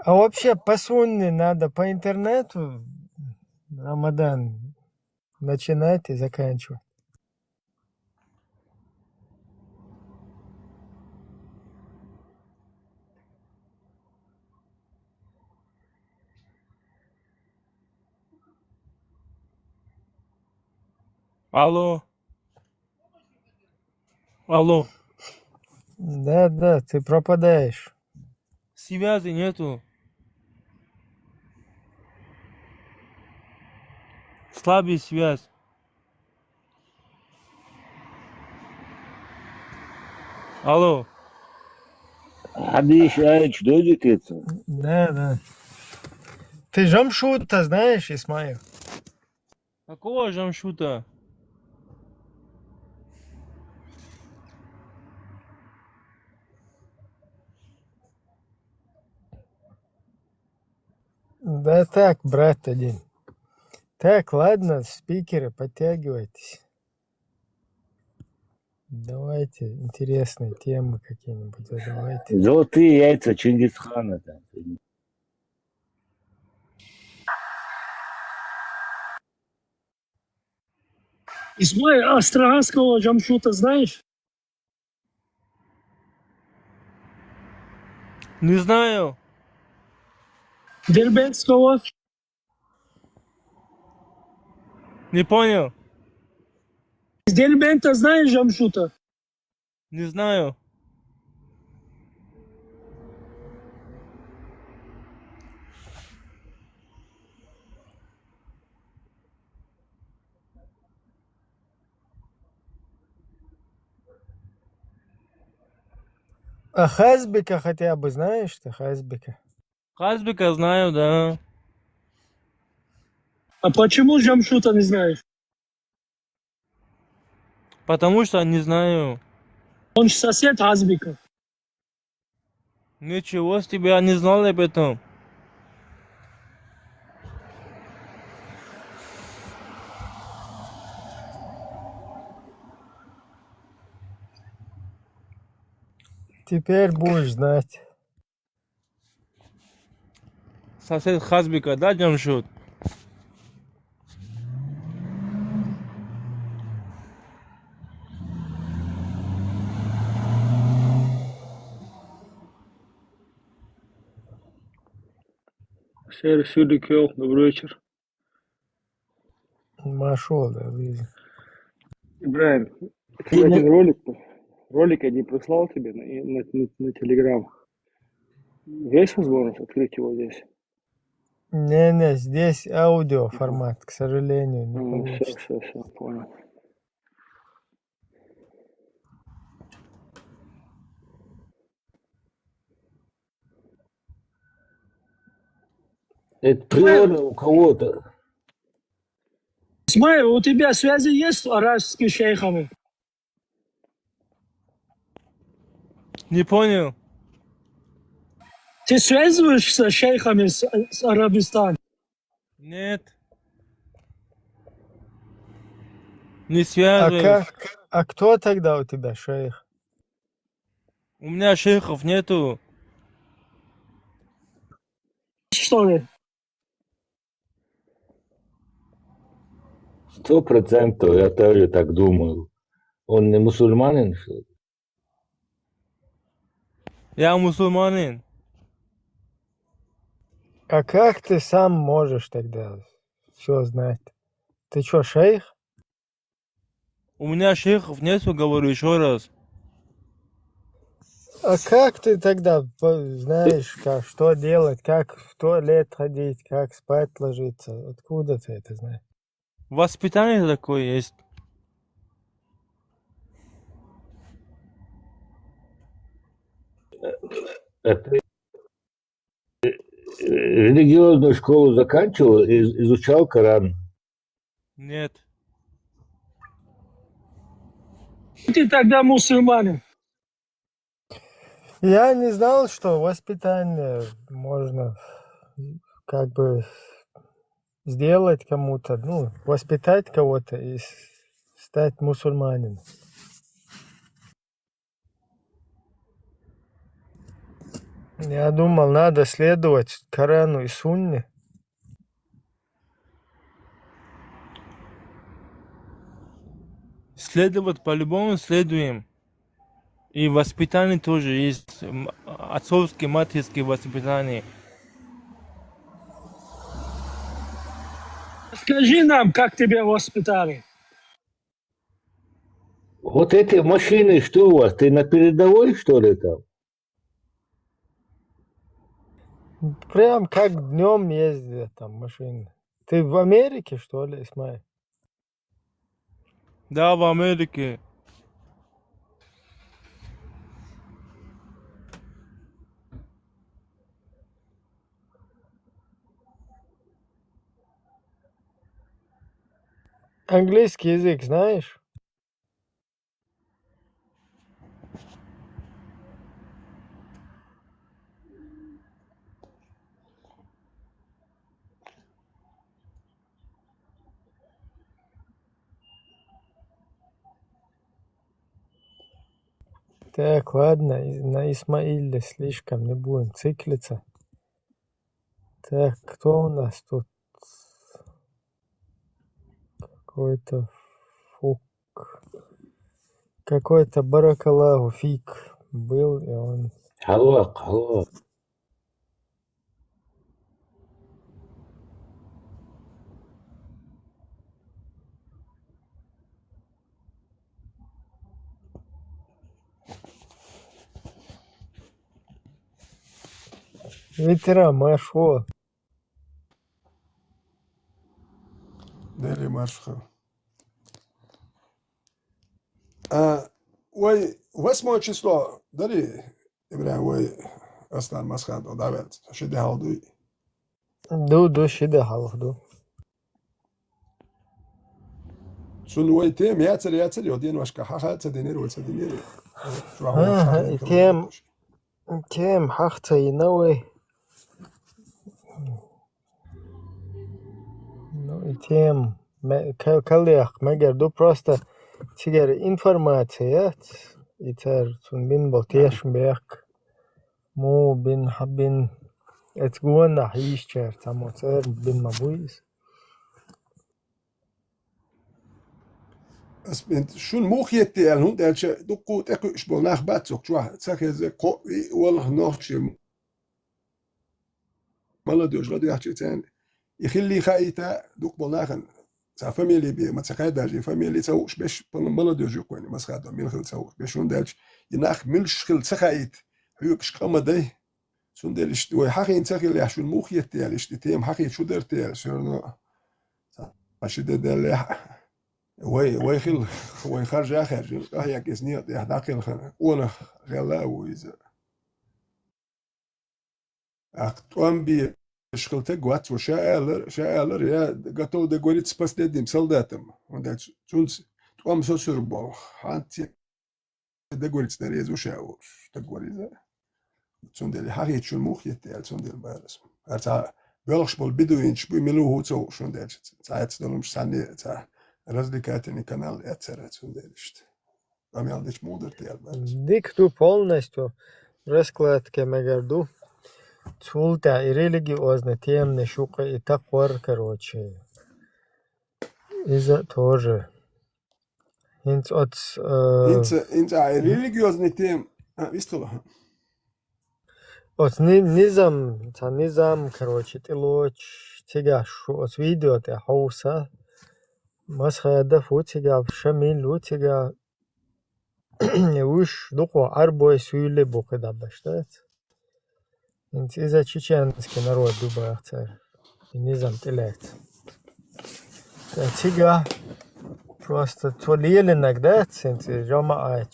А вообще по сунне надо по интернету Рамадан начинать и заканчивать. Алло. Алло. Да, ты пропадаешь. Связи нету. Слабый связь. Алло. Да. Ты Жамшута знаешь, Исмаил? Какого Жамшута? Да так, брат один. Так, ладно, спикеры, подтягивайтесь. Давайте интересные темы какие-нибудь задавайте. Золотые яйца Чингисхана. Там. Исмаил, Астраганского Джамшута знаешь? Не знаю. Дербентского? Не понял. Из Дербента знаешь Джамшута? Не знаю. А Хазбека хотя бы знаешь ты, Хазбека? Хазбека знаю, да. А почему Джамшута не знаешь? Потому что не знаю. Он же сосед Хазбека. Ничего с тебя не знал об этом. Теперь будешь знать. Сосед Хазбека, да, Джамшут? Серый Сюдикел, добрый вечер. Машел, да, Лиза. Ибраим, тебе один ролик я не прислал тебе на Телеграм. Есть возможность открыть его здесь? Не-не, здесь аудио формат, к сожалению, не получится. Все, понял. Это природа у кого-то. Исмаил, у тебя связи есть с арабскими шейхами? Не понял. Ты связываешься с шейхами с Арабистана? Нет. Не связываюсь. А кто тогда у тебя шейх? У меня шейхов нету. Что ли? 100% я тоже так думаю. Он не мусульманин, что ли? Я мусульманин. А как ты сам можешь тогда все знать? Ты что, шейх? У меня шейхов нету, говорю еще раз. А как ты тогда знаешь, как, что делать, как в туалет ходить, как спать ложиться? Откуда ты это знаешь? Воспитание такое есть. А ты религиозную школу заканчивал и изучал Коран? Нет. Ты тогда мусульманин. Я не знал, что воспитание можно как бы сделать кому-то, ну, воспитать кого-то и стать мусульманином. Я думал, надо следовать Корану и Сунне. Следовать по-любому следуем. И воспитание тоже есть. Отцовские, материнские воспитания. Скажи нам, как тебя воспитали? Вот эти машины, что у вас? Ты на передовой, что ли, там? Прям как днем ездят там машины. Ты в Америке, что ли, Исмаил? Да, в Америке. Английский язык знаешь? Так, ладно, на Исмаиле слишком не будем циклиться. Так, кто у нас тут? Какой-то фук. Какой-то Баракаллаху фик был, и он... حلوة Ветеран Машо. داري маршха. Ой, 8 число, дари, Ибрahim, ой, Aslan Maskan, o davet, şimdi haldu. Du şide haldu. Sun ой тем, яцер, один вашка, хаха, цадинер, ой цадинер. Тем хахта и новый. Ну и тем, калиях, мегерду просто тигер информация, и тер сун бин болтеш бек, му бин хабин, этгуан нахишчер, тамо тер бин мабуиз. Sun mocht je tel, hun deltje, doku teku isbol nach batzok, chwa, zeg ze ko والله نوchtje. مالدوش لا دوحتي تان يخلي خايتا دوك بلاغن تا فاميلي بي ما تسقاي داجي فاميلي تاوش باش مالدوش يكون مسخاد من خل تاوش باش ندالج يناخ ملش خل تسقايت هيك شقما داي سون دالش دوي حقي نتاخي اللي شو المخ يتالش تيم حقي شو درتال سورنا ماشي دال وي خل وي خرج اخر هي كيسني داخل خل وانا غلا ويز اقطوان بي شغلته قوات وشاعر يا قطو ده قولت سباس ديم سلداتم وندات تونس توام سوسر بو حانتي ده قولت دريز وشاور ده قولت تون دي حاجه شو المخ يتال تون دي البارس ارتا بلغش بول بدوين شبي ملو هو تو شون دات ساعات دلم ساني تا разликательный канал и отцерать удалишь. Там я лишь мудр тел. Дикту полностью раскладки мегарду. Цулта и религиозно темные шука и таквар, короче. Из-за тоже. Инц от... Инц религиозный тем... Вистула? От низам, короче, тилоч, тига шу, от видео те хауса, масхада фу тига, шамилу тига, уж дуко арбой суйле букеда баштат. Из-за чеченский народ дубах царь. И низам телет. Тига просто тволи иногда центи жама ач.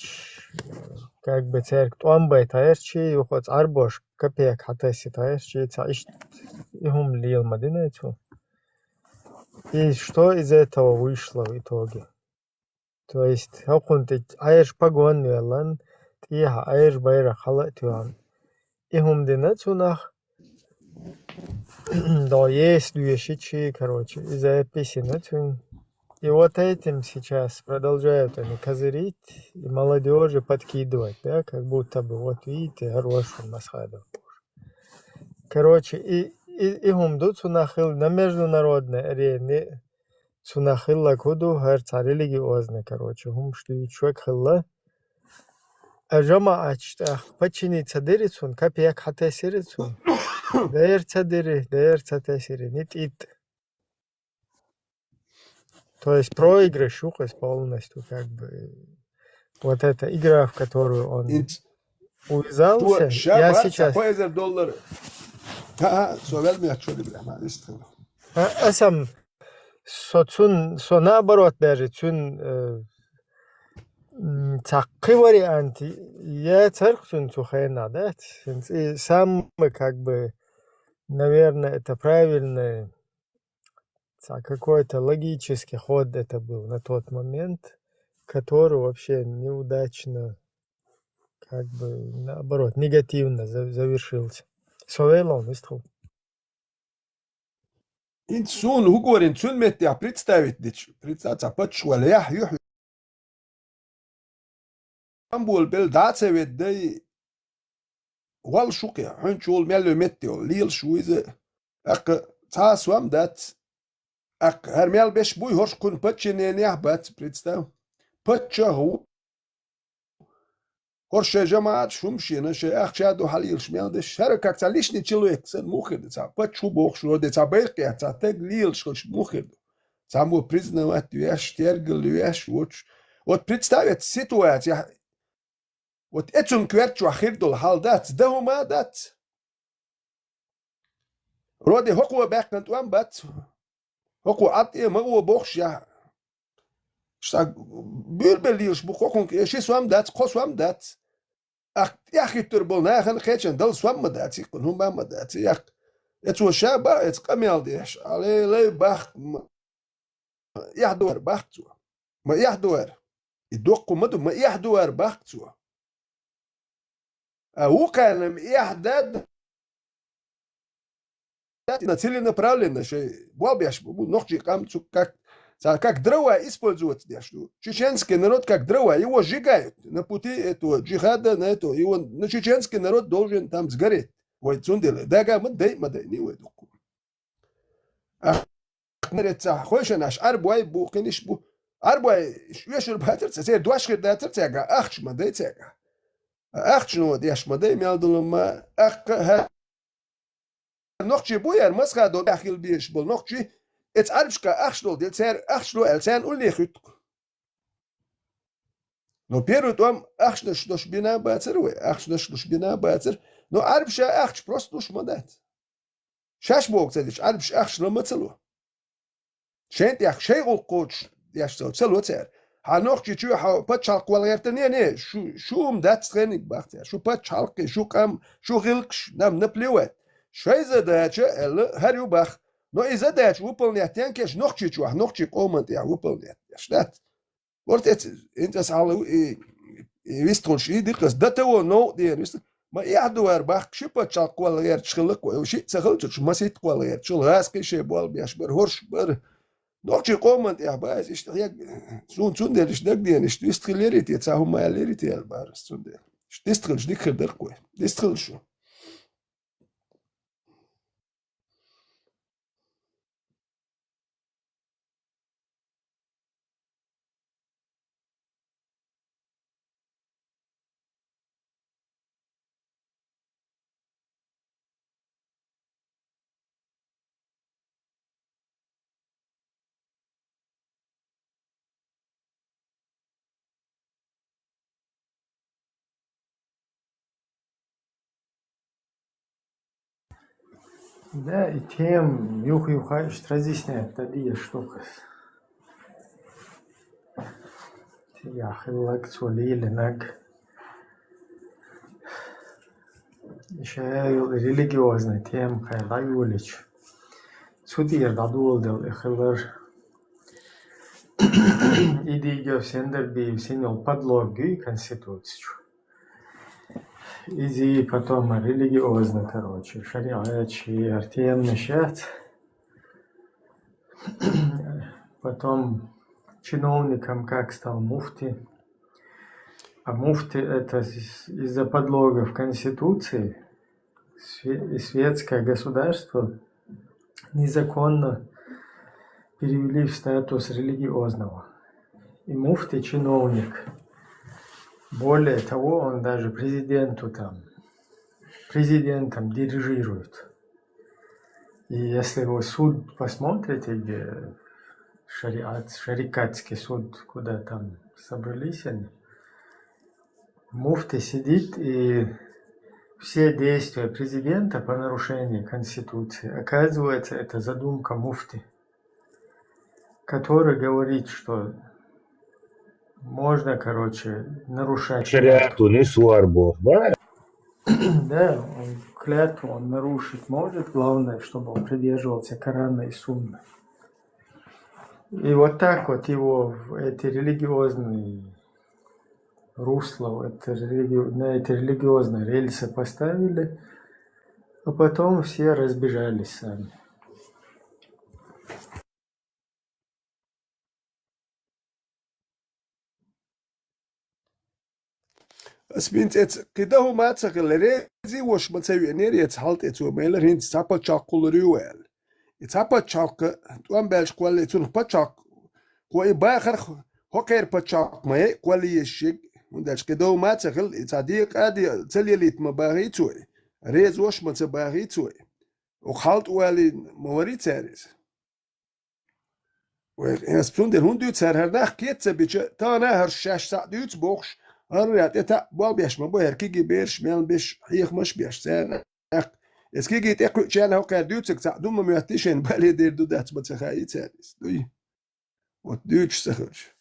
Как бы церковь он бы таерчи, уход арбош копеек хатаси таерчи, цаиш ихум лил мадинецу. И что из этого вышло в итоге? То есть, хакун ты аеш погон велан, ты аеш байра халат юан. Ихум динецу нах. Да есть дуешичи, короче, из-за песенецу. И вот этим сейчас продолжают они козырить и молодежи подкидывать, да, как будто бы, вот видите, хороший масхадов. Короче, и гумду цунахил на международной арене цунахилла куду харца религиозный, короче, гум что человек хилла. А жама ачтах почини цадерицун, капияк хатесирицун. Дайр цадери, нет ит. То есть проигрыш полностью, как бы, вот эта игра, в которую он увязался, я сейчас... $5. Сам, со наоборот даже, такой вариант, я церковь сухайна, да, и сам, как бы, наверное, это правильно. Какой-то логический ход это был на тот момент, который вообще неудачно, как бы, наоборот, негативно завершился. Совелом выступил. Инсун, угор, инсун метя представить, представьте, почвали, Istanbul bel dace vedei wal shuke hanchul melo meteo lil shuize ak ta swam dat ak her mel besh buy horsh kun patchene ne bat представь patcha Horше جماعت شوم شينا شي اخشادو حليل شمال ده شركة تعليشني تشلوك سن مخد تا باتشو بوخشو ده تا بيقيا تا تقليل شوش مخد Само признавать вещь, тергал вещь, вот представить ситуацию, вот этим кверчу ахирдул халдат, да ума дат. Роди хоку бэкнат уам бат, хоку атье магу бохшя. Штаг бюлбелиш бухокун ши суам дат, кос уам дат. Ах, яхитер бол нахан хечен дал суам мадат, их кун хумба мадат, ях. Эту шаба, эт камел деш, але лей бах يحدور بحثوا ما يحدور يدقوا مدو ما يحدور بحثوا أو كان يحدد целенаправленно шей бобяш ногчи камцу как дрова используют что чеченский народ как дрова его сжигают на пути этого джихада на это его на чеченский народ должен там сгореть ой цунделе дага мадей не выдуку نرتاح خوشناش أربعة بوقينش بو أربعة شويش الباتر تسير دواش كده ترتاح أخش ما ده تاجا أخش نو دياش ما ده ميادلهم ما أخ ها نقشي بوير مسخة دو داخل بيش بول نقشي اتعرفش كأخش دول دي تسير أخش لو ألسان أولي خيطك نو بيرو توم أخش نشلوش بينا باتر وي أخش نشلوش بينا باتر نو عرفش أخش بروستوش مدات شاش بوق تديش عرفش أخش لما تلو شنت يا شيء القدس يا سلو تسير هنوخشي شو بتشالق ولا يرتني شو مدات تغني بختي شو بتشالق شو كم شو غلقش نم نبليوت شيء زداتش هريو بخ نو إذا داتش وبلنيت ينكش نوخشي شو نوخشي قومنت يا وبلنيت شتات ورتت أنت سالو ويستولش يديكس دتو نو دير ويست ما يحدو أرباح شو بتشالق ولا يرتشخلق وشيء سخلتش ما سيت ولا يرتشل هاسكي شيء بول بيشبر هرش بر نوخشي قومنت يا باز اشتياق سون دير اشتاق دي نشتو يستخليريتي تساهم ما يليريتي البارس سون دير اشتستخلش ديك خير درقوي ديستخلشو Да, и тем юха разъясняет такие штуки. Я хилак цулили наг. Еще религиозный тем хайдай улич. Судир дадул дел ихилар. Идига в сендерби в синел подлоги конституцию. Изи потом религиозно, короче, шариачи, артем мешать. Потом чиновникам как стал муфти. А муфти это из-за подлога в Конституции светское государство незаконно перевели в статус религиозного. И муфти чиновник. Более того, он даже президентом дирижирует. И если вы суд посмотрите, где шарикатский суд, куда там собрались они, муфти сидит, и все действия президента по нарушению Конституции, оказывается, это задумка муфти, который говорит, что можно, короче, нарушать. Шариату не сварбов, да? Да, он клятву он нарушить может, главное, чтобы он придерживался Корана и Сунны. И вот так вот его в эти религиозные русла, на эти религиозные рельсы поставили, а потом все разбежались сами. اسمنت كده ما تغلري زي وش ما تسوي نير يتحلت اتو ميلر هند سابا تشاقل ريوال يتسابا تشاق توان بالش قوال يتون بتشاق قوي باخر هوكير بتشاق ما قوال يشيك ونداش كده ما تغل يتصديق ادي تليليت ما باغي توي ريز وش ما تباغي توي وخالت والي مواري تاريز واسبون دل هون دوت سر هر نخ كيت سبيچ تا نه هر شش ساعت دوت بوخش هر رات اتا بال بيش ما بو هر كيجي بيرش ميل بيش حيخ مش بيش سر نخ اس كيجي تاكو جان هو كان دوت ساعت دوم ما يتشن بالي دير دو دات بتخاي تاريز دوي ودوتش سخرش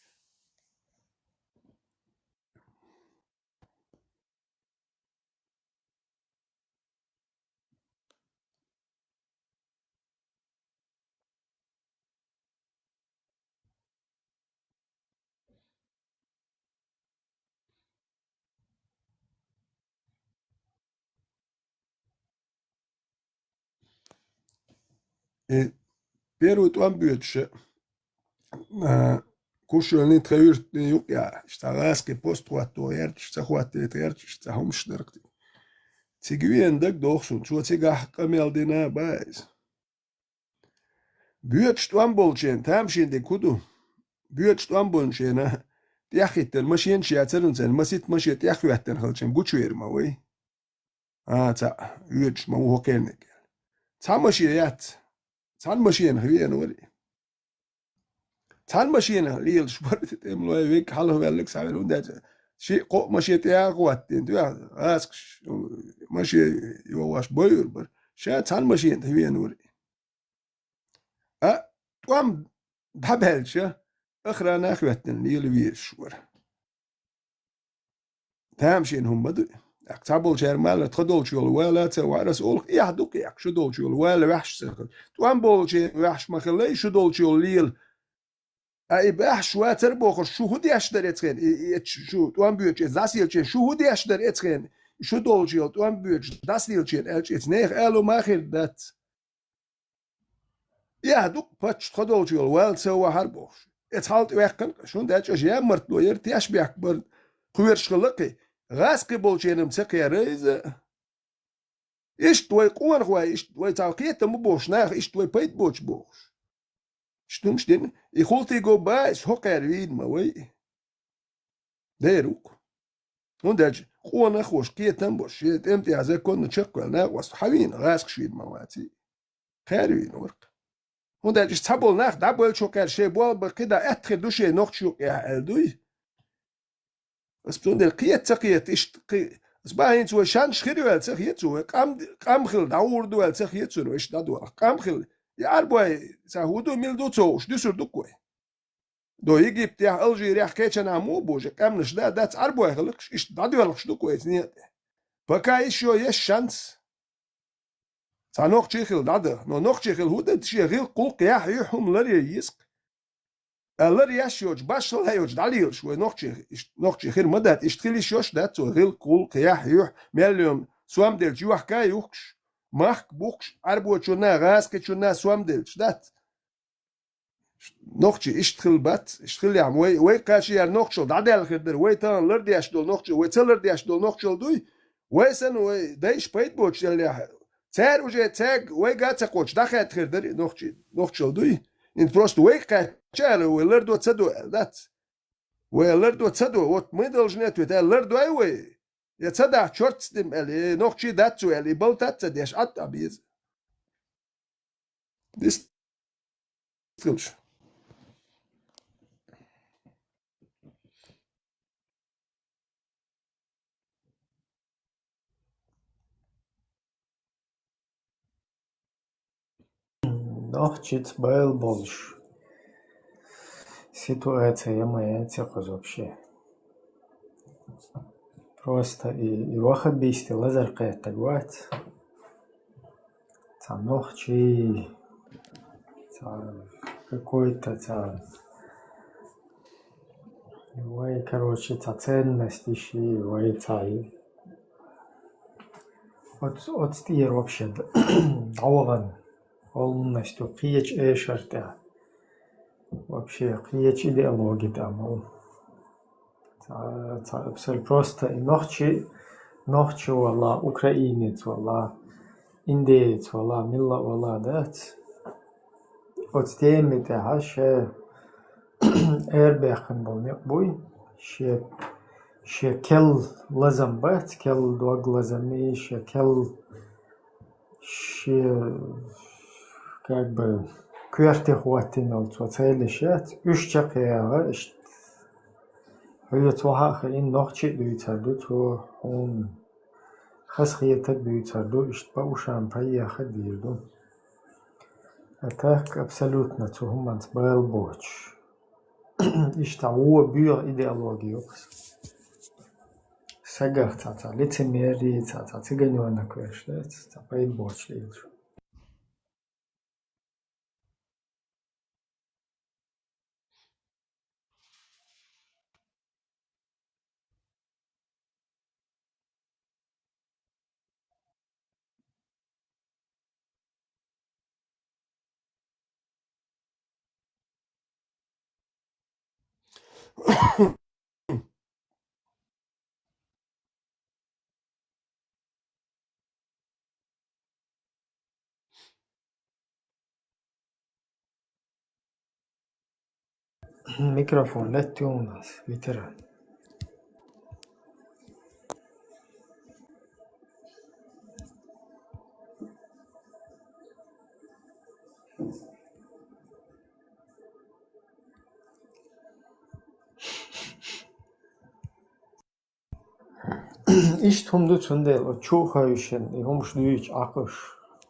Первый туан бюджет. Кушал не траурт не юг я. Штараски постуатуер, штахуатетер, штахумшнерт. Тигвен даг дохсун, чуа тигах камелдина байз. Бюджет туан болчен, тамшин де куду. Бюджет туан болчен, тяхитер машин шиацерунсен, масит машит яхуаттен халчен гучуер мавой. Та бюджет мау хокенек. Тамашият. Tan machine hyen ori. Tan machine lil shbart emlo evik halo velik savel undat. Shi qo machine ya qwatin tu ask machine yo was boyur bar. Sha tan machine hyen ori. Twam dabelcha akhra nakhwatin lil wir shwar. Tamshin hum madu. اكتبل جرمال تخدل شغل ولا توارس أول يهدوك يك شدول شغل ولا وحش سكر توان بول شيء وحش ما خلي شدول شغل ليل أي بحش واتر بخور شو هدي أشتر إتخن شو توان بيوتش داسيل شيء شو هدي أشتر إتخن شدول شغل توان بيوتش داسيل شيء إتنيخ ألو ما خير دات يهدوك بتش تخدل شغل ولا سوا هربوش إتحالت ويحكن شون داتش أشياء مرتلو يرتياش بيحكبر خوير شغلقي غاسقي بولشينم سقيا ريزة إيش توي قوان خواي إيش توي تعقيت مبوش ناخ إيش توي بيت بوش بوش شتمش دين يخولتي جو بايش هوكا ريد ما وي ديروك وندج قوان أخوش كيتم بوش يتمتي عزا كون نشقل ناقوس حوين غاسق شيد مواتي خيروين ورق وندج استبول ناخ دابول شوكار شي بوال بقيدا أتخي دوشي نوخ شوك يا ألدوي بس بدون القيت تقيت إيش سباهين سوى شان شخيرو التقيت سوى قام خل داور دو التقيت سوى إيش دادو قام خل يا أربعة سهودو ميل توش دسر دكوي دو يجي بتاع ألجيريا حكيت أنا مو بوجه قام نشدا دات أربعة خلقش إيش دادو خلقش دكوي سنيت فكا إيش يو يش شانس سانوخ تشيخل دادا نوخ تشيخل هودا تشيخل قلق يا حيهم لري يسق الله يشوج باش لا يوج دليل شو نوختي خير مدات اشتغلي شوش دات غير كل قياح يح مليون سوام دل جو حكاي يوكش ماخ بوكش اربو تشنا غاس كتشنا سوام دل دات نوختي اشتغل بات اشتغل يا وي كاشي يا نوختشل دادل خدر وي تان لردي اشدول نوختشل وي تلردي اشدول نوختشل دوي وي سن وي دايش بيت بوتش يا تار وجه تاج وي غات قوتش دخلت خدر نوختشل دوي إن просто ويك كشال ولردو تصدو ذات ولردو تصدو وات ميدلج نتويت لردو أيوة يتصدع شورت دم اللي نوخشي ذات اللي بلتات تصديش عطا بيز ديس تقولش Нохчиц был больше. Ситуация моя цикл вообще. Просто и واحد بيستي لازر قيت تقوات تا نохчи تا какой-то та вай короче та ценности ши вай цай от стир вообще даван полностью қиеч эшерте вообще қиеч идеология там просто и нохчи والله украинец والله индеец والله милла والله дать. Вот с теми ше эрбехен был не буй ше кел лазам бать кел дуаг лазами ше кел ше как бы кверте хватин also цели шет üç çakaya işte Höyet vaha in nochchi büyüterdi to on khaskhiyete büyüterdi işte ba uşan payya khadirdu atak абсолютно to humans bel boch işte o büyük ideoloji yok sagah tata licemeri tata циганёнок işte tata bel boch değil. Mikrofon lätt Jonas, bitte. İşte humdu tünde o çok hayışın, humuş düğüç akış.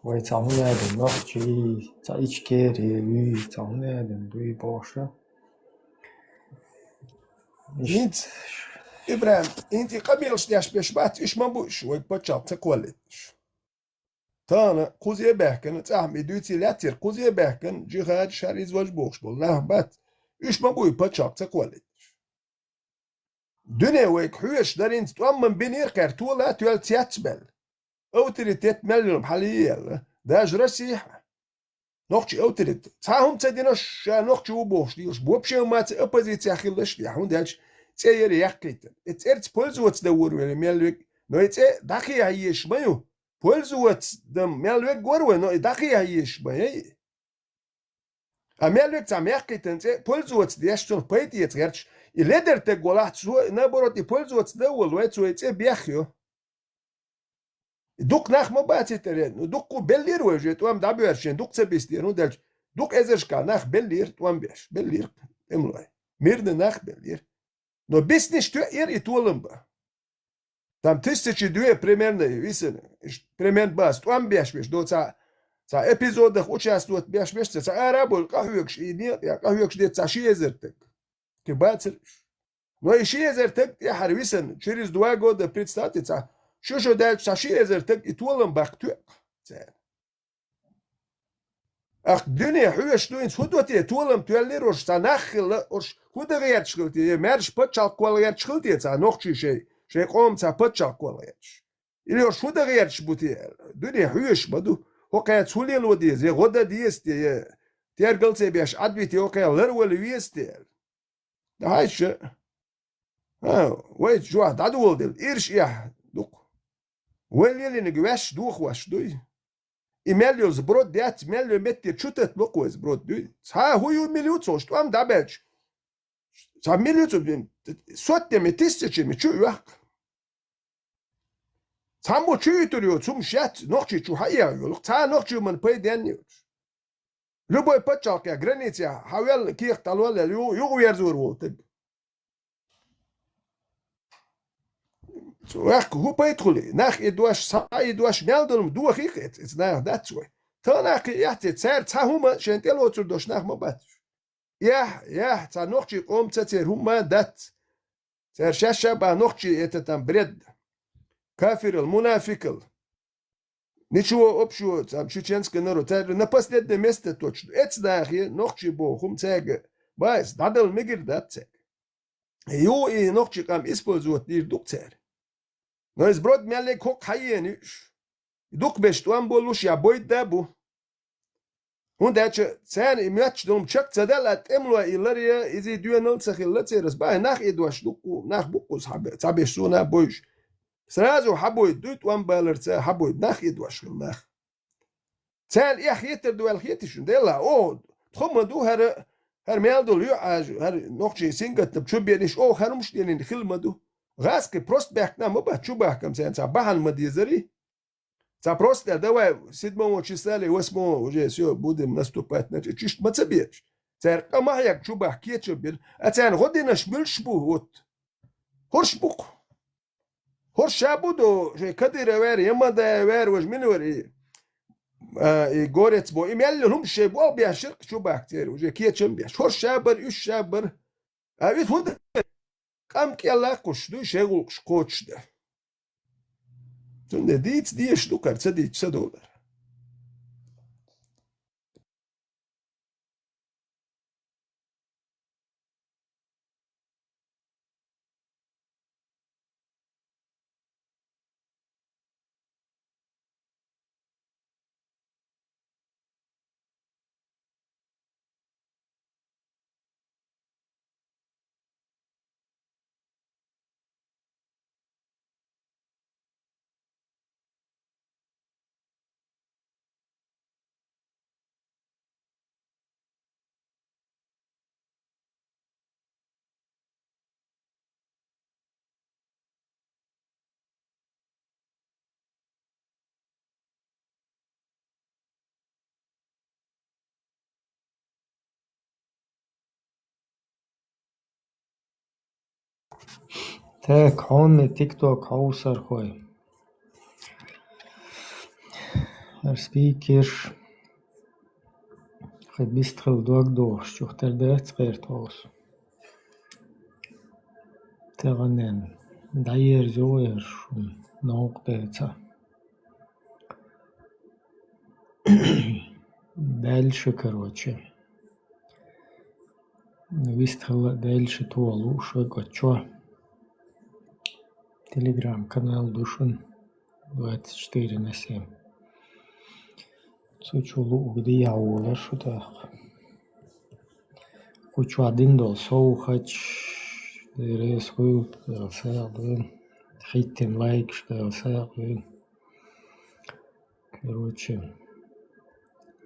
Ve tamam edin, nohçi, ta iç kere, tamam edin, düğü boşa. انت ابراهيم انت قبل شداش باش بات ايش ما بوش وي باتشاب تكولتش تانا قوزي باكن تعمي دوتي لاتير قوزي باكن جهاد شاريز واج بوش بول نه بات ايش ما بوي باتشاب تكولتش دنيا ويك حوش دارين تؤمن بينير كارتولا تول تياتبل اوتريتيت مليون حاليا داج رسيحه نوخشي اوتريت تاهم تدينش نوخشي وبوش ديوش بوبشي ما اوبوزيتيا خيلش دي حون داج تير يقيت اترت بولزوت دور ولا ميلوك نو ات داخي هيش مايو بولزوت دم ميلوك غور نو داخي هيش ماي اميلوك تام يقيت انت بولزوت ديشتون بايت يتغرش يلدر تغولات سو نبروتي بولزوت دول ويتو ات بيخيو دوك ناخ ما باتيترين دوك بلير وجيت وام دابيرشين دوك تبيستير ودل دوك ازرشكا ناخ بلير توام بيش بلير املاي ميرن ناخ بلير No bis nicht itolamba. Tam tысячи две примерно, видите, примерно бас. Там бешвеш, до ца эпизодах участвует бешвеш, ца арабул кахюкш и нет, я кахюкш дет ца шиезертек. Ты бацер. Но и шиезертек я харвисен через 2 года представьте ца шо дальше ца шиезертек itolamba ктук. Ach düne hüş du ins hudote tolum tüller os sanachil os hudagert schuld je mersch potchal kolgert schuld jetzt noch şey kom sa potchal kolgert ili os hudagert buti düne hüş badu hokayat sulel odi ze goda dieste tergal se beş adviti hokaylar wel wieste da hayş ha wait jo da dol del irş ya duk wel yelini güveş duh was du Имелиус брод дят мелио метти чутет локоис брод ду. Ца хую милиуцо, что ам дабеч. Ца милиуцо сотнями тысячами чуях. Цамо чуйтурио цум шат нохчи чухая юл. Ца нохчи ман пойденниуч. Любой пачалка граница хавел ких талвал ю верзур волтыг. Ach, hoe petroli? Nach idwash meldum duach ik het. It's now that way. Tanach yacht het zer tahuma shentel otur dosh nach mabat. Ja, ta nochchi om tzer huma dat. Zer shasha ba nochchi etetam bred. Kafir al munafikal. Ничего общего, там чеченский народ. На последнее место точно. Это нахи нохчи бохум цега. Байс, дадал мигир дат цег. Ю и нохчи кам используют дир дук цер. Но из брод мяле кок хайениш. Дук беш туам болуш я бойт дабу. Hun derçe sen imyaç dum çak zadalat emlo ileriye izi düenal sakhillat seres ba nach edwaş duku nach bukus habe tabe suna boyş srazu haboy dut wan balertsa haboy nach edwaş nach sen ihyeter duel khiyetishun dela o tkhoma du her meldol yu her nokçe singat çubeniş o harmuş denin khilmadu gaske prost bekna maba çubakam sen sabahan madizari Ца просто давай 7 числа или 8 уже все будем наступать на чисто мацабеч. Цер камаяк чубах кетчубир, а цен година шмылшбу вот. Хоршбук. Хоршабудо, же кадира вер, ямада вер, вож минвери. И горец бо, и мяллюм шебу, обяшир чубах цер, уже кетчум бяш. Хоршабар, юшабар. А ведь вот камкела кушду шегул шкочда. Sunt de diți, diești tu, care ți-a dici, $100. Так, он TikTok hausar hoi. Speaker bistral dog schuchter det skert aus. Terranen. Dayer zoer schon noch deца. Дальше, короче. Вистрал дальше туалу, шего чё. Телеграм-канал Душин 24/7. Сучулу где я улар шутах. Кучу один дол соухач. Дересху дерсаабын. Хиттен лайк дерсаабын. Короче.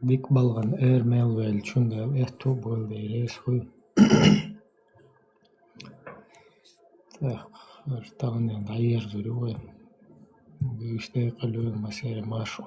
Бик балган эрмелвел чундал эту бол дересху. Так. Артаган дайер зурюй. Биште калуй масер маш